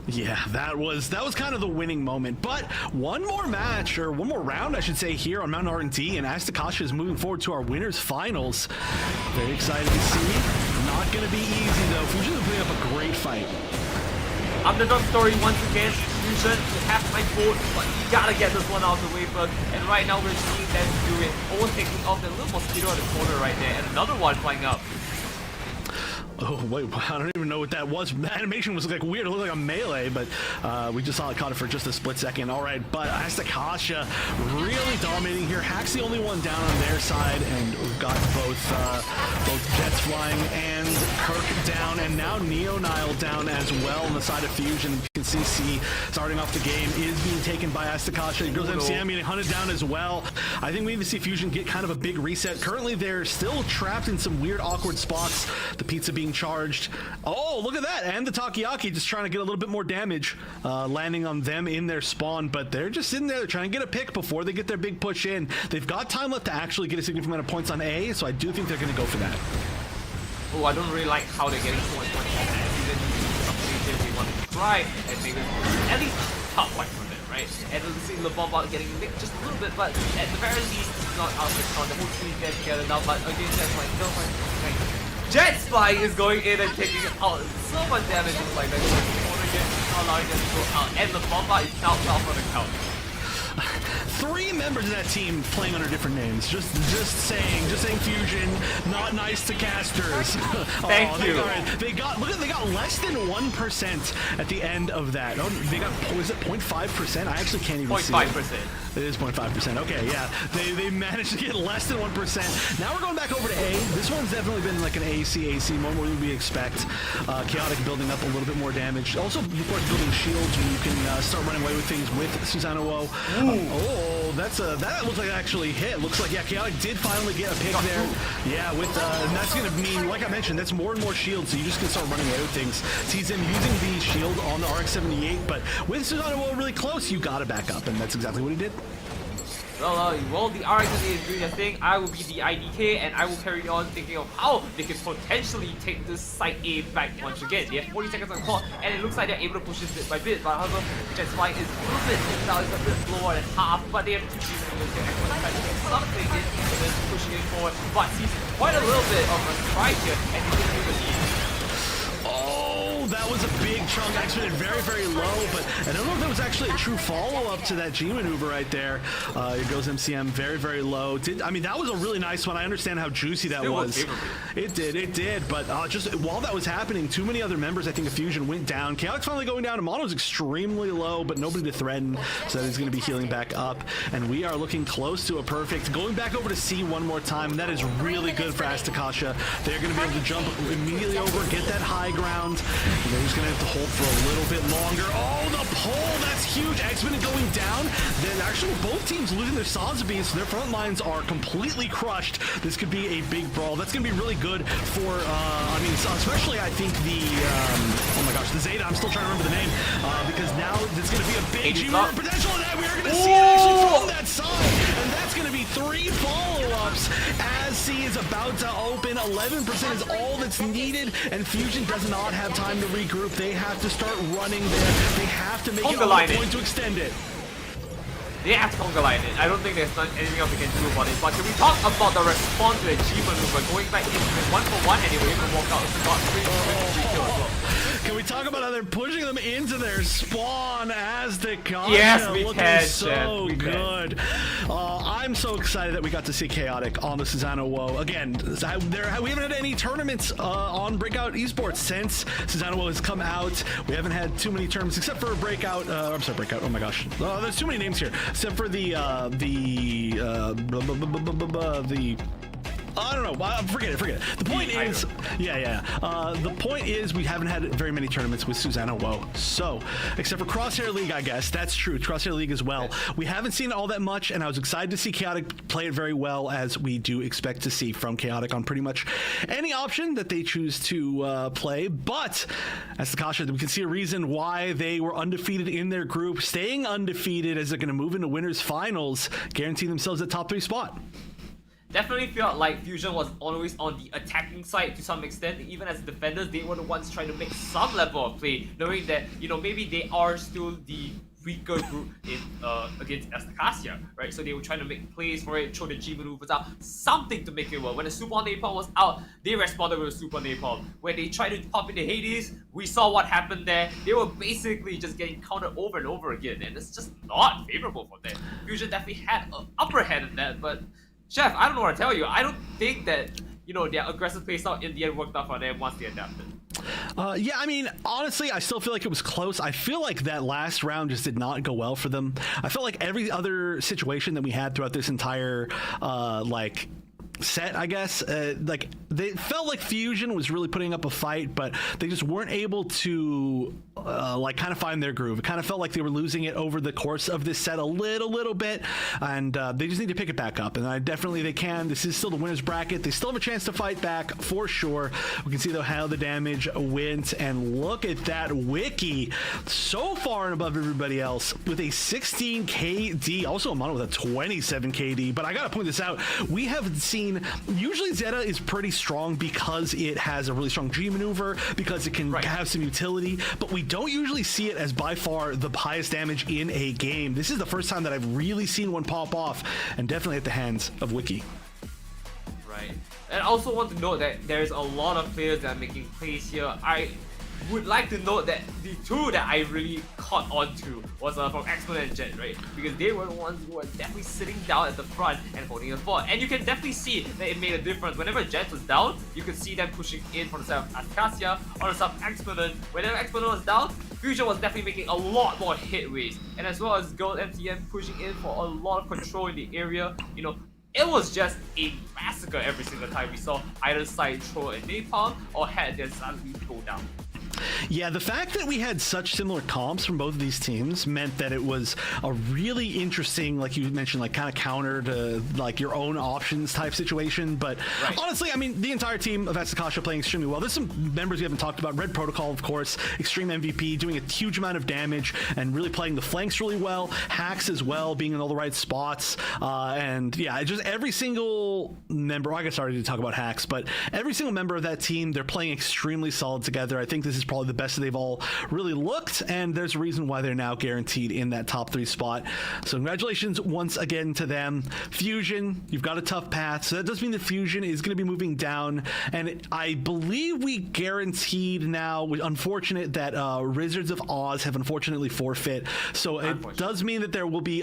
Yeah, that was kind of the winning moment. But one more match, or one more round, I should say, here on Mount R&D, and Asticassia is moving forward to our winners finals. Very excited to see. Not going to be easy though. Fusion is putting up a great fight. Underdog story once again. Fusion, you have my vote, but you gotta get this one out of the way first. And right now we're seeing them do it. Almost taking off the little mosquito in the corner right there, and another one flying up. Oh, wait, I don't even know what that was. The animation was like weird. It looked like a melee, but we just saw it caught it for just a split second. All right, but Asticassia really dominating here. Hack's the only one down on their side, and we've got both Jets flying and Kirk down, and now Neo-Nile down as well on the side of Fusion. You can see C starting off the game is being taken by Asticassia. Girls MCM getting hunted down as well. I think we need to see Fusion get kind of a big reset. Currently, they're still trapped in some weird, awkward spots. The pizza being charged. Oh, look at that. And the takoyaki just trying to get a little bit more damage, landing on them in their spawn, but they're just sitting there. They're trying to get a pick before they get their big push in. They've got time left to actually get a significant amount of points on A, so I do think they're going to go for that. Oh, I don't really like how they're getting so much points on that. Even something they want to try and make it at least top point from it, right? And we'll see LeBomba getting nicked just a little bit, but at the very least, it's not out of the count. The whole team is there together now, but again, that's like, no, like, Jet Spy is going in and taking it out. So much damage is like that. Not allowing them to go out. And the bomba is now off on the count. 3 members of that team playing under different names. Just saying Fusion, not nice to casters. Thank you. They got less than 1% at the end of that. Oh, they got, was it 0.5%? I actually can't even see. 0.5%. It is 0.5%. Okay, yeah. They managed to get less than 1%. Now we're going back over to A. This one's definitely been like an AC moment, more than we expect. Chaotic building up a little bit more damage. Also, of course, building shields when you can start running away with things with Susanoo. Oh, that looks like it actually hit. Looks like, yeah, Chaotic did finally get a pick there. Yeah, with and that's going to mean, like I mentioned, that's more and more shields, so you just can start running away with things. Sees him using the shield on the RX-78, but with Susanoo really close, you got to back up, and that's exactly what he did. Well, the RX is doing their thing. I will be the IDK, and I will carry on thinking of how they can potentially take this site A back once again. They have 40 seconds on clock, and it looks like they're able to push this bit by bit. But however, Jet's flying is a little bit now, it's a bit lower than half. But they have 2 teams in this game. Everyone's trying to get something in, and then pushing it forward. But sees quite a little bit of a strike here, and he's going to move the team. that was a big chunk. X-Men very, very low, but I don't know if that was actually a true follow-up to that G maneuver right there. It goes MCM very, very low. I mean, that was a really nice one. I understand how juicy that was. It did. But just while that was happening, too many other members, I think, of Fusion went down. Chaotic's finally going down. Mono's extremely low, but nobody to threaten, so he's going to be healing back up. And we are looking close to a perfect. Going back over to C one more time, and that is really good for Asticassia. They're going to be able to jump immediately over, get that high ground. And they're just going to have to hold for a little bit longer. Oh, the pull! That's huge. X-Men going down. Then actually both teams losing their Sotheby's, so their front lines are completely crushed. This could be a big brawl. That's going to be really good for, I mean, especially I think the, oh my gosh, the Zeta. I'm still trying to remember the name, because now it's going to be a big G-Winner potential, and we are going to see it actually from that side. And that's going to be 3 follow-ups as C is about to open. 11% is all that's needed, and Fusion does not have time to regroup. They have to start running there. They have to make it on the point to extend it. They have to conga line it. I don't think there's anything else we can do about it. But can we talk about the response to the G maneuver? Going back into it 1-for-1 anyway, able to walk out. Got 3 kills as well. Can we talk about how they're pushing them into their spawn as the Gundam? Yes, we looking can. so we good. I'm so excited that we got to see Chaotic on the Susanoo WoW. Again, we haven't had any tournaments on Breakout Esports since Susanoo WoW has come out. We haven't had too many tournaments except for Breakout. I'm sorry, Breakout. Oh my gosh, there's too many names here. Except for the I don't know. Forget it. The point is, the point is we haven't had very many tournaments with Susanoo WoW. So, except for Crosshair League, I guess that's true. Crosshair League as well. We haven't seen all that much, and I was excited to see Chaotic play it very well, as we do expect to see from Chaotic on pretty much any option that they choose to play. But as Asticassia, we can see a reason why they were undefeated in their group, staying undefeated as they're going to move into winners finals, guarantee themselves a top 3 spot. Definitely felt like Fusion was always on the attacking side to some extent. Even as defenders, they were the ones trying to make some level of play, knowing that, you know, maybe they are still the weaker group in against Asticassia, right? So they were trying to make plays for it, throw the G maneuvers out, something to make it work. When the Super Napalm was out, they responded with a Super Napalm. When they tried to pop into Hades, we saw what happened there. They were basically just getting countered over and over again, and it's just not favorable for them. Fusion definitely had an upper hand in that, but Chef, I don't know what to tell you. I don't think that, you know, their aggressive playstyle in the end worked out for them once they adapted. Yeah, I mean, honestly, I still feel like it was close. I feel like that last round just did not go well for them. I felt like every other situation that we had throughout this entire, set, I guess, like they felt like Fusion was really putting up a fight, but they just weren't able to kind of find their groove. It kind of felt like they were losing it over the course of this set a little bit, and they just need to pick it back up, and they can. This is still the winner's bracket. They still have a chance to fight back for sure. We can see though how the damage went, and look at that Wiki, so far and above everybody else with a 16 KD, also a Mono with a 27 KD. But I gotta point this out, we have seen, usually Zeta is pretty strong because it has a really strong G maneuver, because it can have some utility, but we don't usually see it as by far the highest damage in a game. This is the first time that I've really seen one pop off, and definitely at the hands of Wiki. Right. And I also want to note that there's a lot of players that are making plays here. I would like to note that the two that I really caught on to was from X-Men and Jet, right? Because they were the ones who were definitely sitting down at the front and holding the fort. And you can definitely see that it made a difference. Whenever Jet was down, you could see them pushing in for the side of Asticassia or the side of X-Men. Whenever X-Men was down, Fusion was definitely making a lot more hitways. And as well as Gold MTM pushing in for a lot of control in the area, you know, it was just a massacre every single time we saw either side throw a napalm or had their suddenly go down. Yeah, the fact that we had such similar comps from both of these teams meant that it was a really interesting, like you mentioned, like kind of counter to like your own options type situation. But honestly, I mean, the entire team of Asticassia playing extremely well. There's some members we haven't talked about. Red Protocol, of course, extreme MVP, doing a huge amount of damage and really playing the flanks really well. Hacks as well, being in all the right spots. And yeah, just every single member, I guess I already did talk about Hacks, but every single member of that team, they're playing extremely solid together. I think this is probably the best they've all really looked, and there's a reason why they're now guaranteed in that top 3 spot. So congratulations once again to them. Fusion, you've got a tough path, so that does mean the Fusion is going to be moving down, and I believe we guaranteed now, unfortunate that Rizzards of Oz have unfortunately forfeit, so it does mean that there will be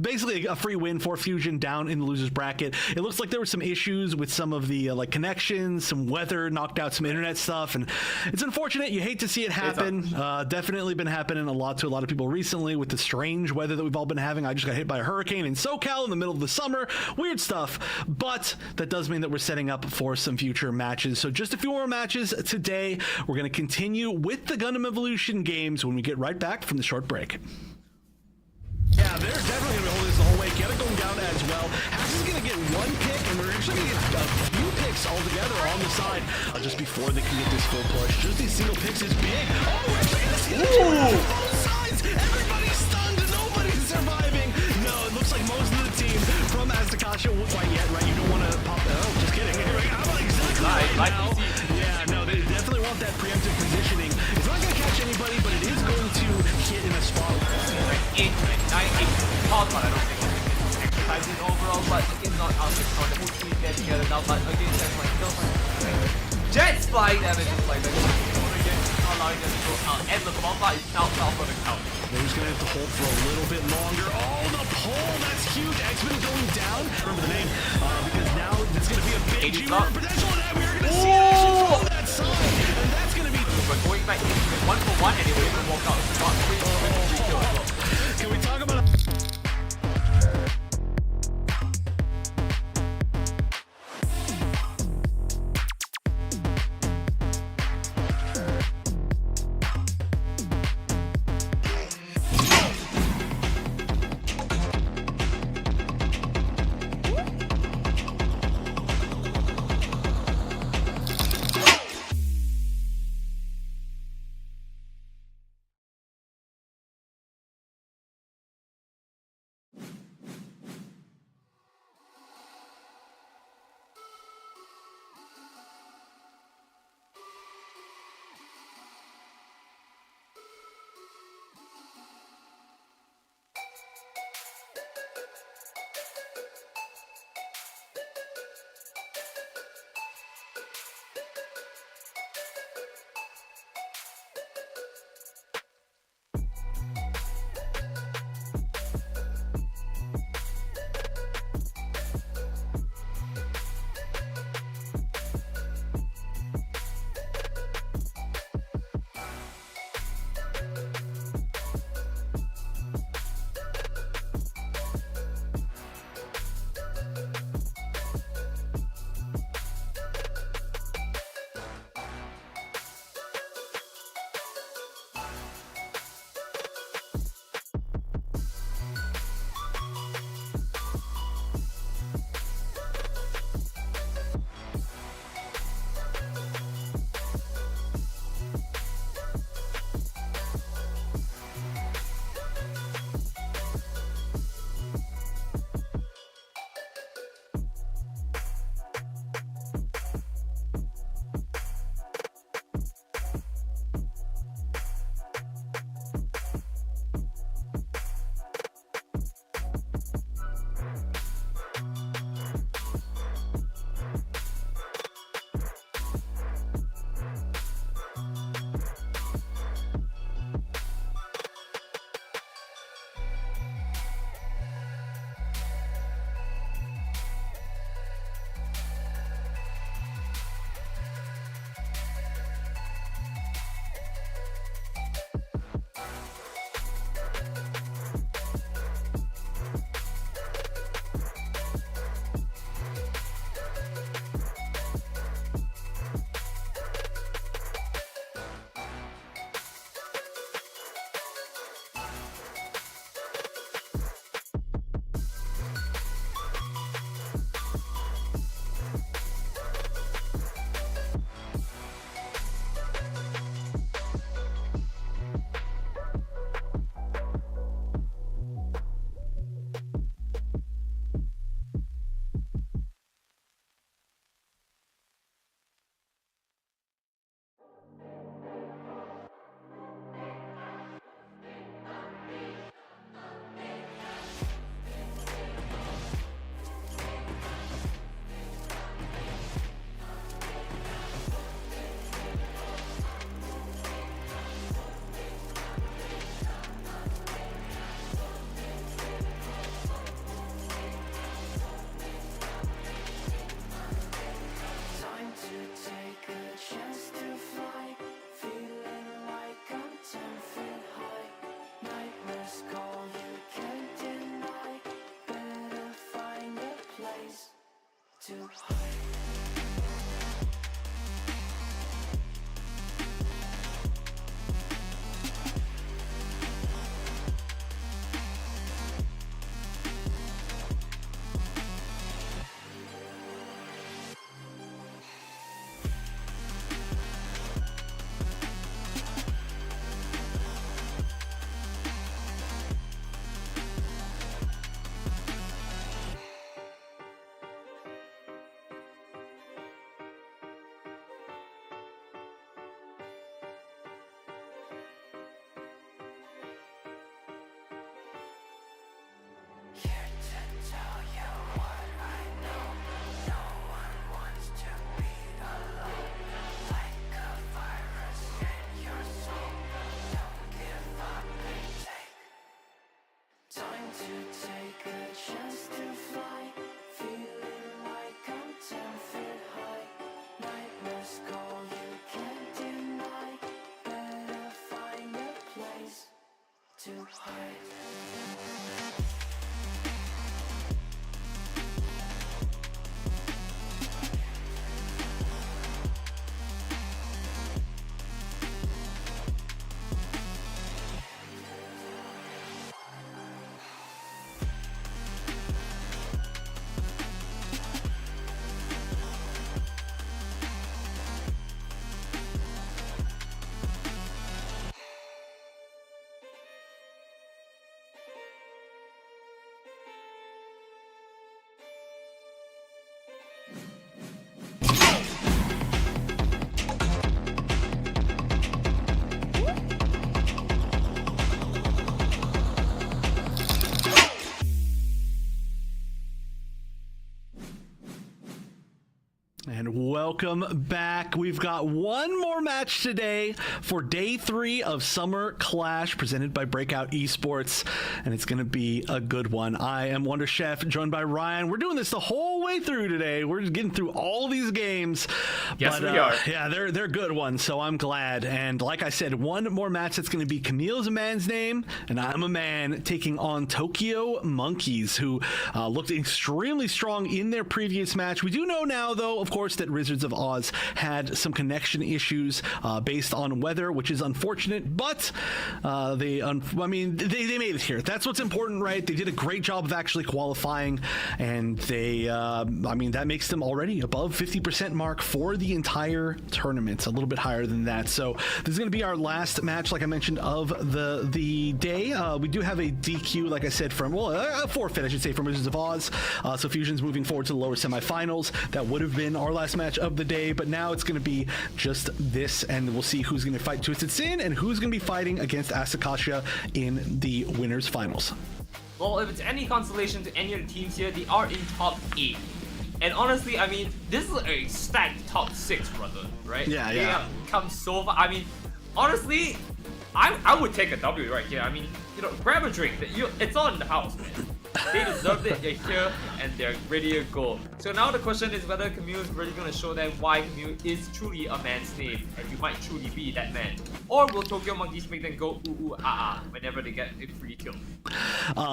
basically a free win for Fusion down in the losers bracket. It looks like there were some issues with some of the like connections, some weather knocked out some internet stuff, and it's unfortunate. You hate to see it happen. Definitely been happening a lot to a lot of people recently with the strange weather that we've all been having. I just got hit by a hurricane in SoCal in the middle of the summer. Weird stuff, but that does mean that we're setting up for some future matches. So just a few more matches today. We're going to continue with the Gundam Evolution games when we get right back from the short break. Yeah, they're definitely going to be holding this the whole way. Kieta going down as well. Hax is going to get 1 pick, and we're actually going to get a few picks altogether on the side just before they can get this full push. Just these single picks is big. Oh, we're actually going to see the charge on both sides. Everybody's stunned, and nobody's surviving. No, it looks like most of the team from Asticassia won't fight yet, right? You don't want to pop that. Oh, just kidding. How about exactly right now? Yeah, no, they definitely want that preemptive positioning. It's not going to catch anybody, but it is going to hit in a spot. But I don't think it's exercising overall, but it's not out of control. The whole team get together now, but again, that's like still Jet's flying damage is like they're again, not allowing them to go out. And the bomba is now out for the count. They're just gonna have to hold for a little bit longer. Oh, the pull, that's huge. X-Men going down. Remember the name, because now it's gonna be a big G1 potential, and we're gonna see it actually from that side, and that's gonna be. We're going back into it 1-for-1, and they will even walk out. Not free kill as well. Can we talk about? And welcome back. We've got one more match today for day 3 of Summer Clash presented by Breakout Esports, and it's going to be a good one. I am Wonder Chef, joined by Ryan. We're doing this the whole way through today. We're just getting through all these games. Yes, we are. Yeah, they're good ones, so I'm glad. And like I said, one more match that's going to be Kamille's a man's name, and I'm a man, taking on Tokyo Monkeys, who looked extremely strong in their previous match. We do know now, though, of course, that Rizzards of Oz had some connection issues based on weather, which is unfortunate, but they made it here. That's what's important, right? They did a great job of actually qualifying, and they, that makes them already above 50% mark for the entire tournament, a little bit higher than that. So this is going to be our last match, like I mentioned, of the day. We do have a DQ, like I said, from, a forfeit, I should say, from Rizzards of Oz. So Fusion's moving forward to the lower semifinals. That would have been our last match of the day, but now it's going to be just this, and we'll see who's going to fight TwistedSin and who's going to be fighting against Asticassia in the winners finals. Well, if it's any consolation to any of the teams here, they are in top 8. And honestly, I mean, this is a stacked top 6, brother, right? Yeah, they have come so far. I mean, honestly, I would take a W right here. I mean, grab a drink. It's all in the house, man. They deserved it. They're here and they're ready to go. So now the question is whether Kamille is really going to show them why Kamille is truly a man's name, and you might truly be that man. Or will Tokyo Monkeys make them go ooh ooh ah ah whenever they get a free kill?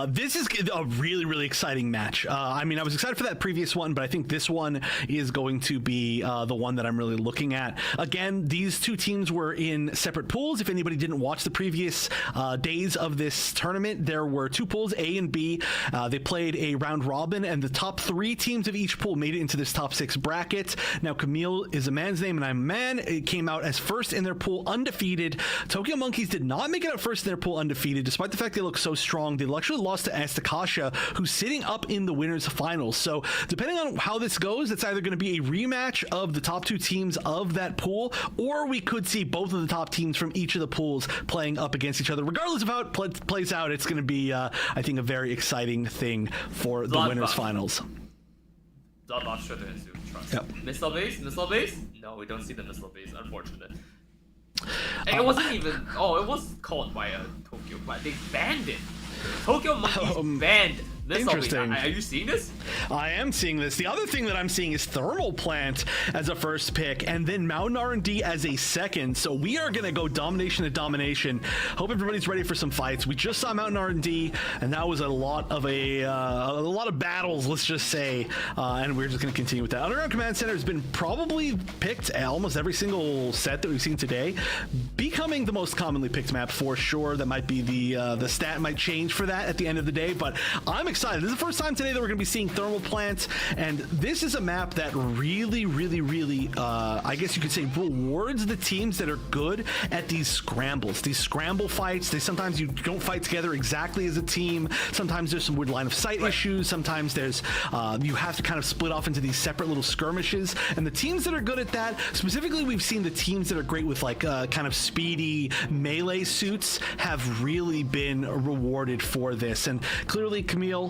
This is a really, really exciting match. I was excited for that previous one, but I think this one is going to be the one that I'm really looking at. Again, these two teams were in separate pools. If anybody didn't watch the previous days of this tournament, there were 2 pools, A and B. They played a round robin, and the top 3 teams of each pool made it into this top 6 bracket. Now, Kamille is a man's name, and I'm a man. It came out as first in their pool, undefeated. Tokyo Monkeys did not make it out first in their pool, undefeated, despite the fact they look so strong. They actually lost to Asticassia, who's sitting up in the winners finals. So, depending on how this goes, it's either going to be a rematch of the top 2 teams of that pool, or we could see both of the top teams from each of the pools playing up against each other. Regardless of how it plays out, it's going to be, I think, a very exciting thing for the winners finals. Bloodbath should ensue, trust. Yep. Missile base? Missile base? No, we don't see the missile base, unfortunate. And it wasn't even, it was called by Tokyo, but they banned it. Tokyo Monkeys banned Interesting. Are you seeing this? I am seeing this. The other thing that I'm seeing is Thermal Plant as a first pick, and then Mountain R&D as a second. So we are gonna go domination to domination. Hope everybody's ready for some fights. We just saw Mountain R&D, and that was a lot of battles, let's just say. And we're just gonna continue with that. Underground Command Center has been probably picked almost every single set that we've seen today, becoming the most commonly picked map for sure. That might be the stat might change for that at the end of the day, but I'm excited. This is the first time today that we're going to be seeing Thermal Plant, and this is a map that really, I guess you could say, rewards the teams that are good at these scrambles, these scramble fights. Sometimes you don't fight together exactly as a team. Sometimes there's some weird line of sight issues. Sometimes there's you have to kind of split off into these separate little skirmishes, and the teams that are good at that, specifically, we've seen the teams that are great with like kind of speedy melee suits have really been rewarded for this. And clearly Kamille,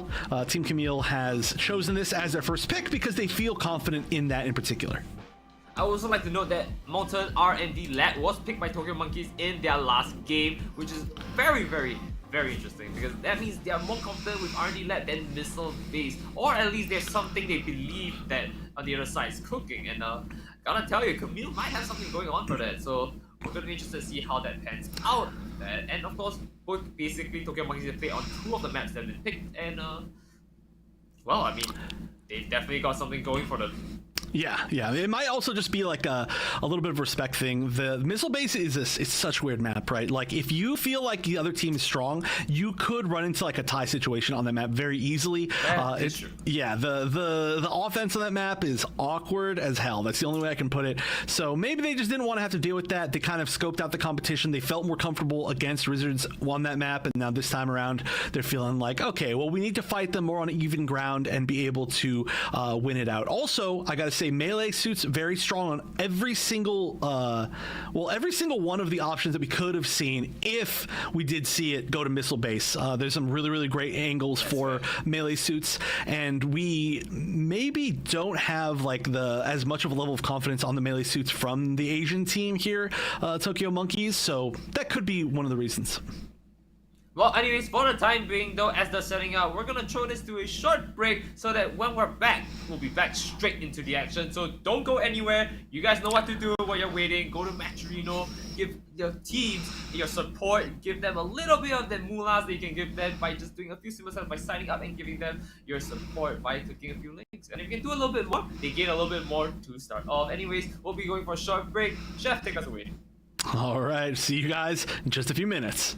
Team Kamille has chosen this as their first pick because they feel confident in that in particular. I would also like to note that Mountain R&D Lad was picked by Tokyo Monkeys in their last game, which is very interesting, because that means they are more confident with R&D Lad than Missile Base, or at least there's something they believe that on the other side is cooking. And gotta tell you, Kamille might have something going on for that, so we're gonna be interested to see how that pans out. And of course, both basically Tokyo Monkeys have played on 2 of the maps that have been picked, and well, I mean, they definitely got something going for them. Yeah. It might also just be like a little bit of respect thing. The Missile Base it's such a weird map, right? Like if you feel like the other team is strong, you could run into like a tie situation on that map very easily. It's true. Yeah, the offense on that map is awkward as hell. That's the only way I can put it. So maybe they just didn't want to have to deal with that. They kind of scoped out the competition. They felt more comfortable against Rizzards on that map, and now this time around, they're feeling like, okay, well, we need to fight them more on even ground and be able to win it out. Also, I gotta say, melee suits very strong on every single one of the options that we could have seen if we did see it go to Missile Base. There's some really great angles for melee suits, and we maybe don't have like as much of a level of confidence on the melee suits from the Asian team here, Tokyo Monkeys, so that could be one of the reasons. Well, anyways, for the time being though, as they're setting out, we're gonna throw this to a short break so that when we're back, we'll be back straight into the action. So don't go anywhere. You guys know what to do while you're waiting. Go to Matcherino, give your teams your support, give them a little bit of the moolahs that you can give them by just doing a few simple steps, by signing up and giving them your support by clicking a few links. And if you can do a little bit more, they gain a little bit more to start off. Anyways, we'll be going for a short break. Chef, take us away. All right, see you guys in just a few minutes.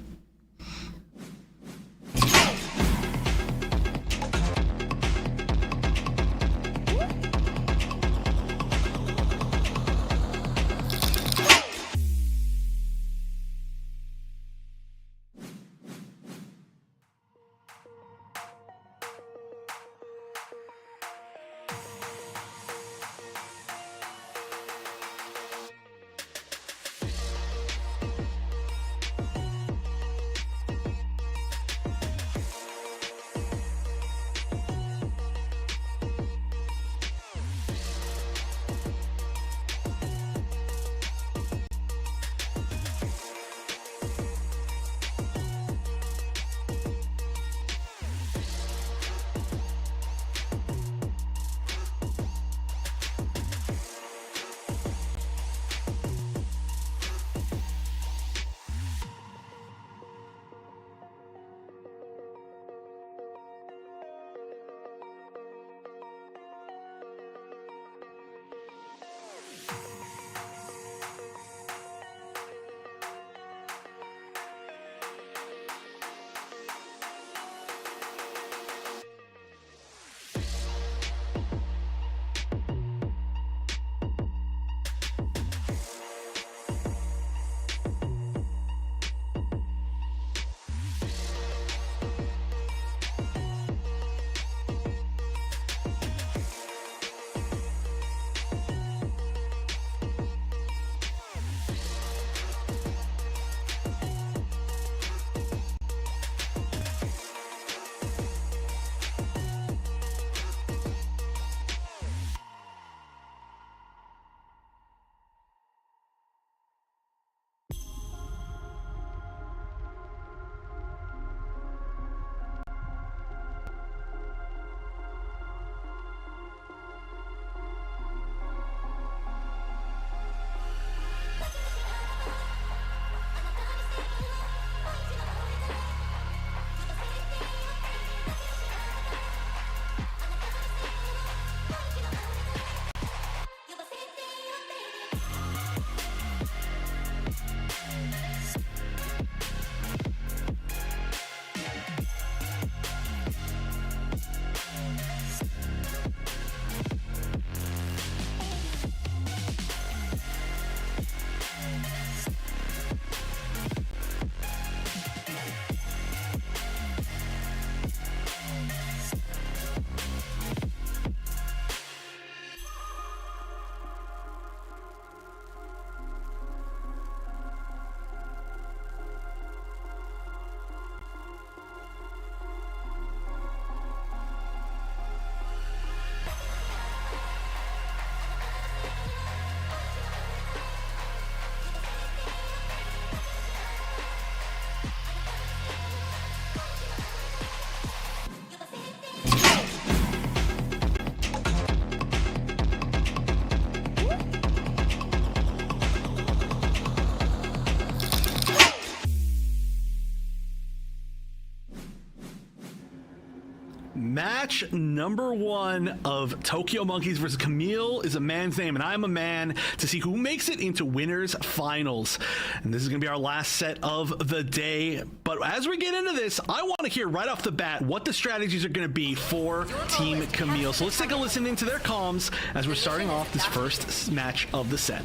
Match number 1 of Tokyo Monkeys versus Kamille is a man's name, and I'm a man to see who makes it into winners finals. And this is going to be our last set of the day. But as we get into this, I want to hear right off the bat what the strategies are going to be for Team Kamille. So let's take a listen into their comms as we're starting off this first match of the set.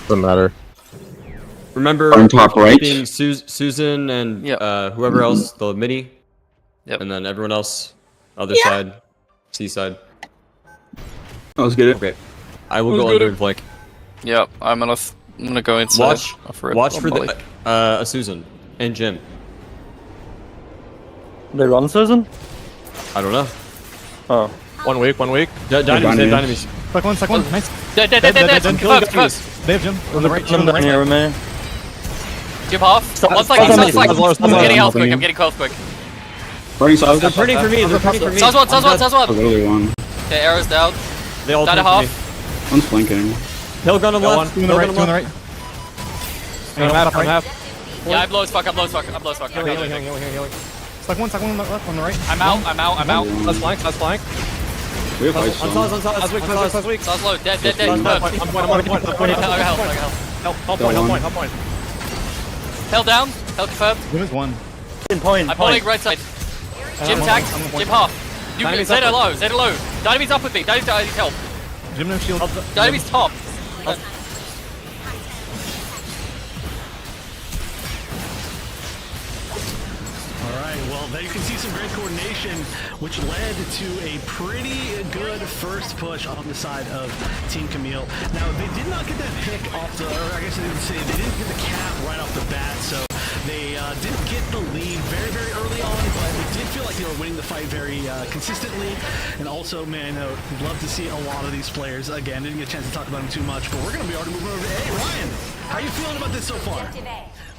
Doesn't matter. Remember On top right. being Susan and whoever else, the mini. Yep. And then everyone else, other side, C side. Let's get it. Okay. I will go under and flank. Yep, I'm gonna go inside. Watch for the a Susan and Jim. They run Susan? I don't know. Oh. 1 week, 1 week. Dynamis, they have Dynamis. Second one, nice. Dead. Confirmed. They have Jim on the right. Jim on the right. Here with me. Jim off. One flag, I'm getting health quick, I'm getting health quick. Running south. They're turning for me, they're turning for me. Sounds one. Literally one. Okay, arrows down. They all Down turn a for me. half. One's flanking. Hill gun on Got one. left. Two on the right. Two on the right. I'm half. Yeah, I'm low as fuck. Healing. Second one left on the right. I'm out. Let's flank. We have lights On last week. Sounds low. Dead. I'm Confirmed. point. Help point. Held down. Held confirmed. Jim is one. I'm holding right side. Jim tagged. Jim half. You can Zeta low. Dynamite's up with me. Dynamite needs help. Jim no shield. Dynamite's top. Alright, well, there you can see some great coordination, which led to a pretty good first push on the side of Team Kamille. Now, they did not get that pick off the, or I guess they didn't say, they didn't get the cap right off the bat, so they did get the lead very, very early on, but it did feel like they were winning the fight very consistently. And also, man, I'd love to see a lot of these players. Again, didn't get a chance to talk about them too much, but we're going to be already moving over to A. Ryan, how are you feeling about this so far?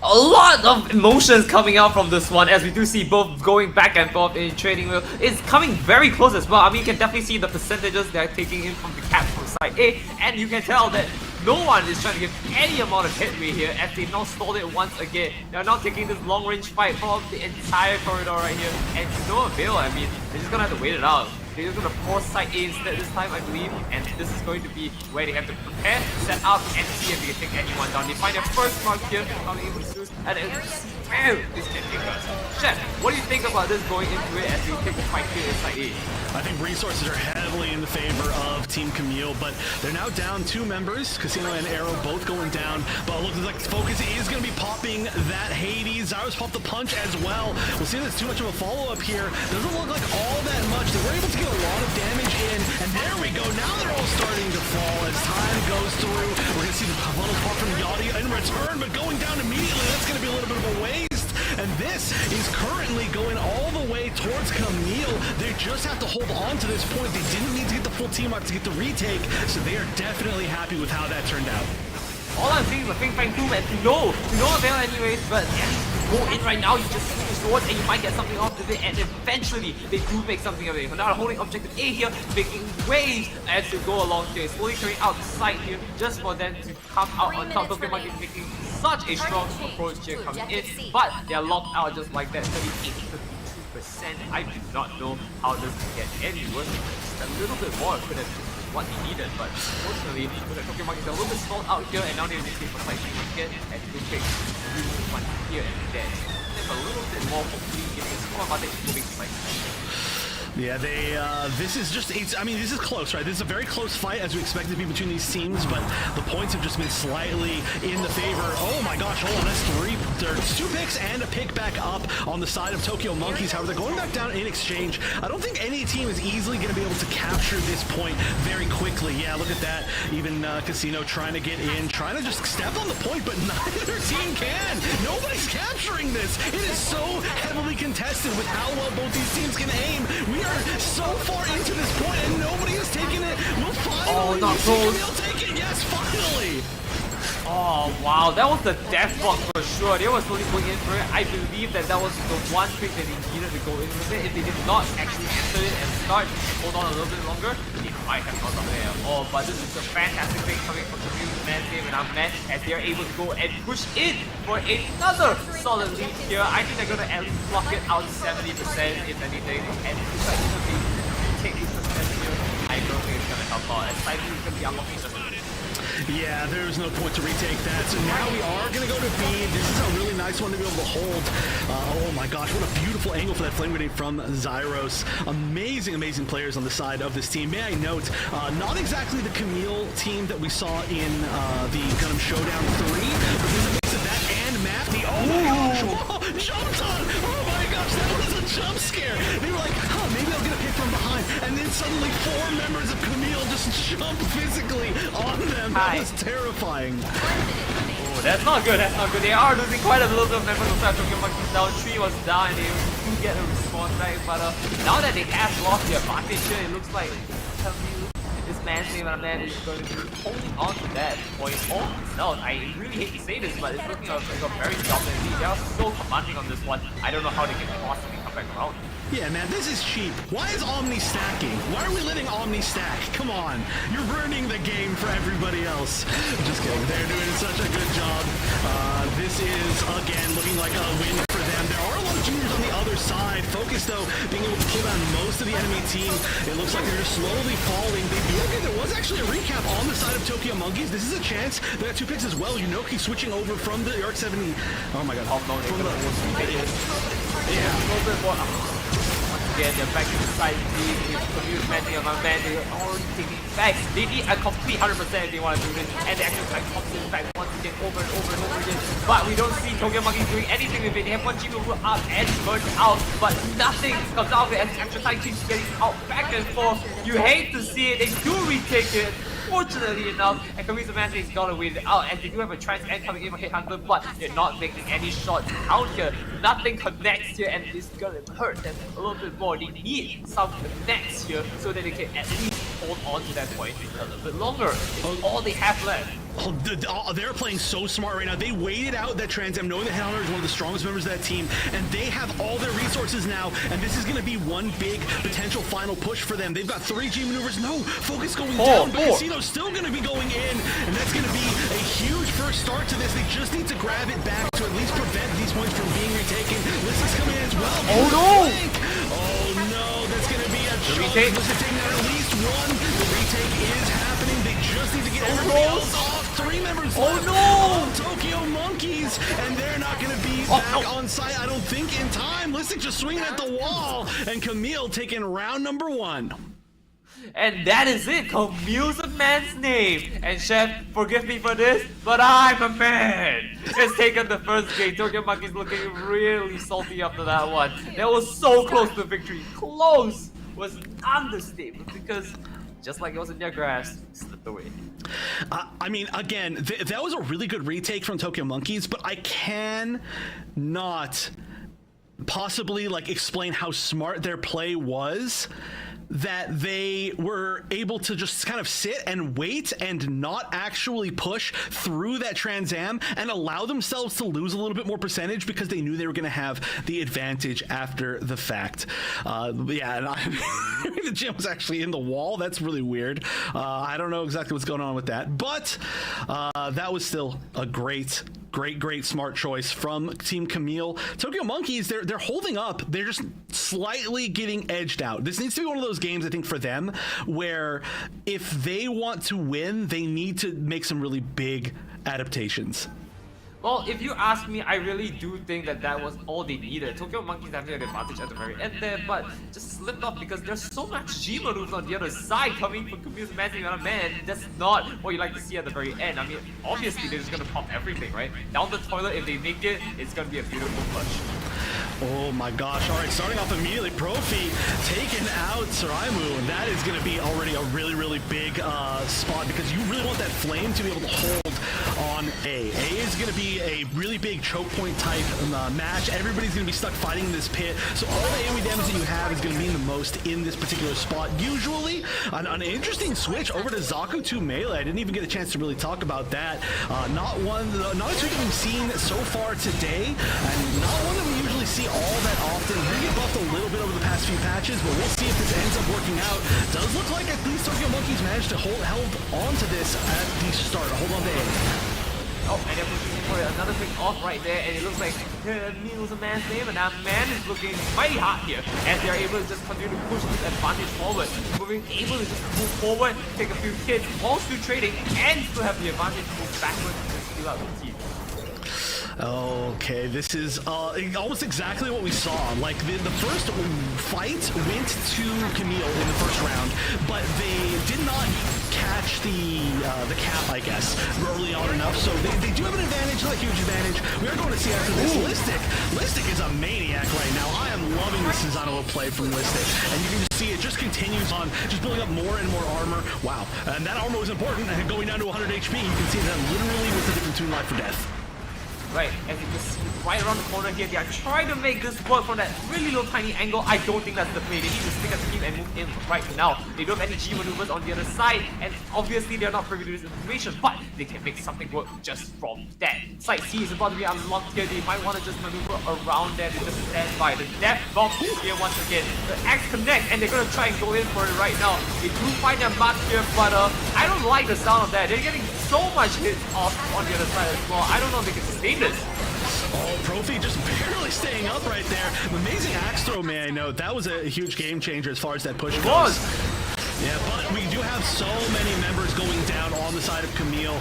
A lot of emotions coming out from this one, as we do see both going back and forth in trading wheel. It's coming very close as well. I mean, you can definitely see the percentages they're taking in from the cap from side A, and you can tell that no one is trying to give any amount of headway here, as they've now stalled it once again. They're now taking this long range fight from the entire corridor right here, and to no avail. I mean, they're just gonna have to wait it out. They're just gonna force side A instead this time, I believe, and this is going to be where they have to prepare, set up, and see if they can take anyone down. They find their first mark here, coming in with Zeus, and it's this can take us. Chef, what do you think about this going into it as we take the fight here inside A? I think resources are heavily in the favor of Team Kamille, but they're now down 2 members. Casino and Arrow both going down, but it looks like Focus is going to be popping that Hades. Zyrus popped the punch as well. We'll see if there's too much of a follow-up here. Doesn't look like all that much. They were able to get a lot of damage in, and there we go. Now they're all starting to fall as time goes through. We're going to see the funnels pop from Yachty in return, but going down immediately, that's going to be a little bit of a waste. And this is currently going all the way towards Kamille. They just have to hold on to this point. They didn't need to get the full team up to get the retake, so they are definitely happy with how that turned out. All I'm seeing is a Ping Fang Boom and to no avail anyways, but at least you go in right now, you just see the sword and you might get something off of it, and eventually they do make something of it. But now holding objective A here, making waves as they go along here, slowly clearing out the side here, just for them to come out on top. Tokyo Monkey making such a strong approach here coming in, but they're locked out just like that, 38-52%. I do not know how this can get any worse. Just a little bit more could have what he needed, but unfortunately, the Tokyo Monkeys are a little bit stalled out here, and now they need to take for side again, and to take one here and there. There's a little bit more, hopefully, giving a score advantage moving to side. Yeah, this is just, I mean, this is close, right? This is a very close fight, as we expect it to be between these teams, but the points have just been slightly in the favor. Oh my gosh, hold on, there's 2 picks and a pick back up on the side of Tokyo Monkeys. However, they're going back down in exchange. I don't think any team is easily going to be able to capture this point very quickly. Yeah, look at that. Even Casino trying to get in, trying to just step on the point, but neither team can. Nobody's capturing this. It is so heavily contested with how well both these teams can aim. We are so far into this point and nobody is taking it. We'll finally see Kamille take it. Yes, finally. Oh wow, that was the death block for sure. They were slowly going in for it. I believe that was the one pick that they needed to go in with it. If they did not actually enter it and start, hold on a little bit longer, they I have not done it at all, but this is a fantastic thing coming from the new man's name and Ahmed as they are able to go and push in for another solid lead here. I think they're going to at least block it out 70% if anything, and if I take this percentage here, I don't think it's going to help out. And Cyber is going to be unlocking just Yeah, there's no point to retake that. So now we are going to go to B. This is a really nice one to be able to hold. Oh my gosh, what a beautiful angle for that flame grenade from Zyros. Amazing, amazing players on the side of this team. May I note, not exactly the Kamille team that we saw in the Gundam Showdown 3, but there's a mix of that and Matthew. Oh my gosh, whoa, jumped on! Oh my gosh, that was a jump scare. They were like, huh, maybe I'll get a pick from behind. And then suddenly 4 members of Kamille just jump physically on them. That was terrifying. Oh, that's not good, that's not good. They are losing quite a little bit of members of Tokyo Monkeys down. 3 was down and they do get a response back, but now that they have lost their advantage here, it looks like this man's name and man is going to be holding on to that point all themselves. I really hate to say this, but it's looking like a very dominant lead. They are so commanding on this one. I don't know how they can possibly come back around. Yeah, man, this is cheap. Why is Omni stacking? Why are we letting Omni stack? Come on. You're ruining the game for everybody else. Just kidding. They're doing such a good job. This is, again, looking like a win for them. There are a lot of juniors on the other side. Focus, though, being able to pull down most of the enemy team. It looks like they're just slowly falling. They do okay. There was actually a recap on the side of Tokyo Monkeys. This is a chance. They got 2 picks as well. Yunoki switching over from the Arc 70. Oh my god. Yeah, a little bit more. Again, they're back to the side B with Kamille Mandy on my man. They're already taking back. They need a complete 100% if they want to do this. And they actually try to complete back once again over and over and over again. But we don't see Tokyo Monkeys doing anything with it. They have one G move up and burnt out, but nothing comes out of it. And the extra time keeps getting out back and forth. You hate to see it. They do retake it. Fortunately enough, and Kamille Mandy is gonna win it out, and they do have a chance and coming in for Headhunter, but they're not making any shots out here. Nothing connects here, and it's gonna hurt them a little bit more. They need some connects here so that they can at least hold on to that point a little bit longer. It's all they have left. They're playing so smart right now. They waited out that Trans Am, knowing that Headhunter is one of the strongest members of that team, and they have all their resources now, and this is going to be one big potential final push for them. They've got 3 G maneuvers. No, focus going down, but Casino's still going to be going in, and that's going to be a huge first start to this. They just need to grab it back to at least prevent these points from being retaken. Lysic's coming in as well. Oh no! Oh no, that's going to be a chunk. Lysic taking out at least 1. The retake is happening. They just need to get everybody else off. 3 members left on Tokyo Monkeys, and they're not going to be back on site, I don't think, in time. Lysic just swinging at the wall, and Kamille taking round number 1. And that is it. Kamille's a man's name. And Chef, forgive me for this, but I'm a man. It's taken the first game. Tokyo Monkeys looking really salty after that one. That was so close to victory. Close was an understatement because just like it was in their grasp, it slipped away. I mean, again, that was a really good retake from Tokyo Monkeys, but I can not possibly like explain how smart their play was, that they were able to just kind of sit and wait and not actually push through that Trans Am and allow themselves to lose a little bit more percentage because they knew they were going to have the advantage after the fact. Yeah, and the gym was actually in the wall. That's really weird. I don't know exactly what's going on with that, but that was still a great smart choice from Team Kamille. Tokyo Monkeys, they're holding up. They're just slightly getting edged out. This needs to be one of those games, I think, for them, where if they want to win, they need to make some really big adaptations. Well, if you ask me, I really do think that that was all they needed. Tokyo Monkeys having an advantage at the very end there, but just slipped off because there's so much G moves on the other side coming from Kamille's Mandy on a man. That's not what you like to see at the very end. I mean, obviously they're just gonna pop everything, right? Down the toilet, if they make it, it's gonna be a beautiful flush. Oh my gosh, all right, starting off immediately, Profi taking out Suraimu, and that is going to be already a really big spot because you really want that flame to be able to hold on A. A is going to be a really big choke point type match. Everybody's going to be stuck fighting in this pit, so all the AoE damage that you have is going to mean the most in this particular spot. Usually, an interesting switch over to Zaku 2 melee. I didn't even get a chance to really talk about that. Not a trick that we've seen so far today, and not one that we usually see all that often. They get buffed a little bit over the past few patches, but we'll see if this ends up working out. Does look like at least Tokyo Monkeys managed to held on to this at the start. Hold on to A. Oh, and they're pushing for another quick off right there, and it looks like Kamille was a man's name, and that man is looking mighty hot here, as they're able to just continue to push this advantage forward. Able to just move forward, take a few hits, while still trading, and still have the advantage to move backwards to steal out the team. Okay, this is almost exactly what we saw. Like the first fight went to Kamille in the first round, but they did not catch the cap, I guess, early on enough. So they do have an advantage, not a huge advantage. We are going to see after this Listic. Listic is a maniac right now. I am loving this Susanoo play from Listic, and you can just see it just continues on, just building up more and more armor. Wow, and that armor was important. And going down to 100 HP, you can see that literally was the difference between life or death. Right, as you can see right around the corner here, they are trying to make this work from that really low tiny angle. I don't think that's the play. They need to stick as a team and move in right now. They don't have any G maneuvers on the other side, and obviously they're not privy to this information, but they can make something work just from that. Site C is about to be unlocked here. They might want to just maneuver around there to just stand by. The death box is here once again. The Axe connect, and they're going to try and go in for it right now. They do find their mark here, but I don't like the sound of that. They're getting so much hits off on the other side as well. I don't know if they can sustain this. Oh, Profi just barely staying up right there. Amazing axe throw, may I note. That was a huge game changer as far as that push goes. Yeah, but we do have so many members going down on the side of Kamille.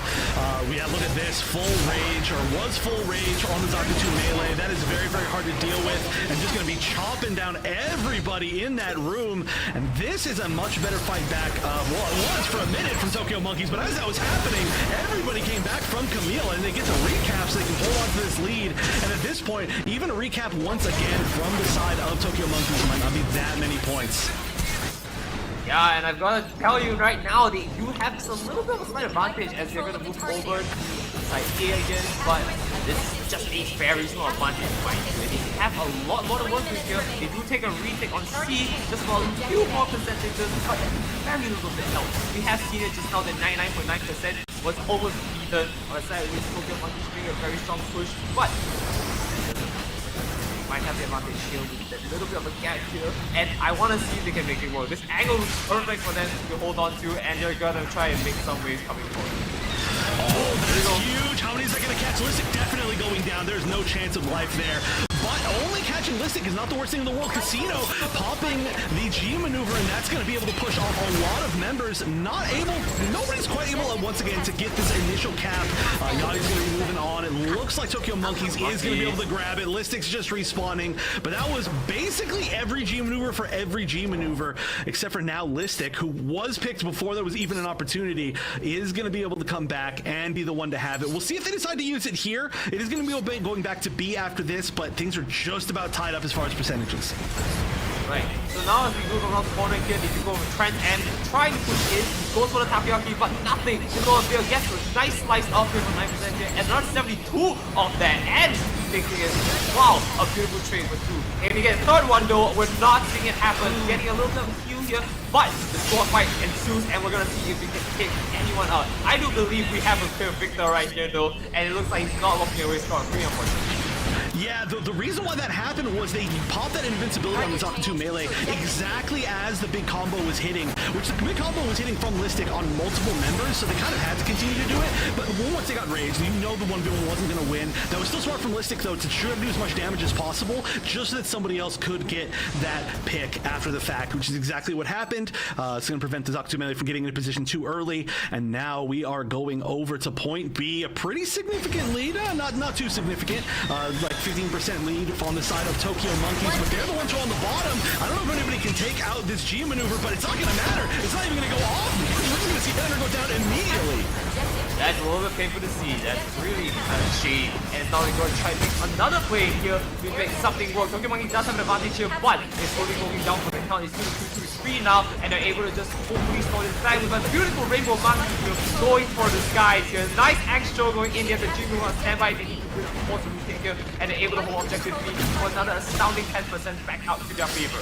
We have, look at this, full rage, or was full rage on the Zaku 2 melee. That is very, very hard to deal with, and just going to be chopping down everybody in that room. And this is a much better fight back. Well, it was for a minute from Tokyo Monkeys, but as that was happening, everybody came back from Kamille, and they get to recap so they can hold on to this lead. And at this point, even a recap once again from the side of Tokyo Monkeys might not be that many points. Yeah, and I've got to tell you right now, they do have a little bit of a slight advantage as they're going to move over to side A again, but this is just a very small advantage right here. They have a lot more to work with here. They do take a retake on C, just for a few more percentages, but very little bit help. We have seen it just now that 99.9% was almost beaten on the side with Tokyo Monkeys doing a very strong push, but might have the advantage here with that little bit of a gap here, and I want to see if they can make it work. This angle is perfect for them to hold on to, and they're gonna try and make some waves coming forward. Oh, that's huge. How many is that going to catch? Listic definitely going down. There's no chance of life there. But only catching Listic is not the worst thing in the world. Casino popping the G maneuver, and that's going to be able to push off a lot of members. Nobody's quite able, once again, to get this initial cap. Yachty's going to be moving on. It looks like Tokyo Monkeys is going to be able to grab it. Listic's just respawning. But that was basically every G maneuver for every G maneuver, except for now Listic, who was picked before there was even an opportunity, is going to be able to come back and be the one to have it. We'll see if they decide to use it here. It is going to be going back to B after this, but things are just about tied up as far as percentages. Right, so now as we move around the corner here, they can go with Trent and trying to push in, goes for the Takoyaki, but nothing to go with Bill. Gets a nice slice off here for 9% here, and another 72 of that, and thinking is, wow, a beautiful trade for 2. And again, third one though, we're not seeing it happen, getting a little bit of a heal here, but the score fight ensues, and we're gonna see if we can take anyone out. I do believe we have a clear victor right here though, and it looks like he's not walking away scot-free, unfortunately. Yeah, the reason why that happened was they popped that invincibility on the Zaku 2 melee exactly as the big combo was hitting, which the big combo was hitting from Listic on multiple members, so they kind of had to continue to do it. But once they got raised, you know the 1v1 wasn't going to win. That was still smart from Listic, though, to try to do as much damage as possible, just so that somebody else could get that pick after the fact, which is exactly what happened. It's going to prevent the Zaku 2 melee from getting into position too early, and now we are going over to point B, a pretty significant lead, not too significant, like 15% lead on the side of Tokyo Monkeys, but they're the ones who are on the bottom. I don't know if anybody can take out this G maneuver, but it's not going to matter. It's not even going to go off because we're just going to see Thunder go down immediately. That's a little bit painful to see. That's really kind of shame. And now they're going to try to make another play here to make something work. Tokyo Monkeys does have an advantage here, but it's only going down for the count is 2-2-2-3 now, and they're able to just hopefully slow this back with a beautiful Rainbow Monkey going for the skies here. Nice extra going in there, the Jimu on standby, they need to force a retake here, and they're able to hold objective B for another astounding 10% back out to their favor.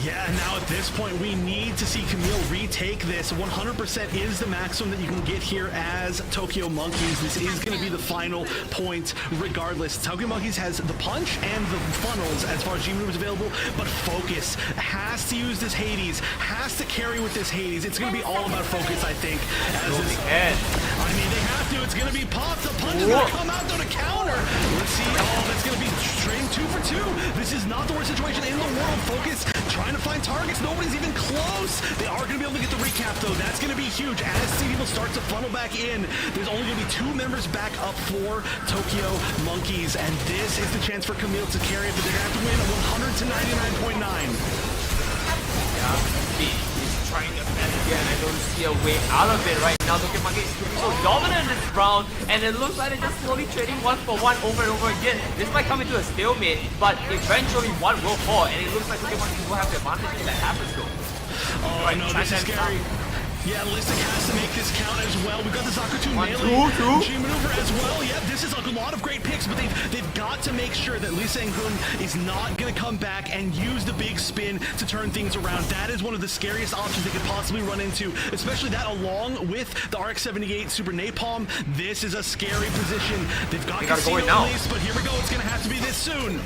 Yeah, and now at this point, we need to see Kamille retake this. 100% is the maximum that you can get here as Tokyo Monkeys. This is going to be the final point regardless. Tokyo Monkeys has the punch and the funnels as far as G moves available, but Focus has to use this Hades, has to carry with this Hades. It's going to be all about Focus, I think. As this, I mean, they have to. It's going to be popped. The punch is going to come out to the counter. Let's see. Oh, that's going to be train 2 for 2. This is not the worst situation in the world. Focus trying to find targets. Nobody's even close. They are going to be able to get the recap, though. That's going to be huge. As CD will start to funnel back in, there's only going to be 2 members back up for Tokyo Monkeys, and this is the chance for Kamille to carry it, but they're going to have to win 100 to 99.9. He's trying their best again. I don't see a way out of it right now. Tokyo Monkey is doing so dominant in this round, and it looks like they're just slowly trading one for one over and over again. This might come into a stalemate, but eventually one will fall, and it looks like Tokyo Monkey will have the advantage if that happens though. Oh, I know, this is scary. Yeah, Listic has to make this count as well. We've got the Zakutu melee G maneuver as well. Yeah, this is a lot of great picks, but they've got to make sure that Lee Sang-hoon is not going to come back and use the big spin to turn things around. That is one of the scariest options they could possibly run into, especially that along with the RX-78 Super Napalm. This is a scary position. They've got to see now. Release, but here we go. It's going to have to be this soon.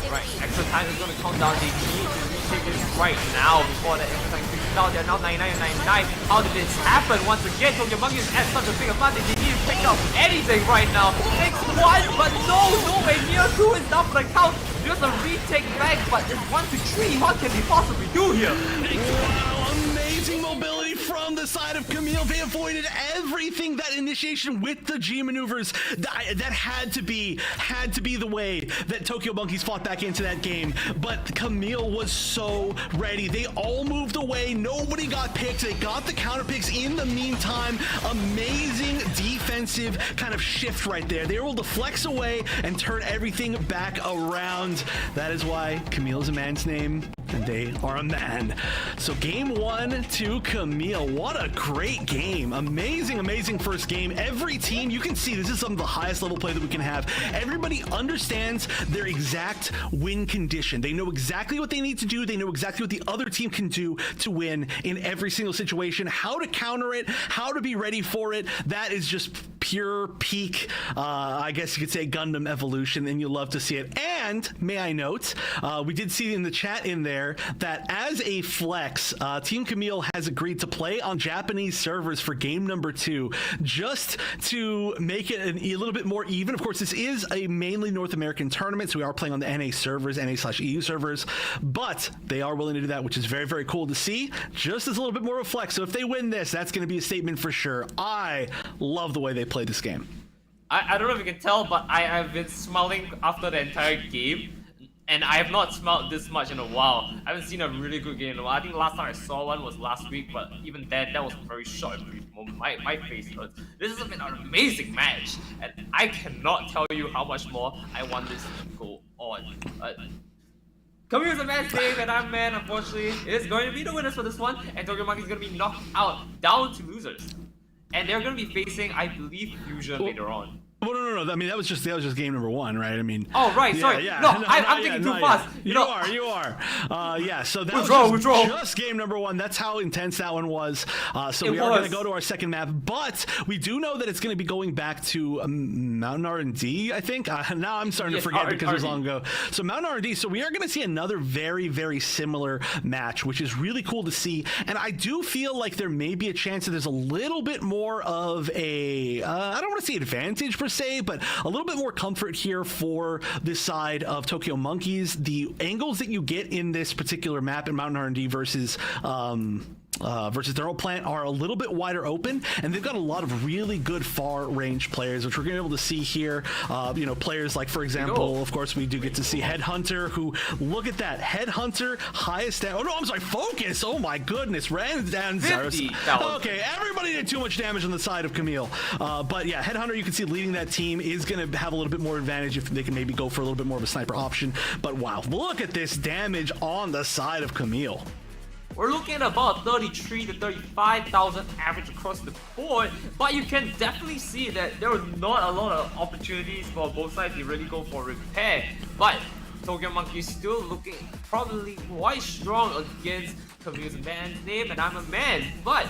Right, extra time is going to count down. They need to retake this right now before that extra time kicks down. They're now 99 and 99. How did this happen? Once again, Tokyo Monkeys at such a big advantage. They need to pick up anything right now. Takes 1, but nowhere near 2 is down for the count. Just a retake back, but it's 1 to 3. What can they possibly do here? Wow, amazing mobility from the side of Kamille. They avoided everything. That initiation with the G maneuvers, that had to be the way that Tokyo Monkeys fought back into that game. But Kamille was so ready. They all moved away. Nobody got picked. They got the counter picks in the meantime. Amazing defensive kind of shift right there. They were able to flex away and turn everything back around. That is why Kamille is a man's name, and they are a man. So game 1 to Kamille. What a great game. Amazing first game. Every team, you can see this is some of the highest level play that we can have. Everybody understands their exact win condition. They know exactly what they need to do. They know exactly what the other team can do to win in every single situation, how to counter it, how to be ready for it. That is just pure peak, I guess you could say, Gundam evolution, and you'll love to see it. And may I note, we did see in the chat in there that as a flex, Team Kamille has agreed to play on Japanese servers for game number 2, just to make it a little bit more even. Of course, this is a mainly North American tournament, so we are playing on the NA servers, NA/EU servers, but they are willing to do that, which is very cool to see, just as a little bit more of a flex. So if they win this, that's going to be a statement for sure. I love the way they play this game. I don't know if you can tell, but I have been smiling after the entire game. And I have not smiled this much in a while. I haven't seen a really good game in a while. I think the last time I saw one was last week, but even then, that was a very short and brief moment. My face hurts. This has been an amazing match, and I cannot tell you how much more I want this to go on. Kamille is a match game, and I'm man, unfortunately, is going to be the winners for this one, and Tokyo Monkey is going to be knocked out, down to losers. And they're going to be facing, I believe, Fusion later on. Well, no. I mean, that was just game number 1, right? I mean. Oh, right. Sorry. Yeah. No, I'm thinking too fast. You are. Yeah. So that was just game number 1. That's how intense that one was. So we are going to go to our second map, but we do know that it's going to be going back to Mountain R&D, I think. Now I'm starting to forget because it was long ago. So Mountain R&D. So we are going to see another very similar match, which is really cool to see. And I do feel like there may be a chance that there's a little bit more of a, I don't want to say advantage per se, but a little bit more comfort here for this side of Tokyo Monkeys. The angles that you get in this particular map in Mountain R&D versus versus Thermal Plant are a little bit wider open, and they've got a lot of really good far-range players, which we're going to be able to see here. You know, players like, for example, of course, we do get to see Headhunter, who, look at that, Headhunter, highest down. Oh no, I'm sorry, Focus. Oh my goodness, ran down Zaros. Okay, everybody did too much damage on the side of Kamille. But yeah, Headhunter, you can see leading that team is going to have a little bit more advantage if they can maybe go for a little bit more of a sniper option. But wow, look at this damage on the side of Kamille. We're looking at about 33 to 35,000 average across the board, but you can definitely see that there are not a lot of opportunities for both sides to really go for repair. But Tokyo Monkey is still looking probably quite strong against Kamille's man's name, and I'm a man. But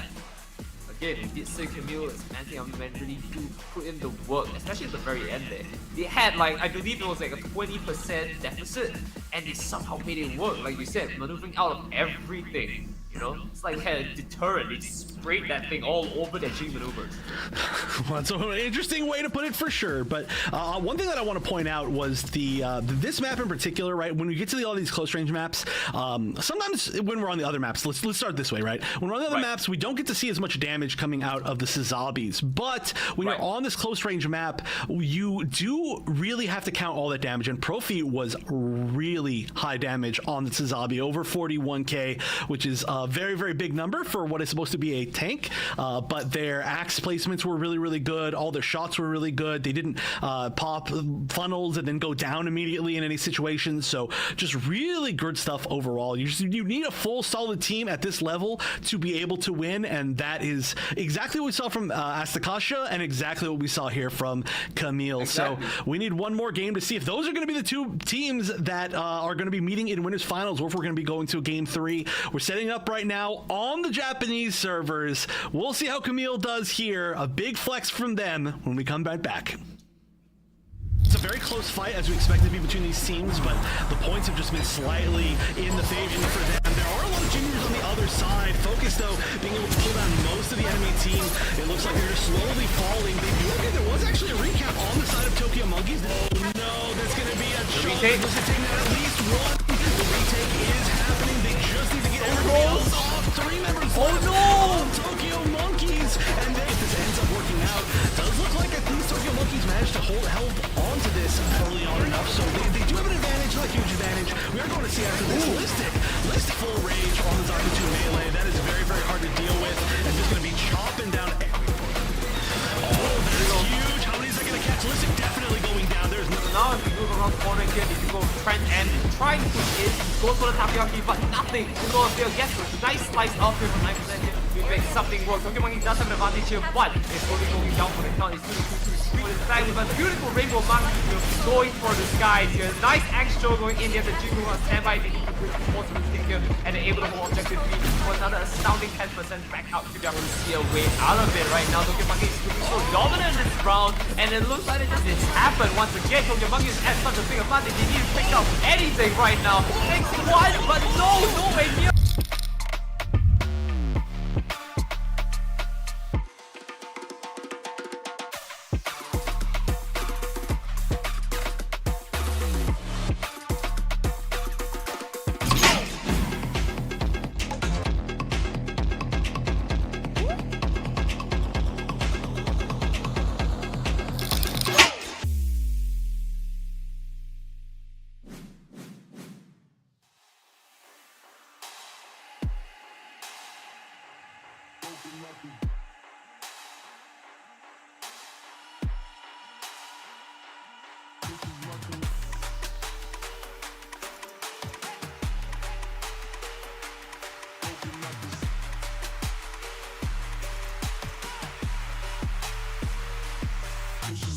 again, it did say Kamille is manning a man really do put in the work, especially at the very end there. They had like, I believe it was like a 20% deficit, and they somehow made it work, like you said, maneuvering out of everything. You know, it's like they had a deterrent. They just sprayed that thing all over their G maneuvers. Well, that's an interesting way to put it for sure. But one thing that I want to point out was this map in particular, right? When we get to all these close range maps, sometimes when we're on the other maps, let's start this way, right? When we're on the other maps, we don't get to see as much damage coming out of the Sazabis. But when you're on this close range map, you do really have to count all that damage. And Profi was really high damage on the Sazabi, over 41k, which is very, very big number for what is supposed to be a tank, but their axe placements were really, really good. All their shots were really good. They didn't pop funnels and then go down immediately in any situation. So just really good stuff overall. You need a full solid team at this level to be able to win, and that is exactly what we saw from Asticassia and exactly what we saw here from Kamille. Exactly. So we need one more game to see if those are going to be the two teams that are going to be meeting in winners finals, or if we're going to be going to game 3. We're setting up right now on the Japanese servers. We'll see how Kamille does here. A big flex from them when we come back. It's a very close fight, as we expected to be between these teams, but the points have just been slightly in the favor for them. There are a lot of juniors on the other side. Focus, though, being able to pull down most of the enemy team. It looks like they're just slowly falling. There was actually a recap on the side of Tokyo Monkeys. Oh no, there's going to be a shot. Taking at least one. The retake is happening. They just need to get everybody else off. 3 members left of Tokyo Monkeys. And then if this ends up working out, does look like at least Tokyo Monkeys managed to hold onto this early on enough. So they do have an advantage, not a huge advantage. We are going to see after this List full rage on the Zarya 2 melee. That is very, very hard to deal with. And just going to be chopping down. Oh, that's huge. How many is that going to catch? Listic definitely going down. There's no. Now if you move around the corner here, if you go trend and try to push in, goes for the takoyaki, but nothing. You go there, gets a nice slice off here for 9% here. You make something work. Tokyo Monkey does have an advantage here, but it's slowly going down for the count. It's 2-2-2. But in fact, with a beautiful rainbow monkey going for the skies here. Nice extra going in there. The Jingu on standby. They need to bring force to the stick here, and they're able to hold objective 3 for another astounding 10% back out to be able to see a way out of it right now. Tokyo Monkey is looking so dominant in this round, and it looks like it just didn't happen once again. Tokyo Monkey is at such a big advantage. They need to pick up anything right now. Takes one, but no way near. This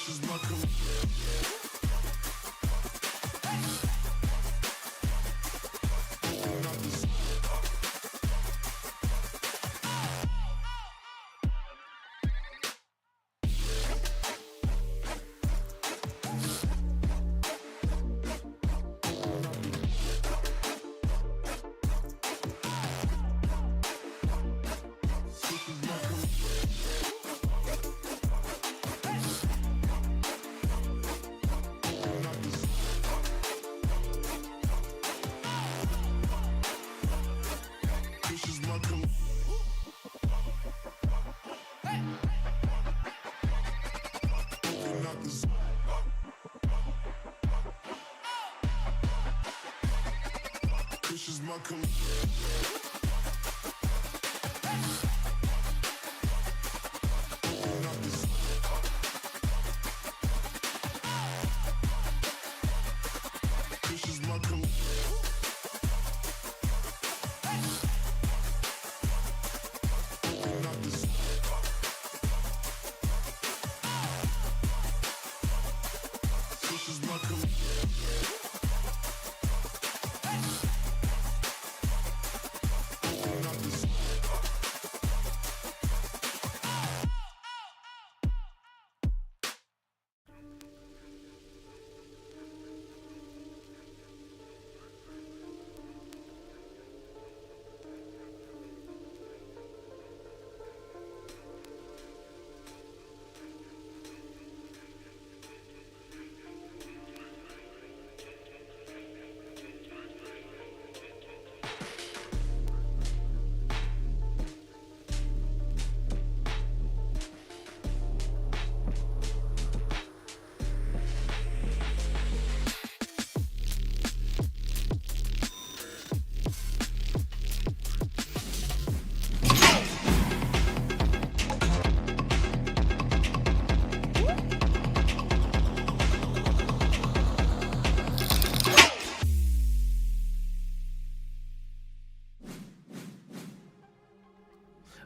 is my career.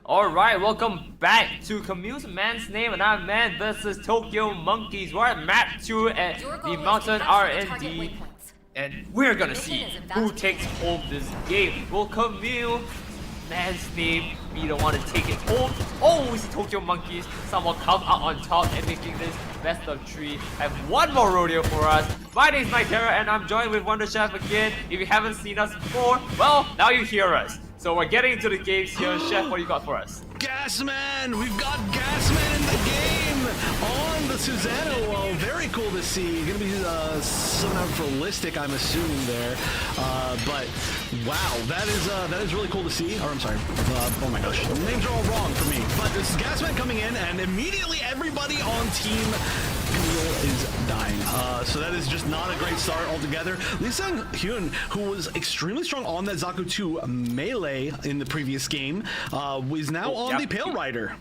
Alright, welcome back to Kamille's Man's Name and I'm Man versus Tokyo Monkeys. We're at map 2 at the Mountain R&D. And we're gonna see who takes home this game. Will Kamille, Man's Name, be the one to take it home? Or is Tokyo Monkeys someone come out on top and making this best of 3? Have one more rodeo for us. My name's Nightera and I'm joined with Wonder Chef again. If you haven't seen us before, well, now you hear us. So we're getting into the games here. Chef, what do you got for us? Gasman! We've got Gasman in the game on the Susanoo. Well, very cool to see. Gonna be somehow ballistic, I'm assuming there. But wow, that is really cool to see. Or I'm sorry. Oh my gosh, the names are all wrong for me. But this is Gasman coming in, and immediately everybody on Team Kamille is dying. So that is just not a great start altogether. Lee Sang-hyun, who was extremely strong on that Zaku 2 melee in the previous game, is now on the Pale Rider.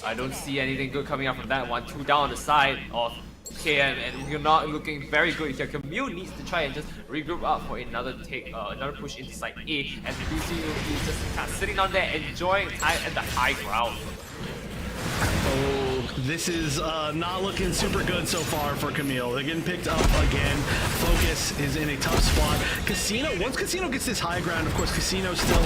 I don't see anything good coming out from that one. 2 down on the side of KM, and we're not looking very good here. Kamille needs to try and just regroup up for another push into side A, and Lucy is just kind of sitting on there, enjoying time at the high ground. Oh, this is not looking super good so far for Kamille. They're getting picked up again. Focus is in a tough spot. Casino, once Casino gets this high ground, of course, Casino's still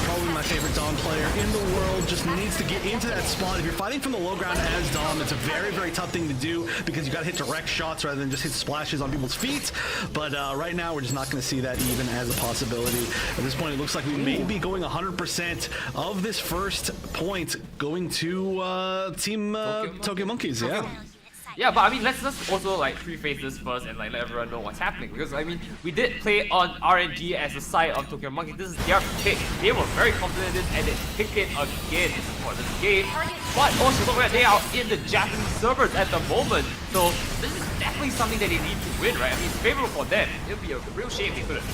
probably my favorite Dom player in the world. Just needs to get into that spot. If you're fighting from the low ground as Dom, it's a very, very tough thing to do because you got to hit direct shots rather than just hit splashes on people's feet. But right now, we're just not going to see that even as a possibility. At this point, it looks like we may be going 100% of this first point going to Team Tokyo Monkeys, yeah. Yeah, but I mean, let's also like preface this first and like let everyone know what's happening, because I mean, we did play on RNG as a side of Tokyo Monkeys. This is their pick. They were very confident in this and they picked it again for this game. But also look at they are in the Japanese servers at the moment, so this is definitely something that they need to win, right? I mean, it's favorable for them. It would be a real shame they couldn't.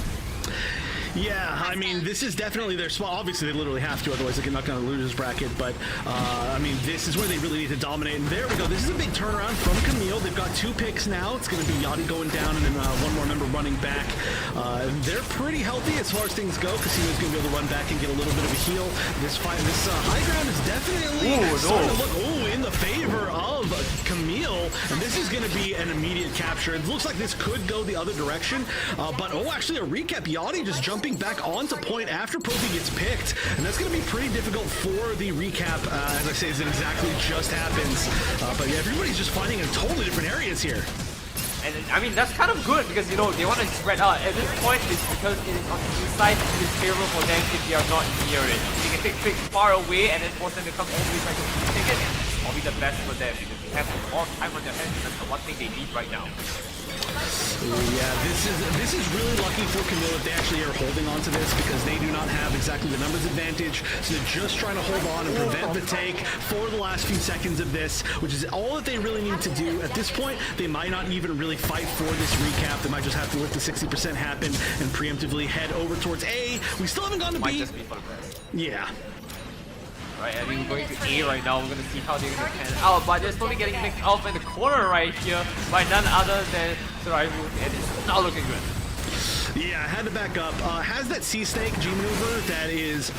Yeah, I mean, this is definitely their spot. Obviously, they literally have to, otherwise they're not going to lose this bracket. But, I mean, this is where they really need to dominate. And there we go. This is a big turnaround from Kamille. They've got 2 picks now. It's going to be Yachty going down and then one more member running back. They're pretty healthy as far as things go. Casino's going to be able to run back and get a little bit of a heal. This high ground is definitely starting to look in the favor of Kamille. And this is going to be an immediate capture. It looks like this could go the other direction. But, actually, a recap. Yachty just jumping back onto point after Profi gets picked, and that's going to be pretty difficult for the recap, as I say, as it exactly just happens. But yeah, everybody's just fighting in totally different areas here. And I mean, that's kind of good because, you know, they want to spread out. At this point, it's because it is on the inside, it is favorable for them if they are not near it. They can take tricks far away and then force them to come all the way try to take it. It's probably the best for them because they have more time on their hands. That's the one thing they need right now. Yeah, this is really lucky for Kamille if they actually are holding on to this, because they do not have exactly the numbers advantage. So they're just trying to hold on and prevent the take for the last few seconds of this, which is all that they really need to do. At this point, they might not even really fight for this recap. They might just have to let the 60% happen and preemptively head over towards A. We still haven't gone to Might B. just be for the best. Yeah. Right, I mean, we're going to A right now. We're going to see how they're going to pan out. But they're slowly getting mixed up in the corner right here by none other than Survival, and it's not looking good. Yeah, I had to back up. Has that sea snake G maneuver that is.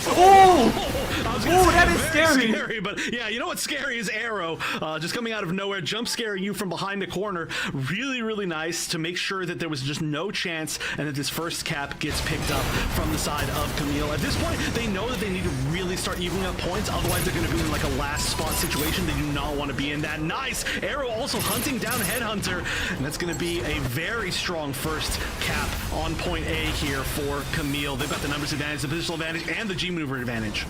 That is scary. But yeah, you know what's scary is Arrow just coming out of nowhere, jump scaring you from behind the corner. Really, really nice to make sure that there was just no chance and that this first cap gets picked up from the side of Kamille. At this point, they know that they need to really start evening up points, otherwise they're going to be in like a last spot situation. They do not want to be in that. Nice! Arrow also hunting down Headhunter, and that's going to be a very strong first cap on point A here for Kamille. They've got the numbers advantage, the positional advantage, and the G maneuver advantage.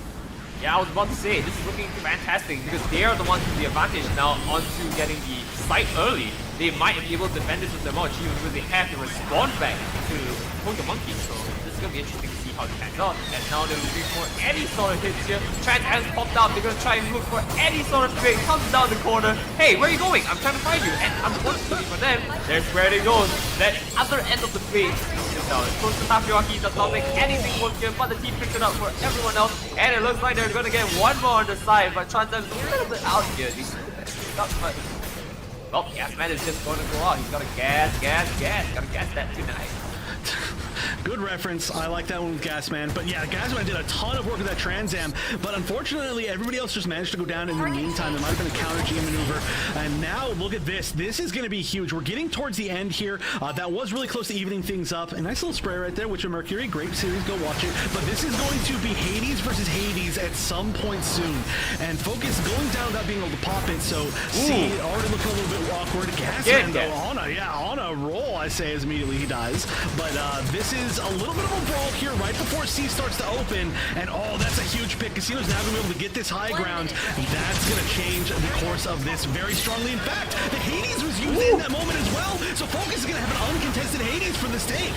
Yeah, I was about to say, this is looking fantastic because they are the ones with the advantage now onto getting the site early. They might be able to defend this with the more even when they have to respond back to Tokyo Monkey. So this is going to be interesting to see how it pans out. And now they're looking for any sort of hits here. Trans has popped out. They're going to try and look for any sort of trade. Comes down the corner. Hey, where are you going? I'm trying to find you. And unfortunately for them, there's where they go. That other end of the plate. Close to Takoyaki does not make anything work here, but the team picks it up for everyone else, and it looks like they're going to get one more on the side, but Transam is a little bit out here. Well, Gasman is just going to go out. He's got to gas. Got to gas that tonight. Good reference. I like that one with Gasman. But yeah, Gasman did a ton of work with that Trans Am, but unfortunately, everybody else just managed to go down in the meantime. There might have been a counter G maneuver. And now, look at this. This is going to be huge. We're getting towards the end here. That was really close to evening things up. A nice little spray right there, which a Mercury. Great series. Go watch it. But this is going to be Hades versus Hades at some point soon. And Focus going down without being able to pop it. So, see, already looking a little bit awkward. Gasman, though, on a roll, I say, as immediately he dies. But this is a little bit of a brawl here right before C starts to open, and oh, that's a huge pick. Casino's now going to be able to get this high ground. That's going to change the course of this very strongly. In fact, the Hades was used in that moment as well, so Focus is going to have an uncontested Hades for this take.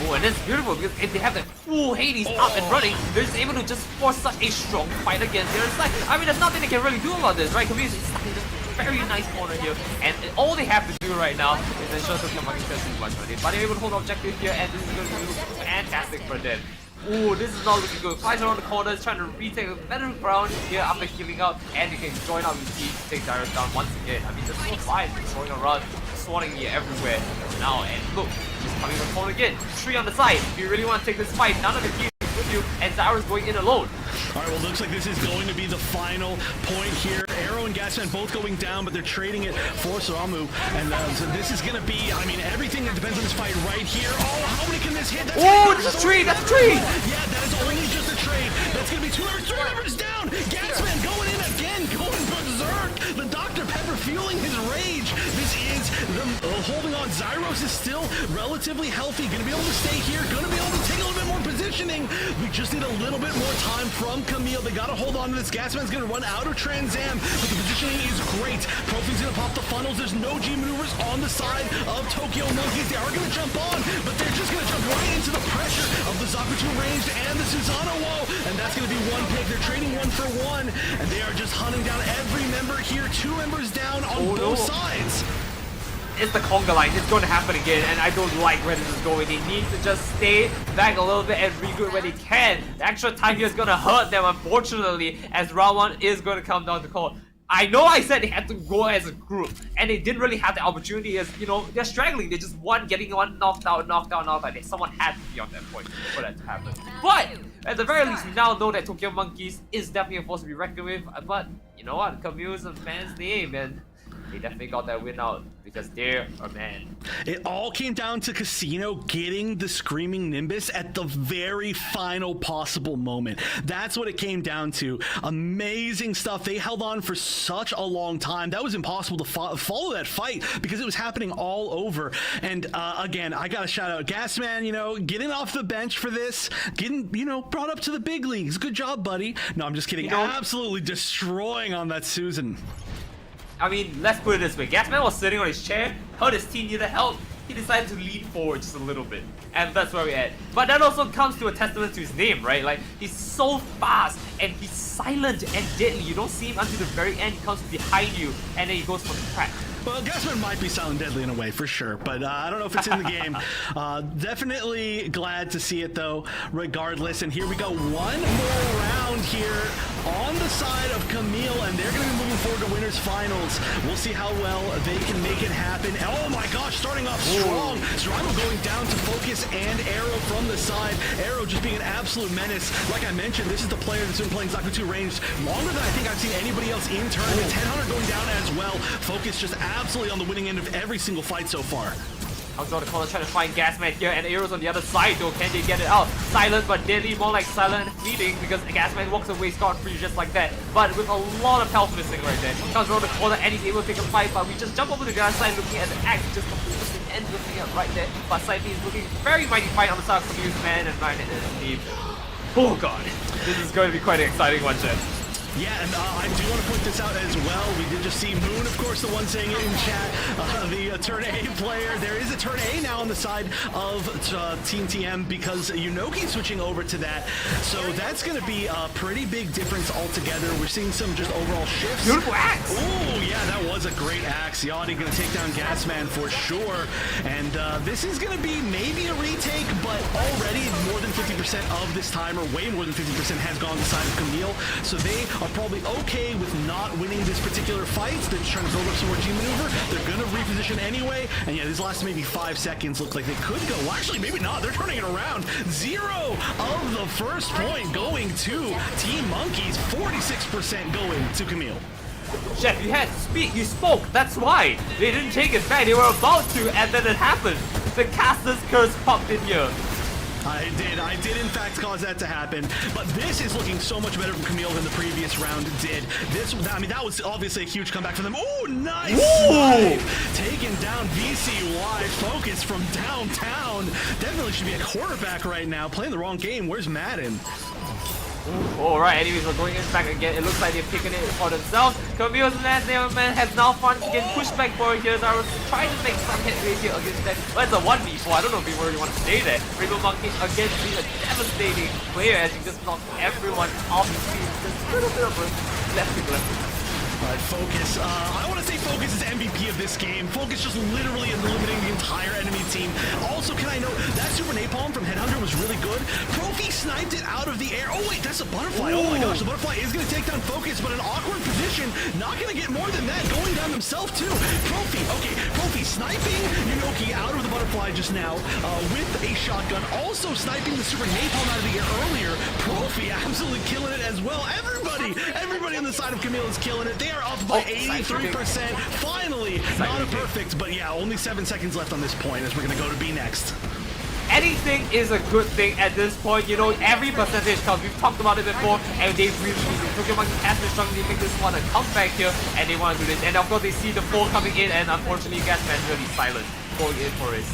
Oh, and it's beautiful because if they have that full Hades up and running, they're just able to just force such a strong fight against the other side. I mean, there's nothing they can really do about this, right? Kamille is stuck in this very nice corner here, and all they have to do right now is ensure that Kamille does too much for them. But they're able to hold the objective here, and this is going to be fantastic for them. Ooh, this is not looking good. Flies around the corners, trying to retake a better ground here after healing up, and you can join up with T to take Dyrus down once again. I mean, there's no fight going around, swatting here everywhere now, and look, he's coming on corner again. 3 on the side. If you really want to take this fight, none of the team is with you, and Dyrus going in alone. Alright, well, looks like this is going to be the final point here. Arrow and Gasman both going down, but they're trading it for Saramu. And so this is going to be, I mean, everything that depends on this fight right here. Oh, how many can this hit? That's a trade! That's a trade! Yeah, that is only just a trade. That's going to be 2 numbers down. Gasman going in again, going berserk. The Dr. Pepper fueling his rage. This is them holding on. Zyros is still relatively healthy. Going to be able to stay here. Going to be able to take a little bit more positioning. We just need a little bit more time from Kamille. They got to hold on to this. Gasman's going to run out of Trans Am, but the positioning is great. Profi's going to pop the funnels. There's no G maneuvers on the side of Tokyo Monkeys. They are going to jump on, but they're just going to jump right into the pressure of the Zakutu ranged and the Susanoo Wo, and that's going to be one pick. They're trading 1 for 1, and they are just hunting down every member here. 2 members down on both sides. It's the conga line. It's going to happen again, and I don't like where this is going. They need to just stay back a little bit and regroup when they can. The extra time here is going to hurt them, unfortunately, as round 1 is going to come down to call. I know I said they had to go as a group, and they didn't really have the opportunity as, you know, they're struggling. They just getting one knocked out. Someone had to be on that point for that to happen. But, at the very least, we now know that Tokyo Monkeys is definitely a force to be reckoned with. But, you know what? Kamille's a man's name, and they definitely got that win out because they're a man. It all came down to Casino getting the Screaming Nimbus at the very final possible moment. That's what it came down to. Amazing stuff. They held on for such a long time. That was impossible to follow that fight because it was happening all over. And again, I gotta shout out Gasman, you know, getting off the bench for this, getting, you know, brought up to the big leagues. Good job, buddy. No, I'm just kidding. Absolutely destroying on that Susan. I mean, let's put it this way. Gasman was sitting on his chair, heard his team needed help, he decided to lean forward just a little bit. And that's where we're at. But that also comes to a testament to his name, right? Like, he's so fast and he's silent and deadly. You don't see him until the very end. He comes behind you and then he goes for the crack. Well, Gasman might be silent deadly in a way, for sure, but I don't know if it's in the game. Definitely glad to see it, though, regardless. And here we go, one more round here on the side of Kamille, and they're going to be moving forward to winners finals. We'll see how well they can make it happen. Oh my gosh, starting off strong. Serrano going down to Focus and Arrow from the side. Arrow just being an absolute menace. Like I mentioned, this is the player that's been playing Zaku 2 ranged longer than I think I've seen anybody else in tournaments. Headhunter going down as well. Focus just absolutely on the winning end of every single fight so far. Outside the corner trying to find Gasman here, and Arrows on the other side though. Can they get it out? Silent but deadly, more like silent and fleeting, because Gasman walks away scot-free just like that. But with a lot of health missing right there. Comes around the corner and he's able to take a fight, but we just jump over to the other side looking at the axe, just completely end looking at right there. But Side B is looking very mighty fine on the side of Kamille's man and Ryan and his team. Oh god, this is going to be quite an exciting one, Jen. Yeah, and I do want to point this out as well. We did just see Moon, of course, the one saying it in chat, the turn A player. There is a turn A now on the side of Team TM because Yunoki's switching over to that. So that's going to be a pretty big difference altogether. We're seeing some just overall shifts. Beautiful axe! Oh, yeah, that was a great axe. Yachty going to take down Gasman for sure. And this is going to be maybe a retake, but already more than 50% of this timer, way more than 50% has gone to the side of Kamille. So they are probably okay with not winning this particular fight. They're just trying to build up some more G maneuver. They're going to reposition anyway. And yeah, these last maybe 5 seconds look like they could go. Well, actually, maybe not. They're turning it around. 0 of the first point going to Team Monkeys. 46% going to Kamille. Chef, you had to speak, you spoke, that's why. They didn't take it back, they were about to, and then it happened. The caster's curse popped in here. I did in fact cause that to happen, but this is looking so much better from Kamille than the previous round did. I mean, that was obviously a huge comeback for them. Oh, nice snipe! Taking down VCY, Focus from downtown. Definitely should be a quarterback right now, playing the wrong game. Where's Madden? Alright, anyways, we're going in back again. It looks like they've taken it for themselves. Kamille's last name man has now found to get pushback for here. I was trying to make some headway here against them. But it's a 1v4. I don't know if we really want to stay there. Rainbow Monkey again being a devastating player as he just knocks everyone off his feet. Just a little bit of a left. Alright, Focus. I want to say Focus is MVP of this game. Focus just literally eliminating the entire enemy team. Also, can I note, that Super Napalm from Headhunter was really good. Profi sniped it out of the air. Oh wait, that's a butterfly. Oh my gosh, the butterfly is going to take down Focus, but an awkward position. Not going to get more than that. Going down himself too. Profi, okay, Profi sniping Yunoki out of the butterfly just now with a shotgun. Also sniping the Super Napalm out of the air earlier. Profi absolutely killing it as well. Everybody on the side of Kamille is killing it. They are up by 83%. Finally, not a perfect, but yeah, only 7 seconds left on this point as we're going to go to B next. Anything is a good thing at this point, you know, every percentage counts. We've talked about it before, and they really need it. Tokyo Monkey has been struggling to make this one a comeback here, and they want to do this. And of course, they see the 4 coming in, and unfortunately, Gasman's really silent, going in for his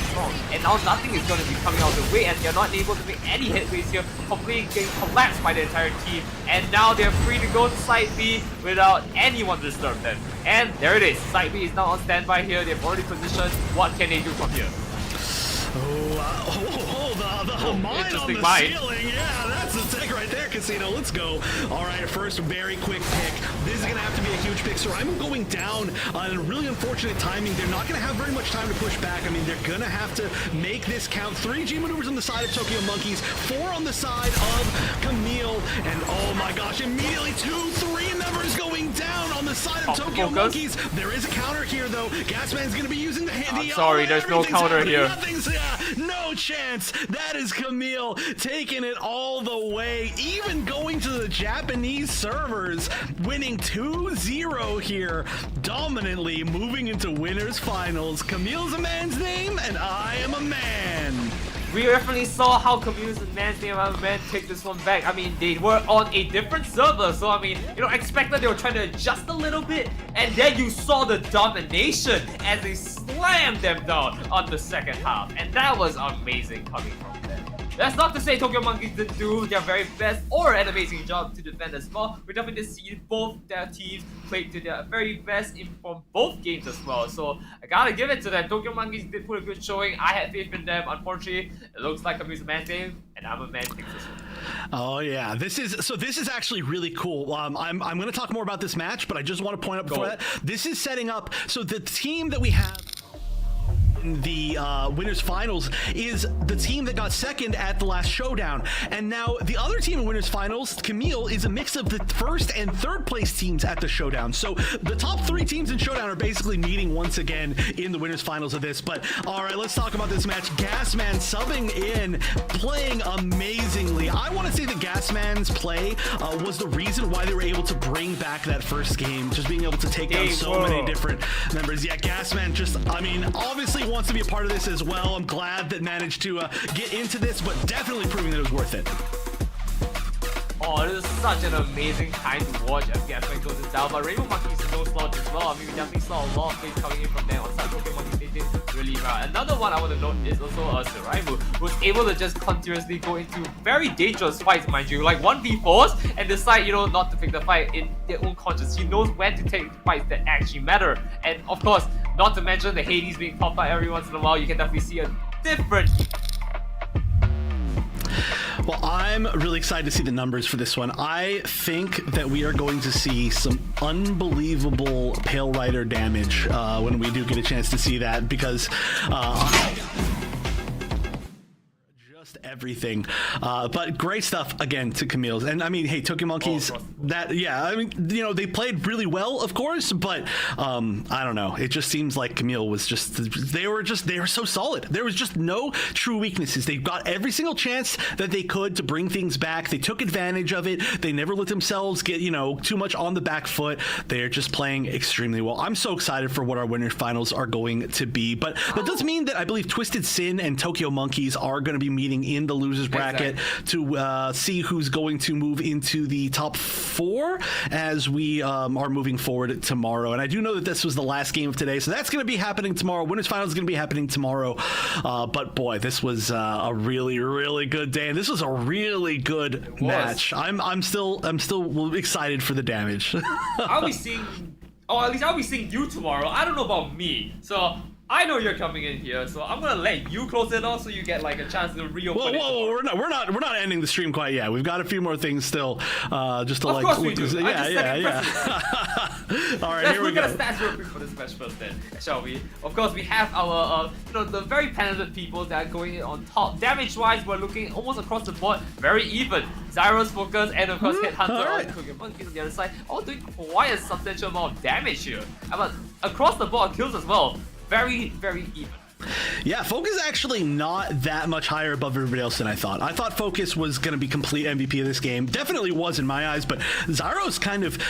strong. And now nothing is going to be coming out of the way, and they're not able to make any headways here, completely getting collapsed by the entire team. And now they're free to go to Side B without anyone to disturb them. And there it is. Side B is now on standby here. They've already positioned. What can they do from here? The mine on the ceiling. Yeah, that's the tech right there, Casino. Let's go. All right, first very quick pick. This is going to have to be a huge pick. So I'm going down on really unfortunate timing. They're not going to have very much time to push back. I mean, they're going to have to make this count. 3 G maneuvers on the side of Tokyo Monkeys, 4 on the side of Kamille, and oh my gosh, immediately 2-3 members going down on the side of Tokyo Monkeys. There is a counter here, though. Gasman's going to be using the handy. Sorry, there's no counter here. No chance. That is Kamille taking it all the way, even going to the Japanese servers, winning 2-0 here, dominantly moving into winners finals. Camille's a man's name, and I am a man. We definitely saw how Kamille's man's name of a man take this one back. I mean, they were on a different server, so I mean, you know, expected they were trying to adjust a little bit, and then you saw the domination as they slammed them down on the second half, and that was amazing coming from them. That's not to say Tokyo Monkeys didn't do their very best or an amazing job to defend as well. We definitely see both their teams played to their very best from both games as well. So I gotta give it to them. Tokyo Monkeys did put a good showing. I had faith in them. Unfortunately, it looks like Kamille's a man game, and I'm a man thinks this one. Oh yeah, this is actually really cool. I'm going to talk more about this match, but I just want to point out before that, this is setting up. So the team that we have in the winners finals is the team that got second at the last showdown, and now the other team in winners finals, Kamille, is a mix of the first and third place teams at the showdown. So the top 3 teams in showdown are basically meeting once again in the winners finals of this. But all right, let's talk about this match. Gasman subbing in, playing amazingly. I want to say that Gasman's play was the reason why they were able to bring back that first game, just being able to take down so many different members. Yeah, Gasman just, I mean, obviously wants to be a part of this as well. I'm glad that managed to get into this, but definitely proving that it was worth it. Oh, this is such an amazing time to watch as Gasman goes down, but Rainbow Monkeys is no slouch as well. I mean, we definitely saw a lot of plays coming in from them. On side Tokyo Monkeys, they did really well. Another one I want to note is also Suraimu, who was able to just continuously go into very dangerous fights, mind you, like 1v4s, and decide, you know, not to pick the fight in their own conscience. He knows when to take fights that actually matter. And of course, not to mention the Hades being popped out every once in a while, you can definitely see a different. Well, I'm really excited to see the numbers for this one. I think that we are going to see some unbelievable Pale Rider damage when we do get a chance to see that, because just everything. But great stuff again to Kamille's. And I mean, hey, Tokyo Monkeys, that, yeah, I mean, you know, they played really well, of course, but I don't know. It just seems like Kamille was just, they were so solid. There was just no true weaknesses. They got every single chance that they could to bring things back. They took advantage of it. They never let themselves get, you know, too much on the back foot. They're just playing extremely well. I'm so excited for what our winner finals are going to be. But that does mean that I believe TwistedSin and Tokyo Monkeys are going to be meeting in the losers bracket to see who's going to move into the top 4 as we are moving forward tomorrow. And I do know that this was the last game of today, so that's going to be happening tomorrow. Winners finals is going to be happening tomorrow. But boy, this was a really, really good day, and this was a really good match. I'm still excited for the damage. I'll be seeing, or at least I'll be seeing you tomorrow. I don't know about me, so I know you're coming in here, so I'm gonna let you close it off so you get like a chance to reopen it. Whoa, we're not ending the stream quite yet. We've got a few more things still, just to of course we do. Yeah. All right, let's here we look go. at the stats real quick for this match first, then, shall we? Of course, we have our, you know, the very talented people that are going in on top. Damage-wise, we're looking almost across the board, very even. Zyro's focus and of course Headhunter on Tokyo Monkeys on the other side, all doing quite a substantial amount of damage here. But across the board, kills as well. Very, very even. Yeah, Focus actually not that much higher above everybody else than I thought. I thought Focus was going to be complete MVP of this game. Definitely was in my eyes, but Zyro's kind of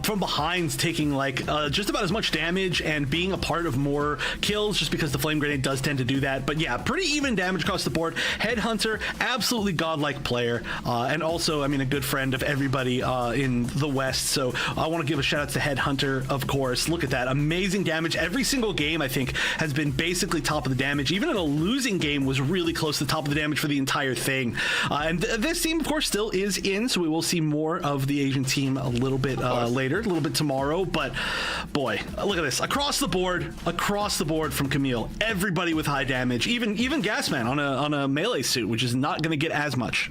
from behind taking like just about as much damage and being a part of more kills just because the Flame Grenade does tend to do that. But yeah, pretty even damage across the board. Headhunter, absolutely godlike player, and also, I mean, a good friend of everybody in the West. So I want to give a shout out to Headhunter, of course. Look at that. Amazing damage. Every single game, I think, has been basically top of the damage. Even in a losing game was really close to the top of the damage for the entire thing. And this team, of course, still is in, so we will see more of the Asian team a little bit later, a little bit tomorrow. But boy, look at this. Across the board from Kamille. Everybody with high damage. Even Gasman on a melee suit, which is not going to get as much.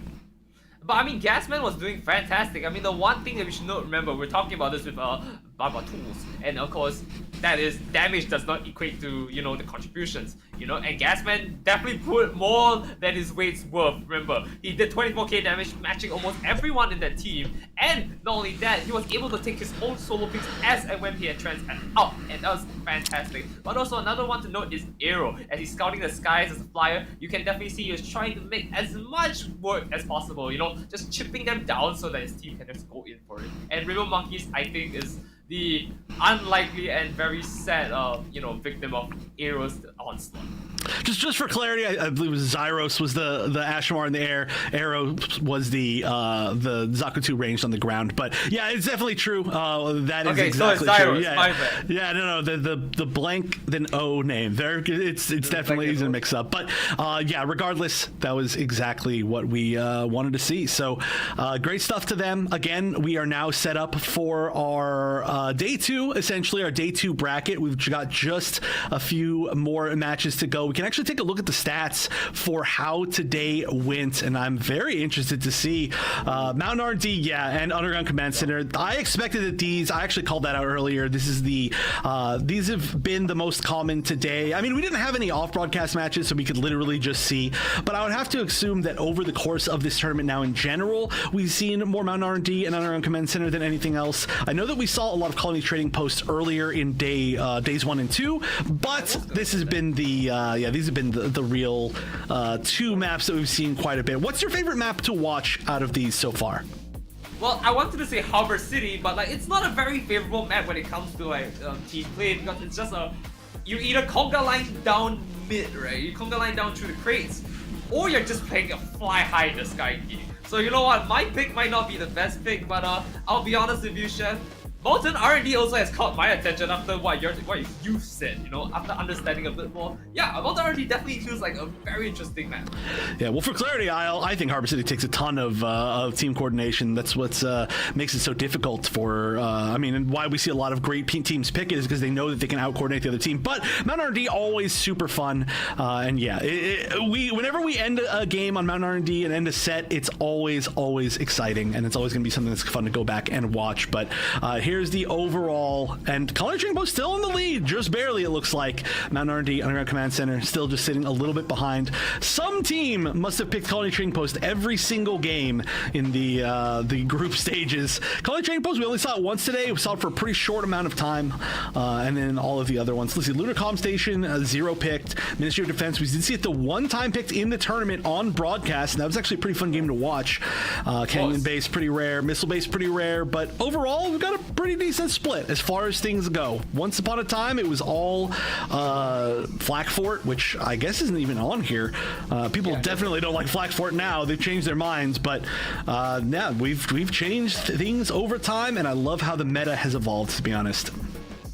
But I mean, Gasman was doing fantastic. I mean, the one thing that we should not remember, we're talking about this with Baba tools, and of course, that is damage does not equate to, you know, the contributions, you know, and Gasman definitely put more than his weight's worth. Remember, he did 24k damage, matching almost everyone in that team, and not only that, he was able to take his own solo picks as and when he had trans out, and that was fantastic. But also another one to note is Aero, as he's scouting the skies as a flyer. You can definitely see he's trying to make as much work as possible, you know, just chipping them down so that his team can just go in for it. And Rainbow Monkeys, I think, is the unlikely and very sad, you know, victim of Aero's onslaught. Just for clarity, I believe it was Zyros was the Ashmar in the air. Arrow was the Zakutu ranged on the ground. But yeah, it's definitely true. That is exactly so it's Zyros, true. Yeah, my bad. yeah, no, the blank then O name there. It's definitely easy to mix up. But yeah, regardless, that was exactly what we wanted to see. So great stuff to them. Again, we are now set up for our day 2, essentially our day 2 bracket. We've got just a few more matches to go. We can actually take a look at the stats for how today went, and I'm very interested to see Mountain R&D, yeah, and Underground Command Center. I expected that these, I actually called that out earlier. This is the these have been the most common today. I mean, we didn't have any off-broadcast matches, so we could literally just see, but I would have to assume that over the course of this tournament now in general, we've seen more Mountain R&D and Underground Command Center than anything else. I know that we saw a lot of colony trading posts earlier in days 1 and 2, but this has been the these have been the real 2 maps that we've seen quite a bit. What's your favorite map to watch out of these so far? Well, I wanted to say Harbor City, but like it's not a very favorable map when it comes to like team play, because it's just you either conga line down mid, right? You conga line down through the crates, or you're just playing a fly high in the sky game. So you know what, my pick might not be the best pick, but I'll be honest with you, Chef. Mountain R&D also has caught my attention after what you said, you know, after understanding a bit more. Yeah, Mountain R&D definitely feels like a very interesting map. Yeah, well, for clarity, I think Harbor City takes a ton of team coordination. That's what makes it so difficult for, I mean, and why we see a lot of great teams pick it is because they know that they can out-coordinate the other team. But Mountain R&D, always super fun. And yeah, whenever we end a game on Mountain R&D and end a set, it's always exciting. And it's always going to be something that's fun to go back and watch. But here's the overall, and Colony Trading Post still in the lead, just barely it looks like. Mountain R&D, Underground Command Center, still just sitting a little bit behind. Some team must have picked Colony Trading Post every single game in the group stages. Colony Trading Post, we only saw it once today. We saw it for a pretty short amount of time, and then all of the other ones. Let's see, Lunar Comm Station, 0 picked. Ministry of Defense, we did see it the one time picked in the tournament on broadcast, and that was actually a pretty fun game to watch. Canyon Base, pretty rare. Missile Base, pretty rare, but overall, we've got a pretty decent split as far as things go. Once upon a time, it was all Flak Fort, which I guess isn't even on here. People definitely don't like Flak Fort now. They've changed their minds, but yeah, we've changed things over time, and I love how the meta has evolved, to be honest.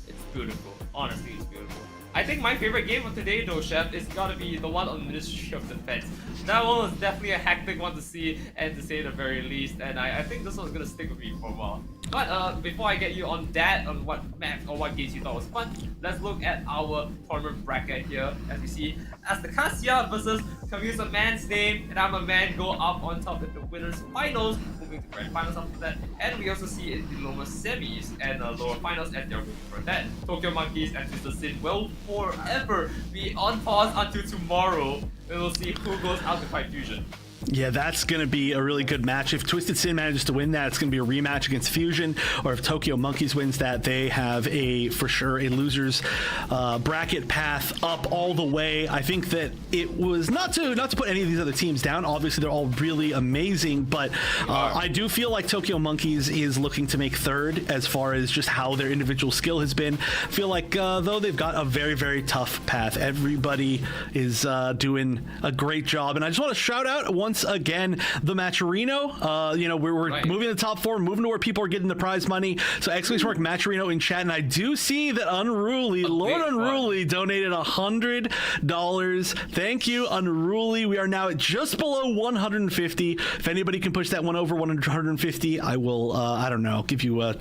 It's beautiful. Honestly, it's beautiful. I think my favorite game of today, though, Chef, is gotta be the one on Ministry of Defense. That one was definitely a hectic one to see, and to say the very least, and I think this one's gonna stick with me for a while. But before I get you on that, on what maps or what games you thought was fun, let's look at our tournament bracket here. As we see, Asticassia versus Kamille's a man's name, and I'm a man go up on top at the winners finals, moving to grand finals after that. And we also see in the lower semis and lower finals as they're moving for that. Tokyo Monkeys and TwistedSin will forever be on pause until tomorrow. And we'll see who goes out to fight Fusion. Yeah, that's going to be a really good match. If TwistedSin manages to win that, it's going to be a rematch against Fusion. Or if Tokyo Monkeys wins that, they have for sure a loser's bracket path up all the way. I think that it was not to put any of these other teams down. Obviously, they're all really amazing, but I do feel like Tokyo Monkeys is looking to make third as far as just how their individual skill has been. I feel like though they've got a very, very tough path. Everybody is doing a great job, and I just want to shout out once again the Matcherino. You know, we're moving to the top 4, moving to where people are getting the prize money. So exclamation mark Matcherino in chat, and I do see that Unruly, Lord Unruly, donated $100. Thank you, Unruly. We are now at just below 150. If anybody can push that one over 150, I will. I don't know. Give you I'll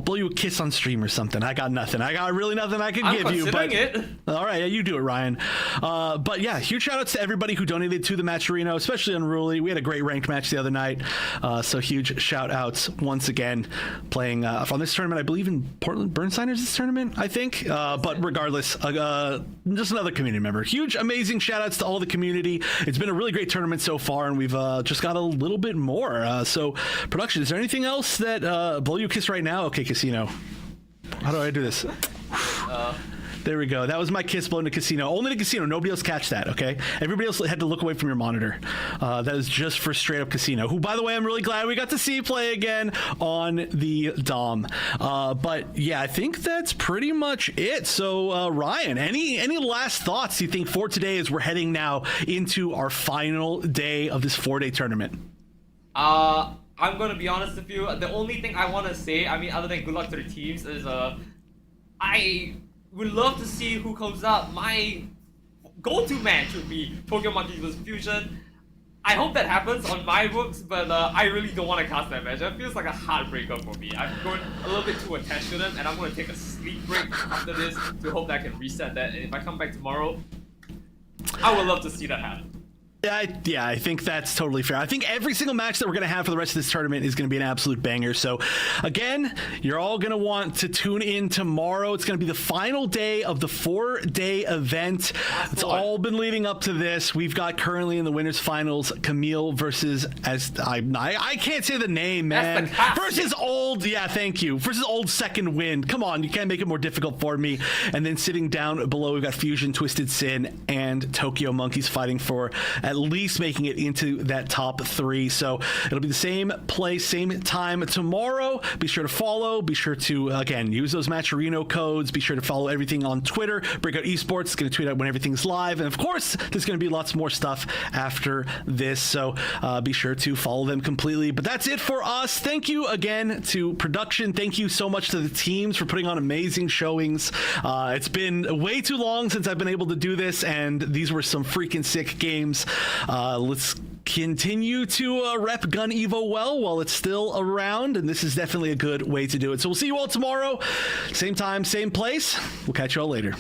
blow you a kiss on stream or something. I got nothing. I got really nothing I can give you. But all right, yeah, you do it, Ryan. But yeah, huge shout outs to everybody who donated to the Matcherino, especially Unruly. We had a great ranked match the other night, so huge shout outs once again. Playing on this tournament, I believe in Portland Burnsiders this tournament, I think. But regardless, just another community member. Huge, amazing shout outs to all the community. It's been a really great tournament so far, and we've just got a little bit more. So, production, is there anything else that blow you a kiss right now? Okay, Casino. How do I do this? There we go. That was my kiss blown to casino. Only to casino. Nobody else catch that, okay? Everybody else had to look away from your monitor. That is just for straight up casino. Who, by the way, I'm really glad we got to see play again on the Dom. But yeah, I think that's pretty much it. So Ryan, any last thoughts you think for today as we're heading now into our final day of this 4-day tournament? I'm gonna be honest with you. The only thing I want to say, I mean, other than good luck to the teams, is I would love to see who comes up. My go-to match would be Tokyo Monkey vs Fusion. I hope that happens on my books, but I really don't want to cast that match. It feels like a heartbreaker for me. I'm going a little bit too attached to them, and I'm going to take a sleep break after this to hope that I can reset that. And if I come back tomorrow, I would love to see that happen. Yeah, I think that's totally fair. I think every single match that we're going to have for the rest of this tournament is going to be an absolute banger. So, again, you're all going to want to tune in tomorrow. It's going to be the final day of the 4-day event. It's all been leading up to this. We've got currently in the winners finals Kamille versus I can't say the name, man. Versus old, yeah, thank you. Versus old second wind. Come on, you can't make it more difficult for me. And then sitting down below, we've got Fusion, TwistedSin, and Tokyo Monkeys fighting for at least making it into that top 3. So it'll be the same place, same time tomorrow. Be sure to follow. Be sure to, again, use those Matcherino codes. Be sure to follow everything on Twitter. Breakout Esports is going to tweet out when everything's live. And of course, there's going to be lots more stuff after this. So be sure to follow them completely. But that's it for us. Thank you again to production. Thank you so much to the teams for putting on amazing showings. It's been way too long since I've been able to do this, and these were some freaking sick games. Let's continue to rep Gun Evo well while it's still around, and this is definitely a good way to do it. So we'll see you all tomorrow, same time, same place. We'll catch you all later.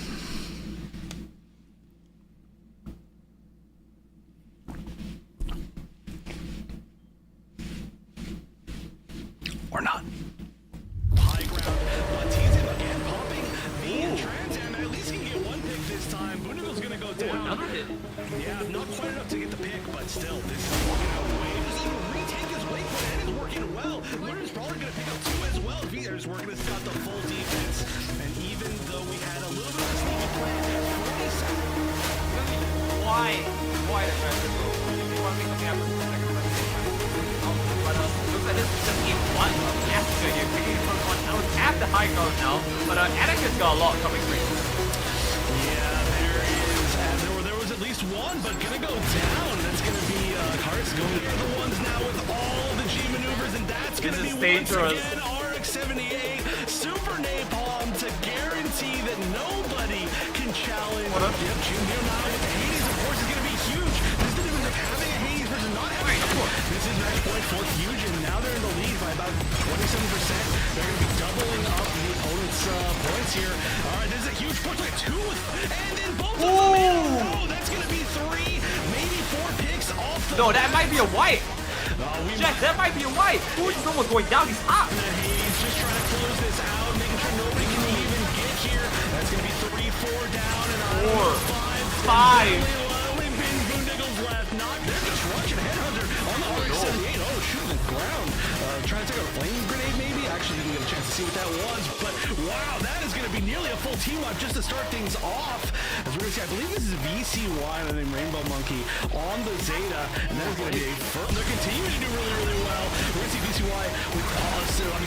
Or not. High ground. Teasing again, popping the trans, and at least he can get one pick this time. Bundagel's gonna go down. Another hit. Yeah, not quite enough to get the pick, but still, this is working out way. Just even retake his weight point, and it's working well. Winner's probably gonna pick up 2 as well. Vier's working, it's got the full defense. And even though we had a little bit of a sneaky plan, 40 seconds. Why the pressure? You want to make something happen? But looks like this is just game 1 of Asticassia here, picking it from on out at the high ground now. But Atticus got a lot coming through. Yeah, there is. There was at least one, but gonna go down. That's gonna be Cars going to the ones now with all the G maneuvers, and that's gonna be dangerous. Once again RX-78 Super Napalm to guarantee that nobody can challenge. Yep, Junior now with the Hades, of course, is gonna be huge. This is even having a Hades versus not having a This is match point for Fusion. Now they're in the lead by about 27%. They're gonna be doubling up the opponent's points here. All right, this is a huge push, like 2, and then both of them in a row. That's gonna be 3, maybe 4 picks off the No, that might be a wipe. Jack, that might be a wipe. Ooh, someone's going down. He's hot. He's just trying to close this out, making sure nobody can even get here. That's gonna be 3, 4 down, and 5. Only Bundagel's left. Not they're just rushing Headhunter on the RX-78. Oh, shooting the ground. Trying to take a flame grenade, maybe. Actually, didn't get a chance to see what that was, but wow, that is going to be nearly a full team wipe just to start things off. As we're going to see, I believe this is VCY, the name Rainbow Monkey, on the Zeta, and that is going to be a firm. They're continuing to do really, really well. We're going to see VCY with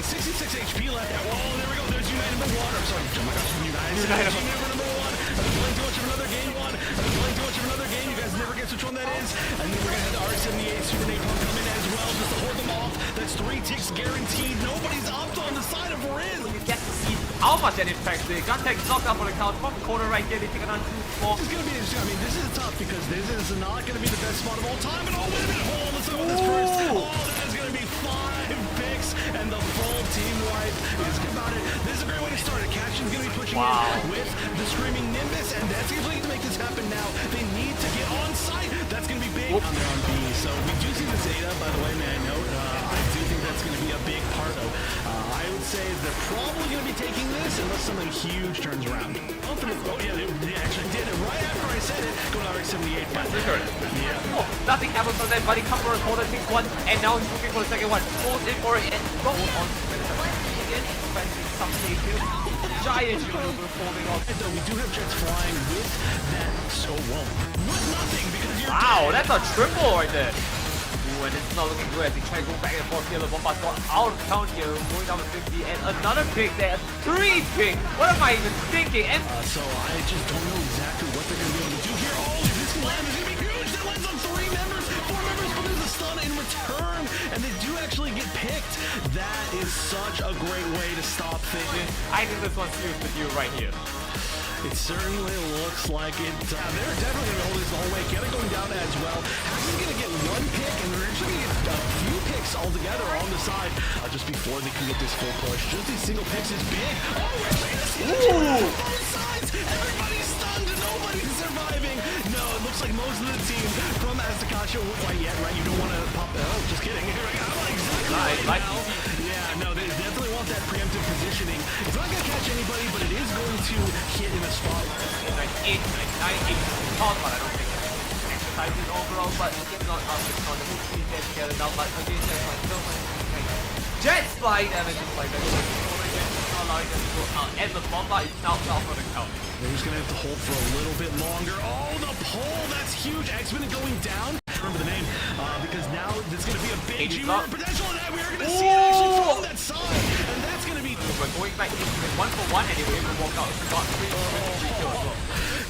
66 HP left. Oh, there we go. There's United number 1. I'm sorry. Oh my gosh, United number 1. I've been playing too much of another game 1. I've been playing too much of another game. You guys never guess which one that is. And then we're going to have the RX-78 Super Napalm come in as well, just to hold them off. That's 3 ticks guaranteed. Nobody's up on the side of Riz. You get to see how much that impacts the gun tag knocked out for the count from the corner right there. They take it on 2-4. This is going to be interesting. I mean, this is tough because this is not going to be the best spot of all time. And oh, wait a minute. Hold on. Let's go with this first. Oh, that is going to be 5 picks and the full team wipe. Just about it. This is a great way to start it. Caption's going to be pushing in with the Screaming Nimbus, and that's going to make this happen now. They need to get on site. That's going to be big on their on B. So we do see the Zeta, by the way, may I note. I do think that's going to be a big part of. I would say they're probably going to be taking this unless something huge turns around. Oh yeah, they actually did it right after I said it. Go to RX-78. Yeah. Oh, nothing happens on that, buddy. Come for a corner, takes 1, and now he's looking for the second one. Pulls in for it, and goes on. in, preventing some takeaways. Giant maneuver holding on. And though we do have jets flying with that, so won't. With nothing, because you're Wow, dead. that's a triple right there. Ooh, and it's not looking good as they try to go back and forth here. The Bombard's got out of count here, going down to 50, and another pick there. 3 pick. What am I even thinking? And So I just don't know exactly what they're going to be able to do here. Oh, if this can land, it's going to be huge. That lands on 3 members, 4 members, but there's a stun in return, and they do actually get picked. That is such a great way to stop things. I think this one's serious with you right here. It certainly looks like it. They're definitely going to hold this the whole way. Get it going down as well. Hack's going to get 1 pick, and they're actually going to get a few picks altogether on the side just before they can get this full push. Just these single picks is big. Oh, we're actually going to see the on both sides. Everybody's stunned. Nobody's surviving. No, it looks like most of the team from Asticassia won't quite yet, right? You don't want to pop. Oh, just kidding. Exactly. Yeah, no, they definitely want that preemptive positioning. It's not going to catch anybody, but it is going to hit in a spot. 8, 9, 8 tall, but I don't think exercises overall, but it's not on the whole team get together now, but again, there's like so much jet slide damage is like that. Not allowing them to go out, and the Bombard is now off on the count. They're just going to have to hold for a little bit longer. Oh, the pole, that's huge. X-Men going down. Remember the name, because now there's going to be a big G-Mirror potential, and we are going to see it actually from that side, and that's going to be... We're going back into it 1-for-1, and they were able to walk out. Got 3 kills as well.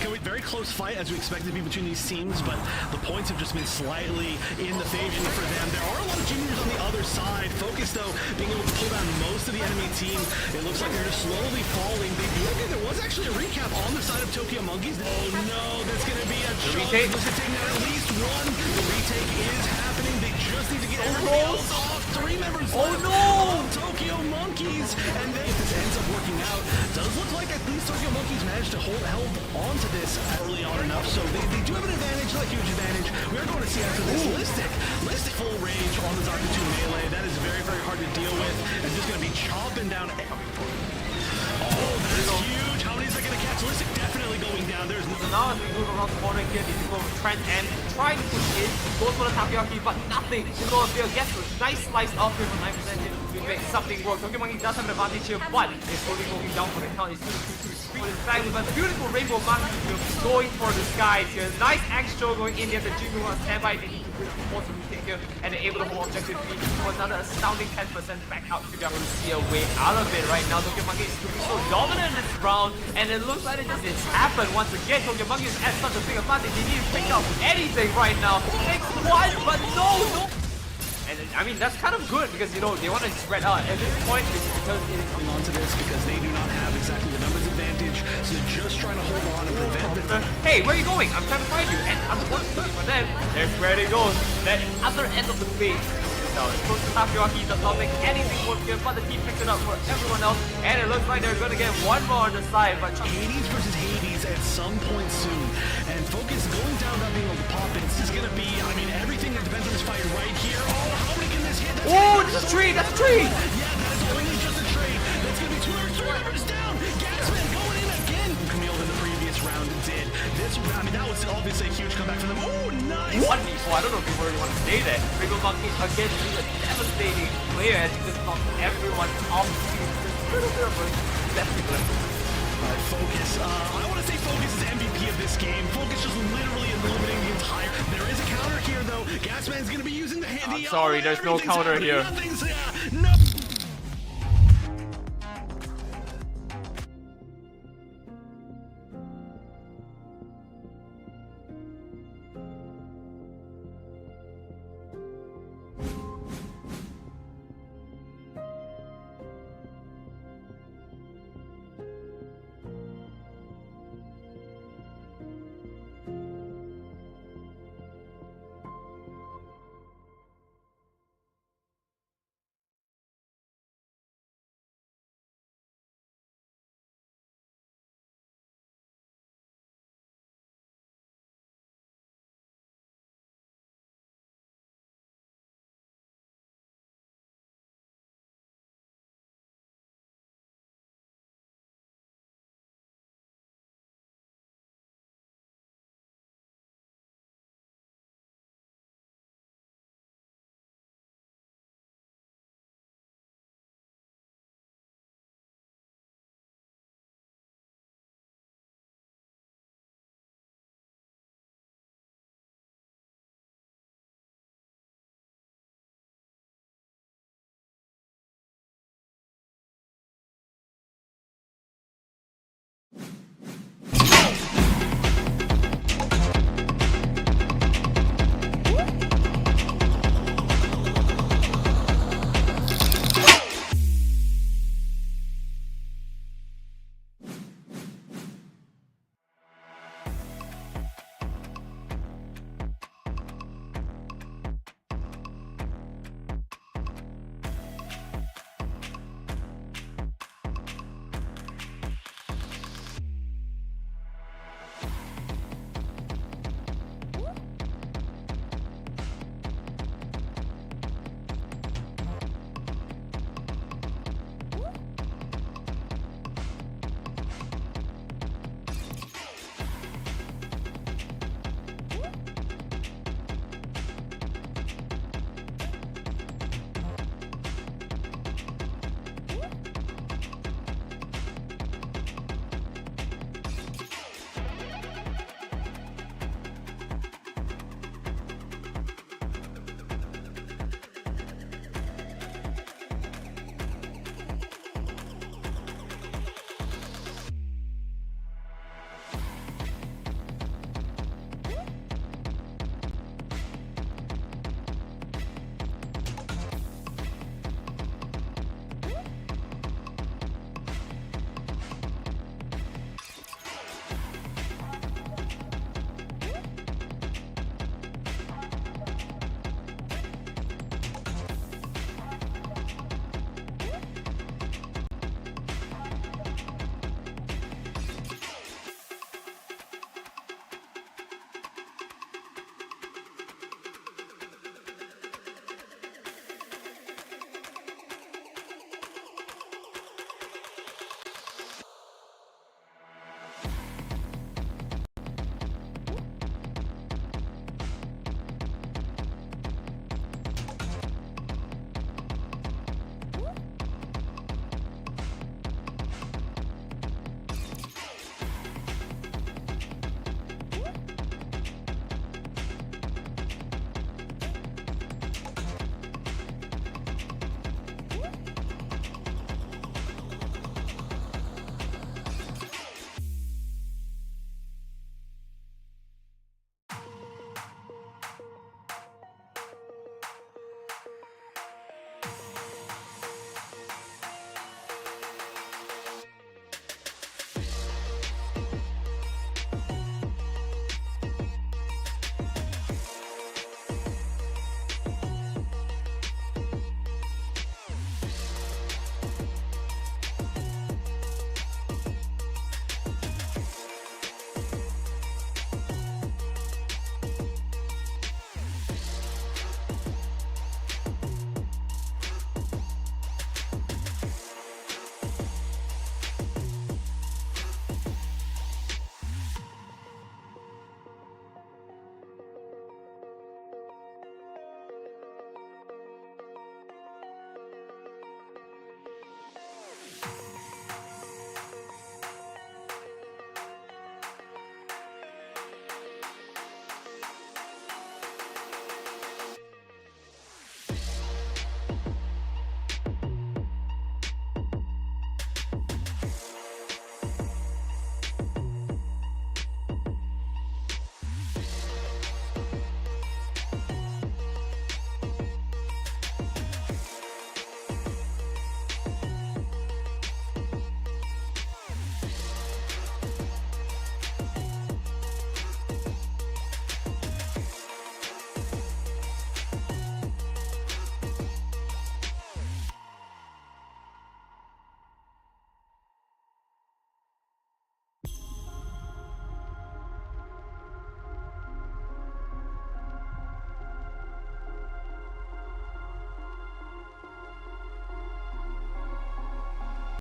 Okay, very close fight as we expected to be between these teams, but the points have just been slightly in the favor for them. There are a lot of juniors on the other side. Focus, though, being able to pull down most of the enemy team. It looks like they're just slowly falling. There was actually a recap on the side of Tokyo Monkeys. Oh no, that's going to be a chunk. retake. Looks like taking out at least 1. The retake is happening. They just need to get everybody else off. 3 members left of Tokyo Monkeys, and then if this ends up working out, does look like at least Tokyo Monkeys managed to held onto this early on enough, so they do have an advantage, not a huge advantage. We are going to see after this Listic full range on the Zaku 2 melee. That is very, very hard to deal with, and just going to be chopping down. Oh, that is huge. How many is that going to catch? Listic definitely going down. There's So now as we move around the corner here, they go with Trent and try to push in, goes for the Takoyaki, but nothing. Single appeal gets a nice slice off here for 9% here to make something work. Tokyo Monkey does have an advantage here, but it's slowly going down for the count. It's 2-2-2-3. But in fact, with a beautiful rainbow monkey going for the skies here. Nice extra going in there. The Jingu on standby. They need to bring the force to retake here, and they're able to hold objective 3 for another astounding 10% back out to be able to see a way out of it right now. Tokyo Monkey is looking so dominant in this round, and it looks like it's happened once again. Tokyo Monkey is at such a big advantage. They need to pick up anything right now. Takes 1, but no. And I mean, that's kind of good because, you know, they want to spread out. At this point, it's because it is coming onto this because they do not have exactly the numbers advantage, so they're just trying to hold on and prevent the... Hey, where are you going? I'm trying to find you. And unfortunately for them, there's where it goes. That other end of the base. Now, it's close to Takoyaki, does not make anything work here, but the team picks it up for everyone else, and it looks like they're going to get 1 more on the side, but... Hades versus Hades at some point soon, and Focus going down, not being able to pop it. This is going to be, I mean, everything that depends on this fight right here. Oh, how many can this hit? Oh, this is a tree! That's a tree! Yeah, that is only just a trade. That's going to be 2 members down. Gasman going in again. Kamille in the previous round did. This, I mean, that was obviously a huge comeback for them. Oh, nice! 1v4, I don't know if people really want to stay there. Rainbow Monkey again is a devastating player as he just knocks everyone off the field. Just a little bit of a definitely left. Focus, I want to say Focus is MVP of this game. Focus just literally eliminating the entire... There is a counter here, though. Gasman's going to be using the handy... I'm sorry, there's no counter here. No.